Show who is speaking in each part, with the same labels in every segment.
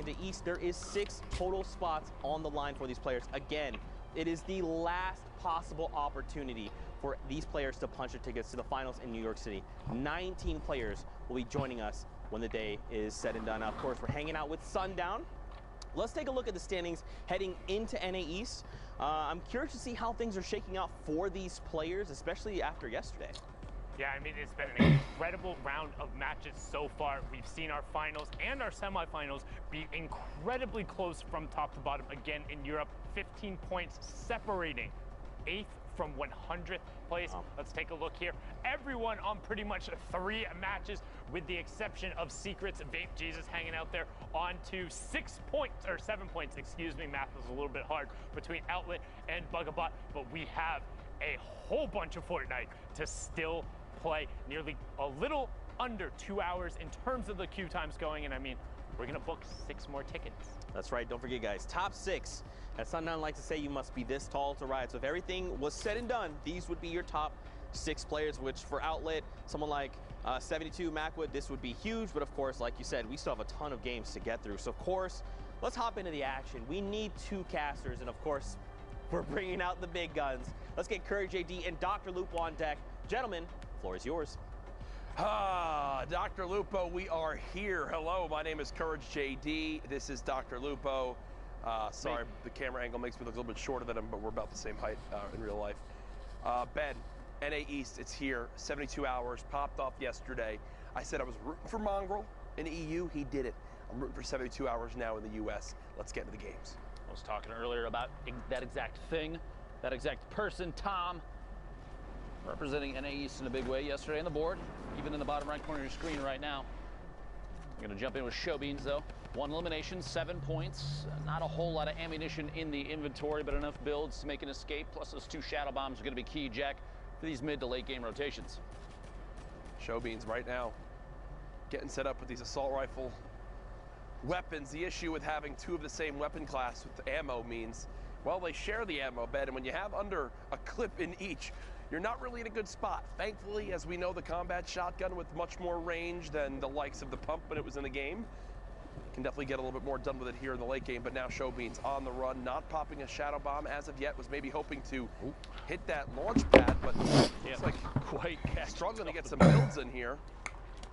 Speaker 1: into East, there is 6 total spots on the line for these players. Again, it is the last possible opportunity for these players to punch their tickets to the finals in New York City. 19 players will be joining us when the day is said and done. Now, of course, we're hanging out with Sundown. Let's take a look at the standings heading into NA East. I'm curious to see how things are shaking out for these players, especially after yesterday.
Speaker 2: Yeah, I mean, it's been an incredible round of matches so far. We've seen our finals and our semifinals be incredibly close from top to bottom. Again, in Europe, 15 points separating 8th from 100th place.
Speaker 1: Wow.
Speaker 2: Let's take a look here. Everyone on pretty much 3 matches, with the exception of Secrets, Vape Jesus hanging out there on to 6 points, or 7 points, excuse me. Math is a little bit hard between Outlet and Bugabot, but we have a whole bunch of Fortnite to still play. Nearly a little under 2 hours in terms of the queue times going, and I mean, we're gonna book 6 more tickets.
Speaker 1: That's right, don't forget guys, top 6. As Sundown likes to say, you must be this tall to ride. So if everything was said and done, these would be your top 6 players, which for Outlet, someone like 72 Macwood, this would be huge. But of course, like you said, we still have a ton of games to get through. So of course, let's hop into the action. We need 2 casters, and of course, we're bringing out the big guns. Let's get Courage JD and Dr. Lupo on deck. Gentlemen, the floor is yours.
Speaker 3: Dr. Lupo, we are here. Hello, my name is Courage JD. This is Dr. Lupo. Sorry, the camera angle makes me look a little bit shorter than him, but we're about the same height in real life. Ben, NA East, it's here. 72 hours, popped off yesterday. I said I was rooting for Mongrel in the EU. He did it. I'm rooting for 72 hours now in the US. Let's get into the games.
Speaker 4: I was talking earlier about that exact thing, that exact person, Tom, representing NA East in a big way yesterday on the board, even in the bottom right corner of your screen right now. We're going to jump in with Showbeans, though. 1 elimination, 7 points. Not a whole lot of ammunition in the inventory, but enough builds to make an escape. Plus those 2 shadow bombs are going to be key, Jack, for these mid to late game rotations.
Speaker 3: Showbeans right now getting set up with these assault rifle weapons. The issue with having 2 of the same weapon class with the ammo means, well, they share the ammo bed, and when you have under a clip in each, you're not really in a good spot. Thankfully, as we know, the combat shotgun with much more range than the likes of the pump when it was in the game can definitely get a little bit more done with it here in the late game. But now Showbeans on the run, not popping a shadow bomb as of yet, was maybe hoping to hit that launch pad, but it's like quite struggling to get some builds in here.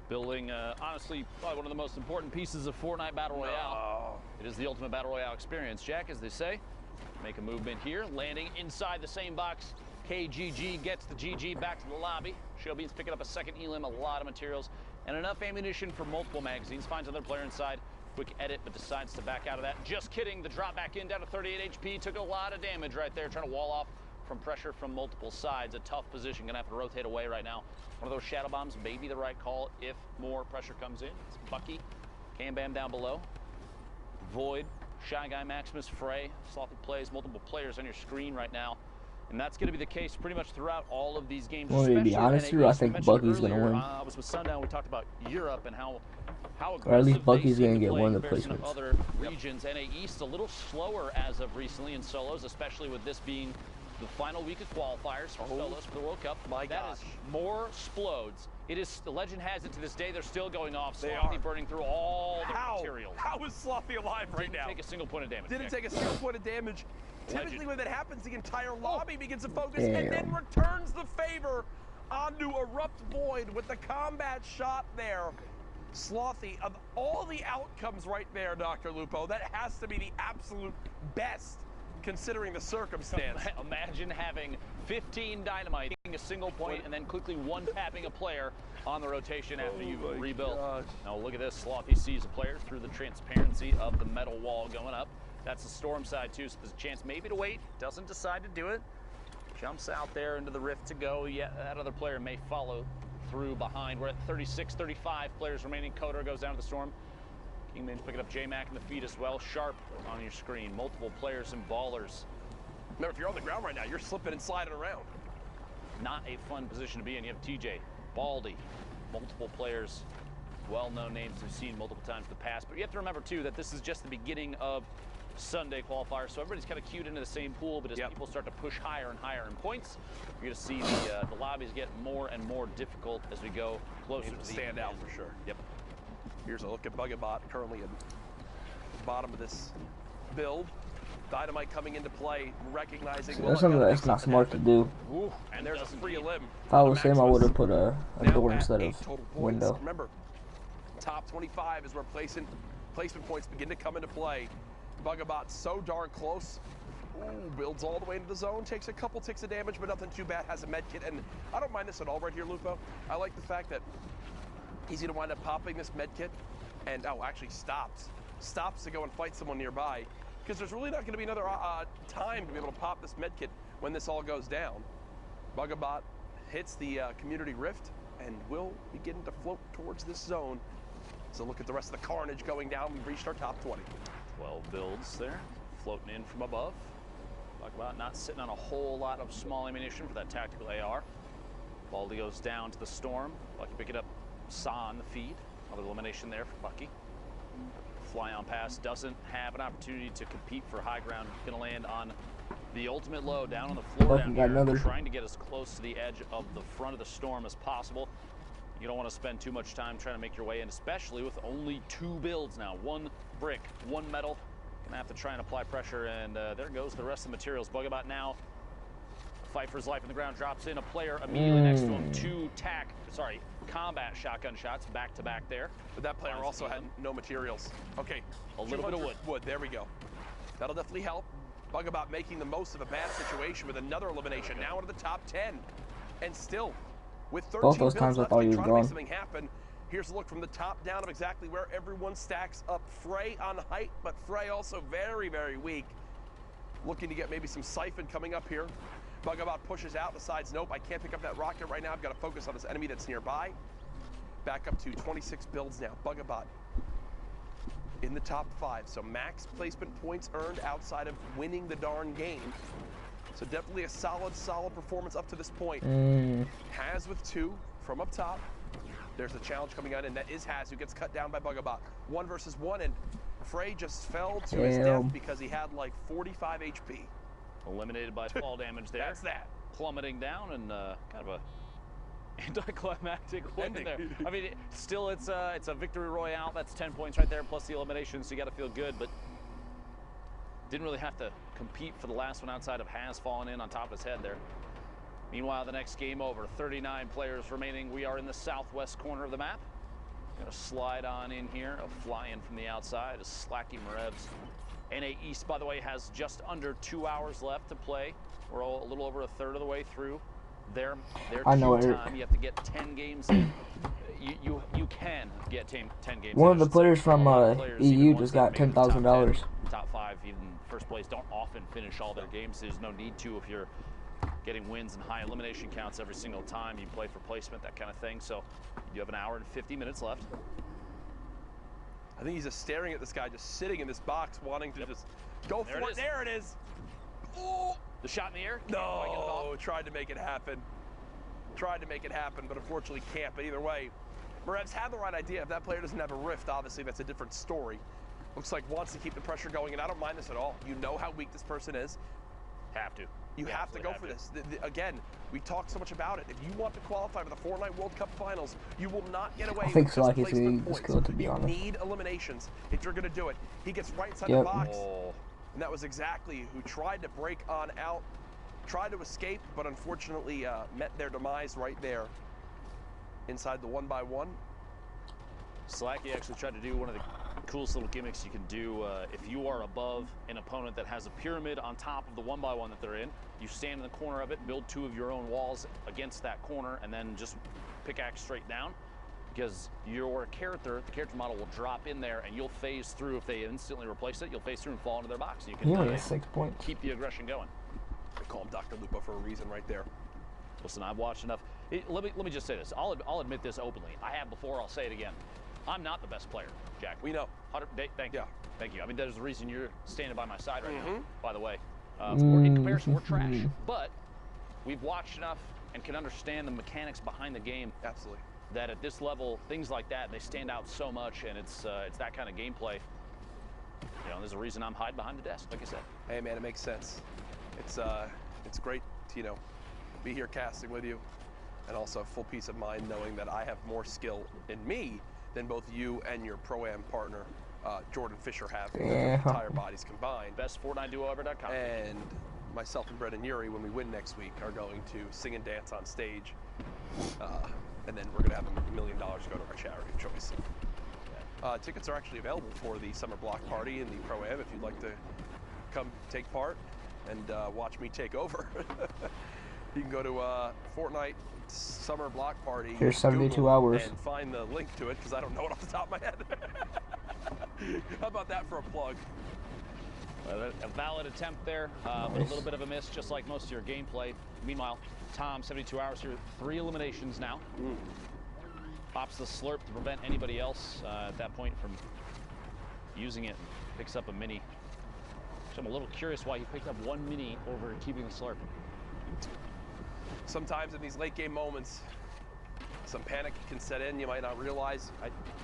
Speaker 4: Building, honestly, probably one of the most important pieces of Fortnite Battle Royale. It is the ultimate Battle Royale experience, Jack, as they say. Make a movement here, landing inside the same box. KGG gets the GG back to the lobby. Showbeans picking up a second elim, a lot of materials, and enough ammunition for multiple magazines. Finds another player inside. Quick edit, but decides to back out of that. Just kidding. The drop back in, down to 38 HP. Took a lot of damage right there, trying to wall off from pressure from multiple sides. A tough position. Gonna have to rotate away right now. One of those shadow bombs may be the right call if more pressure comes in. It's Bucky. Cam Bam down below. Void. Shy Guy, Maximus, Frey. Slothy plays. Multiple players on your screen right now. And that's going to be the case pretty much throughout all of these games.
Speaker 5: Well, to be honest with you, I think Bucky's going to win.
Speaker 4: I was with Sundown. We talked about Europe and how
Speaker 5: or at least Bucky's going to get one of the placements.
Speaker 4: Other regions, NA East a little slower as of recently in solos, especially with this being the final week of qualifiers for solos for the World Cup. That is more splodes. It is, the legend has it to this day, they're still going off. Slothy burning through all the materials.
Speaker 3: How is Slothy alive right now?
Speaker 4: Didn't take a single point of damage.
Speaker 3: Didn't take a single point of damage. Typically when that happens, the entire lobby begins to focus and then returns the favor onto Erupt Void with the combat shot there. Slothy, of all the outcomes right there, Dr. Lupo, that has to be the absolute best considering the circumstance.
Speaker 4: Imagine having 15 dynamite, taking a single point, and then quickly one-tapping a player on the rotation after you rebuild. Now look at this, Slothy sees a player through the transparency of the metal wall going up. That's the storm side too, so there's a chance maybe to wait, doesn't decide to do it. Jumps out there into the rift to go, that other player may follow through behind. We're at 36, 35 players remaining. Kotor goes down to the storm. Kingman's picking up J-Mac in the feed as well. Sharp on your screen. Multiple players and ballers.
Speaker 3: Remember, if you're on the ground right now, you're slipping and sliding around.
Speaker 4: Not a fun position to be in. You have TJ, Baldy, multiple players, well-known names we've seen multiple times in the past. But you have to remember, too, that this is just the beginning of Sunday qualifiers, so everybody's kind of queued into the same pool, but as people start to push higher and higher in points, you're going to see the lobbies get more and more difficult as we go closer to the
Speaker 3: stand out for sure.
Speaker 4: Yep.
Speaker 3: Here's a look at Bugabot, currently in the bottom of this build. Dynamite coming into play, recognizing.
Speaker 5: So that's something that's not smart to do.
Speaker 3: Ooh, and there's a free limb.
Speaker 5: If I was him, I would have put a door instead of window.
Speaker 3: Remember, top 25 is where placement points begin to come into play. Bugabot so darn close. Ooh, builds all the way into the zone, takes a couple ticks of damage, but nothing too bad, has a med kit, and I don't mind this at all right here, Lupo. I like the fact that he's gonna wind up popping this med kit, and actually stops to go and fight someone nearby, because there's really not gonna be another time to be able to pop this med kit when this all goes down. Bugabot hits the community rift, and will begin to float towards this zone. So look at the rest of the carnage going down. We've reached our top 20.
Speaker 4: 12 builds there, floating in from above. Talk about not sitting on a whole lot of small ammunition for that tactical AR. Baldy goes down to the storm. Bucky picking up Saw on the feed. Another elimination there for Bucky. Fly on pass doesn't have an opportunity to compete for high ground. Going to land on the ultimate low down on the floor down here, trying to get as close to the edge of the front of the storm as possible. You don't want to spend too much time trying to make your way in, especially with only 2 builds now. 1 brick, 1 metal. Gonna have to try and apply pressure, and there goes the rest of the materials. Bugabot now fight for his life in the ground, drops in a player immediately next to him. 2 combat shotgun shots back to back there.
Speaker 3: But that player also had no materials. Okay,
Speaker 4: a little bit of wood.
Speaker 3: There we go. That'll definitely help. Bugabot making the most of a bad situation with another elimination, now into the top 10. And still, with 13
Speaker 5: both those times I thought he was
Speaker 3: trying
Speaker 5: gone.
Speaker 3: To make something happen. Here's a look from the top down of exactly where everyone stacks up. Frey on height, but Frey also very, very weak. Looking to get maybe some siphon coming up here. Bugabot pushes out, decides, nope, I can't pick up that rocket right now. I've got to focus on this enemy that's nearby. Back up to 26 builds now. Bugabot in the top 5. So max placement points earned outside of winning the darn game. So definitely a solid performance up to this point. Has with 2 from up top. There's a challenge coming out, and that is Has, who gets cut down by Bugabot. 1 versus 1, and Frey just fell to his death because he had like 45 HP.
Speaker 4: Eliminated by fall damage there.
Speaker 3: That's that.
Speaker 4: Plummeting down, and kind of a anticlimactic win there. I mean, still it's a victory royale. That's 10 points right there, plus the elimination, so you got to feel good, but didn't really have to compete for the last one outside of Has falling in on top of his head there. Meanwhile, the next game over, 39 players remaining. We are in the southwest corner of the map. Gonna slide on in here, a fly-in from the outside, a Slacky Marevs. NA East, by the way, has just under 2 hours left to play. We're a little over a third of the way through their queue time. You have to get 10 games in. You can get 10 games.
Speaker 5: One of the players from EU just got $10,000.
Speaker 4: Top 5, even first place, don't often finish all their games. There's no need to if you're getting wins and high elimination counts every single time you play for placement, that kind of thing. So you have an hour and 50 minutes left.
Speaker 3: I think he's just staring at this guy, just sitting in this box, wanting to just go for it. There it is. Oh,
Speaker 4: the shot in the air.
Speaker 3: No, tried to make it happen. Tried to make it happen, but unfortunately can't. But either way, Marevs had the right idea. If that player doesn't have a rift, obviously that's a different story. Looks like wants to keep the pressure going, and I don't mind this at all. You know how weak this person is.
Speaker 4: Have to.
Speaker 3: You have to go for this. Again, we talked so much about it. If you want to qualify for the Fortnite World Cup Finals, you will not get away with just placement points.
Speaker 5: To be honest.
Speaker 3: You need eliminations if you're going to do it. He gets right inside the box, and that was exactly who tried to break on out, tried to escape, but unfortunately met their demise right there inside the 1x1.
Speaker 4: Slacky actually tried to do one of the coolest little gimmicks you can do. If you are above an opponent that has a pyramid on top of the 1x1 that they're in, you stand in the corner of it, build 2 of your own walls against that corner, and then just pickaxe straight down. Because your character, the character model will drop in there, and you'll phase through. If they instantly replace it, you'll phase through and fall into their box. You can
Speaker 5: 6 points.
Speaker 4: Keep the aggression going.
Speaker 3: They call him Dr. Lupo for a reason right there.
Speaker 4: Listen, I've watched enough. Let me just say this. I'll admit this openly. I have before. I'll say it again. I'm not the best player, Jack.
Speaker 3: We know.
Speaker 4: Thank you. Yeah. Thank you. I mean, there's a reason you're standing by my side right now, by the way. In comparison, we're trash. But we've watched enough and can understand the mechanics behind the game.
Speaker 3: Absolutely.
Speaker 4: That at this level, things like that, they stand out so much, and it's that kind of gameplay. You know, there's a reason I'm hiding behind the desk, like I said.
Speaker 3: Hey, man, it makes sense. It's great to, be here casting with you, and also full peace of mind knowing that I have more skill in me than both you and your Pro-Am partner Jordan Fisher have
Speaker 5: Yeah.
Speaker 3: entire bodies combined.
Speaker 4: Best FortniteDuoEver.com.
Speaker 3: And myself and Brendan Urie, when we win next week, are going to sing and dance on stage. And then we're going to have $1 million to go to our charity of choice. Tickets are actually available for the summer block party and the Pro-Am if you'd like to come take part and watch me take over. You can go to Fortnite summer block party.
Speaker 5: Here's 72
Speaker 3: Google
Speaker 5: hours.
Speaker 3: And find the link to it because I don't know it off the top of my head. How about that for a plug?
Speaker 4: A valid attempt there, but a little bit of a miss, just like most of your gameplay. Meanwhile, Tom, 72 hours here, 3 eliminations now. Pops the slurp to prevent anybody else at that point from using it. Picks up a mini. So I'm a little curious why he picked up 1 mini over keeping the slurp.
Speaker 3: Sometimes in these late game moments, some panic can set in. You might not realize,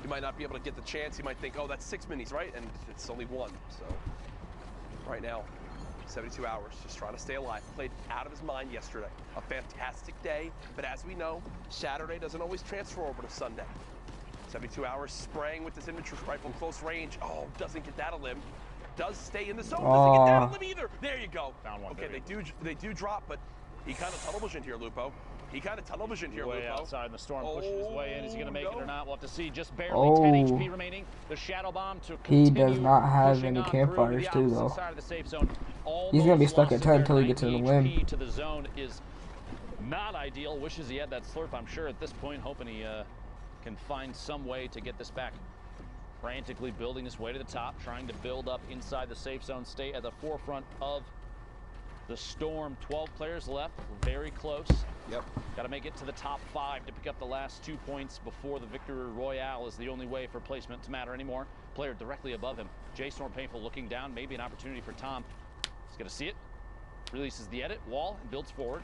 Speaker 3: you might not be able to get the chance. You might think, oh, that's 6 minis, right? And it's only 1. So right now, 72 hours, just trying to stay alive. Played out of his mind yesterday. A fantastic day, but as we know, Saturday doesn't always transfer over to Sunday. 72 hours spraying with this infantry rifle close range. Oh, doesn't get that a limb. Does stay in the zone. Doesn't get that a limb either. There you go.
Speaker 4: Found one.
Speaker 3: Okay, they do drop, but he kind of tunnel visioned here, Lupo. He kind of tunnel visioned here,
Speaker 4: Way
Speaker 3: Lupo.
Speaker 4: outside, and the storm pushes his way in. Is he going to make it or not? We'll have to see. Just barely
Speaker 5: Oh.
Speaker 4: 10 HP remaining. The shadow bomb to
Speaker 5: He
Speaker 4: continue
Speaker 5: does not have
Speaker 4: pushing
Speaker 5: any
Speaker 4: on
Speaker 5: campfires
Speaker 4: through
Speaker 5: too,
Speaker 4: the
Speaker 5: though.
Speaker 4: opposite side of the safe zone.
Speaker 5: He's gonna be
Speaker 4: Almost
Speaker 5: stuck at
Speaker 4: lost
Speaker 5: 10
Speaker 4: it
Speaker 5: until he
Speaker 4: there.
Speaker 5: gets to the
Speaker 4: 90
Speaker 5: limb.
Speaker 4: HP to the zone is not ideal. Wishes he had that slurp, I'm sure, at this point, hoping he can find some way to get this back. Frantically building his way to the top, trying to build up inside the safe zone, stay at the forefront of the storm. 12 players left, very close.
Speaker 3: Yep.
Speaker 4: Got to make it to the top 5 to pick up the last 2 points before the victory royale is the only way for placement to matter anymore. Player directly above him, J Storm Painful looking down, maybe an opportunity for Tom. He's going to see it, releases the edit, wall, and builds forward.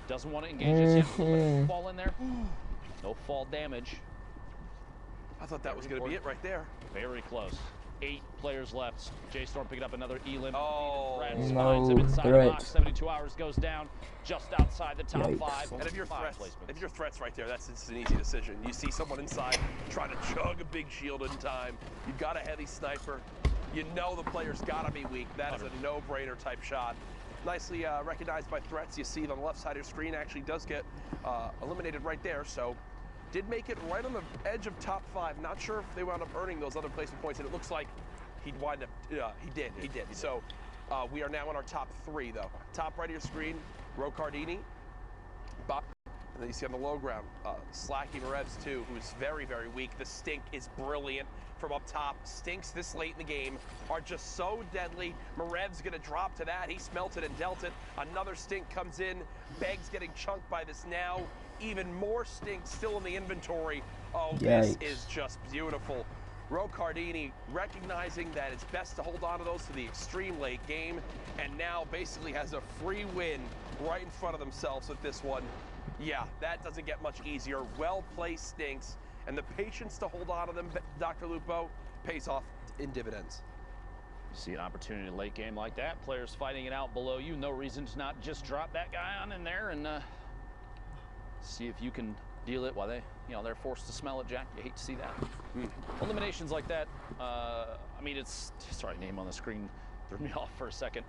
Speaker 4: Doesn't want to engage just yet. Fall in there. No fall damage.
Speaker 3: I thought that was going to be it right there.
Speaker 4: Very close. 8 players left. J-Storm picking up another elim.
Speaker 3: Oh,
Speaker 4: Threats
Speaker 5: no
Speaker 4: finds him inside the
Speaker 5: threats.
Speaker 4: box. 72 hours goes down just outside the top
Speaker 5: Yikes.
Speaker 4: 5.
Speaker 3: And if you're
Speaker 4: Five
Speaker 3: threats,
Speaker 4: placements.
Speaker 3: if you're threats right there, that's it's an easy decision. You see someone inside trying to chug a big shield in time. You've got a heavy sniper. You know the player's got to be weak. That is a no-brainer type shot. Nicely recognized by threats. You see it on the left side of your screen. Actually does get eliminated right there. So did make it right on the edge of top 5. Not sure if they wound up earning those other placement points. And it looks like he'd wind up. He did. So we are now in our top 3 though. Top right of your screen, Rocardini. And then you see on the low ground, Slacky Marevs too, who's very, very weak. The stink is brilliant from up top. Stinks this late in the game are just so deadly. Marev's gonna drop to that. He smelt it and dealt it. Another stink comes in. Beg's getting chunked by this now. Even more stink still in the inventory. Oh,
Speaker 5: Yikes.
Speaker 3: This is just beautiful. Rocardini recognizing that it's best to hold on to those to the extreme late game, and now basically has a free win right in front of themselves with this one. Yeah, that doesn't get much easier. Well-placed stinks, and the patience to hold on to them, Dr. Lupo, pays off in dividends.
Speaker 4: You see an opportunity late game like that. Players fighting it out below you. No reason to not just drop that guy on in there and see if you can deal it while they're forced to smell it, Jack. You hate to see that. Eliminations like that, I mean, it's, sorry, name on the screen threw me off for a second.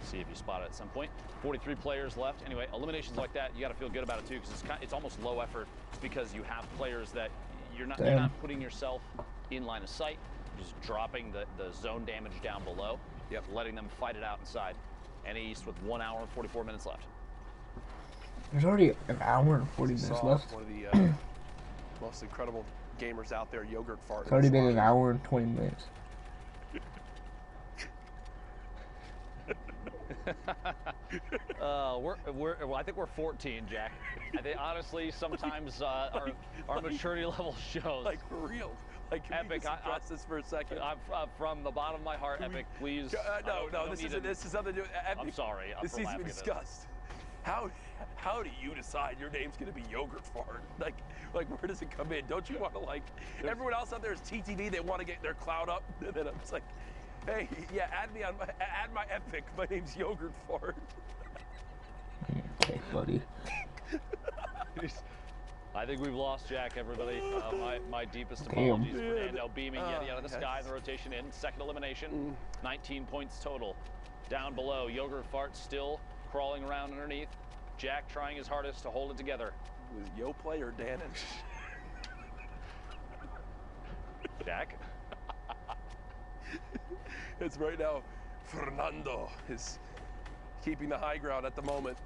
Speaker 4: See if you spot it at some point. 43 players left. Anyway, eliminations like that, you got to feel good about it too, because it's almost low effort because you have players that you're not putting yourself in line of sight. You're just dropping the zone damage down below.
Speaker 3: Yep.
Speaker 4: Letting them fight it out inside. NA East with 1 hour and 44 minutes left.
Speaker 5: There's already an hour and 40 minutes left.
Speaker 3: One of the most incredible gamers out there, Yogurt Fart.
Speaker 5: It's already been an hour and 20 minutes.
Speaker 4: I think we're 14, Jack. I think honestly, sometimes our maturity level shows.
Speaker 3: Like for real. Like, can
Speaker 4: Epic,
Speaker 3: you just address this for a second?
Speaker 4: I'm from the bottom of my heart, Epic, please.
Speaker 3: No, this is nothing to do with Epic.
Speaker 4: I'm sorry.
Speaker 3: This needs to be discussed. How do you decide your name's gonna be Yogurt Fart? Like where does it come in? Don't you want to everyone else out there is TTV? They want to get their clout up, and then I'm just like, hey, yeah, add my Epic. My name's Yogurt Fart.
Speaker 5: Okay, buddy.
Speaker 4: I think we've lost Jack, everybody. My deepest apologies for Nando beaming Yeti out of the sky in the rotation in. Second elimination, 19 points total. Down below, Yogurt Fart still crawling around underneath. Jack trying his hardest to hold it together.
Speaker 3: Was Yo play or Dannon?
Speaker 4: Jack?
Speaker 3: It's right now, Fernando is keeping the high ground at the moment.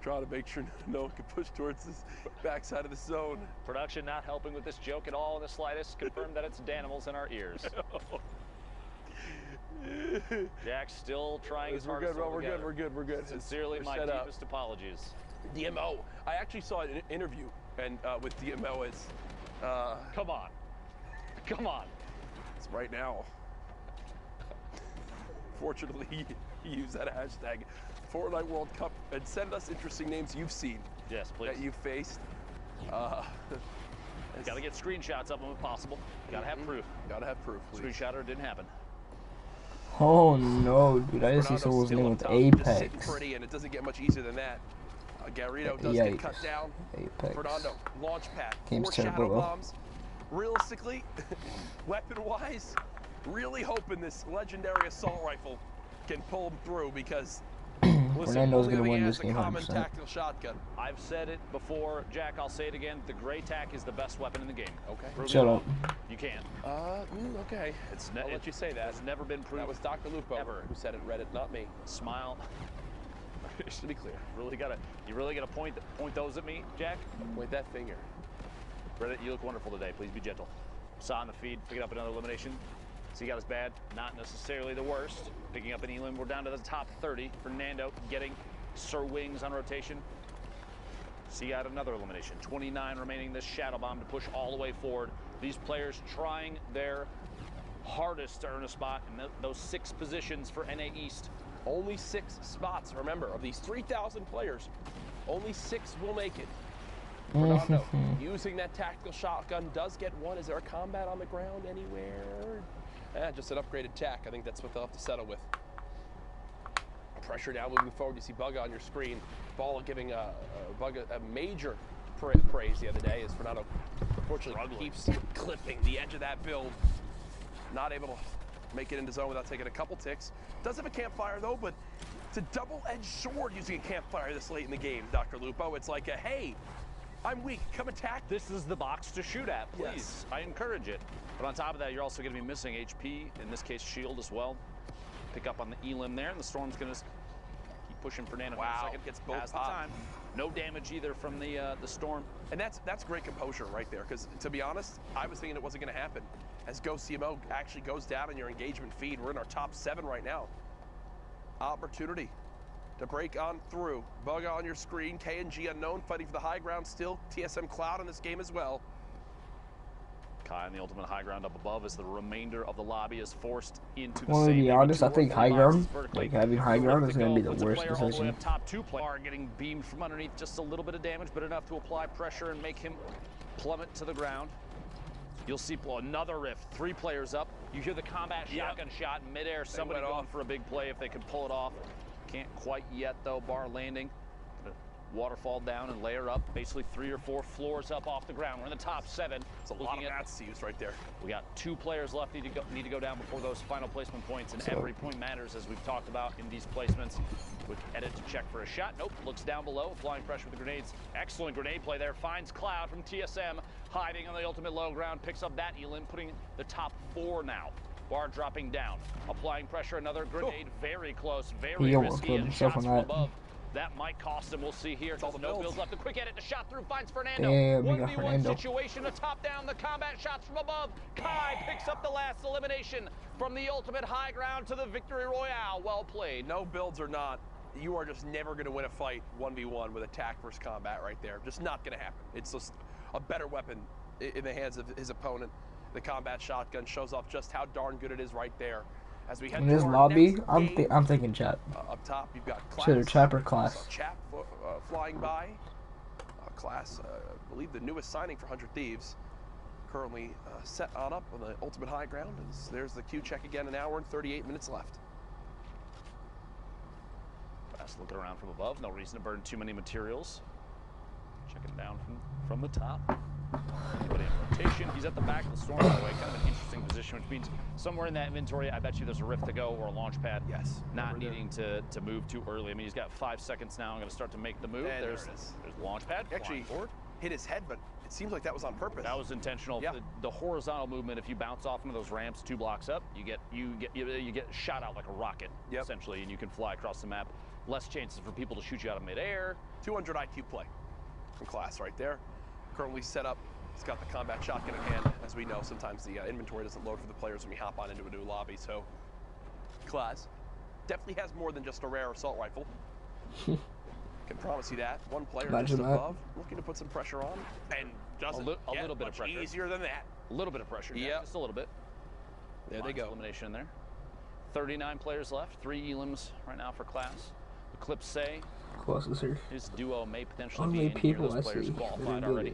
Speaker 3: Trying to make sure no one can push towards this backside of the zone.
Speaker 4: Production not helping with this joke at all in the slightest. Confirmed that it's Danimals in our ears. Jack still trying his hardest.
Speaker 3: We're good.
Speaker 4: Sincerely, my deepest apologies.
Speaker 3: DMO. I actually saw an interview and with DMO. It's
Speaker 4: come on.
Speaker 3: It's right now. Fortunately, he used that hashtag Fortnite World Cup and send us interesting names you've seen.
Speaker 4: Yes, please.
Speaker 3: That you've faced.
Speaker 4: Got to get screenshots of them if possible. Got to have proof.
Speaker 3: Got to have proof, please.
Speaker 4: Screenshotter didn't happen.
Speaker 5: Oh no, dude! I just see someone's name with Apex.
Speaker 3: Pretty, and it doesn't get much easier than that. Garrido does get cut down.
Speaker 5: Apex.
Speaker 3: Fernando, launch pad,
Speaker 5: Game's
Speaker 3: 4
Speaker 5: terrible,
Speaker 3: shadow
Speaker 5: though.
Speaker 3: bombs. Realistically, weapon-wise, really hoping this legendary assault rifle can pull him through because
Speaker 5: Fernando's gonna win this game 100%.
Speaker 3: Tactical shotgun.
Speaker 4: I've said it before, Jack. I'll say it again. The gray tack is the best weapon in the game.
Speaker 3: Okay.
Speaker 5: Shut up.
Speaker 4: You can't.
Speaker 3: Okay. I'll let you say that.
Speaker 4: It's never been proven.
Speaker 3: That was Dr. Lupo who said it. Read it, not me.
Speaker 4: Smile.
Speaker 3: Just to be clear.
Speaker 4: You really gotta point those at me, Jack.
Speaker 3: Point that finger.
Speaker 4: Reddit, you look wonderful today. Please be gentle. Saw in the feed, picking up another elimination. So he got his bad, not necessarily the worst. Picking up an elim. We're down to the top 30. Fernando getting Sir Wings on rotation. So he got another elimination. 29 remaining. This shadow bomb to push all the way forward. These players trying their hardest to earn a spot in those 6 positions for NA East.
Speaker 3: Only 6 spots. Remember, of these 3,000 players, only 6 will make it. Fernando using that tactical shotgun does get 1. Is there a combat on the ground anywhere? Just an upgraded tack. I think that's what they'll have to settle with. Pressure now moving forward. You see Bugga on your screen. Ball giving Bugga a major praise the other day as Fernando unfortunately keeps clipping the edge of that build. Not able to make it into zone without taking a couple ticks. Does have a campfire though, but it's a double-edged sword using a campfire this late in the game, Dr. Lupo. It's like a, hey, I'm weak, come attack.
Speaker 4: This is the box to shoot at, please.
Speaker 3: Yes.
Speaker 4: I encourage it. But on top of that, you're also going to be missing HP, in this case shield as well. Pick up on the elim there, and the Storm's going to keep pushing Fernando.
Speaker 3: Wow,
Speaker 4: for a second.
Speaker 3: gets both
Speaker 4: Has the time. No damage either from the Storm.
Speaker 3: And that's great composure right there, because to be honest, I was thinking it wasn't going to happen. As Go CMO actually goes down in your engagement feed, we're in our top 7 right now. Opportunity to break on through. Bugga on your screen, KNG unknown, fighting for the high ground still. TSM Cloud in this game as well.
Speaker 4: Kai on the ultimate high ground up above as the remainder of the lobby is forced into the
Speaker 5: Well, to
Speaker 4: same.
Speaker 5: be honest, I think high ground, like having high ground, is going to be the worst decision.
Speaker 4: Top 2 player getting beamed from underneath, just a little bit of damage, but enough to apply pressure and make him plummet to the ground. You'll see another rift. 3 players up. You hear the combat shotgun shot in midair. Somebody going for a big play if they can pull it off. Can't quite yet though. Bar landing. Waterfall down and layer up. Basically 3 or 4 floors up off the ground. We're in the top 7.
Speaker 3: It's a lot of mats to use right there.
Speaker 4: We got 2 players left need to go down before those final placement points, and every point matters as we've talked about in these placements. Quick edit to check for a shot. Nope, looks down below, applying pressure with the grenades. Excellent grenade play there. Finds Cloud from TSM, hiding on the ultimate low ground, picks up that elim, putting the top 4 now. Bar dropping down, applying pressure, another grenade, very close, very risky, and shots from above. That might cost him. We'll see here. No builds left. A quick edit. The shot through finds Fernando. 1v1 situation. A top down. The combat shots from above. Kai picks up the last elimination from the ultimate high ground to the victory royale. Well played.
Speaker 3: No builds or not, you are just never going to win a fight 1v1 with attack versus combat right there. Just not going to happen. It's just a better weapon in the hands of his opponent. The combat shotgun shows off just how darn good it is right there. As we head
Speaker 5: in this lobby, I'm thinking chat.
Speaker 3: Up top, you've got Class.
Speaker 5: Should have Chap or Class.
Speaker 3: Chap flying by. Class, I believe the newest signing for 100 Thieves. Currently set on up on the ultimate high ground. There's the Q check again, an hour and 38 minutes left.
Speaker 4: Fast looking around from above. No reason to burn too many materials. Checking down from the top. Anybody in rotation? He's at the back of the storm, by the way. Kind of an interesting position, which means somewhere in that inventory, I bet you there's a rift to go or a launch pad.
Speaker 3: Yes.
Speaker 4: Not needing to move too early. I mean, he's got 5 seconds now. I'm going to start to make the move.
Speaker 3: And
Speaker 4: there's the launch pad.
Speaker 3: Actually hit his head, but it seems like that was on purpose.
Speaker 4: That was intentional.
Speaker 3: Yeah.
Speaker 4: The horizontal movement, if you bounce off one of those ramps 2 blocks up, you get shot out like a rocket, essentially, and you can fly across the map. Less chances for people to shoot you out of midair.
Speaker 3: 200 IQ play from Class right there. Currently set up. He's got the combat shotgun in hand. As we know, sometimes the inventory doesn't load for the players when we hop on into a new lobby. So Class definitely has more than just a rare assault rifle. Can promise you that. One player just above, looking to put some pressure on, and doesn't
Speaker 4: a little bit of pressure.
Speaker 3: Easier than that.
Speaker 4: A little bit of pressure.
Speaker 3: Yeah,
Speaker 4: just a little bit.
Speaker 3: There they go.
Speaker 4: Elimination there. 39 players left. 3 elims right now for Class. Eclipse say his duo may potentially be in here. Those players qualified already.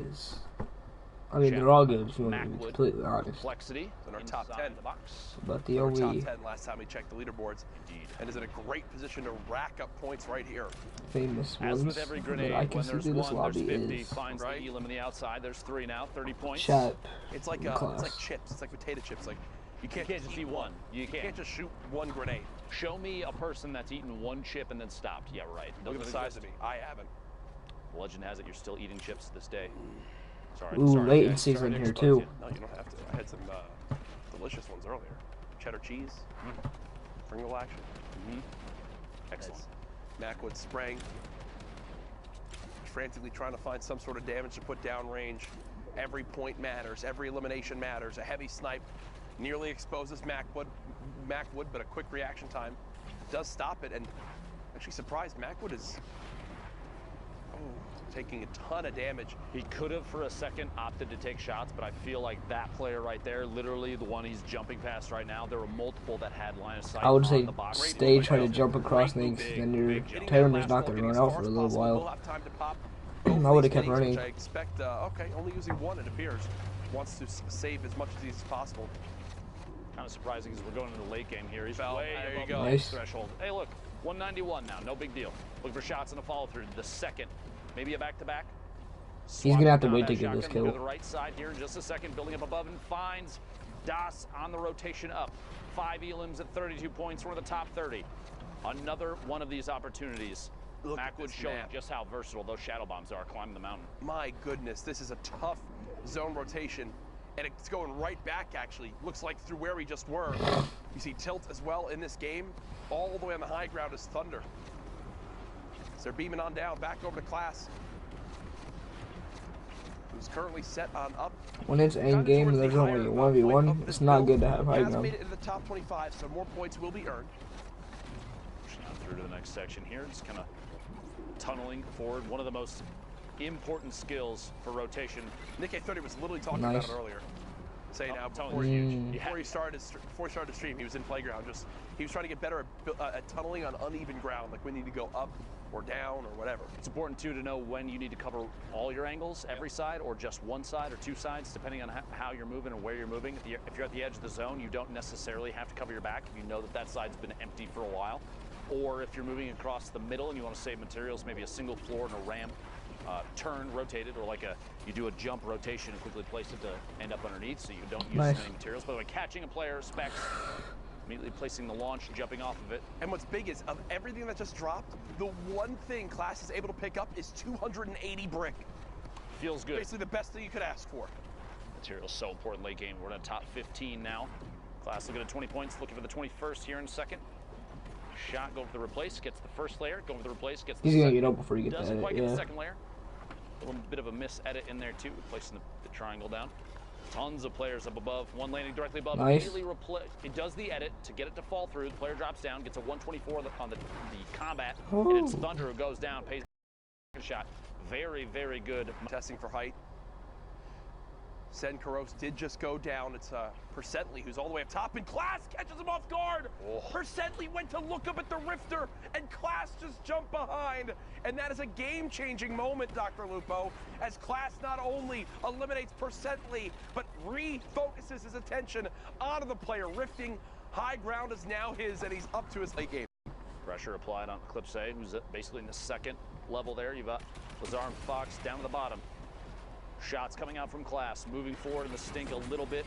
Speaker 5: I mean, they're all good if you want to be completely honest.
Speaker 4: Complexity
Speaker 3: in our top 10.
Speaker 4: The box.
Speaker 5: But the
Speaker 3: top
Speaker 5: only
Speaker 3: 10 last time we checked the leaderboards.
Speaker 4: Indeed.
Speaker 3: And is in a great position to rack up points right here.
Speaker 5: famous
Speaker 4: As
Speaker 5: ones
Speaker 4: with every grenade,
Speaker 5: that I can
Speaker 4: when
Speaker 5: see
Speaker 4: there's
Speaker 5: through this
Speaker 4: one, there's
Speaker 5: lobby
Speaker 4: 50.
Speaker 5: is
Speaker 4: Finds the elim on the outside. There's 3 now. 30 points.
Speaker 5: chat.
Speaker 3: It's like chips. It's like potato chips. Like you can't
Speaker 4: just eat one. You
Speaker 3: can't just shoot one grenade.
Speaker 4: Show me a person that's eaten 1 chip and then stopped. Yeah, right.
Speaker 3: Look at the size of me. I haven't.
Speaker 4: Legend has it you're still eating chips to this day. Sorry.
Speaker 5: Ooh,
Speaker 4: sorry,
Speaker 5: latency's
Speaker 4: sorry
Speaker 5: in
Speaker 4: to
Speaker 5: here
Speaker 4: expose
Speaker 5: too.
Speaker 4: you.
Speaker 3: No, you don't have to. I had some delicious ones earlier. Cheddar cheese. Pringle action. Excellent. Macwood spraying. Frantically trying to find some sort of damage to put down range. Every point matters. Every elimination matters. A heavy snipe nearly exposes Macwood, but a quick reaction time does stop it. And actually surprised, Macwood is taking a ton of damage.
Speaker 4: He could have, for a second, opted to take shots, but I feel like that player right there, literally the one he's jumping past right now, there were multiple that had line of sight.
Speaker 5: I would say
Speaker 4: on the box.
Speaker 5: stay trying to jump across things, then your Terror's not going to run out for a little while. I would have kept running.
Speaker 3: Which I expect, okay, only using 1 it appears. Wants to save as much as possible.
Speaker 4: Kind of surprising because we're going into the late game here. He's
Speaker 3: Fell.
Speaker 4: way
Speaker 3: There you
Speaker 4: above
Speaker 3: go.
Speaker 4: the threshold. Hey, look, 191 now, no big deal. Looking for shots and a follow through. The second, maybe a back-to-back.
Speaker 5: He's gonna have to wait to
Speaker 4: get
Speaker 5: get this kill.
Speaker 4: To the right side here in just a second, building up above and finds Das on the rotation up. 5 elims at 32 points. We're in the top 30. Another one of these opportunities. Macwood showing just how versatile those shadow bombs are climbing the mountain.
Speaker 3: My goodness, this is a tough zone rotation, and it's going right back, actually. Looks like through where we just were. You see tilt as well in this game. All the way on the high ground is Thunder. So they're beaming on down, back over to Class, who's currently set on up.
Speaker 5: When it's end game and there's only a 1v1, it's not good to have high
Speaker 3: Has
Speaker 5: ground.
Speaker 3: made it into the top 25, so more points will be earned.
Speaker 4: Pushing on through to the next section here, just kind of tunneling forward. One of the most important skills for rotation.
Speaker 3: Nick A30 was literally talking about it earlier. Saying now before he started to stream, he was in Playground. He was trying to get better at tunneling on uneven ground, like when you need to go up or down or whatever.
Speaker 4: It's important too to know when you need to cover all your angles, every side, or just one side or 2 sides, depending on how you're moving and where you're moving. If you're at the edge of the zone, you don't necessarily have to cover your back if you know that side's been empty for a while. Or if you're moving across the middle and you want to save materials, maybe a single floor and a ramp, turn, rotated, or like you do a jump rotation and quickly place it to end up underneath so you don't use as many materials. By the way, catching a player, specs, immediately placing the launch, jumping off of it.
Speaker 3: And what's big is, of everything that just dropped, the one thing Class is able to pick up is 280 brick.
Speaker 4: Feels good.
Speaker 3: Basically the best thing you could ask for.
Speaker 4: Material's so important late game. We're in the top 15 now. Class looking at 20 points, looking for the 21st here in a second. Shot, go for the replace, gets the first layer, go for the replace, gets the
Speaker 5: He's
Speaker 4: second.
Speaker 5: gonna get up before you get
Speaker 4: Doesn't
Speaker 5: that.
Speaker 4: quite get the second layer. A little bit of a miss edit in there too, placing the triangle down. Tons of players up above, one landing directly above.
Speaker 5: Nice.
Speaker 4: It does the edit to get it to fall through. The player drops down, gets a 124 on the combat, and it's Thunder who goes down, pays the shot. Very, very good.
Speaker 3: Testing for height. Sen Karos did just go down. It's Percently who's all the way up top, and Class catches him off guard. Percently went to look up at the Rifter, and Class just jumped behind. And that is a game-changing moment, Dr. Lupo, as Class not only eliminates Percently, but refocuses his attention onto the player. Rifting high ground is now his, and he's up to his late game.
Speaker 4: Pressure applied on Eclipse A, who's basically in the second level there. You've got Lazar and Fox down to the bottom. Shots coming out from Class, moving forward in the stink a little bit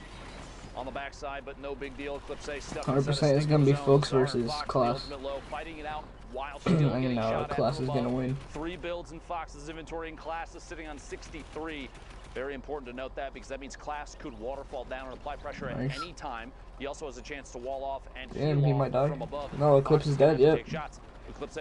Speaker 4: on the backside, but no big deal. Eclipse
Speaker 5: 100% is going to be Folks versus Class.
Speaker 4: Low, fighting it out while still getting shot at.
Speaker 5: Class is going to win.
Speaker 4: 3 builds in Fox's inventory, and Class is sitting on 63. Very important to note that, because that means Class could waterfall down and apply pressure at any time. He also has a chance to wall off and
Speaker 5: he might die.
Speaker 4: from above.
Speaker 5: No, Eclipse is dead. Yep.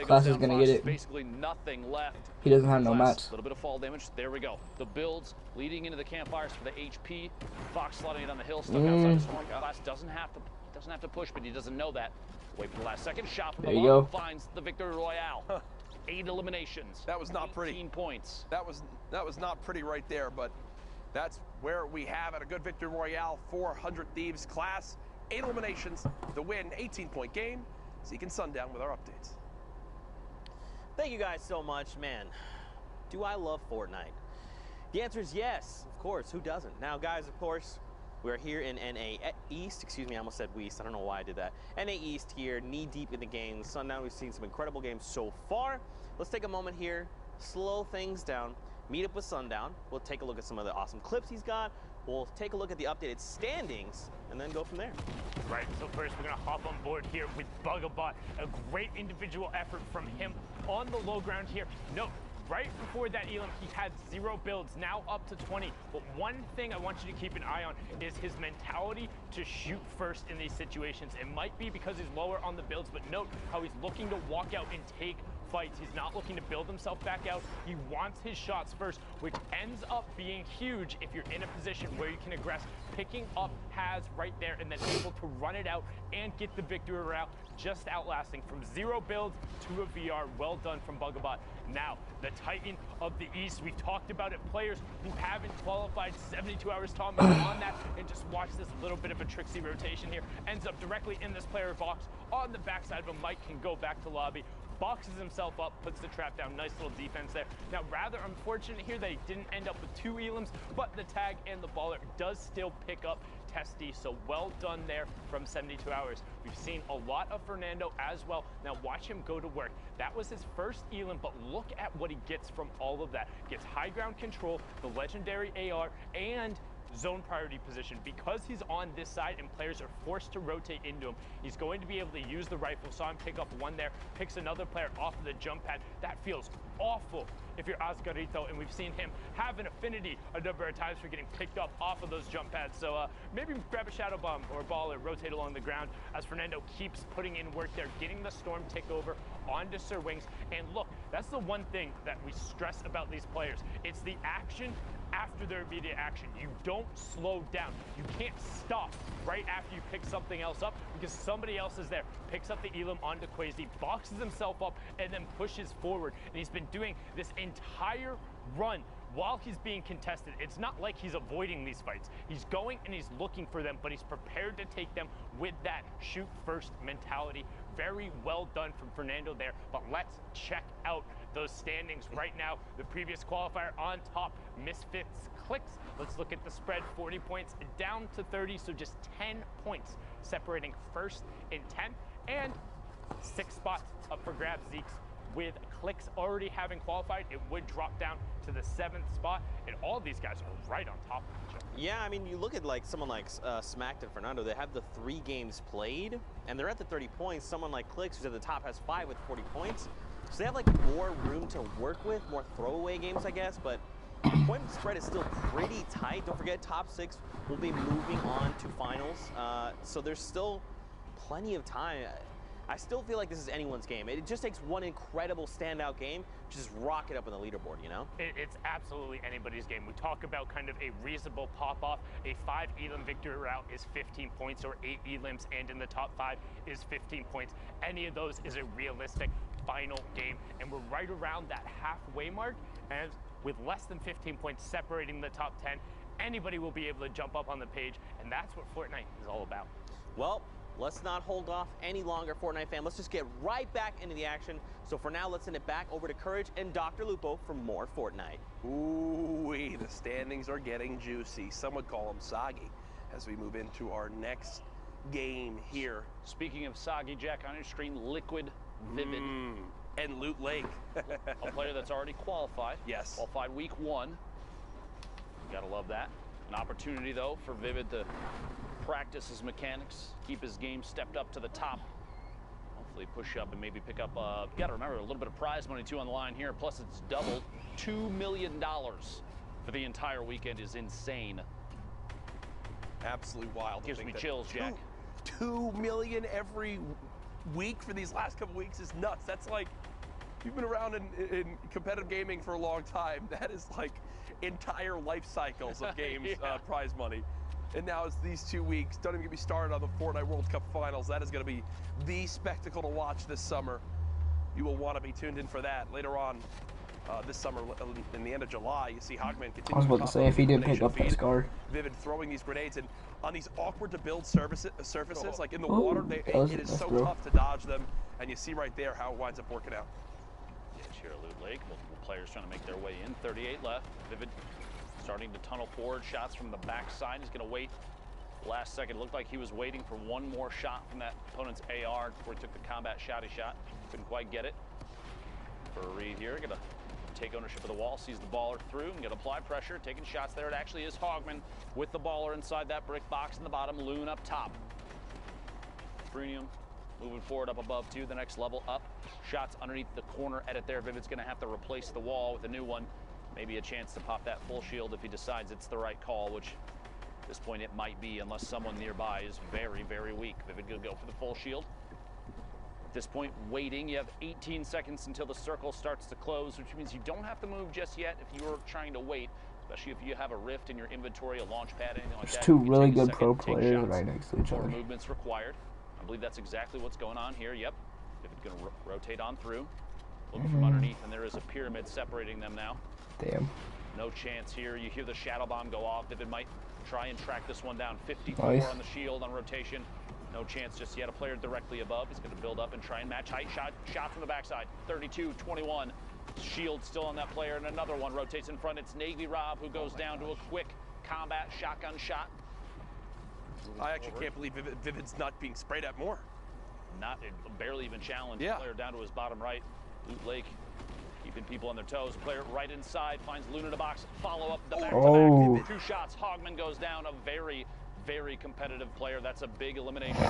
Speaker 5: Class is gonna get it.
Speaker 4: Basically nothing left.
Speaker 5: He doesn't have no mats.
Speaker 4: A little bit of fall damage. There we go. The builds leading into the campfires for the HP. Fox sliding it on the hill, stuck outside the storm. Class doesn't have to push, but he doesn't know that. Wait for the last second. Shot from above. Finds the victory royale. 8 eliminations.
Speaker 3: That was not pretty.
Speaker 4: 18 points.
Speaker 3: That was not pretty right there, but that's where we have it. A good victory royale. 400 Thieves. Class 8 eliminations. The win. 18-point game. Seeking Sundown with our updates.
Speaker 1: Thank you guys so much, man. Do I love Fortnite? The answer is yes, of course. Who doesn't? Now, guys, of course, we're here in NA East. Excuse me, I almost said West. I don't know why I did that. NA East here, knee deep in the game. Sundown, we've seen some incredible games so far. Let's take a moment here, slow things down, meet up with Sundown. We'll take a look at some of the awesome clips he's got. We'll take a look at the updated standings and then go from there.
Speaker 2: Right, so first we're gonna hop on board here with Bugabot. A great individual effort from him on the low ground here. Note, right before that elim, he had 0 builds, now up to 20. But one thing I want you to keep an eye on is his mentality to shoot first in these situations. It might be because he's lower on the builds, but note how he's looking to walk out and take fights. He's not looking to build himself back out. He wants his shots first, which ends up being huge if you're in a position where you can aggress. Picking up has right there and then able to run it out and get the victory route, just outlasting from 0 builds to a VR. Well done from Bugabot. Now, the Titan of the East, we've talked about it. Players who haven't qualified 72 hours time on that, and just watch this little bit of a tricksy rotation here. Ends up directly in this player box on the backside of a Mike, can go back to lobby. Boxes himself up, puts the trap down. Nice little defense there. Now, rather unfortunate here that he didn't end up with 2 elims, but the tag and the baller does still pick up Testy, so well done there from 72 hours. We've seen a lot of Fernando as well. Now watch him go to work. That was his first elim, but look at what he gets from all of that. Gets high ground control, the legendary AR, and zone priority position. Because he's on this side and players are forced to rotate into him, he's going to be able to use the rifle. Saw him pick up one there, picks another player off of the jump pad. That feels awful if you're Oscarito, and we've seen him have an affinity a number of times for getting picked up off of those jump pads. So maybe grab a shadow bomb or a ball and rotate along the ground as Fernando keeps putting in work there, getting the storm tick over onto Sir Wings. And look, that's the one thing that we stress about these players. It's the action after their immediate action. You don't slow down. You can't stop right after you pick something else up, because somebody else is there. Picks up the elim onto Quasi, boxes himself up, and then pushes forward. And he's been doing this entire run while he's being contested. It's not like he's avoiding these fights. He's going and he's looking for them, but he's prepared to take them with that shoot first mentality. Very well done from Fernando there. But let's check out those standings right now. The previous qualifier on top, Misfits Clicks. Let's look at the spread. 40 points down to 30, so just 10 points separating first and 10th, and 6 spots up for grabs. Zeke's with Clicks already having qualified, it would drop down to the 7th spot, and all these guys are right on top of each other.
Speaker 1: Yeah, I mean, you look at like someone like Smacked and Fernando, they have the 3 games played, and they're at the 30 points. Someone like Clicks, who's at the top, has 5 with 40 points. So they have like more room to work with, more throwaway games, I guess, but the point spread is still pretty tight. Don't forget, top 6 will be moving on to finals, so there's still plenty of time. I still feel like this is anyone's game. It just takes one incredible standout game to just rock it up on the leaderboard, you know?
Speaker 2: It's absolutely anybody's game. We talk about kind of a reasonable pop-off. A 5 elim victory route is 15 points, or 8 elims, and in the top 5 is 15 points. Any of those is a realistic final game, and we're right around that halfway mark, and with less than 15 points separating the top 10, anybody will be able to jump up on the page, and that's what Fortnite is all about.
Speaker 1: Well, let's not hold off any longer, Fortnite fam. Let's just get right back into the action. So for now, let's send it back over to Courage and Dr. Lupo for more Fortnite.
Speaker 3: Ooh-wee, the standings are getting juicy. Some would call them soggy as we move into our next game here.
Speaker 4: Speaking of soggy, Jack, on your screen, Liquid Vivid.
Speaker 3: and Loot Lake.
Speaker 4: A player that's already qualified.
Speaker 3: Yes.
Speaker 4: Qualified week 1. Gotta love that. An opportunity, though, for Vivid to practice his mechanics, keep his game stepped up to the top. Hopefully push up and maybe pick up, you gotta remember, a little bit of prize money, too, on the line here. Plus, it's doubled. $2 million for the entire weekend is insane.
Speaker 3: Absolutely wild.
Speaker 4: Gives me chills, Jack.
Speaker 3: $2 million every week for these last couple weeks is nuts. That's like, you've been around in competitive gaming for a long time. That is like entire life cycles of games, prize money. And now it's these 2 weeks. Don't even get me started on the Fortnite World Cup Finals. That is going to be the spectacle to watch this summer. You will want to be tuned in for that later on this summer. In the end of July, you see Hogman continue.
Speaker 5: I was about to say, if he did pick up that scar.
Speaker 3: Vivid throwing these grenades, and on these awkward to build surfaces, like in the water, it is so tough to dodge them. And you see right there how it winds up working out.
Speaker 4: Yes, here at Loot Lake, multiple players trying to make their way in. 38 left. Vivid starting to tunnel forward. Shots from the backside. He's going to wait. Last second, looked like he was waiting for one more shot from that opponent's AR before he took the combat shot he shot. Couldn't quite get it. For a read here, gonna take ownership of the wall, sees the baller through, and gonna apply pressure, taking shots there. It actually is Hogman with the baller inside that brick box in the bottom, Loon up top. Premium moving forward up above too, the next level up. Shots underneath the corner edit there. Vivid's gonna have to replace the wall with a new one. Maybe a chance to pop that full shield if he decides it's the right call, which at this point it might be, unless someone nearby is very, very weak. Vivid gonna go for the full shield. At this point, waiting. You have 18 seconds until the circle starts to close, which means you don't have to move just yet if you're trying to wait, especially if you have a rift in your inventory, a launch pad, anything like that.
Speaker 5: There's two really good pro players right next to each other.
Speaker 4: Movements required. I believe that's exactly what's going on here. Yep. Vivid's gonna rotate on through. Looking from underneath, and there is a pyramid separating them now. Damn. No chance here. You hear the shadow bomb go off. Vivid might try and track this one down. 54 on the shield on rotation. No chance just yet. A player directly above. He's going to build up and try and match height. Shot from the backside. 32-21. Shield still on that player, and another one rotates in front. It's Navy Rob who goes down to a quick combat shotgun shot.
Speaker 3: I actually can't believe Vivid's not being sprayed at more.
Speaker 4: Not barely even challenged. Yeah. Player down to his bottom right. Loot Lake keeping people on their toes. Player right inside finds Loon in a box. Follow up the back-to-back. 2 shots. Hogman goes down. A very, very competitive player. That's a big elimination.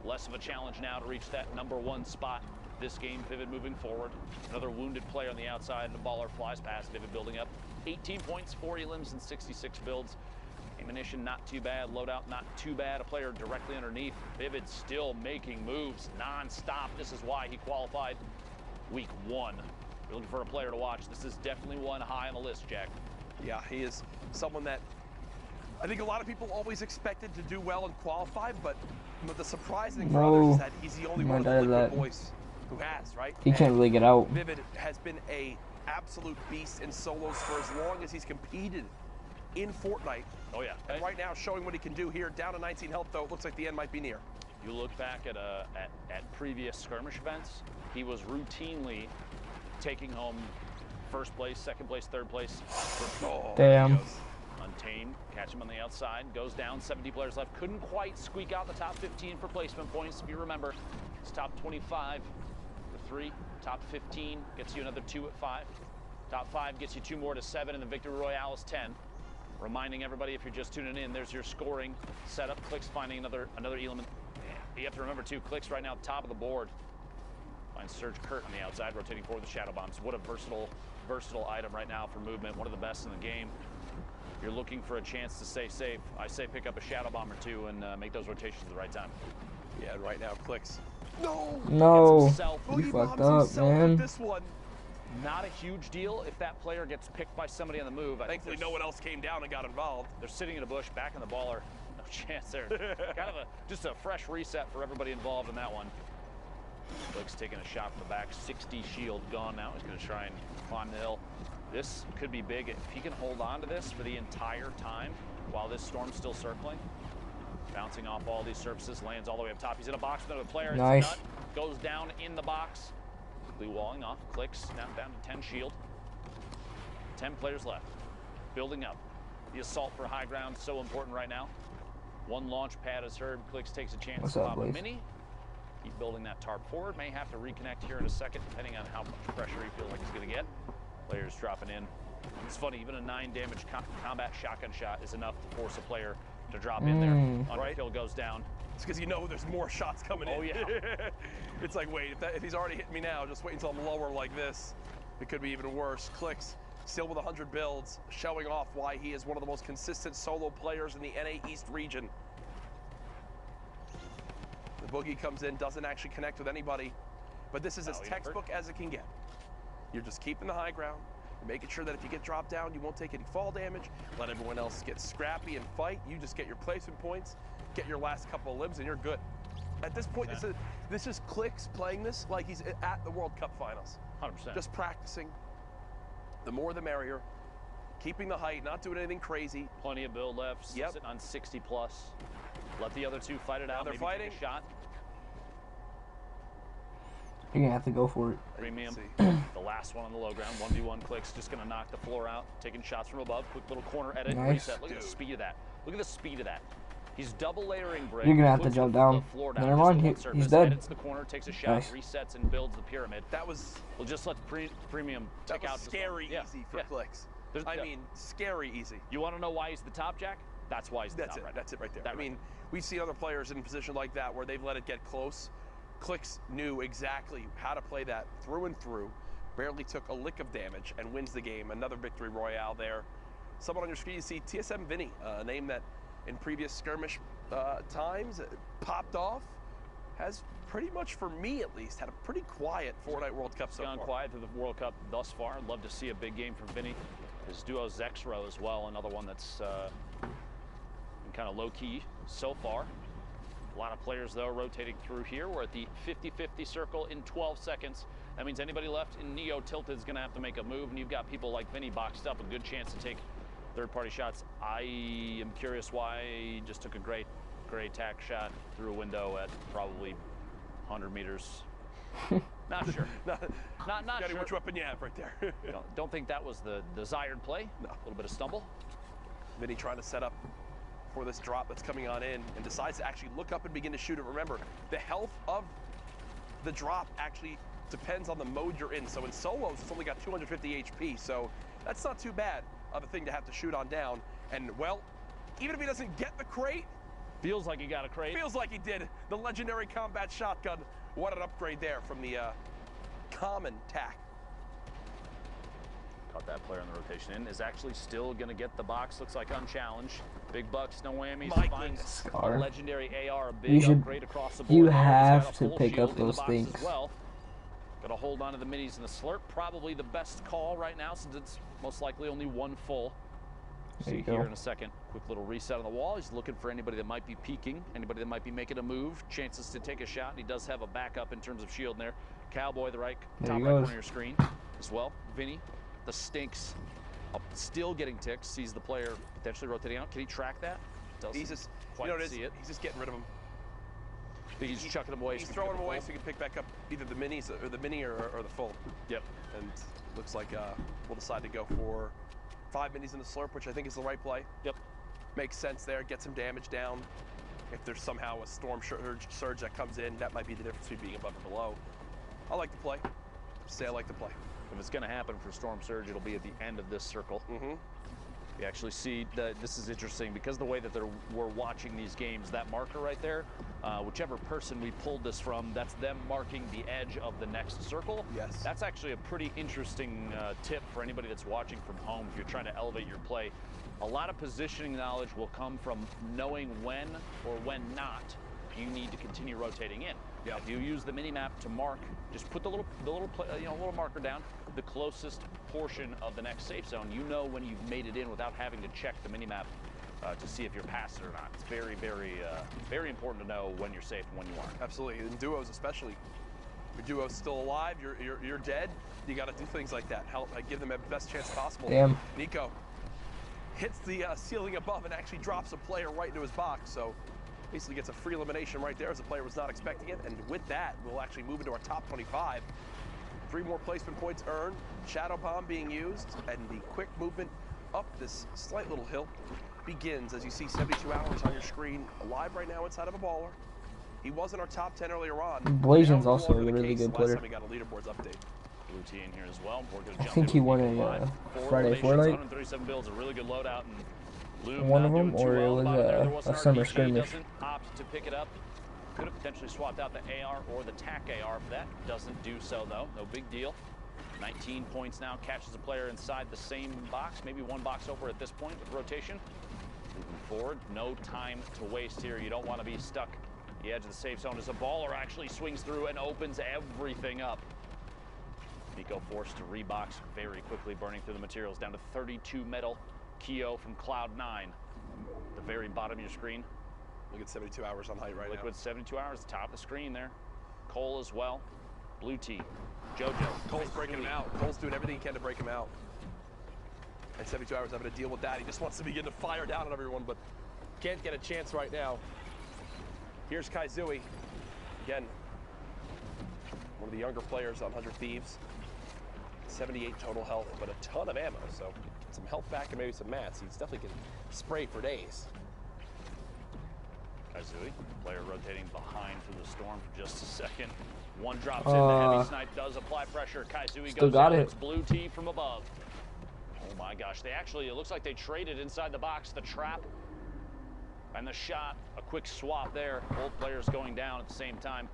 Speaker 4: Less of a challenge now to reach that #1 spot. This game, Vivid moving forward. Another wounded player on the outside, and the baller flies past. Vivid building up. 18 points, 4 elims, and 66 builds. Ammunition not too bad. Loadout not too bad. A player directly underneath. Vivid still making moves non-stop. This is why he qualified week 1. You're looking for a player to watch. This is definitely one high on the list, Jack.
Speaker 3: Yeah, he is someone that I think a lot of people always expected to do well and qualify, but the surprising thing for others is that he's the only one of the liquid boys who has, right?
Speaker 5: He can't really get out.
Speaker 3: Vivid has been a absolute beast in solos for as long as he's competed in Fortnite.
Speaker 4: Oh yeah.
Speaker 3: And right now showing what he can do here. Down to 19 health though. It looks like the end might be near.
Speaker 4: You look back at previous skirmish events, he was routinely taking home first place, second place, third place.
Speaker 5: Damn.
Speaker 4: Untamed, catch him on the outside, goes down, 70 players left. Couldn't quite squeak out the top 15 for placement points. If you remember, it's top 25 for 3, top 15 gets you another 2 at 5. Top 5 gets you 2 more to 7, and the Victory Royale is 10. Reminding everybody, if you're just tuning in, there's your scoring setup. Clicks finding another element. You have to remember too, Clicks right now top of the board. Finds Surge Kurt on the outside, rotating forward with the shadow bombs. What a versatile item right now for movement. One of the best in the game. You're looking for a chance to stay safe. I say pick up a shadow bomb or 2 and make those rotations at the right time.
Speaker 3: Yeah, right now, Clicks.
Speaker 5: No, you fucked up, man.
Speaker 3: This one.
Speaker 4: Not a huge deal if that player gets picked by somebody on the move.
Speaker 3: Thankfully, no one else came down and got involved.
Speaker 4: They're sitting in a bush, back in the baller. No chance there. Kind of just a fresh reset for everybody involved in that one. Blake's taking a shot from the back. 60 shield gone now. He's going to try and climb the hill. This could be big if he can hold on to this for the entire time while this storm's still circling. Bouncing off all these surfaces, lands all the way up top. He's in a box with another player.
Speaker 5: Nice.
Speaker 4: Goes down in the box. Quickly walling off. Clicks. Snap down to 10 shield. 10 players left. Building up. The assault for high ground so important right now. 1 launch pad is heard. Clicks takes a chance to pop a mini. keep building that tarp forward. May have to reconnect here in a second, depending on how much pressure he feels like he's going to get. Players dropping in. It's funny, even a 9 damage combat shotgun shot is enough to force a player to drop in there. Underkill goes down.
Speaker 3: It's because you know there's more shots coming in.
Speaker 4: Oh, yeah.
Speaker 3: It's like, wait, if he's already hitting me now, just wait until I'm lower like this. It could be even worse. Clicks, still with 100 builds, showing off why he is one of the most consistent solo players in the NA East region. The boogie comes in, doesn't actually connect with anybody, but this is as textbook as it can get. You're just keeping the high ground, making sure that if you get dropped down, you won't take any fall damage, let everyone else get scrappy and fight. You just get your placement points, get your last couple of libs, and you're good. At this point, this is Clicks playing this like he's at the World Cup finals.
Speaker 4: 100%.
Speaker 3: Just practicing. The more the merrier. Keeping the height, not doing anything crazy.
Speaker 4: Plenty of build left, sitting on 60 plus. Let the other two fight it out.
Speaker 3: They're fighting.
Speaker 4: Take a shot.
Speaker 5: You're gonna have to go for it.
Speaker 4: Premium, the last one on the low ground. 1v1 Clicks, just gonna knock the floor out. Taking shots from above. Quick little corner edit.
Speaker 5: Nice.
Speaker 4: Reset. Look at the speed of that. Look at the speed of that. He's double layering brick.
Speaker 5: You're gonna have to jump down. Never mind, he's dead.
Speaker 4: Edits the corner, takes a shot, resets, and builds the pyramid.
Speaker 3: That was.
Speaker 4: We'll just let Premium take out.
Speaker 3: Scary easy for Clicks. I mean, scary easy.
Speaker 4: You want to know why he's the top, Jack? That's why he's the top.
Speaker 3: That's it right there. I mean, we've seen other players in a position like that where they've let it get close. Clicks knew exactly how to play that through and through. Barely took a lick of damage and wins the game. Another victory royale there. Someone on your screen, you see TSM Vinny, a name that in previous skirmish times popped off. Has pretty much, for me at least, had a pretty quiet Fortnite World Cup so far.
Speaker 4: Gone quiet through the World Cup thus far. I'd love to see a big game from Vinny. His duo Zexro as well, another one that's been kind of low-key so far. A lot of players, though, rotating through here. We're at the 50-50 circle in 12 seconds. That means anybody left in Neo Tilted is going to have to make a move, and you've got people like Vinny boxed up, a good chance to take third-party shots. I am curious why he just took a great tack shot through a window at probably 100 meters. Not sure. Not sure.
Speaker 3: Which weapon you have right there.
Speaker 4: Don't think that was the desired play. No. A little bit of stumble.
Speaker 3: Vinny trying to set up for this drop that's coming on in and decides to actually look up and begin to shoot it. Remember, the health of the drop actually depends on the mode you're in. So in solos, it's only got 250 HP. So that's not too bad of a thing to have to shoot on down. And, well, even if he doesn't get the crate.
Speaker 4: Feels like he got a crate.
Speaker 3: Feels like he did. The legendary combat shotgun. What an upgrade there from the common tack.
Speaker 4: Caught that player in the rotation in. Is actually still going to get the box. Looks like unchallenged. Big bucks, no whammies.
Speaker 3: My goodness.
Speaker 4: Legendary AR, a big upgrade across the board.
Speaker 5: You have to pick up those things.
Speaker 4: Well. Got to hold on to the minis and the slurp. Probably the best call right now since it's most likely only one full. See here in a second. Quick little reset on the wall. He's looking for anybody that might be peeking, anybody that might be making a move, chances to take a shot. And he does have a backup in terms of shield in there. Cowboy, the top right corner of your screen as well. Vinny, the stinks, still getting ticks. Sees the player potentially rotating out. Can he track that?
Speaker 3: He's just,
Speaker 4: see it.
Speaker 3: He's just getting rid of him.
Speaker 4: He's chucking them away.
Speaker 3: He's throwing them away so he can pick back up either the minis or the mini or the full.
Speaker 4: Yep.
Speaker 3: And looks like we'll decide to go for 5 minis in the slurp, which I think is the right play.
Speaker 4: Yep.
Speaker 3: Makes sense there. Get some damage down. If there's somehow a storm surge that comes in, that might be the difference between being above or below. I like the play. Say I like the play.
Speaker 4: If it's going to happen for storm surge, it'll be at the end of this circle.
Speaker 3: Mm-hmm.
Speaker 4: You actually see that this is interesting because the way that we're watching these games, that marker right there, whichever person we pulled this from, that's them marking the edge of the next circle.
Speaker 3: Yes.
Speaker 4: That's actually a pretty interesting tip for anybody that's watching from home if you're trying to elevate your play. A lot of positioning knowledge will come from knowing when or when not you need to continue rotating in. Yeah. If you use the mini map to mark, just put the little marker down, the closest portion of the next safe zone, you know when you've made it in without having to check the mini map to see if you're past it or not. It's very, very important to know when you're safe and when you aren't.
Speaker 3: Absolutely, in duos especially. If your duo's still alive, you're dead. You got to do things like that. Help, give them the best chance possible.
Speaker 5: Damn.
Speaker 3: Nico hits the ceiling above and actually drops a player right into his box. So basically gets a free elimination right there as the player was not expecting it. And with that, we'll actually move into our top 25. 3 more placement points earned. Shadow Bomb being used, and the quick movement up this slight little hill begins as you see 72 hours on your screen, alive right now inside of a baller. He wasn't our top 10 earlier on.
Speaker 5: Blasian's also a really good player.
Speaker 3: Last time we got a leaderboards update.
Speaker 4: Blue T in here as well.
Speaker 5: I think he won in Friday Fortnite.
Speaker 4: 137 builds, a really good loadout. And Bloom
Speaker 5: One of them,
Speaker 4: doing too
Speaker 5: or it
Speaker 4: well
Speaker 5: was a summer skirmish.
Speaker 4: Doesn't opt to pick it up. Could have potentially swapped out the AR or the TAC AR for that. Doesn't do so though. No big deal. 19 points now. Catches a player inside the same box. Maybe one box over at this point with rotation. Moving forward. No time to waste here. You don't want to be stuck at the edge of the safe zone as a baller actually swings through and opens everything up. Nico forced to rebox very quickly, burning through the materials. Down to 32 metal. Keo from Cloud9. The very bottom of your screen.
Speaker 3: Look at 72 hours on height right
Speaker 4: Liquid
Speaker 3: now.
Speaker 4: 72 hours, top of the screen there. Cole as well. Blue T. JoJo.
Speaker 3: Cole's breaking him out. Cole's doing everything he can to break him out. And 72 hours having to deal with that. He just wants to begin to fire down on everyone, but can't get a chance right now. Here's Kaizui. Again, one of the younger players on 100 Thieves. 78 total health, but a ton of ammo, so some health back and maybe some mats. He's definitely can spray for days.
Speaker 4: Kaizui, player rotating behind through the storm for just a second. One drops in, the heavy snipe does apply pressure. Kaizui goes
Speaker 5: got
Speaker 4: down.
Speaker 5: it.
Speaker 4: It's Blue T from above. Oh my gosh, they actually, it looks like they traded inside the box, the trap and the shot. A quick swap there, both players going down at the same time.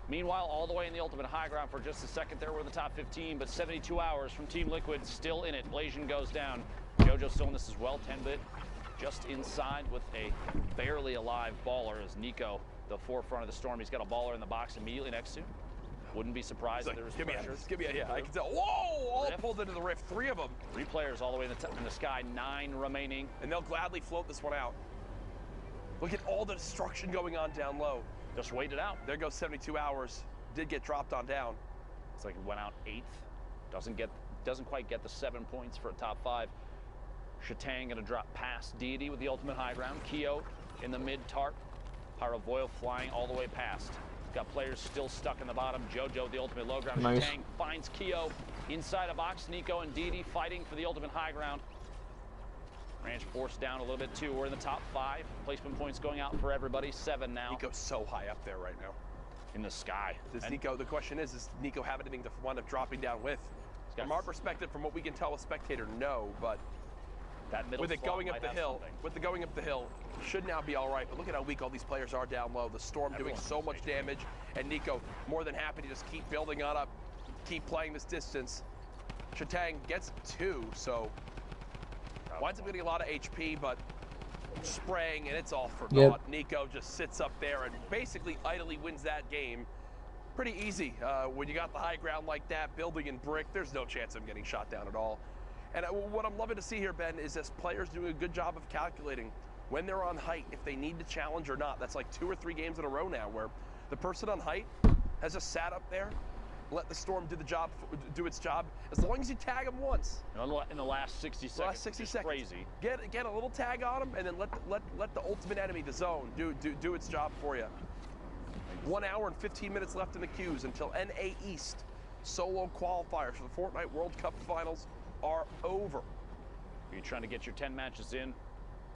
Speaker 4: Meanwhile, all the way in the ultimate high ground for just a second there, we're in the top 15, but 72 hours from Team Liquid still in it. Blasian goes down. JoJo still in this as well, 10-bit just inside with a barely alive baller as Nico, the forefront of the storm. He's got a baller in the box immediately next to. Wouldn't be surprised if there was pressure.
Speaker 3: Yeah, I can tell. Whoa, all pulled into the rift, 3 of them.
Speaker 4: 3 players all the way in the sky, 9 remaining.
Speaker 3: And they'll gladly float this one out. Look at all the destruction going on down low.
Speaker 4: Just wait it out.
Speaker 3: There goes 72 hours. Did get dropped on down.
Speaker 4: It's like it went out 8th. Doesn't quite get the 7 points for a top 5. Shatang gonna drop past Deity with the ultimate high ground. Keo in the mid tarp. Paravoil flying all the way past. Got players still stuck in the bottom. JoJo, the ultimate low ground.
Speaker 5: Nice.
Speaker 4: Shatang finds Keo inside a box. Nico and Deity fighting for the ultimate high ground. Ranch forced down a little bit too. We're in the top 5. Placement points going out for everybody. 7 now.
Speaker 3: Nico's so high up there right now.
Speaker 4: In the sky.
Speaker 3: Nico, the question is Nico have anything to wind up dropping down with? From our perspective, from what we can tell a spectator, no, but
Speaker 4: that middle
Speaker 3: with it going up the hill, should now be all right. But look at how weak all these players are down low. The storm doing so much damage, and Nico more than happy to just keep building on up, keep playing this distance. Shatang gets 2, so winds up getting a lot of HP, but spraying, and it's all for naught. Nico just sits up there and basically idly wins that game. Pretty easy. When you got the high ground like that, building in brick, there's no chance of getting shot down at all. And what I'm loving to see here, Ben, is this players doing a good job of calculating when they're on height, if they need to challenge or not. That's like 2 or 3 games in a row now where the person on height has just sat up there, let the storm do its job, as long as you tag them once.
Speaker 4: In the last 60 seconds.
Speaker 3: Last 60 seconds.
Speaker 4: Crazy.
Speaker 3: Get a little tag on them, and then let the ultimate enemy, the zone, do its job for you. 1 hour and 15 minutes left in the queues until NA East solo qualifiers for the Fortnite World Cup Finals are over.
Speaker 4: You're trying to get your 10 matches in.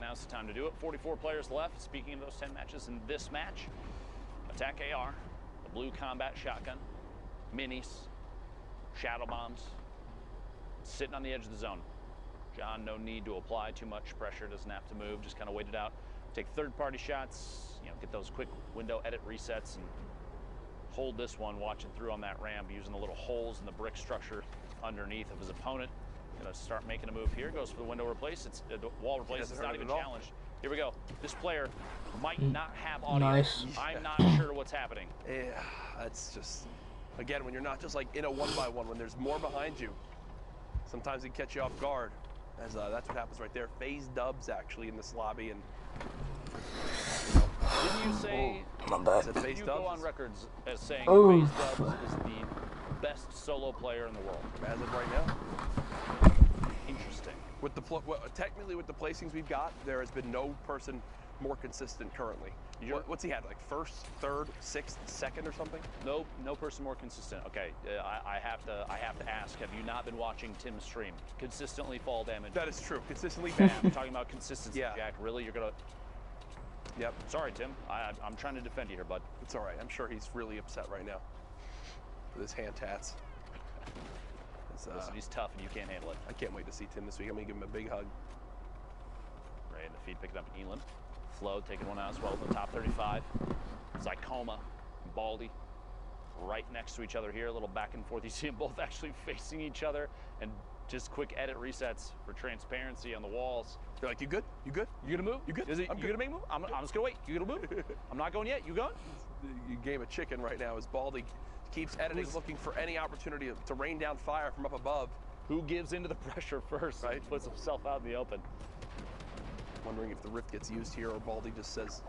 Speaker 4: Now's the time to do it. 44 players left. Speaking of those 10 matches in this match, Attack AR, the blue combat shotgun, minis, shadow bombs, sitting on the edge of the zone. John, no need to apply too much pressure. Doesn't have to move. Just kind of wait it out. Take third-party shots. Get those quick window edit resets and hold this one. Watching through on that ramp, using the little holes in the brick structure underneath of his opponent. Gonna start making a move here. Goes for the window replace. It's the wall replace. It's not even challenged. Here we go. This player might not have audio.
Speaker 5: Nice.
Speaker 4: I'm not sure what's happening.
Speaker 3: Yeah, that's just, again, when you're not just like in a 1-by-1, when there's more behind you, sometimes it can catch you off guard. As that's what happens right there. FaZe Dubs actually in this lobby, and
Speaker 4: didn't you say?
Speaker 5: My bad.
Speaker 4: You go on records as saying
Speaker 5: Oh.
Speaker 4: FaZe Dubs is the best solo player in the world.
Speaker 3: as of right now,
Speaker 4: Interesting.
Speaker 3: with the technically with the placings we've got, there has been no person more consistent currently. What's he had, like 1st, 3rd, 6th, 2nd, or something?
Speaker 4: No person more consistent. Okay, I have to ask. Have you not been watching Tim's stream? Consistently fall damage.
Speaker 3: That is true. Consistently bad.
Speaker 4: I'm talking about consistency,
Speaker 3: Yeah.
Speaker 4: Jack. Really, you're gonna?
Speaker 3: Yep.
Speaker 4: Sorry, Tim. I'm trying to defend you here, bud.
Speaker 3: It's all right. I'm sure he's really upset right now with his hand tats.
Speaker 4: Listen, he's tough and you can't handle it.
Speaker 3: I can't wait to see Tim this week. I'm going to give him a big hug.
Speaker 4: Ray in the feed picking up Elam. Flo taking one out as well in the top 35. Zycoma and Baldy right next to each other here. A little back and forth. You see them both actually facing each other, and just quick edit resets for transparency on the walls.
Speaker 3: You're like, you good? You good?
Speaker 4: You gonna move?
Speaker 3: You good?
Speaker 4: You gonna make a move? I'm just gonna wait. You gonna move? I'm not going yet. You going?
Speaker 3: You game of chicken right now as Baldy keeps editing, looking for any opportunity to rain down fire from up above.
Speaker 4: Who gives into the pressure first?
Speaker 3: Right.
Speaker 4: Puts himself out in the open.
Speaker 3: Wondering if the rift gets used here or Baldy just says.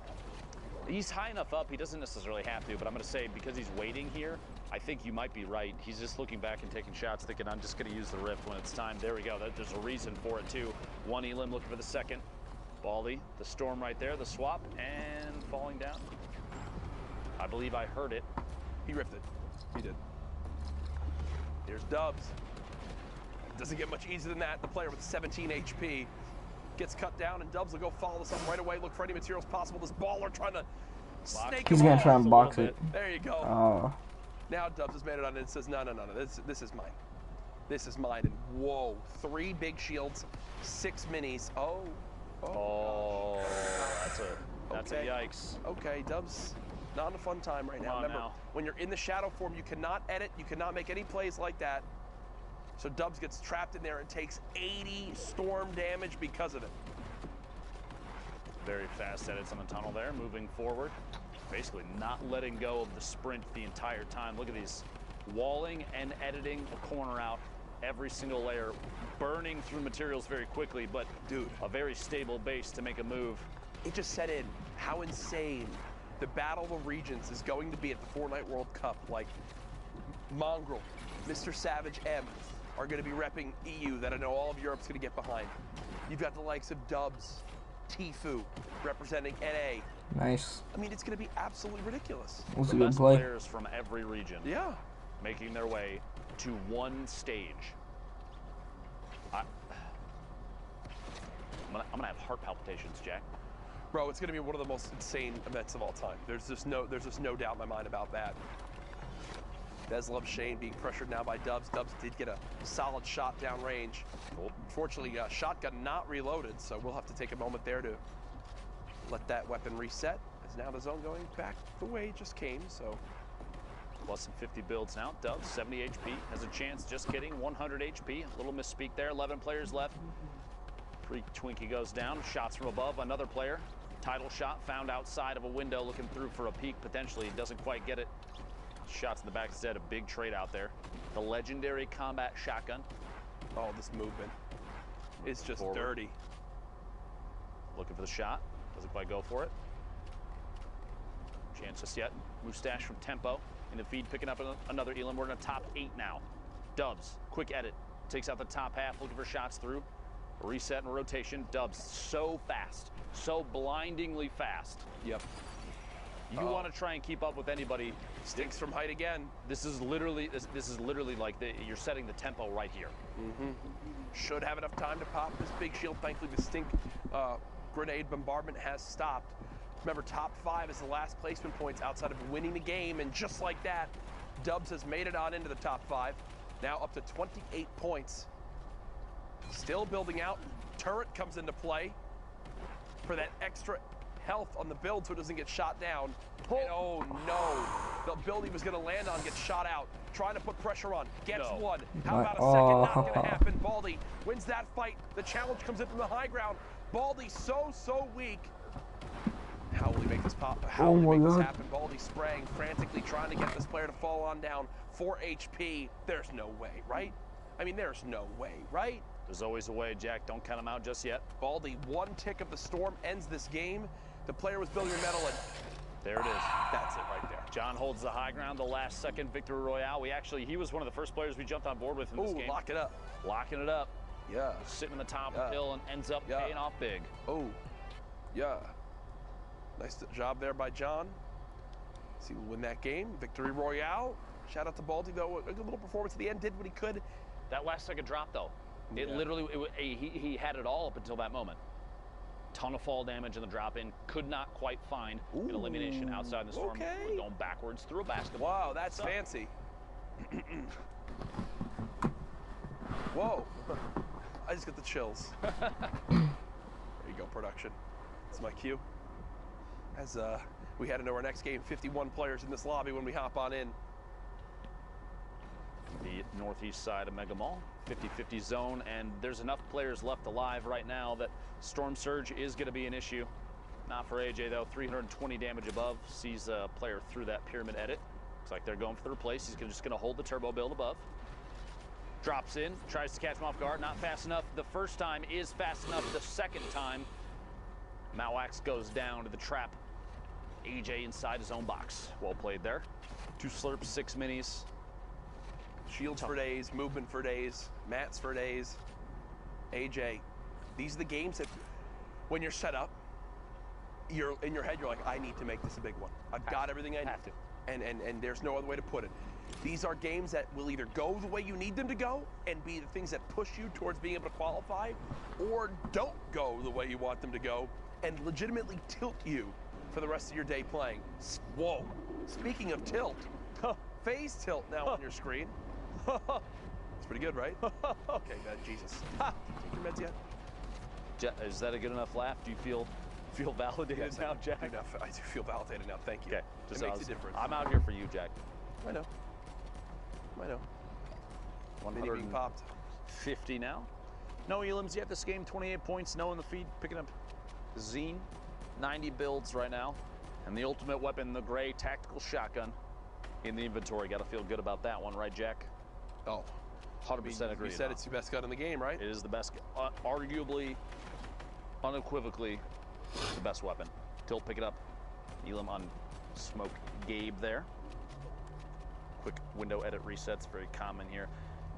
Speaker 4: He's high enough up, he doesn't necessarily have to, but I'm going to say because he's waiting here, I think you might be right. He's just looking back and taking shots, thinking, I'm just going to use the rift when it's time. There we go. There's a reason for it, too. One Elim looking for the second. Baldy, the storm right there, the swap, and falling down. I believe I heard it.
Speaker 3: He rifted. He did. Here's Dubs. Doesn't get much easier than that. The player with 17 HP gets cut down, and Dubs will go follow this up right away. Look for any materials possible. This baller trying to snake
Speaker 5: He's
Speaker 3: him
Speaker 5: gonna
Speaker 3: off
Speaker 5: try and box it.
Speaker 3: There you go.
Speaker 5: Oh.
Speaker 3: Now Dubs has made it on and says, no. This is mine. This is mine. And whoa, 3 big shields, 6 minis. Oh,
Speaker 4: that's
Speaker 3: okay.
Speaker 4: a yikes.
Speaker 3: Okay, Dubs, not in a fun time right now. Remember, when you're in the shadow form, you cannot edit, you cannot make any plays like that. So Dubs gets trapped in there and takes 80 storm damage because of it.
Speaker 4: Very fast edits on the tunnel there, moving forward. Basically not letting go of the sprint the entire time. Look at these, walling and editing a corner out every single layer, burning through materials very quickly, but
Speaker 3: dude,
Speaker 4: a very stable base to make a move.
Speaker 3: It just set in how insane the Battle of Regions is going to be at the Fortnite World Cup. Like, Mongrel, Mr. Savage M are going to be repping EU that I know all of Europe's going to get behind. You've got the likes of Dubs, Tfue representing NA.
Speaker 5: Nice.
Speaker 3: I mean, it's going to be absolutely ridiculous.
Speaker 5: Was
Speaker 4: the
Speaker 5: a good
Speaker 4: best
Speaker 5: play.
Speaker 4: Players from every region.
Speaker 3: Yeah.
Speaker 4: Making their way to one stage. I'm gonna have heart palpitations, Jack.
Speaker 3: Bro, it's gonna be one of the most insane events of all time. There's just no doubt in my mind about that. Des loves Shane being pressured now by Dubs. Dubs did get a solid shot downrange. Unfortunately, shotgun not reloaded, so we'll have to take a moment there to let that weapon reset. As now the zone going back the way it just came, so.
Speaker 4: Plus some 50 builds now. Dubs, 70 HP, has a chance, just kidding, 100 HP. A little misspeak there, 11 players left. Freak Twinkie goes down, shots from above, another player. Title shot found outside of a window, looking through for a peek, potentially, doesn't quite get it. Shots in the back instead, a big trade out there. The legendary combat shotgun.
Speaker 3: Oh, this movement is just
Speaker 4: Forward.
Speaker 3: dirty.
Speaker 4: Looking for the shot, doesn't quite go for it. Chance just yet. Mustache from Tempo in the feed, picking up another Elam. We're in the top 8 now. Dubs, quick edit, takes out the top half, looking for shots through. Reset and rotation. Dubs, so fast, so blindingly fast.
Speaker 3: Yep.
Speaker 4: You want to try and keep up with anybody.
Speaker 3: Stinks from height again.
Speaker 4: This is literally like you're setting the tempo right here.
Speaker 3: Mm-hmm. Should have enough time to pop this big shield. Thankfully, the stink grenade bombardment has stopped. Remember, top 5 is the last placement points outside of winning the game, and just like that, Dubs has made it on into the top 5. Now up to 28 points. Still building out. Turret comes into play for that extra health on the build so it doesn't get shot down. And oh no, the build he was going to land on gets shot out. Trying to put pressure on, gets one. How about a second? Not going to happen. Baldy wins that fight. The challenge comes in from the high ground. Baldy so weak. How will he make this pop? How will he make this happen? Baldy spraying frantically, trying to get this player to fall on down. 4 HP. There's no way, right? I mean, there's no way, right?
Speaker 4: There's always a way, Jack. Don't count him out just yet.
Speaker 3: Baldy, 1 tick of the storm ends this game. The player was building a medal, and
Speaker 4: there it is.
Speaker 3: That's it right there.
Speaker 4: John holds the high ground, the last second victory royale. He was one of the first players we jumped on board with in this game.
Speaker 3: Lock it up.
Speaker 4: Locking it up.
Speaker 3: Yeah.
Speaker 4: Sitting on the top of the hill and ends up paying off big.
Speaker 3: Oh, yeah. Nice job there by John. See who win that game. Victory royale. Shout out to Baldy, though. A good little performance at the end. Did what he could.
Speaker 4: That last second drop, though. It literally, he had it all up until that moment. Ton of fall damage in the drop-in. Could not quite find an elimination outside the storm.
Speaker 3: Okay.
Speaker 4: We're going backwards through a basketball.
Speaker 3: Wow, that's fancy. Whoa. I just got the chills. There you go, production. That's my cue. As we head into our next game, 51 players in this lobby when we hop on in.
Speaker 4: The northeast side of Mega Mall, 50-50 zone, and there's enough players left alive right now that Storm Surge is going to be an issue. Not for AJ, though. 320 damage above. Sees a player through that pyramid edit. Looks like they're going for the replace. He's just going to hold the turbo build above. Drops in, tries to catch him off guard. Not fast enough. The first time is fast enough. The second time, Mawax goes down to the trap. AJ inside his own box. Well played there. 2 slurps, 6 minis.
Speaker 3: Shields for days, movement for days, mats for days. AJ, these are the games that when you're set up, you're in your head, you're like, I need to make this a big one. I've got everything I need. And there's no other way to put it. These are games that will either go the way you need them to go and be the things that push you towards being able to qualify, or don't go the way you want them to go and legitimately tilt you for the rest of your day playing. Whoa, speaking of tilt, phase tilt now on your screen. It's pretty good, right? Okay, Jesus. Take your meds yet?
Speaker 4: Is that a good enough laugh? Do you feel validated now, Jack?
Speaker 3: I do feel validated now. Thank you.
Speaker 4: Okay,
Speaker 3: it makes a difference.
Speaker 4: I'm out here for you, Jack.
Speaker 3: I know.
Speaker 4: 100
Speaker 3: being popped.
Speaker 4: 50 now. No elims yet this game. 28 points. No in the feed. Picking up Zine. 90 builds right now. And the ultimate weapon, the gray tactical shotgun in the inventory. Got to feel good about that one, right, Jack?
Speaker 3: Oh,
Speaker 4: 100% agree.
Speaker 3: You said it's the best gun in the game, right?
Speaker 4: It is the best, arguably, unequivocally, the best weapon. Tilt, pick it up. Elam on Smoke Gabe there. Quick window edit resets, very common here.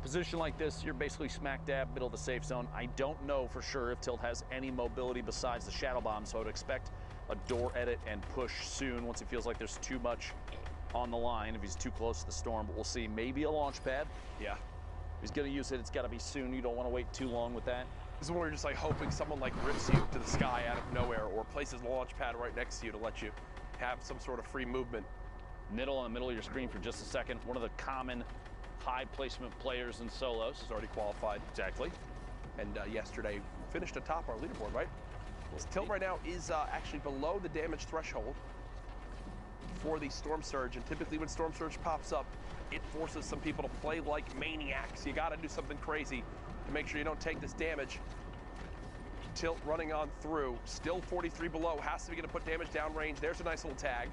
Speaker 4: Position like this, you're basically smack dab, middle of the safe zone. I don't know for sure if Tilt has any mobility besides the shadow bomb, so I would expect a door edit and push soon once he feels like there's too much on the line, if he's too close to the storm. But we'll see. Maybe a launch pad.
Speaker 3: Yeah.
Speaker 4: If he's going to use it, it's got to be soon. You don't want to wait too long with that.
Speaker 3: This is when we're just like hoping someone like rips you to the sky out of nowhere or places a launch pad right next to you to let you have some sort of free movement.
Speaker 4: Middle on the middle of your screen for just a second. One of the common high placement players in solos.
Speaker 3: He's already qualified.
Speaker 4: Exactly.
Speaker 3: And yesterday finished atop our leaderboard, right? Well, Tilt right now is actually below the damage threshold for the Storm Surge. And typically when Storm Surge pops up, it forces some people to play like maniacs. You got to do something crazy to make sure you don't take this damage. Tilt running on through, still 43 below, has to be going to put damage downrange. There's a nice little tag.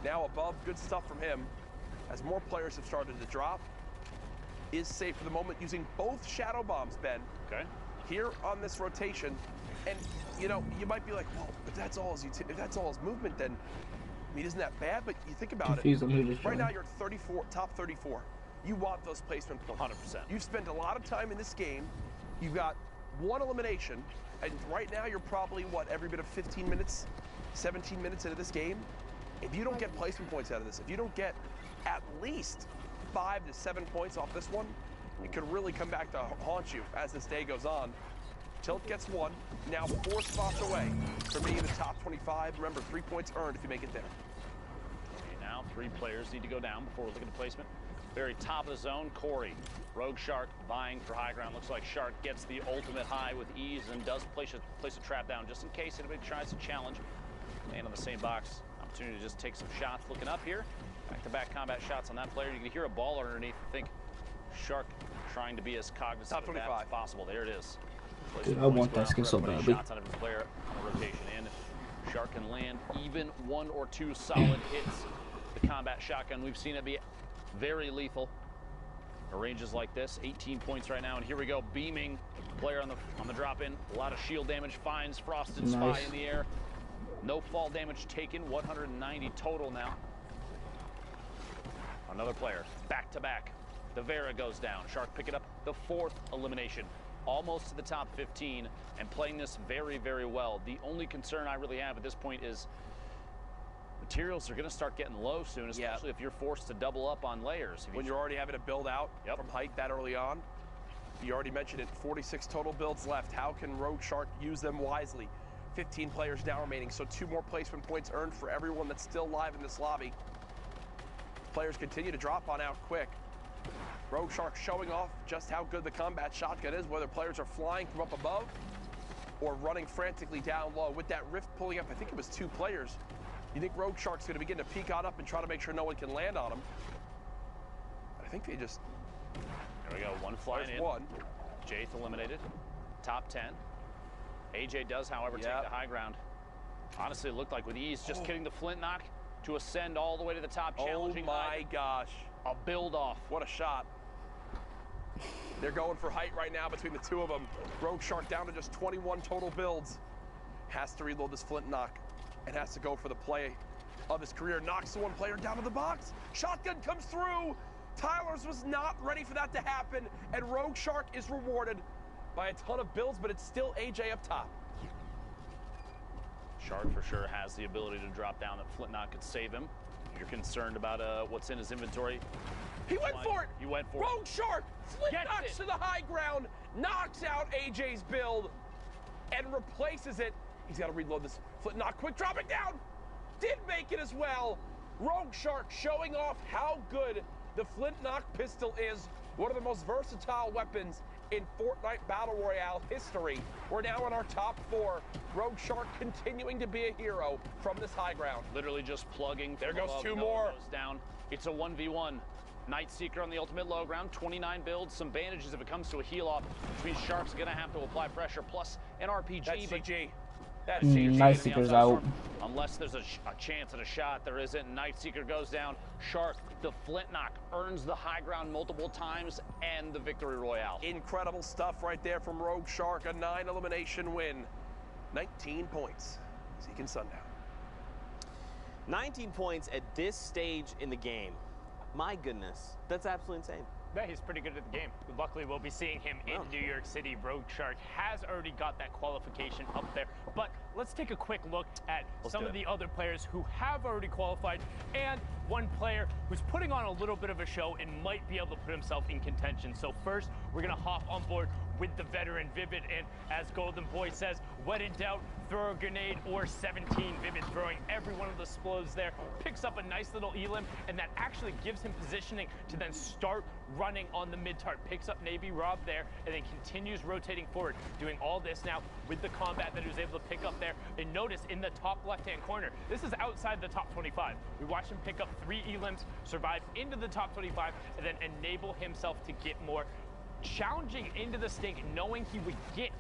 Speaker 3: Now above, good stuff from him. As more players have started to drop, is safe for the moment using both shadow bombs, Ben.
Speaker 4: Okay.
Speaker 3: Here on this rotation, and you know, you might be like, well, if that's all his movement, then I mean, isn't that bad? But you think about it. Right now, you're at 34, top 34. You want those placement points.
Speaker 4: 100%.
Speaker 3: You've spent a lot of time in this game. You've got one elimination, and right now you're probably what, every bit of 15 minutes, 17 minutes into this game. If you don't get placement points out of this, if you don't get at least 5 to 7 points off this one, it could really come back to haunt you as this day goes on. Tilt gets 1, now 4 spots away from being in the top 25. Remember, 3 points earned if you make it there.
Speaker 4: Okay, now 3 players need to go down before we look at the placement. Very top of the zone, Corey. Rogue Shark vying for high ground. Looks like Shark gets the ultimate high with ease and does place a trap down just in case anybody tries to challenge. And on the same box, opportunity to just take some shots. Looking up here, back-to-back combat shots on that player. You can hear a ball underneath. I think Shark trying to be as cognizant of that as possible. There it is.
Speaker 5: Dude, I want that skin so badly.
Speaker 4: Shots on every player on the rotation. And if Shark can land even 1 or 2 solid hits, the combat shotgun, we've seen it be very lethal. Ranges like this, 18 points right now, and here we go, beaming player on the drop-in. A lot of shield damage, finds Frosted Spy in the air. No fall damage taken, 190 total now. Another player, back-to-back. The Vera goes down. Shark picking up the 4th elimination. Almost to the top 15 and playing this very, very well. The only concern I really have at this point is materials are going to start getting low soon, especially if you're forced to double up on layers.
Speaker 3: When you're already having to build out from height that early on. You already mentioned it, 46 total builds left. How can Rogue Shark use them wisely? 15 players now remaining, so 2 more placement points earned for everyone that's still live in this lobby. Players continue to drop on out quick. Rogue Shark showing off just how good the combat shotgun is, whether players are flying from up above or running frantically down low. With that rift pulling up, I think it was 2 players. You think Rogue Shark's going to begin to peek on up and try to make sure no one can land on him. I think they just...
Speaker 4: There we go, one flying in.
Speaker 3: One.
Speaker 4: Jayth eliminated. Top 10. AJ does, however, take the high ground. Honestly, it looked like with ease, just getting the flint knock to ascend all the way to the top, challenging.
Speaker 3: Oh my gosh.
Speaker 4: A build off.
Speaker 3: What a shot. They're going for height right now between the 2 of them. Rogue Shark down to just 21 total builds. Has to reload this flint knock and has to go for the play of his career. Knocks the 1 player down to the box. Shotgun comes through. Tyler's was not ready for that to happen, and Rogue Shark is rewarded by a ton of builds, but it's still AJ up top.
Speaker 4: Shark for sure has the ability to drop down. That flint knock could save him. You're concerned about what's in his inventory.
Speaker 3: He went for it.
Speaker 4: He went for it.
Speaker 3: Rogue Shark flint knocks to the high ground, knocks out AJ's build, and replaces it. He's got to reload this flint knock quick. Drop it down. Did make it as well. Rogue Shark showing off how good the flint knock pistol is. One of the most versatile weapons in Fortnite Battle Royale history. We're now in our top 4. Rogue Shark continuing to be a hero from this high ground.
Speaker 4: Literally just plugging.
Speaker 3: There goes
Speaker 4: above,
Speaker 3: 2
Speaker 4: no
Speaker 3: more.
Speaker 4: Goes down. It's a 1v1. Nightseeker on the ultimate low ground, 29 builds, some bandages if it comes to a heal off, which means Shark's gonna have to apply pressure, plus an RPG.
Speaker 3: That's CG. That's
Speaker 5: Nightseeker's out.
Speaker 4: Unless there's a chance at a shot, there isn't. Nightseeker goes down. Shark, the flint knock, earns the high ground multiple times and the victory royale.
Speaker 3: Incredible stuff right there from Rogue Shark. A 9 elimination win. 19 points. Seeking Sundown.
Speaker 1: 19 points at this stage in the game. My goodness, that's absolutely insane.
Speaker 2: Yeah, he's pretty good at the game. Luckily, we'll be seeing him in New York City. Rogue Shark has already got that qualification up there. But let's take a quick look at some of the other players who have already qualified, and one player who's putting on a little bit of a show and might be able to put himself in contention. So first, we're gonna hop on board with the veteran Vivid, and as Golden Boy says, when in doubt, throw a grenade or 17. Vivid throwing every one of the explodes there, picks up a nice little elim, and that actually gives him positioning to then start running on the mid-tart. Picks up Navy Rob there, and then continues rotating forward, doing all this now with the combat that he was able to pick up there. And notice in the top left-hand corner, this is outside the top 25. We watched him pick up 3 elims, survive into the top 25, and then enable himself to get more. Challenging into the stink, knowing he would get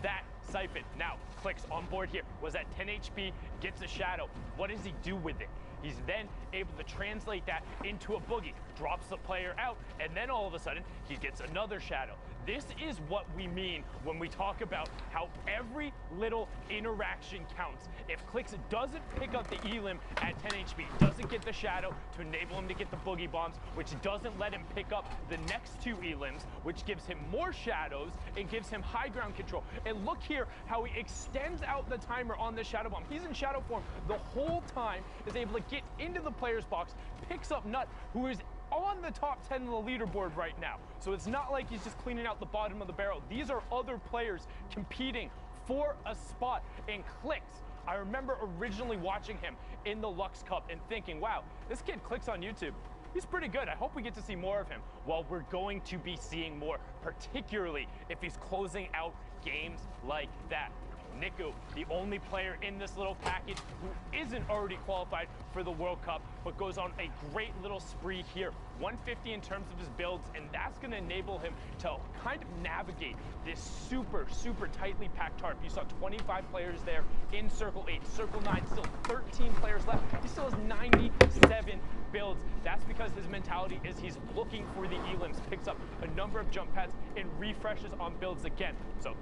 Speaker 2: that siphon. Now, Clicks on board here, was at 10 HP, gets a shadow. What does he do with it? He's then able to translate that into a boogie, drops the player out, and then all of a sudden, he gets another shadow. This is what we mean when we talk about how every little interaction counts. If Clicks doesn't pick up the elim at 10 HP, doesn't get the shadow to enable him to get the boogie bombs, which doesn't let him pick up the next 2 elims, which gives him more shadows and gives him high ground control. And look here how he extends out the timer on the shadow bomb. He's in shadow form the whole time, is able to get into the player's box, picks up Nut, who is on the top 10 of the leaderboard right now. So it's not like he's just cleaning out the bottom of the barrel. These are other players competing for a spot. And Clicks, I remember originally watching him in the Lux Cup and thinking, wow, this kid Clicks on YouTube. He's pretty good. I hope we get to see more of him. Well, we're going to be seeing more, particularly if he's closing out games like that. Niku, the only player in this little package who isn't already qualified for the World Cup, but goes on a great little spree here. 150 in terms of his builds, and that's going to enable him to kind of navigate this super, super tightly packed tarp. You saw 25 players there in Circle 8. Circle 9, still 13 players left. He still has 97 builds. That's because his mentality is he's looking for the elims, picks up a number of jump pads, and refreshes on builds again. So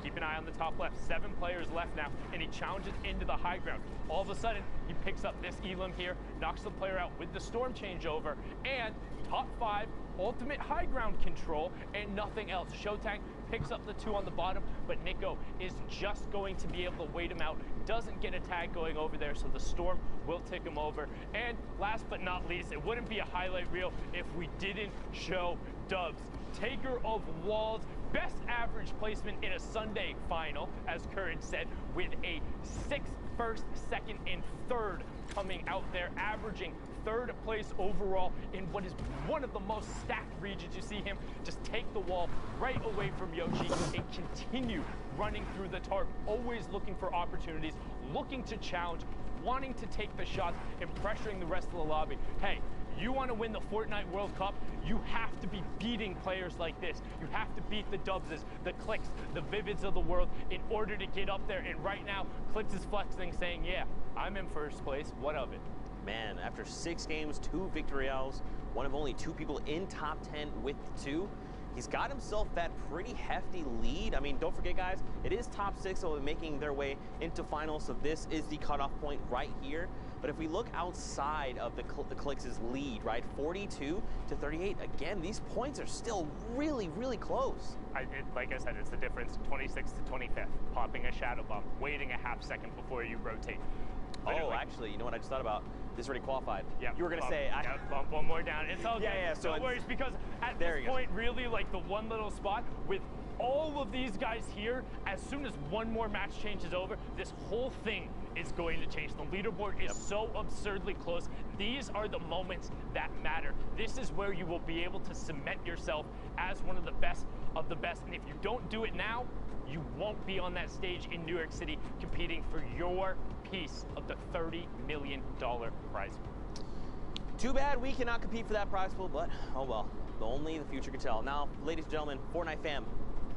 Speaker 2: keep an eye on the top left. 7 players left now, and he challenges into the high ground. All of a sudden, he picks up this elim here, knocks the player out with the storm changeover, and top 5 ultimate high ground control and nothing else. Showtang picks up the 2 on the bottom, but Nico is just going to be able to wait him out. Doesn't get a tag going over there, so the Storm will tick him over. And last but not least, it wouldn't be a highlight reel if we didn't show Dubs. Taker of Walls, best average placement in a Sunday final, as Courage said, with a 6th, 1st, 2nd, and 3rd coming out there, averaging 3rd place overall in what is one of the most stacked regions. You see him just take the wall right away from Yoshi and continue running through the tarp, always looking for opportunities, looking to challenge, wanting to take the shots, and pressuring the rest of the lobby. Hey, you want to win the Fortnite World Cup, you have to be beating players like this. You have to beat the Dubses, the Clicks, the Vivids of the world in order to get up there. And right now, Clicks is flexing, saying, yeah, I'm in 1st place. What of it?
Speaker 1: Man, after 6 games, 2 victory royales, one of only 2 people in top 10 with 2, he's got himself that pretty hefty lead. I mean, don't forget, guys, it is top 6, so making their way into finals, so this is the cutoff point right here. But if we look outside of the Clicks' lead, right, 42 to 38, again, these points are still really, really close.
Speaker 2: Like I said, it's the difference, 26th to 25th, popping a shadow bomb, waiting a half second before you rotate. Literally.
Speaker 1: Oh, actually, you know what I just thought about? This already qualified.
Speaker 2: Yep,
Speaker 1: you were going to say...
Speaker 2: bump one more down. It's all good.
Speaker 1: Yeah, so
Speaker 2: no worries, because at this point, really, like the one little spot with all of these guys here, as soon as one more match changes over, this whole thing is going to change. The leaderboard is so absurdly close. These are the moments that matter. This is where you will be able to cement yourself as one of the best of the best. And if you don't do it now, you won't be on that stage in New York City competing for your piece of the $30 million prize.
Speaker 1: Too bad we cannot compete for that prize pool, but oh well. Only the future can tell. Now, ladies and gentlemen, Fortnite fam,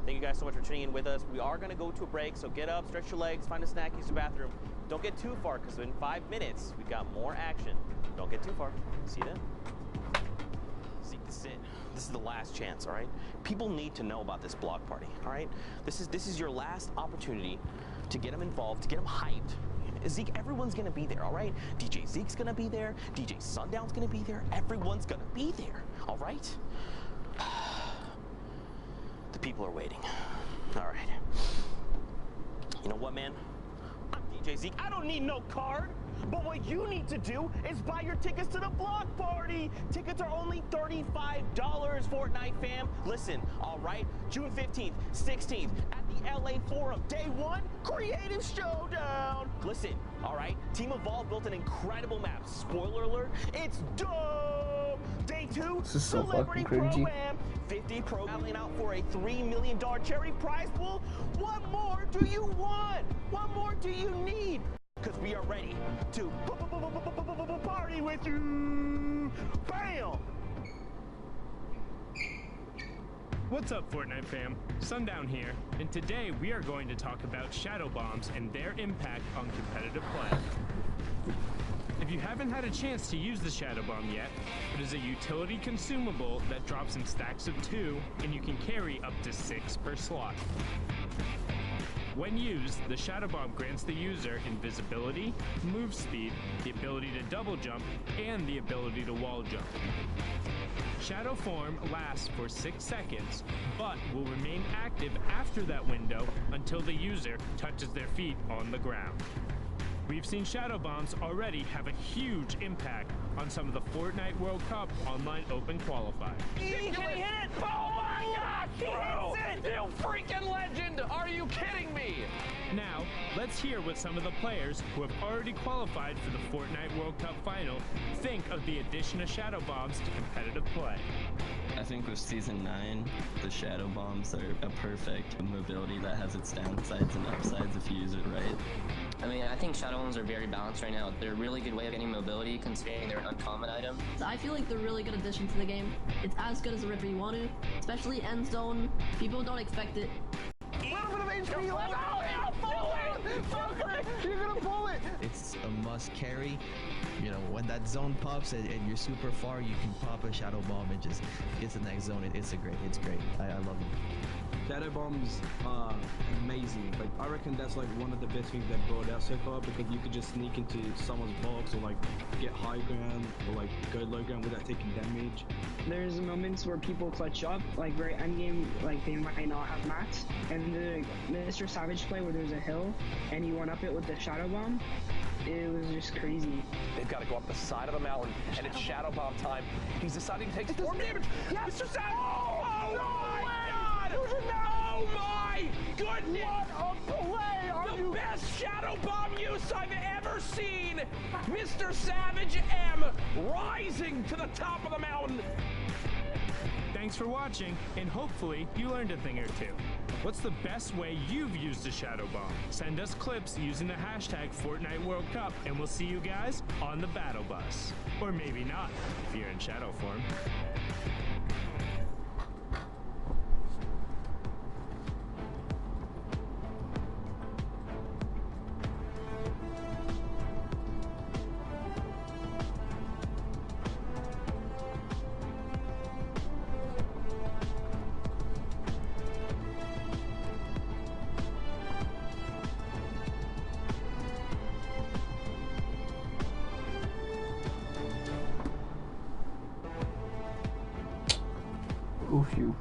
Speaker 1: thank you guys so much for tuning in with us. We are going to go to a break, so get up, stretch your legs, find a snack, use the bathroom. Don't get too far, because in 5 minutes, we've got more action. Don't get too far. See you then. Seek to sit. This is the last chance, all right? People need to know about this block party, all right? This is your last opportunity to get them involved, to get them hyped. Zeke, everyone's gonna be there, all right? DJ Zeke's gonna be there, DJ Sundown's gonna be there, everyone's gonna be there, all right? The people are waiting. All right. You know what, man? I'm DJ Zeke. I don't need no card. But what you need to do is buy your tickets to the block party. Tickets are only $35, Fortnite fam. Listen, all right, June 15th, 16th at the LA Forum. Day 1, Creative Showdown. Listen, all right, Team Evolve built an incredible map. Spoiler alert, it's dope. Day 2,
Speaker 5: this is so
Speaker 1: Celebrity
Speaker 5: fucking cringy.
Speaker 1: Pro-Am. 50 pro battling out for a $3 million charity prize pool. What more do you want? What more do you need? Because we are ready to party with you. Bam!
Speaker 6: What's up, Fortnite fam? Sundown here, and today we are going to talk about shadow bombs and their impact on competitive play. If you haven't had a chance to use the shadow bomb yet, it is a utility consumable that drops in stacks of 2, and you can carry up to 6 per slot. When used, the shadow bomb grants the user invisibility, move speed, the ability to double jump, and the ability to wall jump. Shadow form lasts for 6 seconds, but will remain active after that window until the user touches their feet on the ground. We've seen shadow bombs already have a huge impact on some of the Fortnite World Cup online open qualifiers.
Speaker 4: Can he hit it? Oh my gosh, he hits it! You freaking legend! Are you kidding me?
Speaker 6: Now, let's hear what some of the players who have already qualified for the Fortnite World Cup final think of the addition of shadow bombs to competitive play.
Speaker 7: I think with Season 9, the shadow bombs are a perfect mobility that has its downsides and upsides if you use it right.
Speaker 8: I mean, I think shadow bombs are very balanced right now. They're a really good way of getting mobility considering they're an uncommon item.
Speaker 9: I feel like they're a really good addition to the game. It's as good as a Ripper you want to, especially end zone. People don't expect it.
Speaker 10: You're gonna pull it! It's a must carry. You know, when that zone pops and you're super far, you can pop a shadow bomb and just get to the next zone. It's great. I love it.
Speaker 11: Shadow bombs are amazing. Like, I reckon that's like one of the best things they've brought out so far, because you could just sneak into someone's box or like get high ground or like good low ground without taking damage.
Speaker 12: There's moments where people clutch up, like very end game, like they might not have mats. And the Mr. Savage play where there's a hill and he went up it with the Shadow Bomb, it was just crazy.
Speaker 3: They've got to go up the side of a mountain, and it's Shadow Bomb time. He's deciding to take storm damage. Yes. Mr. Savage! Oh my God! Oh my goodness! What a play! The best Shadow Bomb use I've ever seen! Mr. Savage M rising to the top of the mountain.
Speaker 6: Thanks for watching, and hopefully you learned a thing or two. What's the best way you've used a Shadow Bomb? Send us clips using the hashtag Fortnite World Cup, and we'll see you guys on the battle bus. Or maybe not, if you're in shadow form.
Speaker 5: Oof you.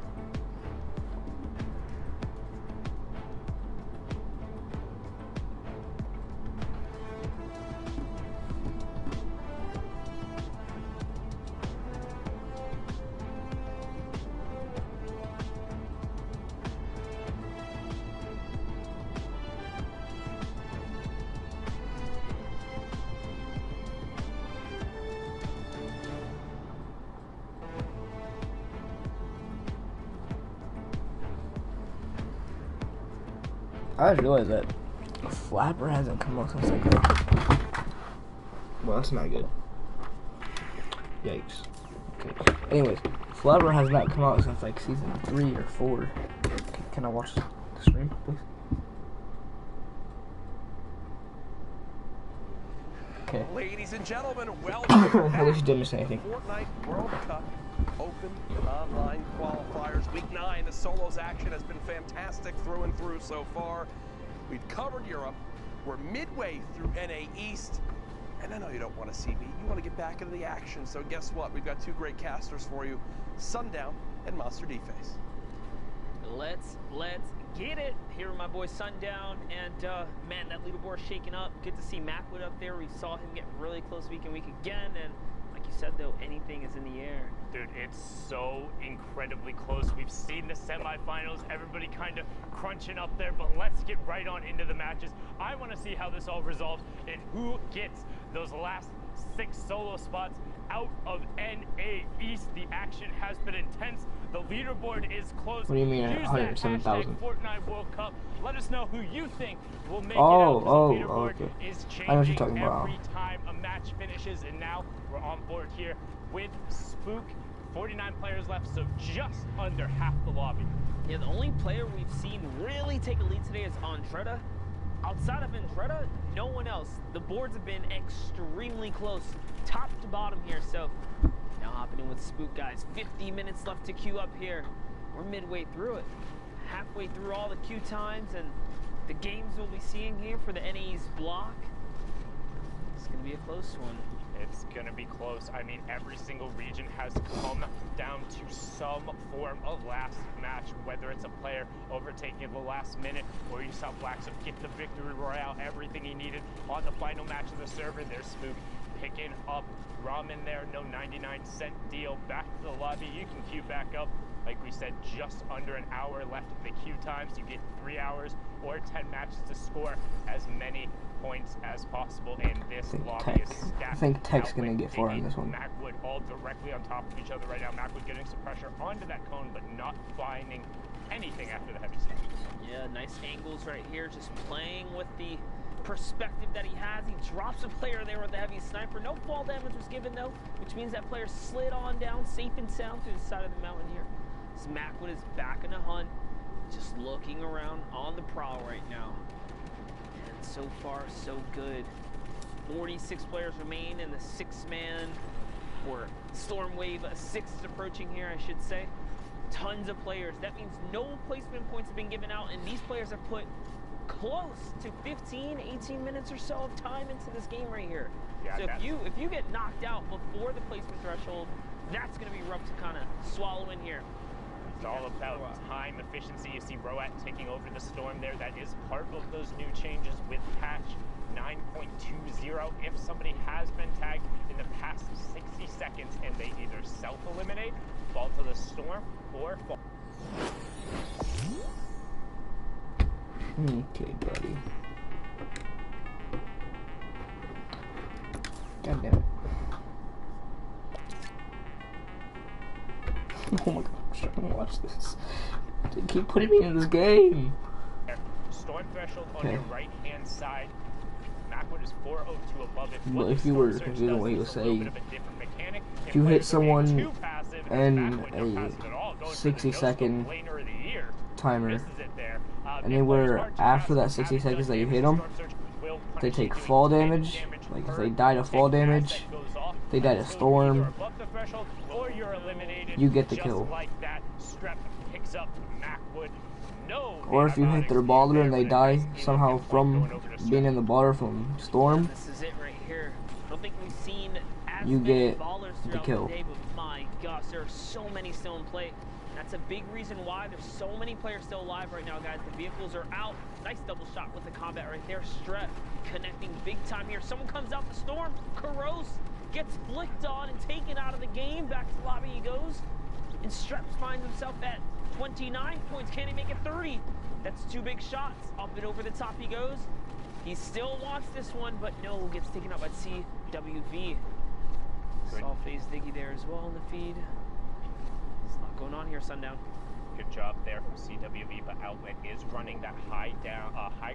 Speaker 5: I just realized that Flapper hasn't come out since like, well, that's not good. Yikes. Okay. Anyways, Flapper has not come out since like season 3 or 4. Can I watch the stream, please? Okay.
Speaker 3: Ladies and gentlemen, welcome.
Speaker 5: I wish you didn't miss anything.
Speaker 3: Fortnite World Cup Open Online Qualifiers. Week 9, the solos action has been fantastic through and through so far. We've covered Europe. We're midway through NA East. And I know you don't want to see me. You want to get back into the action. So guess what? We've got 2 great casters for you, Sundown and Monster D-Face.
Speaker 13: Let's get it. Here with my boy Sundown, and man, that leaderboard shaking up. Good to see Macwood up there. We saw him get really close week again, and like you said though, anything is in the air.
Speaker 2: Dude, it's so incredibly close. We've seen the semifinals, everybody kind of crunching up there, but let's get right on into the matches. I want to see how this all resolves and who gets those last 6 solo spots out of NA East. The action has been intense. The leaderboard is close.
Speaker 5: What do you mean,
Speaker 2: Use
Speaker 5: 107,000?
Speaker 2: Fortnite World Cup. Let us know who you think will make it out. The leaderboard
Speaker 5: okay.
Speaker 2: is
Speaker 5: I know what you're
Speaker 2: changing
Speaker 5: talking about.
Speaker 2: every time a match finishes, and now we're on board here with Spook. 49 players left, so just under half the lobby.
Speaker 13: Yeah, the only player we've seen really take a lead today is Andretta. Outside of Andretta, no one else. The boards have been extremely close, top to bottom here. So now hopping in with Spook, guys. 50 minutes left to queue up here. We're midway through it, halfway through all the queue times and the games we'll be seeing here for the NA East block. It's gonna be a close one.
Speaker 2: It's going to be close. I mean, every single region has come down to some form of last match, whether it's a player overtaking at the last minute, or you saw Blackson get the victory royale, everything he needed on the final match of the server. There's Spook picking up ramen there, no 99-cent deal. Back to the lobby, you can queue back up. Like we said, just under an hour left of the queue times. You get 3 hours or 10 matches to score as many points as possible, and this lobby is stacked.
Speaker 5: I think Tech's gonna get far on this one.
Speaker 2: Macwood all directly on top of each other right now. Macwood getting some pressure onto that cone, but not finding anything after the heavy snipe.
Speaker 13: Yeah, nice angles right here, just playing with the perspective that he has. He drops a player there with the heavy sniper. No fall damage was given though, which means that player slid on down safe and sound to the side of the mountain here. This Macwood is back in the hunt, just looking around on the prowl right now. And so far, so good. 46 players remain in the 6-man, or Storm Wave 6 is approaching here, I should say. Tons of players. That means no placement points have been given out, and these players have put close to 15, 18 minutes or so of time into this game right here.
Speaker 2: Yeah,
Speaker 13: So if you get knocked out before the placement threshold, that's going to be rough to kind of swallow in here.
Speaker 2: It's all about time efficiency. You see Roat taking over the Storm there. That is part of those new changes with patch 9.20. If somebody has been tagged in the past 60 seconds and they either self-eliminate, fall to the Storm, or fall.
Speaker 5: Okay, buddy. God damn it. Oh my gosh, I can watch this. They keep putting me in this game.
Speaker 2: Storm threshold on your right hand side. Macwood is 402 above it.
Speaker 5: But if you were confusing what he was saying, if you hit someone and a 60-second timer, and they were after that 60 seconds that you hit them, they take fall damage. Like if they die to fall damage, they die to storm, you get the kill. Or if you hit their baller and they die somehow from being in the baller from storm,
Speaker 13: This is it right here. I don't think we've seen as
Speaker 5: you
Speaker 13: many
Speaker 5: get
Speaker 13: ballers
Speaker 5: the
Speaker 13: throughout
Speaker 5: kill.
Speaker 13: the day, but my gosh, there are so many still in play. That's a big reason why there's so many players still alive right now, guys. The vehicles are out. Nice double shot with the combat right there. Strep connecting big time here. Someone comes out the storm. Kuros gets flicked on and taken out of the game. Back to the lobby he goes. And Streps finds himself at 29 points. Can he make it 30? That's two big shots. Up and over the top he goes. He still wants this one, but no, gets taken out by CWV. Saw phase Diggy there as well in the feed. There's a lot going on here, Sundown.
Speaker 2: Good job there from CWV, but Outlet is running that high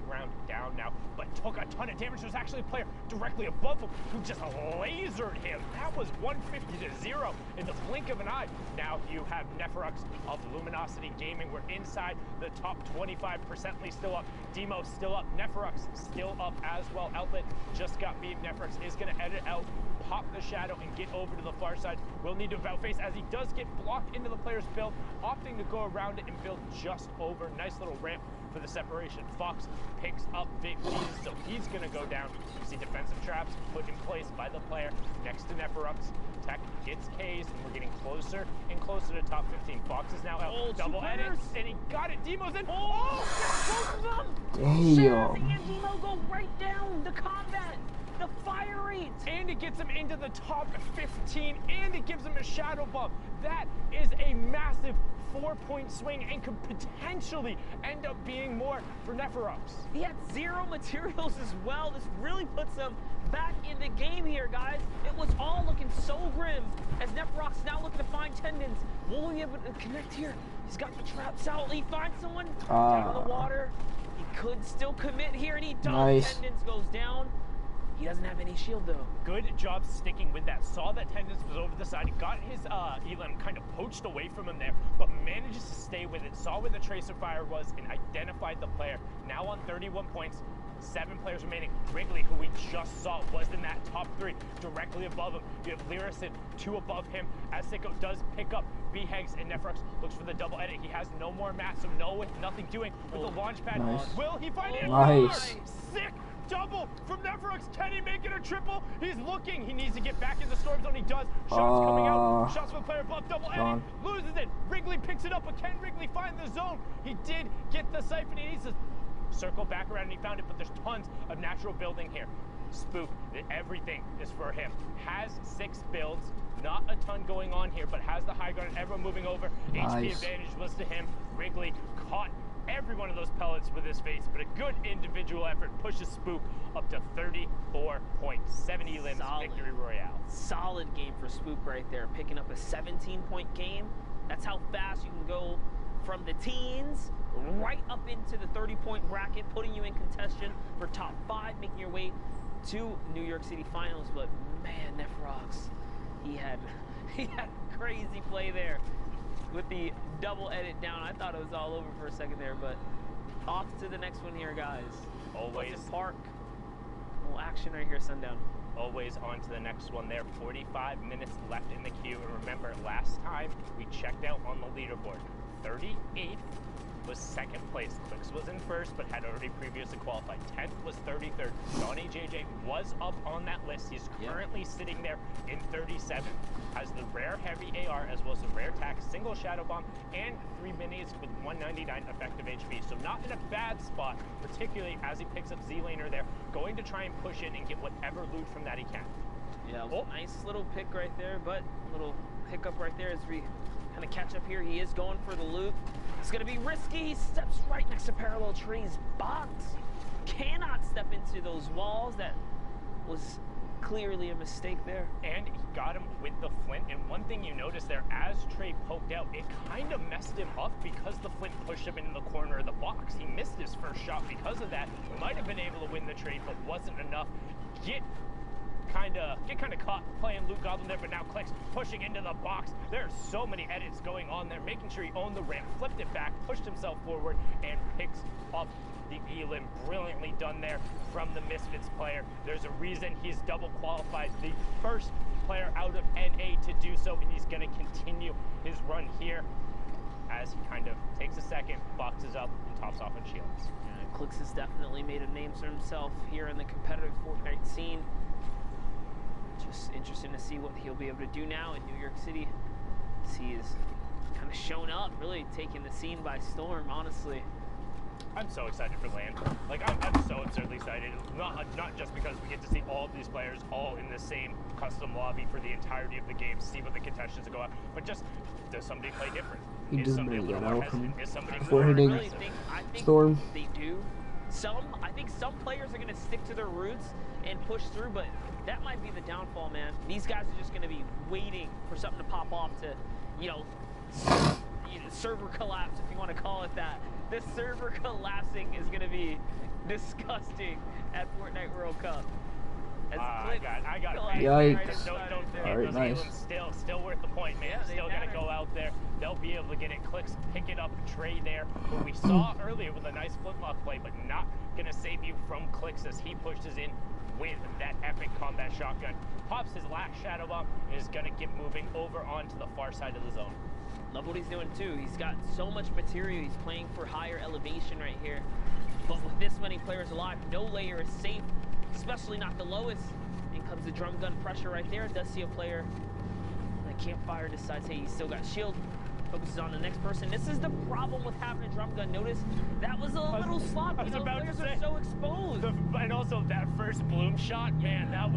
Speaker 2: ground down now, but took a ton of damage. There's actually a player directly above him who just lasered him. That was 150-0 in the blink of an eye. Now you have Neferux of Luminosity Gaming. We're inside the top 25%. Still up. Demo still up. Neferux still up as well. Outlet just got beat. Neferux is going to edit out, pop the shadow, and get over to the far side. We'll need to about face as he does get blocked into the player's build, opting to go around it and build just over. Nice little ramp for the separation. Fox picks up Big Jesus, so he's going to go down. You see defensive traps put in place by the player next to Neferux. Tech gets K's, and we're getting closer and closer to top 15. Fox is now out. Double edit, and he got it. Demo's in. Oh, both of them.
Speaker 5: Damn.
Speaker 13: And Demo go right down the combat. The fire rate!
Speaker 2: And it gets him into the top 15, and it gives him a shadow bump. That is a massive 4-point swing and could potentially end up being more for Neferux.
Speaker 13: He had 0 materials as well. This really puts him back in the game here, guys. It was all looking so grim as Neferux now looking to find tendons. Will we be able to connect here? He's got the traps out. He finds someone down in the water. He could still commit here, and he does.
Speaker 5: Nice.
Speaker 13: Tendons goes down. He doesn't have any shield, though.
Speaker 2: Good job sticking with that. Saw that Tendons was over the side. He got his Elam kind of poached away from him there, but manages to stay with it. Saw where the tracer fire was and identified the player. Now on 31 points. 7 players remaining. Wrigley, who we just saw, was in that top 3. Directly above him, you have Lyricid, 2 above him. As Sicko does pick up B-Hegs, and Neferux looks for the double edit. He has no more mats, so nothing doing with the launch pad.
Speaker 5: Nice.
Speaker 2: Will he find it?
Speaker 5: Nice.
Speaker 2: Sick double from Neferux. Can he make it a triple? He's looking. He needs to get back in the storm zone. He does. Shots coming out. Shots from the player above. Double edit. Loses it. Wrigley picks it up, but can Wrigley find the zone? He did get the siphon. He needs to circle back around, and he found it, but there's tons of natural building here. Spook, everything is for him. Has 6 builds, not a ton going on here, but has the high ground. Everyone moving over.
Speaker 5: Nice.
Speaker 2: HP advantage was to him. Wrigley caught every one of those pellets with his face, but a good individual effort pushes Spook up to 34 points. 70 limbs, victory royale.
Speaker 13: Solid game for Spook right there, picking up a 17-point game. That's how fast you can go from the teens right up into the 30-point bracket, putting you in contention for top 5, making your way to New York City Finals. But man, Neferux, he had crazy play there with the double edit down. I thought it was all over for a second there, but off to the next one here, guys.
Speaker 2: Always
Speaker 13: Park. A little action right here, Sundown.
Speaker 2: Always on to the next one there. 45 minutes left in the queue. And remember, last time we checked out on the leaderboard, 38th was second place. Clix was in first, but had already previously qualified. 10th was 33rd. Donnie JJ was up on that list. He's currently sitting there in 37th. Has the rare heavy AR as well as the rare tac, single shadow bomb, and 3 minis with 199 effective HP. So not in a bad spot, particularly as he picks up Z-Laner there, going to try and push in and get whatever loot from that he can.
Speaker 13: Yeah, nice little pick right there, but a little hiccup right there as we kind of catch up here. He is going for the loot. It's going to be risky. He steps right next to Parallel Tree's box. Cannot step into those walls. That was clearly a mistake there.
Speaker 2: And he got him with the flint. And one thing you notice there, as Trey poked out, it kind of messed him up because the flint pushed him into the corner of the box. He missed his first shot because of that. Might have been able to win the trade, but wasn't enough. Get kind of caught playing Loot Goblin there, but now Clix pushing into the box. There are so many edits going on there, making sure he owned the ramp, flipped it back, pushed himself forward, and picks up the Elim. Brilliantly done there from the Misfits player. There's a reason he's double qualified, the first player out of NA to do so, and he's going to continue his run here as he kind of takes a second, boxes up, and tops off on shields.
Speaker 13: Clix has definitely made a name for himself here in the competitive Fortnite scene. Just interesting to see what he'll be able to do now in New York City. He is kind of shown up, really taking the scene by storm, honestly.
Speaker 2: I'm so excited for LAN. Like, I'm so absurdly excited. Not just because we get to see all of these players all in the same custom lobby for the entirety of the game, see what the contestants go out, but just, does somebody play different?
Speaker 5: He doesn't
Speaker 2: somebody
Speaker 5: really
Speaker 2: a
Speaker 5: get
Speaker 2: little more
Speaker 5: out from
Speaker 2: hesitant? Is somebody
Speaker 5: before
Speaker 2: more
Speaker 5: hitting
Speaker 2: aggressive?
Speaker 13: I think
Speaker 5: Storm.
Speaker 13: They do. I think some players are going to stick to their roots and push through, but that might be the downfall, man. These guys are just going to be waiting for something to pop off to, server collapse, if you want to call it that. This server collapsing is going to be disgusting at Fortnite World Cup.
Speaker 2: I got it.
Speaker 5: Yikes.
Speaker 2: Don't
Speaker 5: All right, nice.
Speaker 2: Still worth the point, man. Still got to go out there. They'll be able to get it. Clix, pick it up, Trey there. What we saw earlier with a nice flintlock play, but not going to save you from Clix as he pushes in with that epic combat shotgun. Pops his last shadow bomb and is going to get moving over onto the far side of the zone.
Speaker 13: Love what he's doing too. He's got so much material. He's playing for higher elevation right here. But with this many players alive, no layer is safe, especially not the lowest. In comes the drum gun pressure right there. Does see a player on a campfire, decides, hey, he's still got shield. Focuses on the next person. This is the problem with having a drum gun. Notice that was a little sloppy. The players are so exposed.
Speaker 2: And also that first bloom shot, man, that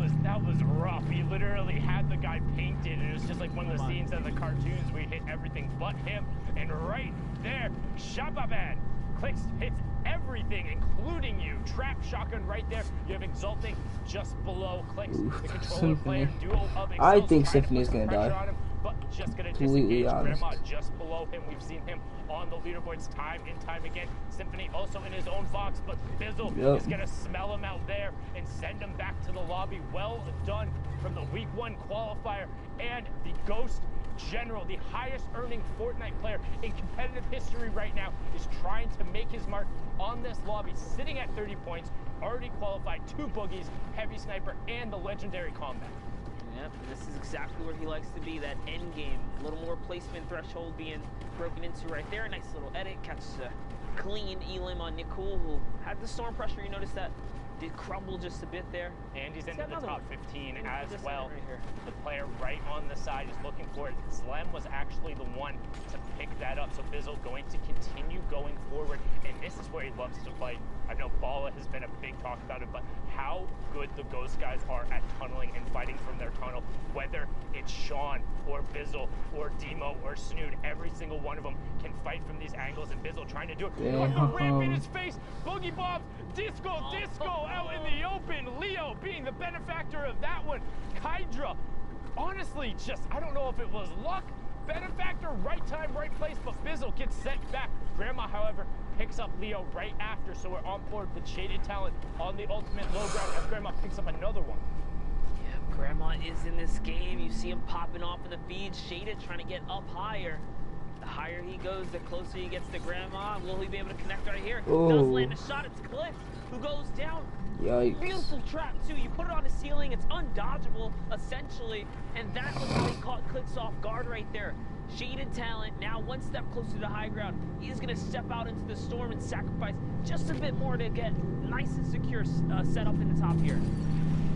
Speaker 2: was rough. He literally had the guy painted, and it was just like one of the scenes in the cartoons where he hit everything but him. And right there, Shababan. Clix hits everything, including you. Trap shotgun right there. You have Exulting just below Clix. The controller player duo of Exulting.
Speaker 5: I think Symphony's gonna die.
Speaker 2: But just going to
Speaker 5: Completely
Speaker 2: disengage
Speaker 5: honest.
Speaker 2: Grandma just below him. We've seen him on the leaderboards time and time again. Symphony also in his own box, but Bizzle is going to smell him out there and send him back to the lobby. Well done from the week 1 qualifier and the Ghost General, the highest earning Fortnite player in competitive history right now, is trying to make his mark on this lobby, sitting at 30 points, already qualified 2 boogies, heavy sniper, and the legendary combat.
Speaker 13: Yep, this is exactly where he likes to be, that end game. A little more placement threshold being broken into right there. Nice little edit, catches a clean Elim on Nicole, who had the storm pressure. You notice that did crumble just a bit there.
Speaker 2: And he's into the top 15 as well. Right, the player right on the side is looking for it. Slem was actually the one to pick that up. So Bizzle going to continue going forward. And this is where he loves to fight. I know Bala has been a big talk about it, but how good the Ghost guys are at tunneling and fighting from their tunnel. Whether it's Sean or Bizzle or Demo or Snood, every single one of them can fight from these angles. And Bizzle trying to do it. Look, the ramp in his face. Boogie Bob, Disco out in the open. Leo being the benefactor of that one. Kydra, honestly, just, I don't know if it was luck, benefactor, right time, right place, but Bizzle gets sent back. Grandma, however, picks up Leo right after, so we're on board with Shaded Talent on the ultimate low ground as Grandma picks up another one.
Speaker 13: Yeah, Grandma is in this game. You see him popping off in the feed. Shaded trying to get up higher. The higher he goes, the closer he gets to Grandma. Will he be able to connect right here? Does land a shot. It's Clix. who goes down.
Speaker 5: Yikes.
Speaker 13: Beautiful trap, too. You put it on the ceiling, it's undodgeable, essentially, and that was how he caught Clicks off guard right there. Shaded talent, now one step closer to high ground. He's going to step out into the storm and sacrifice just a bit more to get nice and secure set up in the top here.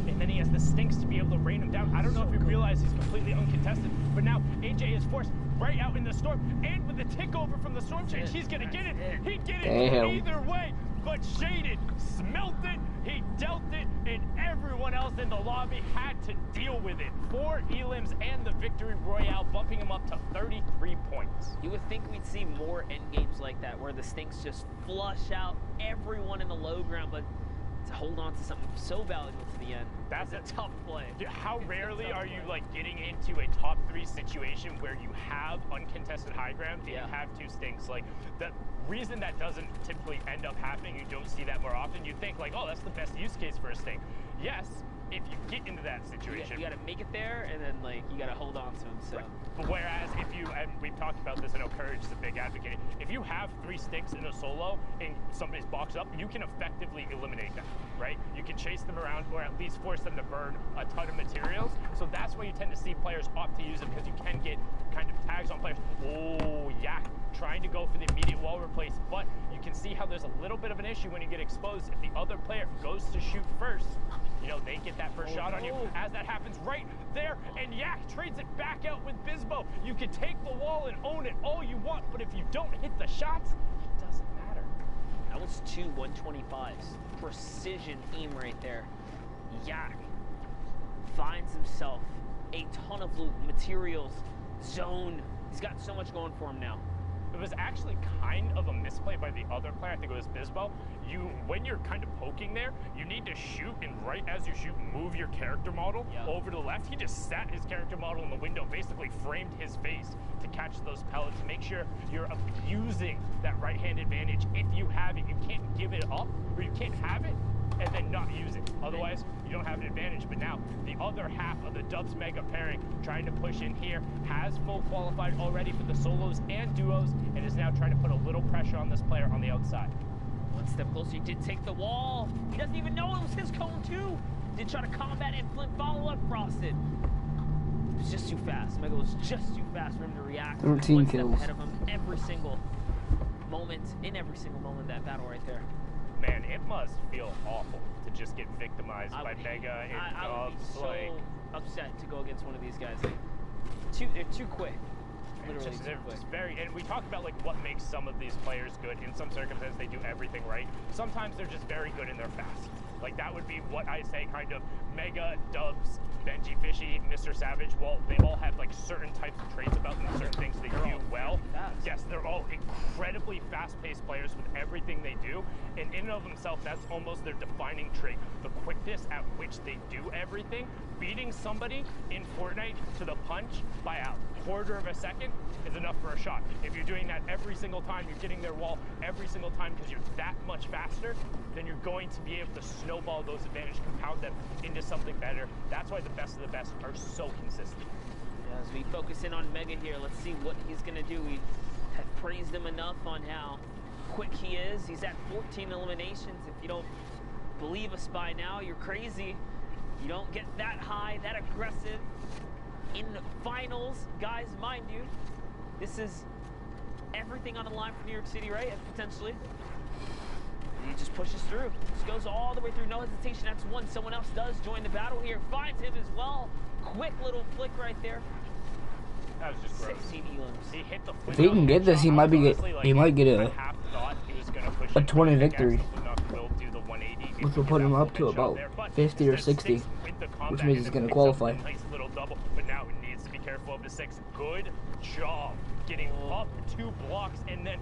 Speaker 2: And then he has the stinks to be able to rain him down. I don't know if you realize he's completely uncontested, but now AJ is forced right out in the storm, and with the tick over from the storm change, he's gonna get it. He'd get it either way, but Shaded smelt it, he dealt it, and everyone else in the lobby had to deal with it. 4 elims and the victory royale, bumping him up to 33 points.
Speaker 13: You would think we'd see more end games like that, where the stinks just flush out everyone in the low ground, but to hold on to something so valuable to the end, that's a tough play.
Speaker 2: How rarely are you like getting into a top 3 situation where you have uncontested high ground and you have 2 stinks? Like, the reason that doesn't typically end up happening, you don't see that more often. You think like, oh, that's the best use case for a stink. Yes, if you get into that situation.
Speaker 13: You gotta make it there, and then like you gotta hold on to him. So.
Speaker 2: Right. But whereas if you, and we've talked about this, I know Courage is a big advocate, if you have 3 stinks in a solo and somebody's boxed up, you can effectively eliminate them, right? You can chase them around or at least force them to burn a ton of materials. So that's why you tend to see players opt to use them, because you can get kind of tags on players. Oh, yeah, trying to go for the immediate wall replace, but you can see how there's a little bit of an issue when you get exposed. If the other player goes to shoot first, you know, they get that first shot on you. As that happens right there, and Yak trades it back out with Bizbo. You can take the wall and own it all you want, but if you don't hit the shots, it doesn't matter.
Speaker 13: That was 2 125s. Precision aim right there. Yak finds himself a ton of loot, materials, zone. He's got so much going for him now.
Speaker 2: It was actually kind of a misplay by the other player. I think it was Bizbo. When you're kind of poking there, you need to shoot, and right as you shoot, move your character model over to the left. He just sat his character model in the window, basically framed his face to catch those pellets. Make sure you're abusing that right-hand advantage. If you have it, you can't give it up, or you can't have it and then not use it. Otherwise, you don't have an advantage. But now, the other half of the Dubs Mega pairing trying to push in here has full qualified already for the solos and duos, and is now trying to put a little pressure on this player on the outside.
Speaker 13: One step closer, he did take the wall. He doesn't even know it was his cone too. Did try to combat and flip follow-up frosted. It was just too fast. Mega was just too fast for him to react.
Speaker 5: 13
Speaker 13: One
Speaker 5: kills.
Speaker 13: step ahead of him every single moment, in every single moment, that battle right there.
Speaker 2: Man, it must feel awful to just get victimized by Mega and Dubs.
Speaker 13: I would be so
Speaker 2: like,
Speaker 13: upset to go against one of these guys. Like, they're too quick. Literally
Speaker 2: they're just very, and we talked about like what makes some of these players good. In some circumstances, they do everything right. Sometimes they're just very good and they're fast. Like that would be what I say kind of Mega, Dubs, Benji, Fishy, Mr. Savage. Well, they all have like certain types of traits about them, certain things they do well. Yes, they're all incredibly fast-paced players with everything they do. And in and of themselves, that's almost their defining trait. The quickness at which they do everything. Beating somebody in Fortnite to the punch by a quarter of a second is enough for a shot. If you're doing that every single time, you're getting their wall every single time because you're that much faster, then you're going to be able to snowball those advantages, compound them into something better. That's why the best of the best are so consistent.
Speaker 13: Yeah, as we focus in on Mega here, let's see what he's going to do. We have praised him enough on how quick he is. He's at 14 eliminations. If you don't believe us by now, you're crazy. You don't get that high, that aggressive in finals. Guys, mind you, this is everything on the line for New York City, right? Potentially. And he just pushes through. Just goes all the way through, no hesitation. That's one. Someone else does join the battle here. Finds him as well. Quick little flick right there.
Speaker 2: That was just gross.
Speaker 13: 16 elims.
Speaker 2: He hit the
Speaker 5: If he can get this, he might be he might get a 20 victory, which will put him up to about 50 or 60, which means he's going to qualify.
Speaker 2: Nice little double, but now he needs to be careful of the 6. Good job getting up 2 blocks, and then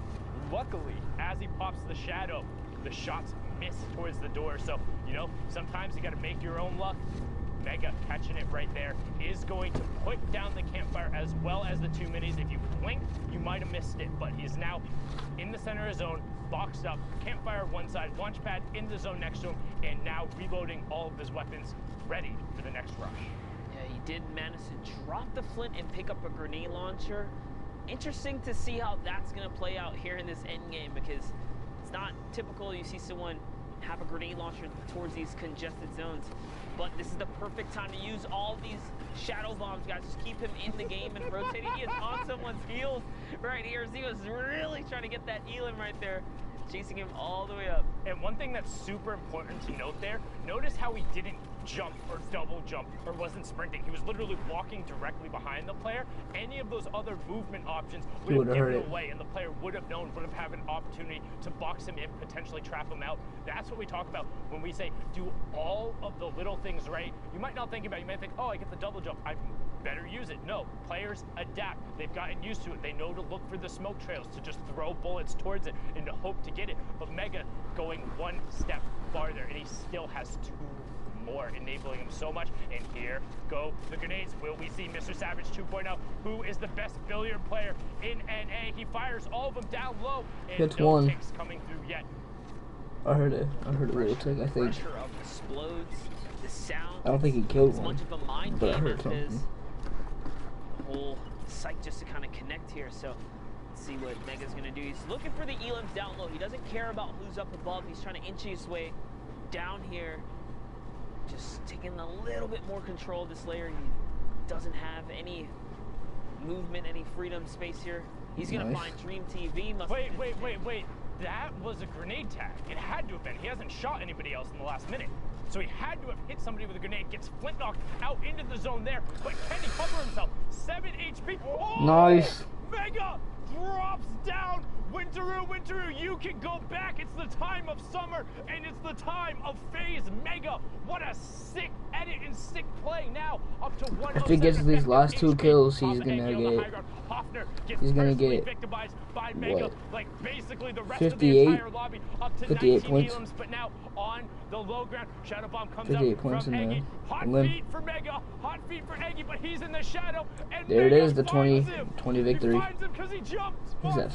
Speaker 2: luckily, as he pops the shadow, the shots miss towards the door. So, you know, sometimes you got to make your own luck. Mega catching it right there is going to put down the campfire as well as the 2 minis. If you blinked, you might have missed it, but he's now in the center of zone, boxed up, campfire one side, launch pad in the zone next to him, and now reloading all of his weapons, ready for the next rush.
Speaker 13: Yeah, he did manage to drop the flint and pick up a grenade launcher. Interesting to see how that's going to play out here in this end game, because it's not typical you see someone have a grenade launcher towards these congested zones. But this is the perfect time to use all these shadow bombs, guys. Just keep him in the game and rotating. He is on someone's heels right here. He was really trying to get that Elam right there, chasing him all the way up.
Speaker 2: And one thing that's super important to note there, notice how he didn't jump or double jump or wasn't sprinting. He was literally walking directly behind the player. Any of those other movement options would have given away, and the player would have known, would have had an opportunity to box him in, potentially trap him out. That's what we talk about when we say do all of the little things right. You might not think about it. You might think, oh, I get the double jump, I better use it. No, players adapt. They've gotten used to it. They know to look for the smoke trails, to just throw bullets towards it and to hope to get it. But Mega going one step farther, and he still has 2 more, enabling him so much. And here go the grenades. Will we see Mr. Savage 2.0, who is the best billiard player in NA? He fires all of them down low, and no
Speaker 5: one
Speaker 2: ticks coming through yet.
Speaker 5: I heard it. I heard a little tick, I think.
Speaker 13: Pressure of explodes. The sound.
Speaker 5: I don't think he killed
Speaker 13: as
Speaker 5: one,
Speaker 13: much of a mind
Speaker 5: but I
Speaker 13: game
Speaker 5: heard
Speaker 13: as
Speaker 5: something.
Speaker 13: it is a whole site just to kind of connect here. So let's see what Mega's gonna do. He's looking for the Elams down low. He doesn't care about who's up above. He's trying to inch his way down here. Just taking a little bit more control of this layer. He doesn't have any movement, any freedom space here. He's gonna find Dream TV.
Speaker 2: Wait. That was a grenade tag. It had to have been. He hasn't shot anybody else in the last minute. So he had to have hit somebody with a grenade, gets flint knocked out into the zone there. But can he cover himself? 7 HP. Oh!
Speaker 5: Nice.
Speaker 2: Mega drops down. Winteroo, you can go back. It's the time of summer, and it's the time of phase. Mega, what a sick edit and sick play now. Up to 107.
Speaker 5: If he gets these last 2 kills, he's gonna get
Speaker 2: victimized by Mega, like basically the rest
Speaker 5: 58,
Speaker 2: of the entire lobby, up to
Speaker 5: 58
Speaker 2: 19
Speaker 5: points.
Speaker 2: Elams, but now on the low ground, Shadow Bomb comes
Speaker 5: 58
Speaker 2: up
Speaker 5: points
Speaker 2: from
Speaker 5: in
Speaker 2: Eggy.
Speaker 5: the
Speaker 2: Hot
Speaker 5: limb.
Speaker 2: feet for Mega, hot feet for Eggy, but he's in the shadow, and
Speaker 5: There it
Speaker 2: Mega
Speaker 5: is, the 20 victory.
Speaker 2: He finds him because he jumped.
Speaker 5: He's at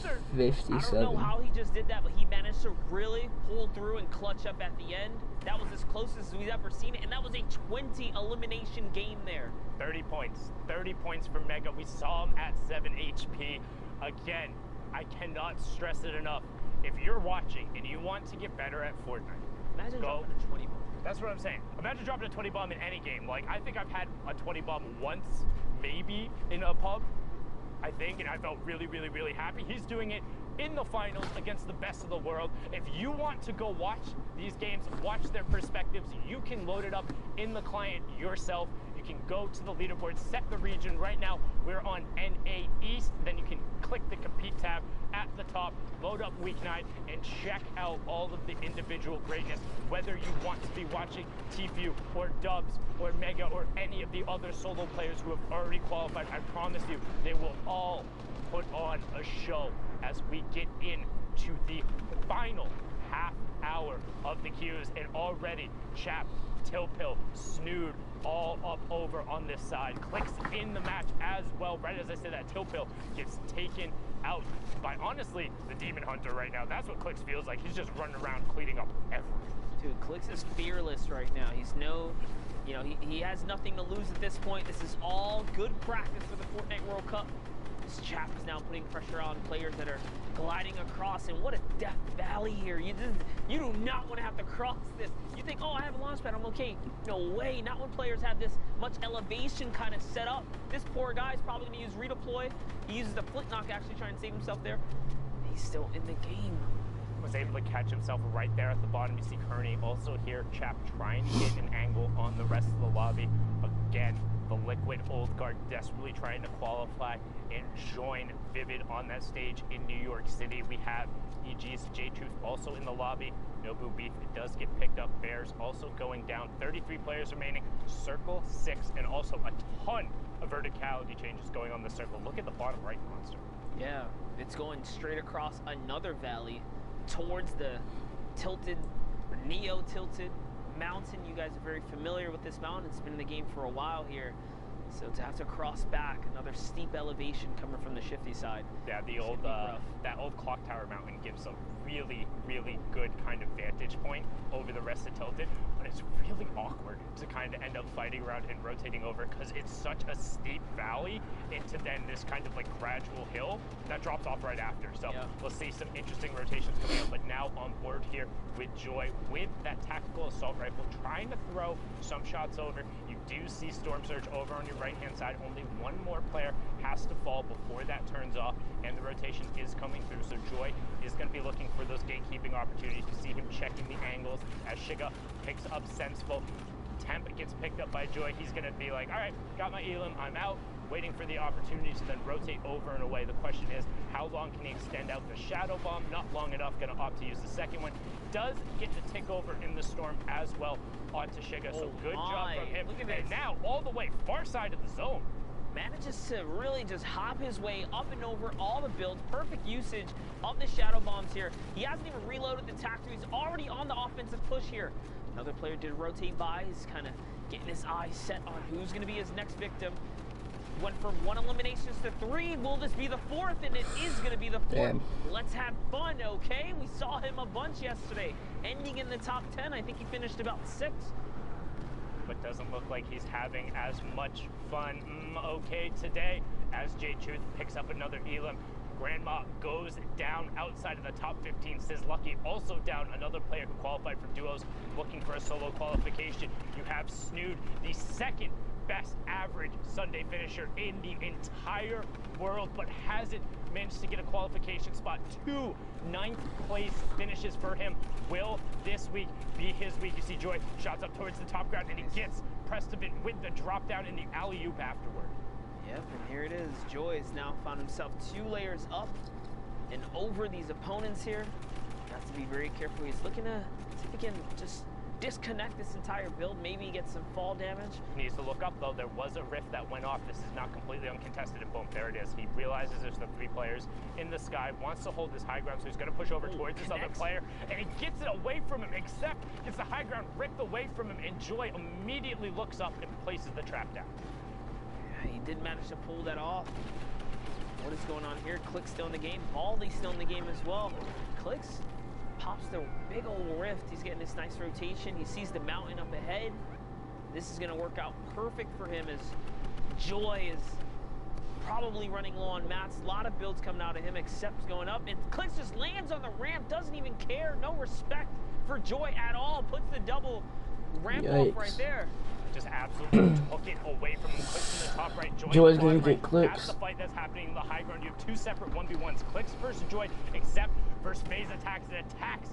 Speaker 13: I don't
Speaker 5: 57.
Speaker 13: know how he just did that, but he managed to really pull through and clutch up at the end. That was as close as we've ever seen it, and that was a 20 elimination game there.
Speaker 2: 30 points. 30 points for Mega. We saw him at 7 HP. Again, I cannot stress it enough. If you're watching and you want to get better at Fortnite,
Speaker 13: imagine
Speaker 2: go.
Speaker 13: dropping a 20 bomb.
Speaker 2: That's what I'm saying. Imagine dropping a 20 bomb in any game. Like, I think I've had a 20 bomb once, maybe, in a pub. I think, and I felt really, really, really happy. He's doing it in the finals against the best of the world. If you want to go watch these games, watch their perspectives, you can load it up in the client yourself. You can go to the leaderboard, set the region. Right now, we're on NA East. Then you can click the compete tab at the top, load up weeknight, and check out all of the individual greatness. Whether you want to be watching Tfue or Dubs or Mega or any of the other solo players who have already qualified, I promise you, they will all put on a show as we get into the final half hour of the queues. And already Chap, Tilpill, Snood, all up over on this side. Clicks in the match as well. Right as I said that, Tilpill gets taken out by, honestly, the Demon Hunter right now. That's what Clicks feels like. He's just running around cleaning up everything.
Speaker 13: Dude, Clicks is fearless right now. He's he has nothing to lose at this point. This is all good practice for the Fortnite World Cup. This Chap is now putting pressure on players that are gliding across, and what a death valley here. You do not want to have to cross this. You think, oh, I have a launch pad, I'm okay. No way, not when players have this much elevation kind of set up. This poor guy's probably going to use redeploy. He uses the flint knock actually trying to save himself there. He's still in the game.
Speaker 2: Was able to catch himself right there at the bottom. You see Kearney also here. Chap trying to get an angle on the rest of the lobby. Again, the Liquid Old Guard desperately trying to qualify and join Vivid on that stage in New York City. We have EG's J-Tooth also in the lobby. Nobu Beef, it does get picked up. Bears also going down. 33 players remaining. Circle 6, and also a ton of verticality changes going on the circle. Look at the bottom right, Monster.
Speaker 13: Yeah, it's going straight across another valley towards the tilted, or neo-tilted mountain. You guys are very familiar with this mountain. It's been in the game for a while here. So to have to cross back, another steep elevation coming from the Shifty side.
Speaker 2: Yeah, the old that old clock tower mountain gives a really, really good kind of vantage point over the rest of Tilted. but it's really awkward to kind of end up fighting around and rotating over because it's such a steep valley into then this kind of like gradual hill that drops off right after. So we'll see some interesting rotations coming up, but now on board here with Joy with that tactical assault rifle, trying to throw some shots over. You do see Storm Surge over on your right-hand side. Only one more player has to fall before that turns off, and the rotation is coming through. So Joy is going to be looking for those gatekeeping opportunities. You see him checking the angles as Shiga picks up Senseful. Temp gets picked up by Joy. He's going to be like, all right, got my Elim, I'm out. Waiting for the opportunity to then rotate over and away. The question is, how long can he extend out the Shadow Bomb? Not long enough, gonna opt to use the second one. Does get the tick over in the Storm as well onto Shiga, so good job from him.
Speaker 13: Look at
Speaker 2: and
Speaker 13: this.
Speaker 2: now all the way far side of the zone.
Speaker 13: Manages to really just hop his way up and over all the builds. Perfect usage of the Shadow Bombs here. He hasn't even reloaded the Tactor. He's already on the offensive push here. Another player did rotate by. He's kind of getting his eyes set on who's gonna be his next victim. Went from 1 eliminations to 3. Will this be the 4th? And it is going to be the 4th.
Speaker 5: Damn.
Speaker 13: Let's have fun, okay? We saw him a bunch yesterday, ending in the top 10. I think he finished about 6.
Speaker 2: But doesn't look like he's having as much fun, okay, today, as J-Truth picks up another Elim. Grandma goes down outside of the top 15. Says Lucky also down, another player who qualified for duos, looking for a solo qualification. You have Snood, the second best average Sunday finisher in the entire world, but hasn't managed to get a qualification spot. 2 9th place finishes for him. Will this week be his week? You see Joy shots up towards the top ground, and he gets pressed a bit with the drop down in the alley-oop afterward.
Speaker 13: Yep, and here it is. Joy has now found himself 2 layers up and over these opponents here. Has to be very careful. He's looking to see if he can just disconnect this entire build, maybe get some fall damage.
Speaker 2: Needs to look up though. There was a rift that went off. This is not completely uncontested, and boom, there it is. He realizes there's the 3 players in the sky, wants to hold this high ground, so he's going to push over towards this other player, and he gets it away from him, except gets the high ground ripped away from him, and Joy immediately looks up and places the trap down.
Speaker 13: Yeah, he did manage to pull that off. What is going on here? Click's still in the game. Baldy's still in the game as well. Click's pops the big old rift. He's getting this nice rotation. He sees the mountain up ahead. This is going to work out perfect for him as Joy is probably running low on mats. A lot of builds coming out of him, except going up. And Clicks just lands on the ramp, doesn't even care. No respect for Joy at all. Puts the double ramp off right there.
Speaker 2: Just absolutely took it away from him. Clicks in the top right.
Speaker 5: Joy's gonna get Clicks.
Speaker 2: That's the fight that's happening in the high ground. You have 2 separate 1v1s. Clicks versus Joy, except versus phase attacks. It attacks,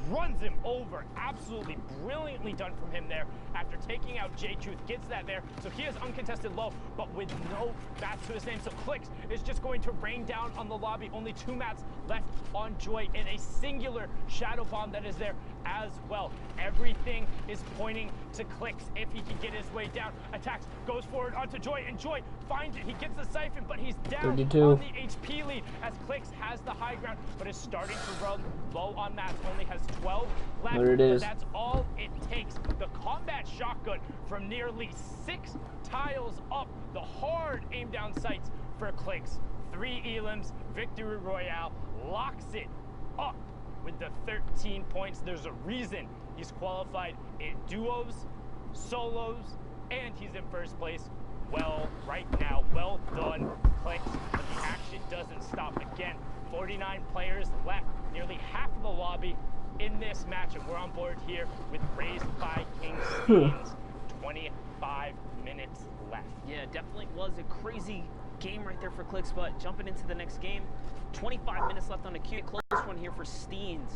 Speaker 2: runs him over. Absolutely brilliantly done from him there. After taking out J-Truth, gets that there. So he is uncontested low, but with no mats to his name. So Clicks is just going to rain down on the lobby. Only 2 mats left on Joy, and a singular Shadow Bomb that is there as well. Everything is pointing to Clicks if he can get his way down. Attacks, goes forward onto Joy, and Joy finds it. He gets the siphon, but he's down
Speaker 5: 32.
Speaker 2: on the HP lead as Clicks has the high ground, but is starting to run low on mats. Only has 12 left,
Speaker 5: There it is.
Speaker 2: but that's all it takes. The combat shotgun from nearly 6 tiles up. The hard aim down sights for Clicks. 3 Elims, victory royale, locks it up with the 13 points. There's a reason he's qualified in duos, solos, and he's in first place. Well, right now, well done, Clicks, but the action doesn't stop. Again, 49 players left, nearly half of the lobby in this match, and we're on board here with Raised by King Steens. 25 minutes left.
Speaker 13: Yeah, definitely was a crazy game right there for Clicks, but jumping into the next game, 25 minutes left on the queue. Close one here for Steens,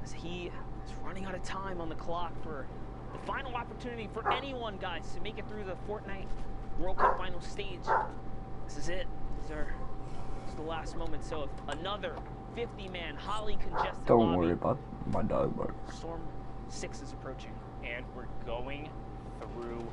Speaker 13: as he is running out of time on the clock for the final opportunity for anyone, guys, to make it through the Fortnite World Cup final stage. This is it. This is the last moment. So if another 50-man, highly congested
Speaker 5: Don't
Speaker 13: lobby,
Speaker 5: worry about my dog bark.
Speaker 13: Storm 6 is approaching.
Speaker 2: And we're going through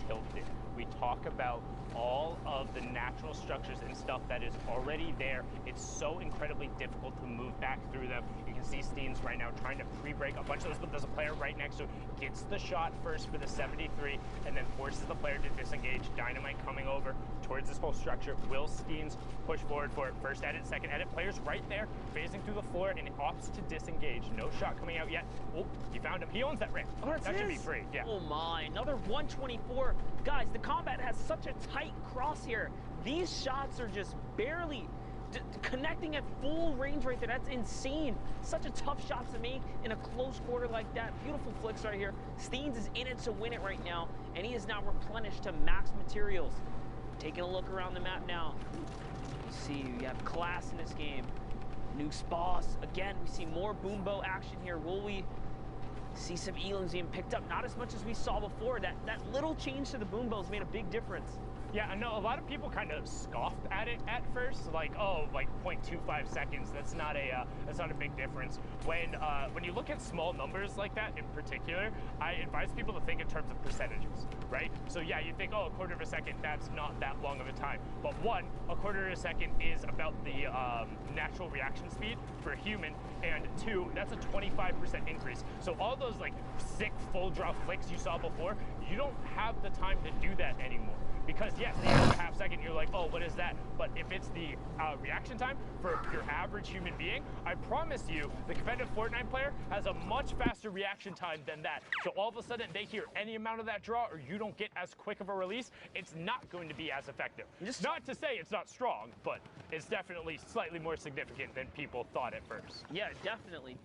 Speaker 2: Tilted. We talk about all of the natural structures and stuff that is already there. It's so incredibly difficult to move back through them. You can see Steens right now trying to pre-break a bunch of those, but there's a player right next to him. Gets the shot first for the 73, and then forces the player to disengage. Dynamite coming over towards this whole structure. Will Steens push forward for it. First edit, second edit. Players right there, phasing through the floor, and opts to disengage. No shot coming out yet. Oh, he found him. He owns that ramp.
Speaker 13: Oh,
Speaker 2: that should be free. Yeah.
Speaker 13: Oh my, another 124. Guys, the combat has such a tight cross here. These shots are just barely connecting at full range right there. That's insane. Such a tough shot to make in a close quarter like that. Beautiful flicks right here. Steens is in it to win it right now, and he is now replenished to max materials. Taking a look around the map now. You see, you have class in this game. Nuke's boss. Again, we see more boombo action here. Will we see some elims being picked up? Not as much as we saw before. That little change to the boombo's made a big difference.
Speaker 2: Yeah, I know a lot of people kind of scoffed at it at first, like, oh, like 0.25 seconds. That's not a big difference. When you look at small numbers like that in particular, I advise people to think in terms of percentages, right? So yeah, you think, oh, a quarter of a second, that's not that long of a time. But one, a quarter of a second is about the natural reaction speed for a human, and two, that's a 25% increase. So all those like sick full draw flicks you saw before, you don't have the time to do that anymore. Because yes, the extra half second, you're like, oh, what is that? But if it's the reaction time for your average human being, I promise you, the competitive Fortnite player has a much faster reaction time than that. So all of a sudden, they hear any amount of that draw, or you don't get as quick of a release, it's not going to be as effective. Not to say it's not strong, but it's definitely slightly more significant than people thought at first.
Speaker 13: Yeah, definitely.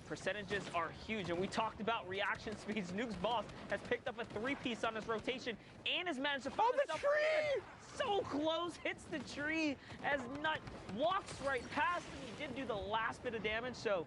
Speaker 13: Percentages are huge, and we talked about reaction speeds. Nuke's boss has picked up a 3-piece on his rotation and has managed to find the tree! So close, hits the tree as Nut walks right past him. He did do the last bit of damage, so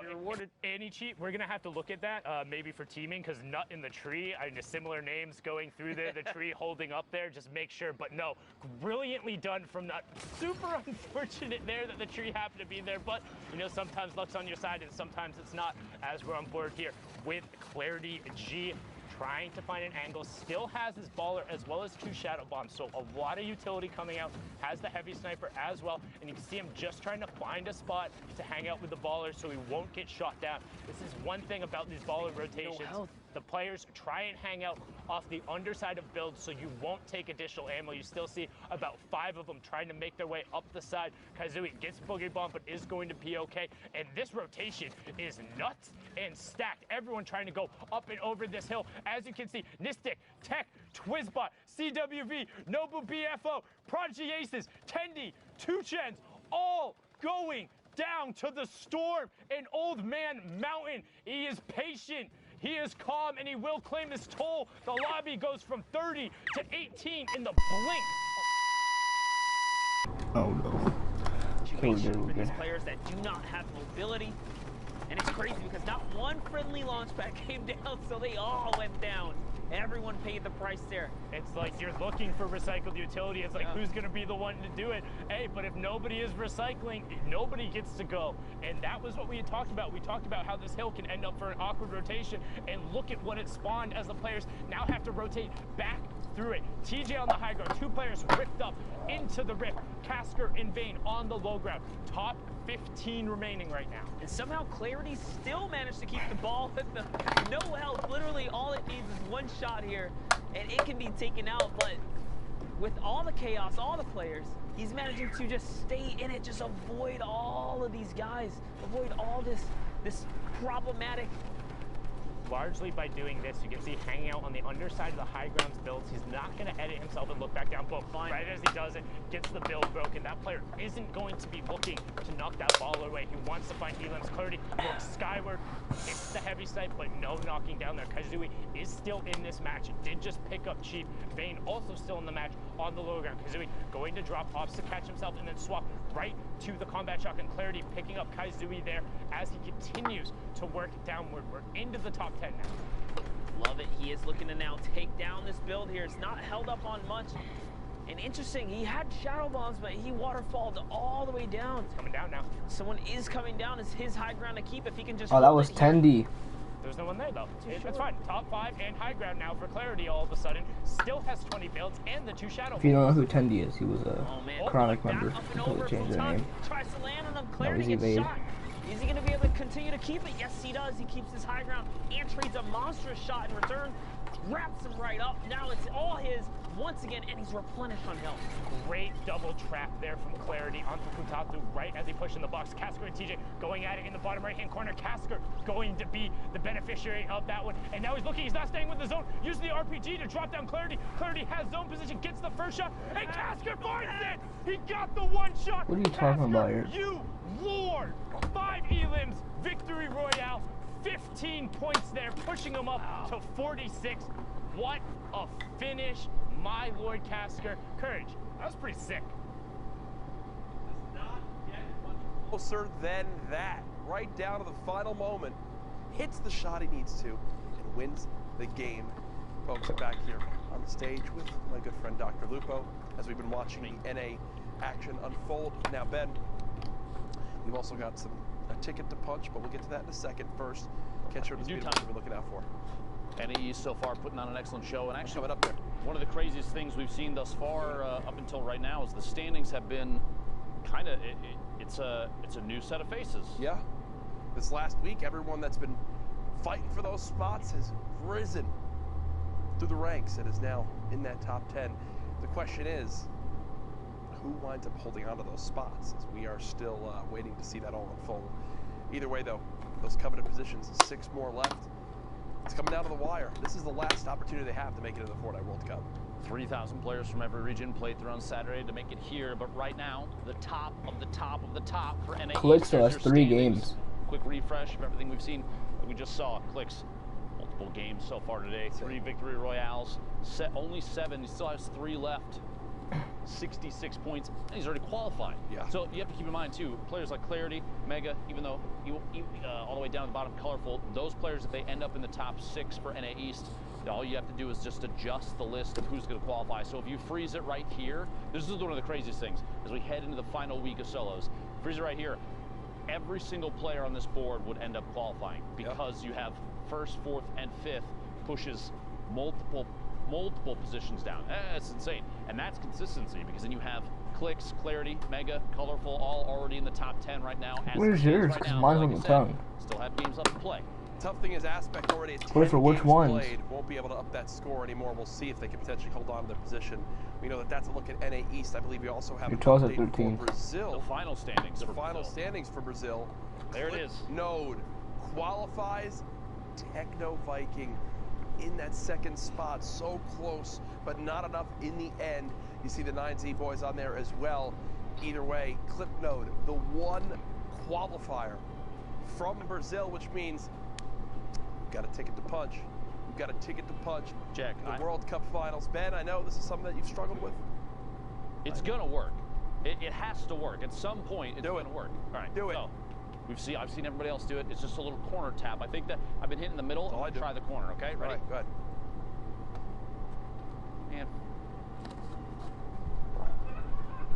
Speaker 13: rewarded.
Speaker 2: Any cheat, we're gonna have to look at that maybe for teaming, because Nut in the tree, I know similar names going through there, the tree holding up there, just make sure. But no, brilliantly done from Nut. Super unfortunate there that the tree happened to be there, but you know, sometimes luck's on your side and sometimes it's not, as we're on board here with Clarity G. Trying to find an angle, still has his baller as well as 2 shadow bombs, so a lot of utility coming out, has the heavy sniper as well, and you can see him just trying to find a spot to hang out with the baller so he won't get shot down. This is one thing about these baller rotations. The players try and hang out off the underside of builds so you won't take additional ammo. You still see about 5 of them trying to make their way up the side. Kaizui gets Boogie Bomb, but is going to be okay. And this rotation is nuts and stacked. Everyone trying to go up and over this hill. As you can see, Nistic, Tech, Twizbot, CWV, Nobu BFO, Prodigy Aces, Tendi, 2Chens, all going down to the storm. And Old Man Mountain, he is patient. He is calm, and he will claim his toll. The lobby goes from 30 to 18 in the blink.
Speaker 5: Oh no.
Speaker 13: Situation for these players that do not have mobility. And it's crazy because not one friendly launch pad came down, so they all went down. Everyone paid the price there.
Speaker 2: It's like you're looking for recycled utility. It's like, who's going to be the one to do it? Hey, but if nobody is recycling, nobody gets to go. And that was what we had talked about. We talked about how this hill can end up for an awkward rotation. And look at what it spawned as the players now have to rotate back through it. TJ on the high ground. 2 players ripped up into the rip. Casker in vain on the low ground. Top 15 remaining right now.
Speaker 13: And somehow Clarity still managed to keep the ball with no help. Literally all it needs is 1 shot here and it can be taken out, but with all the chaos, all the players, he's managing to just stay in it, just avoid all of these guys, avoid all this problematic.
Speaker 2: Largely by doing this, you can see hanging out on the underside of the high grounds builds. He's not going to edit himself and look back down, but right as he does it, gets the build broken. That player isn't going to be looking to knock that ball away. He wants to find Elam's Clarity, looks skyward, hits the heavy snipe, but no knocking down there. Kaizui is still in this match. Did just pick up Cheap. Vayne also still in the match on the low ground. Kaizui going to drop, opts to catch himself, and then swap right to the combat shotgun. Clarity picking up Kaizui there as he continues to work downward. We're into the top 10 now.
Speaker 13: Love it. He is looking to now take down this build here. It's not held up on much. And interesting, he had shadow bombs, but he waterfalled all the way down.
Speaker 2: It's coming down now.
Speaker 13: Someone is coming down. It's his high ground to keep if he can just.
Speaker 5: Oh, that was Tendi.
Speaker 2: There's no one there though. That's fine. Top 5 and high ground now for Clarity all of a sudden. Still has 20 builds and the 2 shadow.
Speaker 5: If you don't know who Tendi is, he was a Chronic member. Completely changed their name.
Speaker 13: Tries to land on him. Clarity gets shot. Is he going to be able to continue to keep it? Yes, he does. He keeps his high ground and trades a monstrous shot in return. Wraps him right up. Now it's all his. once again, and he's replenished on health.
Speaker 2: Great double trap there from Clarity onto Futatu right as he pushed in the box. Casker and TJ going at it in the bottom right-hand corner. Casker going to be the beneficiary of that one. And now he's looking, he's not staying with the zone. Using the RPG to drop down Clarity. Clarity has zone position, gets the first shot, and Casker finds it! He got the one shot!
Speaker 5: What are you talking about here?
Speaker 2: You lord! 5 elims, victory royale, 15 points there, pushing him up to 46. What a finish, my lord Casker. Courage, that was pretty sick.
Speaker 3: Does not get much closer than that. Right down to the final moment. Hits the shot he needs to and wins the game. Folks, I'm back here on the stage with my good friend Dr. Lupo as we've been watching the NA action unfold. Now, Ben, we've also got a ticket to punch, but we'll get to that in a second. First, catch your speed we're looking out for.
Speaker 4: NA so far putting on an excellent show, and actually
Speaker 3: coming up there.
Speaker 4: One of the craziest things we've seen thus far up until right now is the standings have been kind of it's a new set of faces.
Speaker 3: Yeah, this last week, everyone that's been fighting for those spots has risen through the ranks and is now in that top 10. The question is, who winds up holding on to those spots? As we are still waiting to see that all unfold. Either way, though, those coveted positions, 6 more left. It's coming down to the wire. This is the last opportunity they have to make it into the Fortnite World Cup.
Speaker 4: 3,000 players from every region played through on Saturday to make it here, but right now, the top of the top of the top for NA.
Speaker 5: Clicks still has 3 games.
Speaker 4: Quick refresh of everything we've seen. We just saw Clicks, multiple games so far today, 3 victory royales, only 7, he still has 3 left. 66 points, and he's already qualified.
Speaker 3: Yeah.
Speaker 4: So you have to keep in mind too, players like Clarity, Mega, even though all the way down to the bottom, Colorful, those players, if they end up in the top 6 for NA East, all you have to do is just adjust the list of who's going to qualify. So if you freeze it right here, this is one of the craziest things as we head into the final week of solos. Freeze it right here. Every single player on this board would end up qualifying because you have 1st, 4th, and 5th pushes multiple positions down. That's insane. And that's consistency because then you have Clicks, Clarity, Mega, Colorful, all already in the top 10 right now.
Speaker 5: Where's yours? Because mine's on the tongue.
Speaker 4: Still have games left to play.
Speaker 3: Tough thing is Aspect already has 10
Speaker 5: Wait for which
Speaker 3: games
Speaker 5: ones?
Speaker 3: played, won't be able to up that score anymore. We'll see if they can potentially hold on to their position. We know that that's a look at NA East. I believe we also have an
Speaker 5: Utah's at
Speaker 3: update
Speaker 5: 13.
Speaker 3: for Brazil.
Speaker 4: The final standings for
Speaker 3: final
Speaker 4: Brazil.
Speaker 3: standings for Brazil.
Speaker 4: There it is.
Speaker 3: Node qualifies Techno Viking in that 2nd spot. So close, but not enough in the end. You see the 9Z boys on there as well. Either way, Clipnode, the one qualifier from Brazil, which means we've got a ticket to punch. We've got a ticket to punch.
Speaker 4: Jack,
Speaker 3: the World Cup Finals. Ben, I know this is something that you've struggled with.
Speaker 4: It's going to work. It has to work. At some point, it's going to work. All right,
Speaker 3: do it.
Speaker 4: So, I've seen everybody else do it. It's just a little corner tap. I think that I've been hitting the middle.
Speaker 3: I'll
Speaker 4: try the corner, okay? Ready?
Speaker 3: All right, go ahead.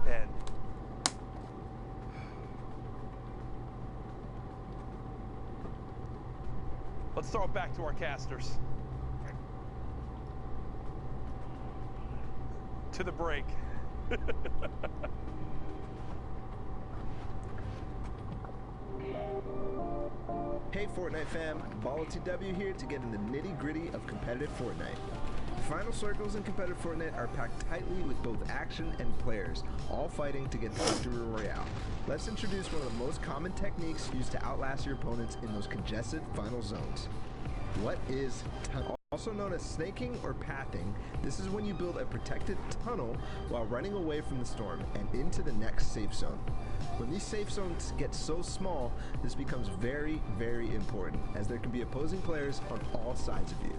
Speaker 3: And let's throw it back to our casters. To the break.
Speaker 14: Hey Fortnite fam, Ball2W here to get in the nitty-gritty of competitive Fortnite. The final circles in competitive Fortnite are packed tightly with both action and players, all fighting to get the victory royale. Let's introduce one of the most common techniques used to outlast your opponents in those congested final zones. What is tunnel? Also known as snaking or pathing, this is when you build a protected tunnel while running away from the storm and into the next safe zone. When these safe zones get so small, this becomes very, very important, as there can be opposing players on all sides of you.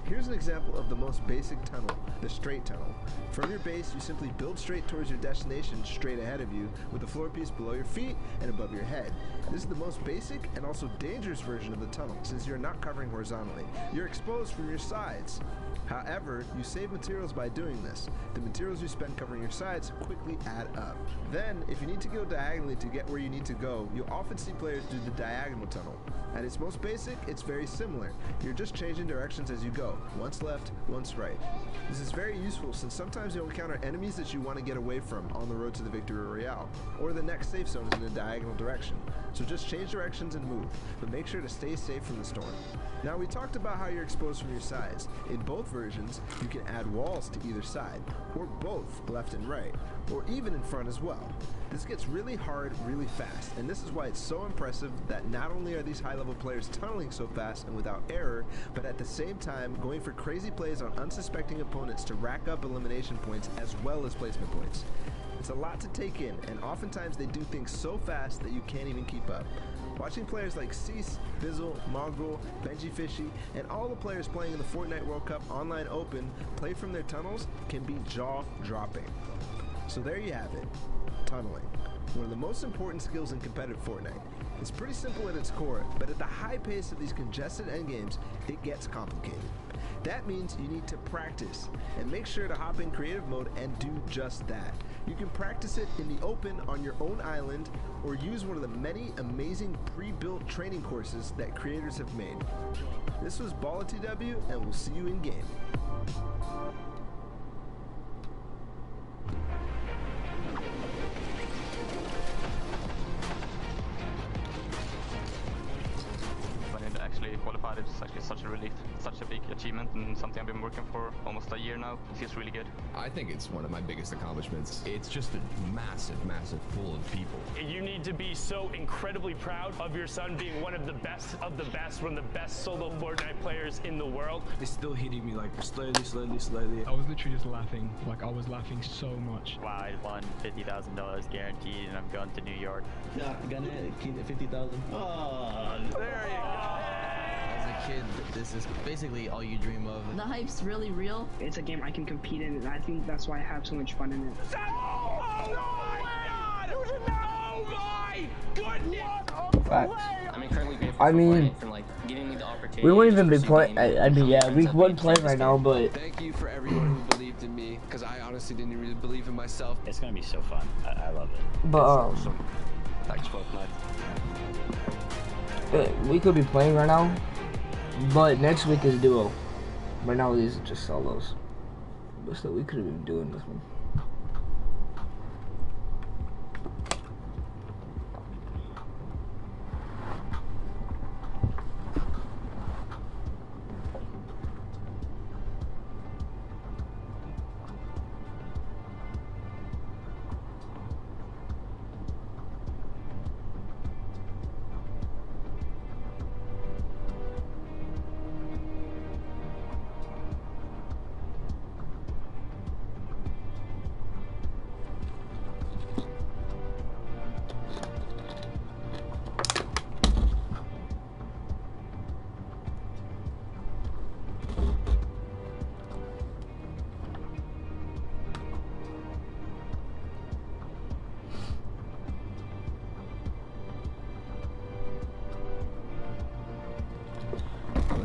Speaker 14: Here's an example of the most basic tunnel, the straight tunnel. From your base, you simply build straight towards your destination straight ahead of you, with a floor piece below your feet and above your head. This is the most basic and also dangerous version of the tunnel, since you're not covering horizontally. You're exposed from your sides. However, you save materials by doing this. The materials you spend covering your sides quickly add up. Then, if you need to go diagonally to get where you need to go, you'll often see players do the diagonal tunnel. At its most basic, it's very similar. You're just changing directions as you go. once left, once right. This is very useful since sometimes you'll encounter enemies that you want to get away from on the road to the Victory Royale, or the next safe zone is in a diagonal direction. So just change directions and move, but make sure to stay safe from the storm. Now we talked about how you're exposed from your sides. In both versions, you can add walls to either side, or both, left and right, or even in front as well. This gets really hard really fast, and this is why it's so impressive that not only are these high-level players tunneling so fast and without error, but at the same time going for crazy plays on unsuspecting opponents to rack up elimination points as well as placement points. It's a lot to take in, and oftentimes they do things so fast that you can't even keep up. Watching players like Cease, Bizzle, Mongrel, Benji Fishy, and all the players playing in the Fortnite World Cup Online Open play from their tunnels can be jaw-dropping. So there you have it, tunneling. One of the most important skills in competitive Fortnite. It's pretty simple at its core, but at the high pace of these congested endgames, it gets complicated. That means you need to practice, and make sure to hop in creative mode and do just that. You can practice it in the open on your own island, or use one of the many amazing pre-built training courses that creators have made. This was BallTW, and we'll see you in game.
Speaker 15: Actually qualified, it's actually such a relief, such a big achievement, and something I've been working for almost a year now. It feels really good.
Speaker 16: I think it's one of my biggest accomplishments. It's just a massive pool of people.
Speaker 2: You need to be so incredibly proud of your son being one of the best, one of the best solo Fortnite players in the world.
Speaker 11: It's still hitting me like slowly.
Speaker 6: I was literally just laughing. Like, I was laughing so much.
Speaker 17: Wow, I won $50,000 guaranteed, and I'm going to New York.
Speaker 10: Yeah, gonna keep 50,000. Oh,
Speaker 3: there you go.
Speaker 10: As a kid, this is basically all you dream of.
Speaker 9: The hype's really real.
Speaker 12: It's a game I can compete in, and I think that's why I have so much fun in it.
Speaker 3: Oh my goodness!
Speaker 5: Facts.
Speaker 8: I'm incredibly grateful
Speaker 5: I mean,
Speaker 8: for like giving me the opportunity.
Speaker 5: we wouldn't even be
Speaker 8: to
Speaker 5: playing. I mean, yeah, we would play right now, but
Speaker 16: Thank you for everyone who believed in me, because I honestly didn't really believe in myself.
Speaker 17: It's gonna be so fun. I love it.
Speaker 5: but
Speaker 15: Thanks, Fortnite.
Speaker 5: we could be playing right now, but next week is duo. Right now these are just solos, but still we could have been doing this one.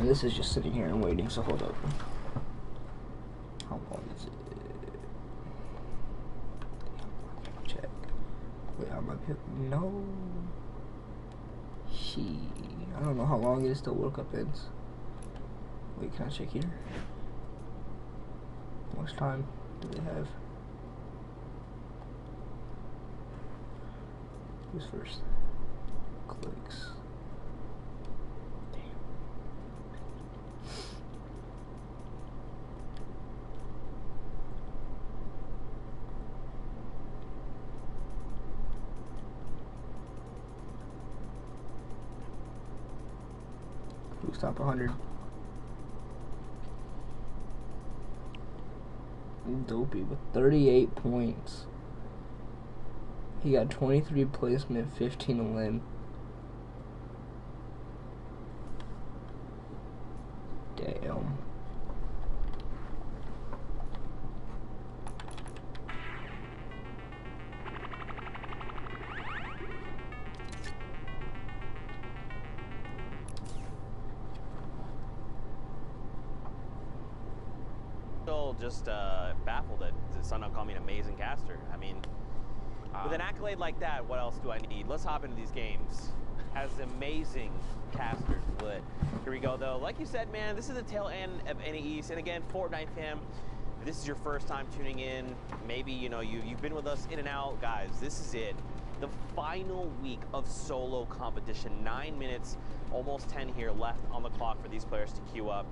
Speaker 5: This is just sitting here and waiting, so hold up. How long is it? Check. Wait, how am I? No. I don't know how long it is till World Cup ends. Wait, can I check here? How much time do they have? Who's first? Clicks. Who's top 100? Dopey with 38 points. He got 23 placement, 15 elim. Damn.
Speaker 1: Just baffled that Sundown called me an amazing caster. I mean, with an accolade like that, what else do I need? Let's hop into these games. as amazing casters would. Here we go, though. Like you said, man, this is the tail end of NA East. And again, Fortnite fam, if this is your first time tuning in, maybe, you know, you've been with us in and out. Guys, this is it. The final week of solo competition. 9 minutes, almost 10 here left on the clock for these players to queue up.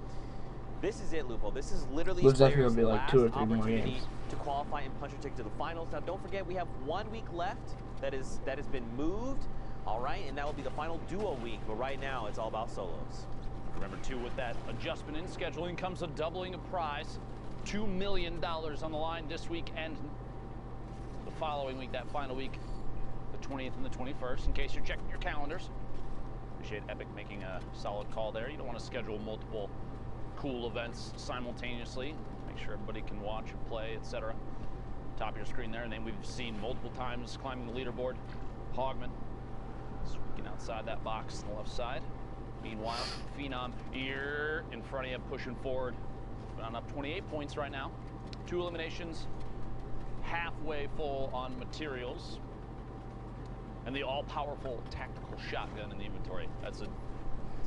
Speaker 1: This is it, Lupo. This is literally
Speaker 5: There's definitely
Speaker 1: players'
Speaker 5: gonna be like
Speaker 1: last
Speaker 5: 2 or 3 more
Speaker 1: opportunity
Speaker 5: games
Speaker 1: to qualify and punch your ticket to the finals. Now, don't forget, we have 1 week left that has been moved. All right, and that will be the final duo week. But right now, it's all about solos.
Speaker 4: Remember, too, with that adjustment in scheduling comes a doubling of prize. $2 million on the line this week and the following week, that final week, the 20th and the 21st, in case you're checking your calendars. Appreciate Epic making a solid call there. You don't want to schedule multiple cool events simultaneously. Make sure everybody can watch and play, etc. Top of your screen there, and then we've seen multiple times climbing the leaderboard. Hogman squeaking outside that box on the left side. Meanwhile, Phenom here in front of you, pushing forward. Phenom up 28 points right now. 2 eliminations, halfway full on materials, and the all-powerful tactical shotgun in the inventory. That's a,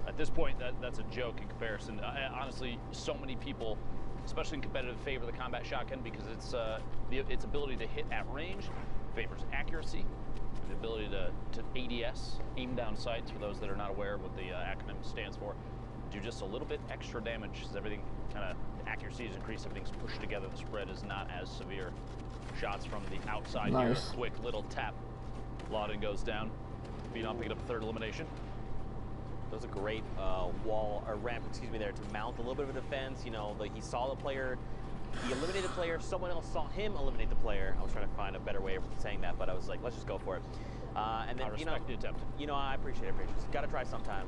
Speaker 4: at this point, that's a joke in comparison. Honestly, so many people, especially in competitive, favor the combat shotgun because its ability to hit at range favors accuracy, the ability to ADS, aim down sights, for those that are not aware of what the acronym stands for, do just a little bit extra damage as everything kind of, accuracy is increased, everything's pushed together, the spread is not as severe. Shots from the outside here, a quick little tap. Lauden goes down. Phenom picking up a 3rd elimination.
Speaker 1: That was a great wall, or ramp, excuse me, there to mount a little bit of a defense. You know, he saw the player, he eliminated the player, someone else saw him eliminate the player. I was trying to find a better way of saying that, but I was like, let's just go for it. And then,
Speaker 4: I respect the attempt.
Speaker 1: You know, I appreciate it. Got to try sometime.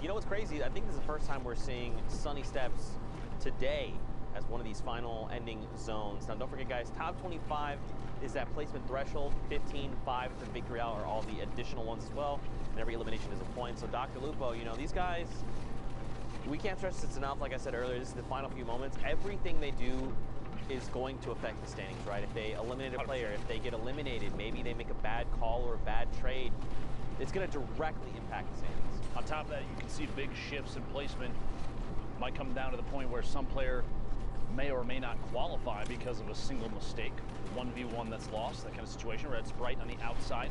Speaker 1: You know what's crazy? I think this is the first time we're seeing Sunny Steps today as one of these final ending zones. Now, don't forget, guys, top 25 is that placement threshold. 15, 5 is the victory out, or all the additional ones as well. And every elimination is a point. So, Dr. Lupo, you know, these guys, we can't stress this enough. Like I said earlier, this is the final few moments. Everything they do is going to affect the standings, right? If they eliminate a player, if they get eliminated, maybe they make a bad call or a bad trade, it's going to directly impact the standings.
Speaker 4: On top of that, you can see big shifts in placement. Might come down to the point where some player may or may not qualify because of a single mistake. 1v1 that's lost, that kind of situation. Red Sprite on the outside.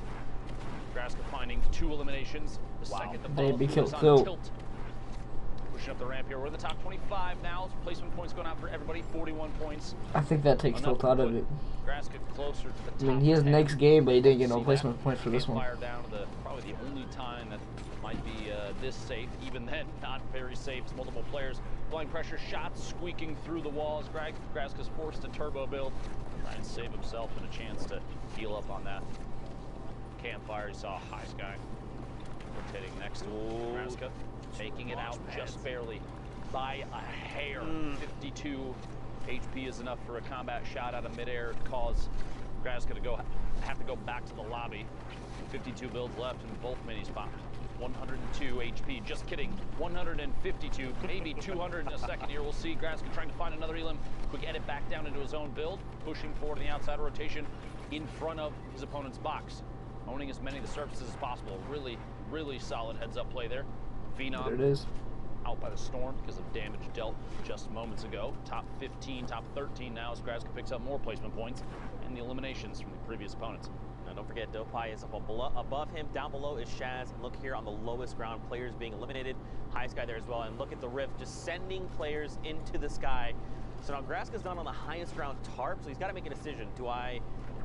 Speaker 4: Graska finding 2 eliminations. The second the ball is on tilt. Pushing up the ramp here. We're in the top 25 now. Placement points going out for everybody. 41 points.
Speaker 5: I think that takes tilt out of it.
Speaker 4: Graska closer to the top.
Speaker 5: I mean, he has next game, but he didn't get no placement points for this one.
Speaker 4: Fire down to the, probably the only time that might be this safe. Even then, not very safe. It's multiple players. Blind pressure shots squeaking through the walls. Graska's forced to turbo build. Trying to save himself and a chance to heal up on that. Campfire, he saw High Sky. Rotating next to Graska. Taking it out just barely by a hair. 52 HP is enough for a combat shot out of midair to cause Graska to have to go back to the lobby. 52 builds left and both minis popped. 102 HP, just kidding. 152, maybe 200 in a second here. We'll see. Graska trying to find another elim. Quick edit back down into his own build. Pushing forward in the outside rotation in front of his opponent's box. Owning as many of the surfaces as possible. Really, really solid heads-up play there. Phenom
Speaker 5: there it is.
Speaker 4: Out by the storm because of damage dealt just moments ago. Top 15, top 13 now as Graska picks up more placement points and the eliminations from the previous opponents.
Speaker 1: Now don't forget, Dopai is up above him. Down below is Shaz. And look here on the lowest ground, players being eliminated. High Sky there as well. And look at the rift, just sending players into the sky. So now Graska's not on the highest ground tarp, so he's got to make a decision. Do I...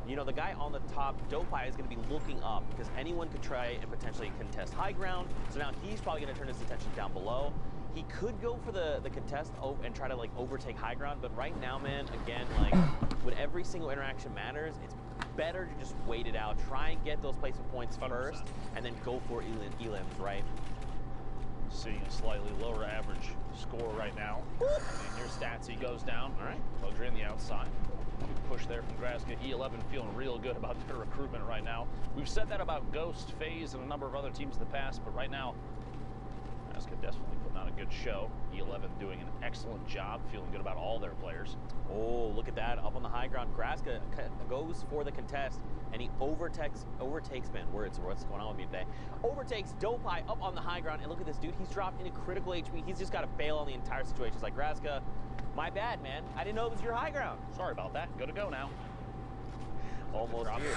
Speaker 1: You know, the guy on the top, Dopai, is going to be looking up because anyone could try and potentially contest high ground. So now he's probably going to turn his attention down below. He could go for the contest and try to, like, overtake high ground. But right now, man, again, like, when every single interaction matters, it's better to just wait it out. Try and get those placement points 100%. First, and then go for elims, right?
Speaker 4: Seeing a slightly lower average score right now. And here's Statsy goes down. All right, Podre on the outside. Push there from Graska. E11 feeling real good about their recruitment right now. We've said that about Ghost, FaZe, and a number of other teams in the past, but right now, Graska definitely putting not a good show. E11 doing an excellent job, feeling good about all their players.
Speaker 1: Oh, look at that. Up on the high ground, Graska goes for the contest, and he overtakes, man, words, what's going on with me today? Overtakes Dopeye up on the high ground, and look at this dude. He's dropped into critical HP. He's just got to bail on the entire situation. It's like, Graska, my bad, man. I didn't know it was your high ground.
Speaker 4: Sorry about that. Good to go now.
Speaker 1: Almost here.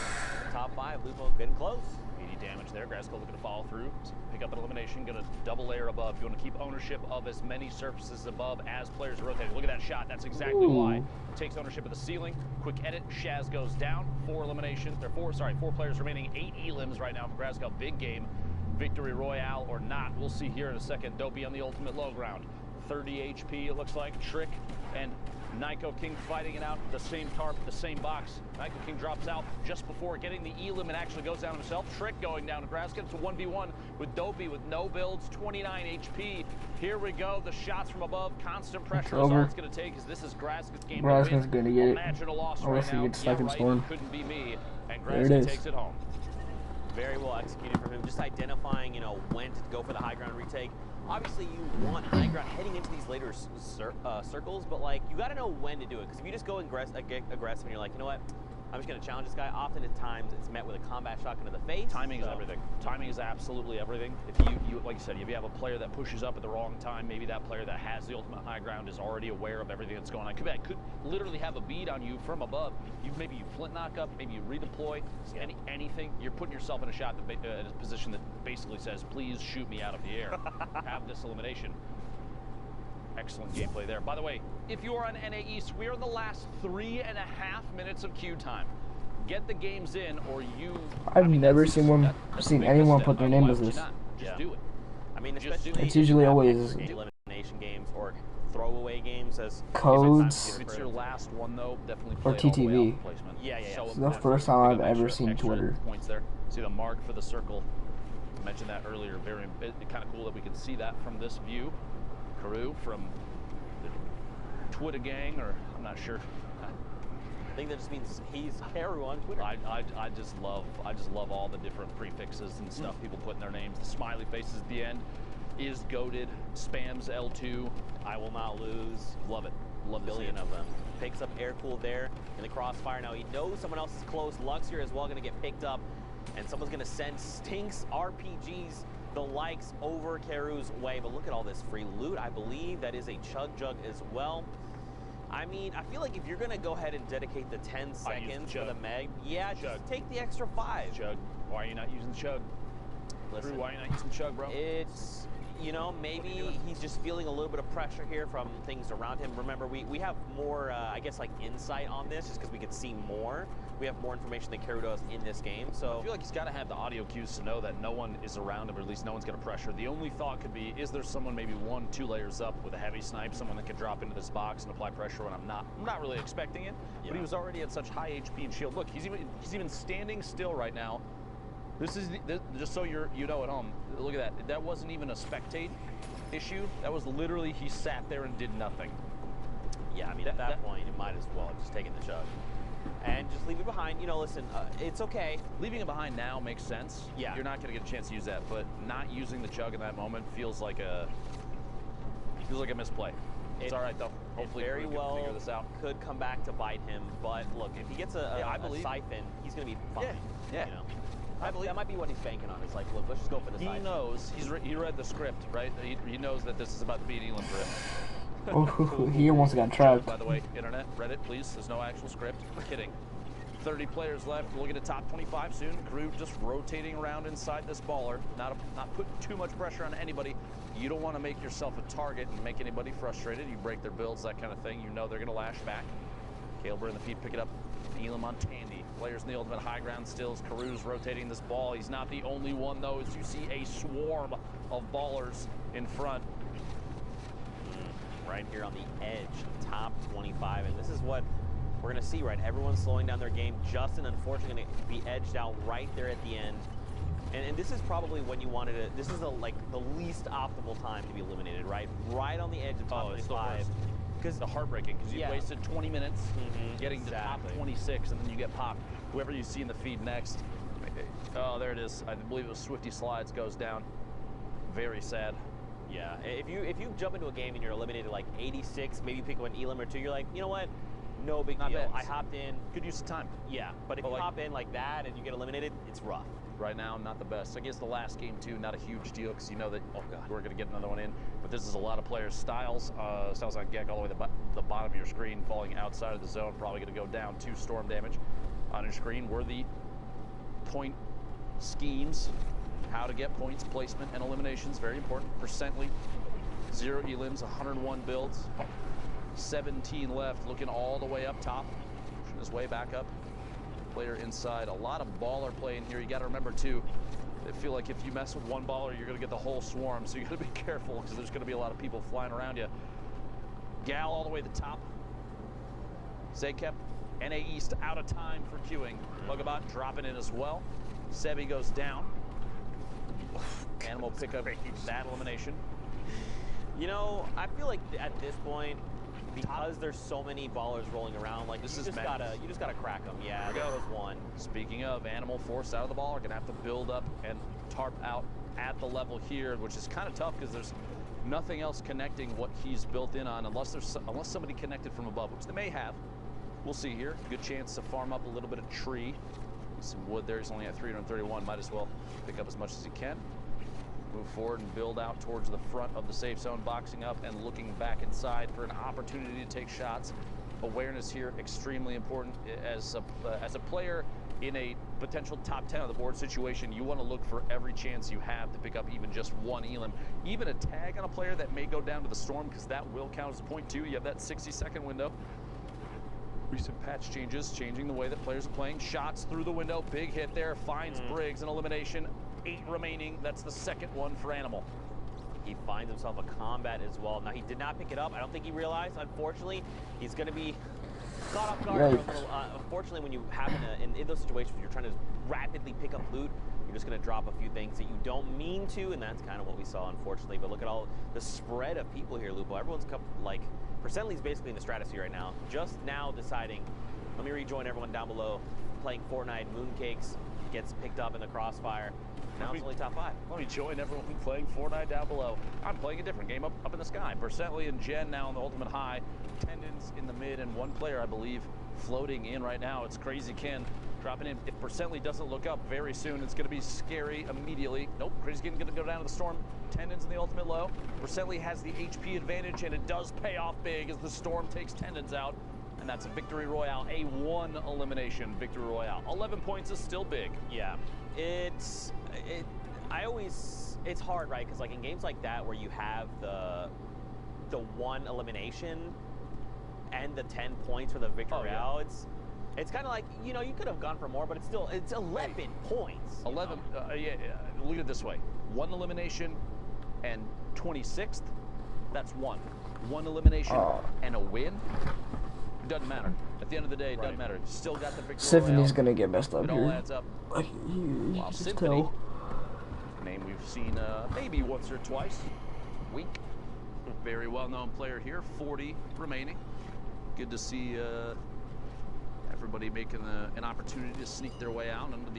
Speaker 1: Top 5, Lupo getting close.
Speaker 4: 80 damage there. Graska looking to follow through, pick up an elimination, going to double layer above. You want to keep ownership of as many surfaces above as players are rotating. Look at that shot. That's exactly why. Takes ownership of the ceiling. Quick edit. Shaz goes down. 4 eliminations. There are 4 players remaining. 8 elims right now for Graska. Big game. Victory Royale or not. We'll see here in a second. Dopey on the ultimate low ground. 30 HP, it looks like. Trick and Nyko King fighting it out, the same tarp, the same box. Nyko King drops out just before getting the elim and actually goes down himself. Trick going down to Graska. It's a 1v1 with Dopey with no builds, 29 HP. Here we go, the shots from above, constant pressure is all it's going to take, as this is Graska's game.
Speaker 5: Graska's going to get it.
Speaker 4: Imagine a loss
Speaker 5: Unless
Speaker 4: right
Speaker 5: he
Speaker 4: now.
Speaker 5: gets second storm.
Speaker 4: Couldn't be me, and
Speaker 5: There it
Speaker 4: Graska
Speaker 5: is.
Speaker 4: takes it home.
Speaker 1: Very well executed from him, just identifying, when to go for the high ground retake. Obviously, you want high ground heading into these later circles, but you got to know when to do it. Because if you just go aggressive and you're like, you know what, I'm just going to challenge this guy. Often at times it's met with a combat shotgun to the face.
Speaker 4: Timing is everything. Timing is absolutely everything. If you like you said, if you have a player that pushes up at the wrong time, maybe that player that has the ultimate high ground is already aware of everything that's going on. Could literally have a bead on you from above. Maybe you flint knock up, maybe you redeploy, anything. You're putting yourself in a shot in a position that basically says, please shoot me out of the air. Have this elimination. Excellent gameplay there. By the way, if you are on NA East, we are in the last 3.5 minutes of queue time. Get the games in, or you.
Speaker 5: I've never seen anyone put their name as this.
Speaker 4: Just do it.
Speaker 1: I mean, especially
Speaker 5: It's usually always
Speaker 1: elimination games or throwaway games as
Speaker 5: codes.
Speaker 4: If it's your last one though, definitely
Speaker 5: Or
Speaker 4: play it all the way
Speaker 5: TTV.
Speaker 4: off placement.
Speaker 1: Yeah.
Speaker 5: It's the first time I've ever seen Twitter.
Speaker 4: Points there. See the mark for the circle. I mentioned that earlier. Very kind of cool that we can see that from this view. Carew from the Twitter gang, or I'm not sure.
Speaker 1: I think that just means he's Carew on Twitter.
Speaker 4: I just love all the different prefixes and stuff people put in their names. The smiley faces at the end. Is goated, spams L2.
Speaker 1: I will not lose.
Speaker 4: Love it. Love
Speaker 1: a billion of them. Picks up air cool there in the crossfire. Now he knows someone else is close. Lux here as well going to get picked up, and someone's going to send Stinks RPGs the likes over Carew's way. But look at all this free loot. I believe that is a chug jug as well. I mean, I feel like if you're going to go ahead and dedicate the 10 seconds for the Meg, just take the extra 5.
Speaker 4: Chug. Why are you not using chug?
Speaker 1: Listen,
Speaker 4: why are you not using chug, bro?
Speaker 1: It's, maybe he's just feeling a little bit of pressure here from things around him. Remember, we have more, I guess, insight on this just because we can see more. We have more information than Carew does in this game. So
Speaker 4: I feel like he's got to have the audio cues to know that no one is around him, or at least no one's going to pressure. The only thought could be, is there someone maybe 1-2 layers up with a heavy snipe, someone that could drop into this box and apply pressure when I'm not really expecting it. But he was already at such high HP and shield. Look, he's even standing still right now. This is just so you know at home. Look at that. That wasn't even a spectate issue. That was literally he sat there and did nothing.
Speaker 1: Yeah, I mean at that point you might as well have just taken the chug and just leave it behind. Listen, it's okay.
Speaker 4: Leaving it behind now makes sense.
Speaker 1: Yeah,
Speaker 4: you're not going to get a chance to use that, but not using the chug in that moment feels like a misplay. It's all right though. Hopefully,
Speaker 1: very well
Speaker 4: figure this out.
Speaker 1: Could come back to bite him, but look, if he gets a siphon, he's going to be fine.
Speaker 4: Yeah.
Speaker 1: I believe that might be what he's banking on. It's like, look, let's just go for the siphon.
Speaker 4: He knows. He read the script, right? He knows that this is about to be an elim for him.
Speaker 5: Oh, he almost got trapped.
Speaker 4: By the way, internet, Reddit, please. There's no actual script. I'm kidding. 30 players left. We'll get a top 25 soon. Carew just rotating around inside this baller. Not putting too much pressure on anybody. You don't want to make yourself a target and make anybody frustrated. You break their builds, that kind of thing. You know they're going to lash back. Calebur in the feet, pick it up. Elim on Tandy. Players in the ultimate high ground stills. Carew's rotating this ball. He's not the only one, though, as you see a swarm of ballers in front.
Speaker 1: Right here on the edge, top 25. And this is what we're going to see, right? Everyone's slowing down their game. Justin, unfortunately, going to be edged out right there at the end. And this is probably when you wanted to, this is the least optimal time to be eliminated, right? Right on the edge of top 25.
Speaker 4: Because the heartbreaking, because you wasted 20 minutes getting to top 26, and then you get popped. Whoever you see in the feed next, oh, there it is. I believe it was Swifty Slides goes down. Very sad.
Speaker 1: Yeah, if you jump into a game and you're eliminated like 86, maybe pick up an elim or two, you're like, you know what? No big deal.
Speaker 4: bad.
Speaker 1: I hopped in.
Speaker 4: Good use of time.
Speaker 1: Yeah, but if you hop in like that and you get eliminated, it's rough.
Speaker 4: Right now, not the best. I guess the last game, too, not a huge deal because you know that, oh, God, we're going to get another one in. But this is a lot of players. Styles on Gek all the way to the bottom of your screen, falling outside of the zone, probably going to go down 2 storm damage. On your screen were the point schemes, how to get points, placement, and eliminations. Very important. Percently, 0 elims, 101 builds, 17 left, looking all the way up top, pushing his way back up. Player inside, a lot of baller play in here. You got to remember too, I feel like if you mess with one baller, you're going to get the whole swarm, so you got to be careful because there's going to be a lot of people flying around you. Gal all the way to the top. Zakep, NA East out of time for queuing. Bugabot dropping in as well. Sebi goes down. Animal pick up that elimination.
Speaker 1: You know, I feel like at this point, because there's so many ballers rolling around, like you just gotta crack them. Yeah, there goes one.
Speaker 4: Speaking of, Animal forced out of the ball, are gonna have to build up and tarp out at the level here, which is kind of tough because there's nothing else connecting what he's built in on, unless somebody connected from above, which they may have. We'll see here. Good chance to farm up a little bit of tree. Some wood there. He's only at 331. Might as well pick up as much as he can. Move forward and build out towards the front of the safe zone, boxing up and looking back inside for an opportunity to take shots. Awareness here extremely important. As a player in a potential top 10 on the board situation, you want to look for every chance you have to pick up even just 1 elim. Even a tag on a player that may go down to the storm, because that will count as a point too. You have that 60-second window. Recent patch changes, changing the way that players are playing. Shots through the window, big hit there, finds Briggs, an elimination. 8 remaining, that's the second one for Animal.
Speaker 1: He finds himself a combat as well. Now, he did not pick it up. I don't think he realized. Unfortunately, he's going to be caught off guard. For a little, unfortunately, when you happen to, in those situations, when you're trying to rapidly pick up loot, you're just going to drop a few things that you don't mean to, and that's kind of what we saw, unfortunately. But look at all the spread of people here, Lupo. Everyone's like, Percently's basically in the stratosphere right now. Just now deciding, let me rejoin everyone down below, playing Fortnite. Mooncakes gets picked up in the crossfire. Now it's only top 5.
Speaker 4: Let me join everyone playing Fortnite down below. I'm playing a different game up in the sky. Percently and Jen now on the ultimate high. Tendons in the mid, and one player, I believe, floating in right now. It's Crazy Ken dropping in. If Percently doesn't look up very soon, it's going to be scary immediately. Nope, Crazy Ken going to go down to the storm. Tendons in the ultimate low. Percently has the HP advantage, and it does pay off big as the storm takes Tendons out. And that's a victory royale, a 1 elimination victory royale. 11 points is still big.
Speaker 1: Yeah, it's hard, right? Because like in games like that where you have the 1 elimination and the 10 points for the victory royale, it's kind of like, you know, you could have gone for more, but it's 11 points.
Speaker 4: 11. Yeah. Look at it this way: 1 elimination and 26th. That's 1. 1 elimination and a win. It doesn't matter. At the end of the day, it doesn't matter. You still got the victory.
Speaker 5: Symphony's gonna get messed up
Speaker 4: here.
Speaker 5: It
Speaker 4: all adds up.
Speaker 5: Like, you just
Speaker 4: Symphony,
Speaker 5: tell.
Speaker 4: name we've seen maybe once or twice. Weak. Very well-known player here. 40 remaining. Good to see everybody making an opportunity to sneak their way out onto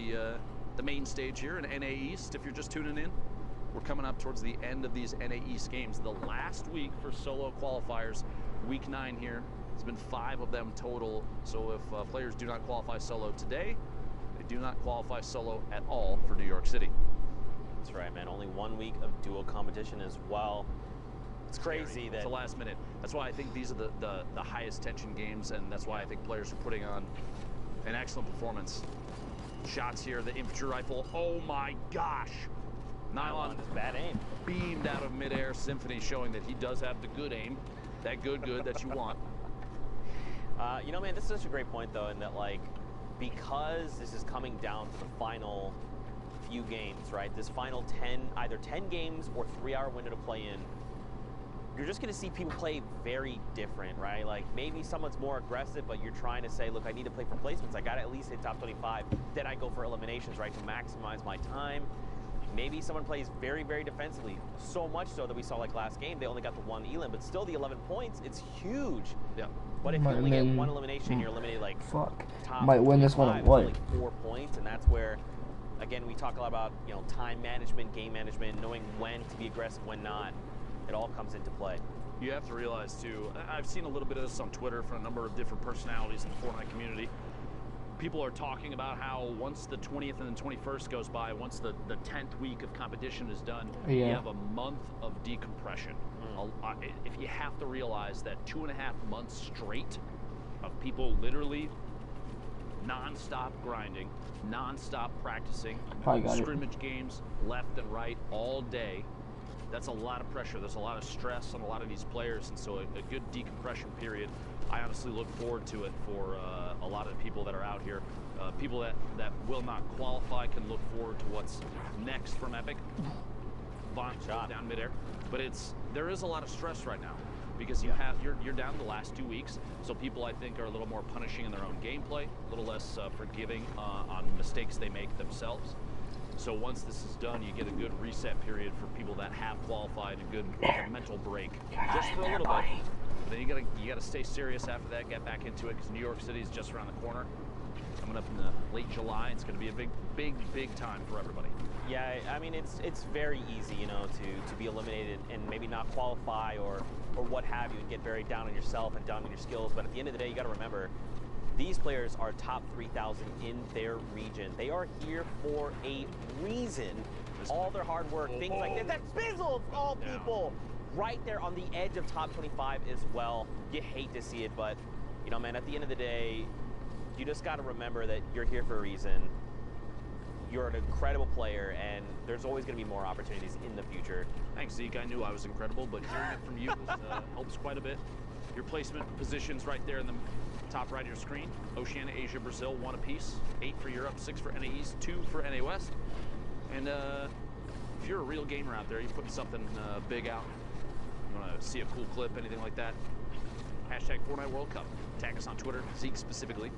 Speaker 4: the main stage here in NA East. If you're just tuning in, we're coming up towards the end of these NA East games. The last week for solo qualifiers, week 9 here. It's been 5 of them total. So if players do not qualify solo today, they do not qualify solo at all for New York City.
Speaker 1: That's right, man. Only 1 week of duo competition as well. It's crazy that
Speaker 4: it's the last minute. That's why I think these are the highest tension games, and that's why I think players are putting on an excellent performance. Shots here, the infantry rifle. Oh my gosh! Nylon
Speaker 1: is bad aim.
Speaker 4: Beamed out of midair. Symphony showing that he does have the good aim, that good that you want.
Speaker 1: You know, man, this is such a great point, though, in that, like, because this is coming down to the final few games, right? This final 10, either 10 games or 3-hour window to play in, you're just going to see people play very different, right? Like, maybe someone's more aggressive, but you're trying to say, look, I need to play for placements. I got to at least hit top 25. Then I go for eliminations, right, to maximize my time. Maybe someone plays very, very defensively. So much so that we saw, like, last game, they only got the 1 elim, but still the 11 points, it's huge.
Speaker 4: Yeah.
Speaker 1: But if you only get 1 elimination, you're eliminated, like, top
Speaker 5: might win this one at 1.
Speaker 1: Like 4 points, and that's where, again, we talk a lot about, you know, time management, game management, knowing when to be aggressive, when not. it all comes into play.
Speaker 4: You have to realize, too, I've seen a little bit of this on Twitter from a number of different personalities in the Fortnite community. People are talking about how once the 20th and the 21st goes by, once the 10th week of competition is done, you have a month of decompression. If you have to realize that 2.5 months straight of people literally non-stop grinding, non-stop practicing, scrimmage games left and right all day, that's a lot of pressure. There's a lot of stress on a lot of these players, and so a good decompression period, I honestly look forward to it for a lot of the people that are out here. People that will not qualify can look forward to what's next from Epic. Von shot down midair, but there is a lot of stress right now because you're down the last 2 weeks, so people I think are a little more punishing in their own gameplay, a little less forgiving on mistakes they make themselves. So once this is done, you get a good reset period for people that have qualified, a good mental break, just for a little bit. But then you gotta stay serious after that, get back into it, because New York City is just around the corner. Coming up in the late July, it's gonna be a big time for everybody.
Speaker 1: Yeah, I mean it's very easy, you know, to be eliminated and maybe not qualify or what have you, and get very down on yourself and down on your skills. But at the end of the day, you got to remember, these players are top 3,000 in their region. They are here for a reason. All their hard work, things like this. That Spizzle of all people, right there on the edge of top 25 as well. You hate to see it, but you know, man, at the end of the day, you just got to remember that you're here for a reason. You're an incredible player, and there's always going to be more opportunities in the future.
Speaker 4: Thanks, Zeke. I knew I was incredible, but hearing it from you helps quite a bit. Your placement positions right there in the top right of your screen. Oceania, Asia, Brazil, 1 apiece. 8 for Europe, 6 for NA East, 2 for NA West. And if you're a real gamer out there, you're putting something big out, you want to see a cool clip, anything like that, hashtag Fortnite World Cup. Tag us on Twitter, Zeke specifically.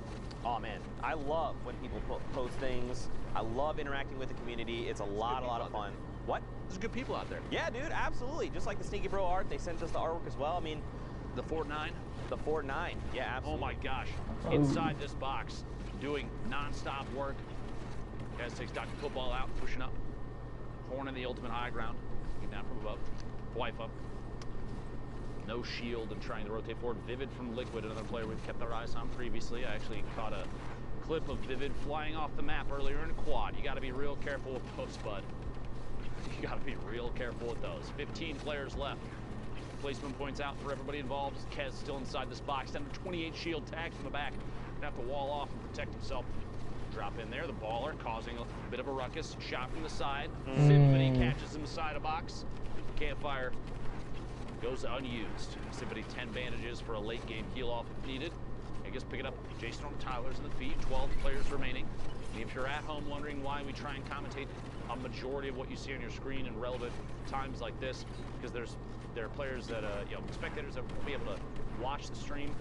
Speaker 1: Oh man, I love when people post things. I love interacting with the community. It's a lot of fun. What?
Speaker 4: There's good people out there.
Speaker 1: Yeah, dude, absolutely. Just like the Sneaky Bro art, they sent us the artwork as well. I mean,
Speaker 4: the Fortnite.
Speaker 1: The Fortnite, yeah, absolutely.
Speaker 4: Oh my gosh, inside this box, doing non-stop work. Guys takes Dr. Football out, pushing up. Horn in the ultimate high ground. Get down from above. Wipe up. No shield and trying to rotate forward. Vivid from Liquid, another player we've kept our eyes on previously. I actually caught a clip of Vivid flying off the map earlier in a quad. You got to be real careful with those, bud. You got to be real careful with those. 15 players left. Placement points out for everybody involved. Kez still inside this box. Down to 28 shield tags from the back. Gonna have to wall off and protect himself. Drop in there. The baller causing a bit of a ruckus. Shot from the side. Symphony catches him inside a box. Campfire goes unused. Symphony 10 bandages for a late game heal off if needed. I guess pick it up. Jason on Tyler's in the feed. 12 players remaining. And if you're at home wondering why we try and commentate a majority of what you see on your screen in relevant times like this, because there are players that spectators that won't be able to watch the stream,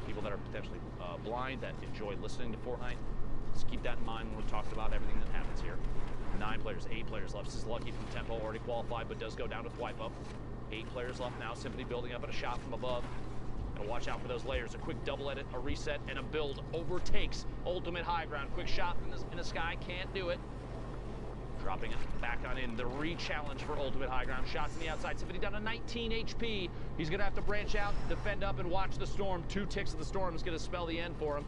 Speaker 4: people that are potentially blind that enjoy listening to Fortnite. Just keep that in mind when we're talking about everything that happens here. 9 players, 8 players left. This is Lucky from Tempo, already qualified, but does go down with wipe up. 8 players left now. Symphony building up at a shot from above. Gotta watch out for those layers. A quick double edit, a reset, and a build overtakes ultimate high ground. Quick shot in the sky, can't do it. Dropping it back on in. The re-challenge for ultimate high ground. Shots on the outside. Symphony down to 19 HP. He's gonna have to branch out, defend up, and watch the storm. 2 ticks of the storm is gonna spell the end for him.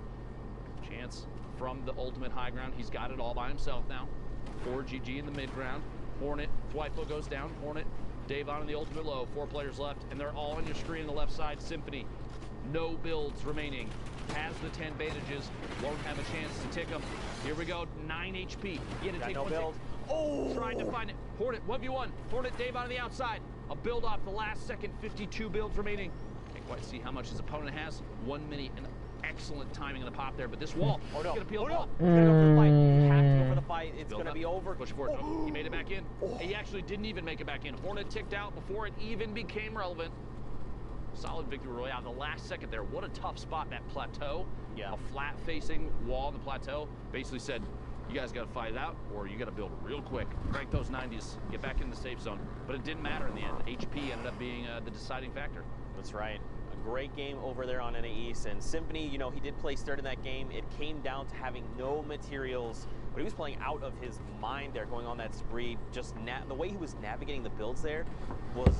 Speaker 4: Chance from the ultimate high ground. He's got it all by himself now. 4 GG in the mid ground. Hornet, Twypo goes down. Hornet, Dave on in the ultimate low. 4 players left, and they're all on your screen on the left side. Symphony, no builds remaining. Has the 10 bandages, won't have a chance to tick them. Here we go, 9 HP. Get it, take
Speaker 1: no
Speaker 4: one
Speaker 1: build.
Speaker 4: Oh! Trying to find it. Hornet, 1v1. Hornet, Dave on the outside. A build off the last second, 52 builds remaining. Can't quite see how much his opponent has. 1 minute, and excellent timing in the pop there, but this wall is gonna peel the wall.
Speaker 1: He's gonna go for the fight. You have to go for the fight. It's gonna be over.
Speaker 4: Push forward. Oh, he made it back in. He actually didn't even make it back in. Hornet ticked out before it even became relevant. Solid victory royale. The last second there. What a tough spot, that plateau. Yeah. A flat-facing wall on the plateau. Basically said, you guys got to fight it out, or you got to build real quick. Crank those 90s. Get back in the safe zone. But it didn't matter in the end. HP ended up being the deciding factor.
Speaker 1: That's right. A great game over there on NA East. And Symphony, you know, he did place third in that game. It came down to having no materials but he was playing out of his mind there, going on that spree. Just the way he was navigating the builds there was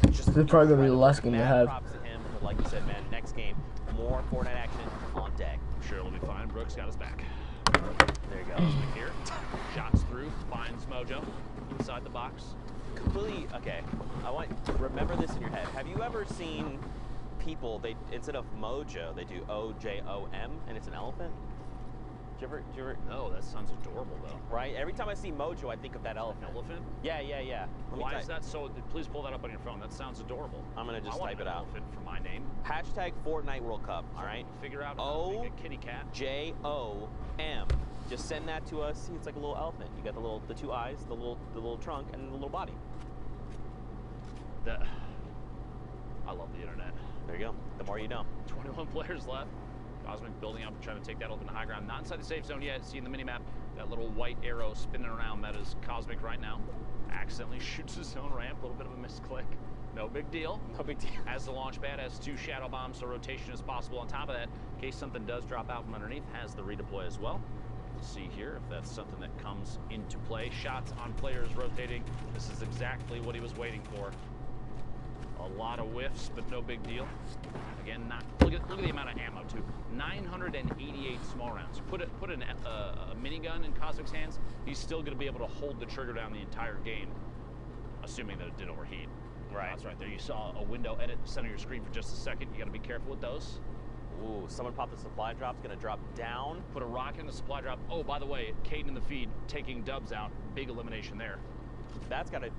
Speaker 1: just.
Speaker 5: This is probably gonna be the last game you have.
Speaker 1: Props to him, but like you said, man, next game, more Fortnite action on deck.
Speaker 4: Sure, it'll be fine. Brooks got his back.
Speaker 1: There you go.
Speaker 4: Here, shots through, finds Mojo inside the box.
Speaker 1: Completely okay. I want remember this in your head. Have you ever seen people? They instead of Mojo, they do O-J-O-M, and it's an elephant. Did you ever?
Speaker 4: No, that sounds adorable though.
Speaker 1: Right. Every time I see Mojo, I think of that elephant.
Speaker 4: Elephant?
Speaker 1: Yeah.
Speaker 4: Why is that so? Please pull that up on your phone. That sounds adorable.
Speaker 1: I'm gonna just type it out.
Speaker 4: Elephant for my name.
Speaker 1: Hashtag Fortnite World Cup. All right.
Speaker 4: Figure out how to make a kitty cat.
Speaker 1: O-J-O-M. Just send that to us. See, it's like a little elephant. You got the two eyes, the little trunk, and the little body.
Speaker 4: I love the internet.
Speaker 1: There you go. The more you know.
Speaker 4: 21 players left. Cosmic building up, trying to take that elephant to high ground. Not inside the safe zone yet. See in the minimap that little white arrow spinning around. That is Cosmic right now. Accidentally shoots his own ramp. A little bit of a misclick. No big deal.
Speaker 1: No big deal.
Speaker 4: As the launch pad has 2 shadow bombs, so rotation is possible. On top of that, in case something does drop out from underneath, has the redeploy as well. See here if that's something that comes into play. Shots on players rotating. This is exactly what he was waiting for. A lot of whiffs, but no big deal. Again, look at the amount of ammo too. 988 small rounds. Put a minigun in Cosmic's hands, he's still going to be able to hold the trigger down the entire game, assuming that it did overheat.
Speaker 1: Right.
Speaker 4: That's right there. You saw a window edit in the center of your screen for just a second. You got to be careful with those.
Speaker 1: Ooh, someone popped the supply drop. It's going to drop down.
Speaker 4: Put a rocket in the supply drop. Oh, by the way, Caden in the feed taking Dubs out. Big elimination there.
Speaker 1: That's got to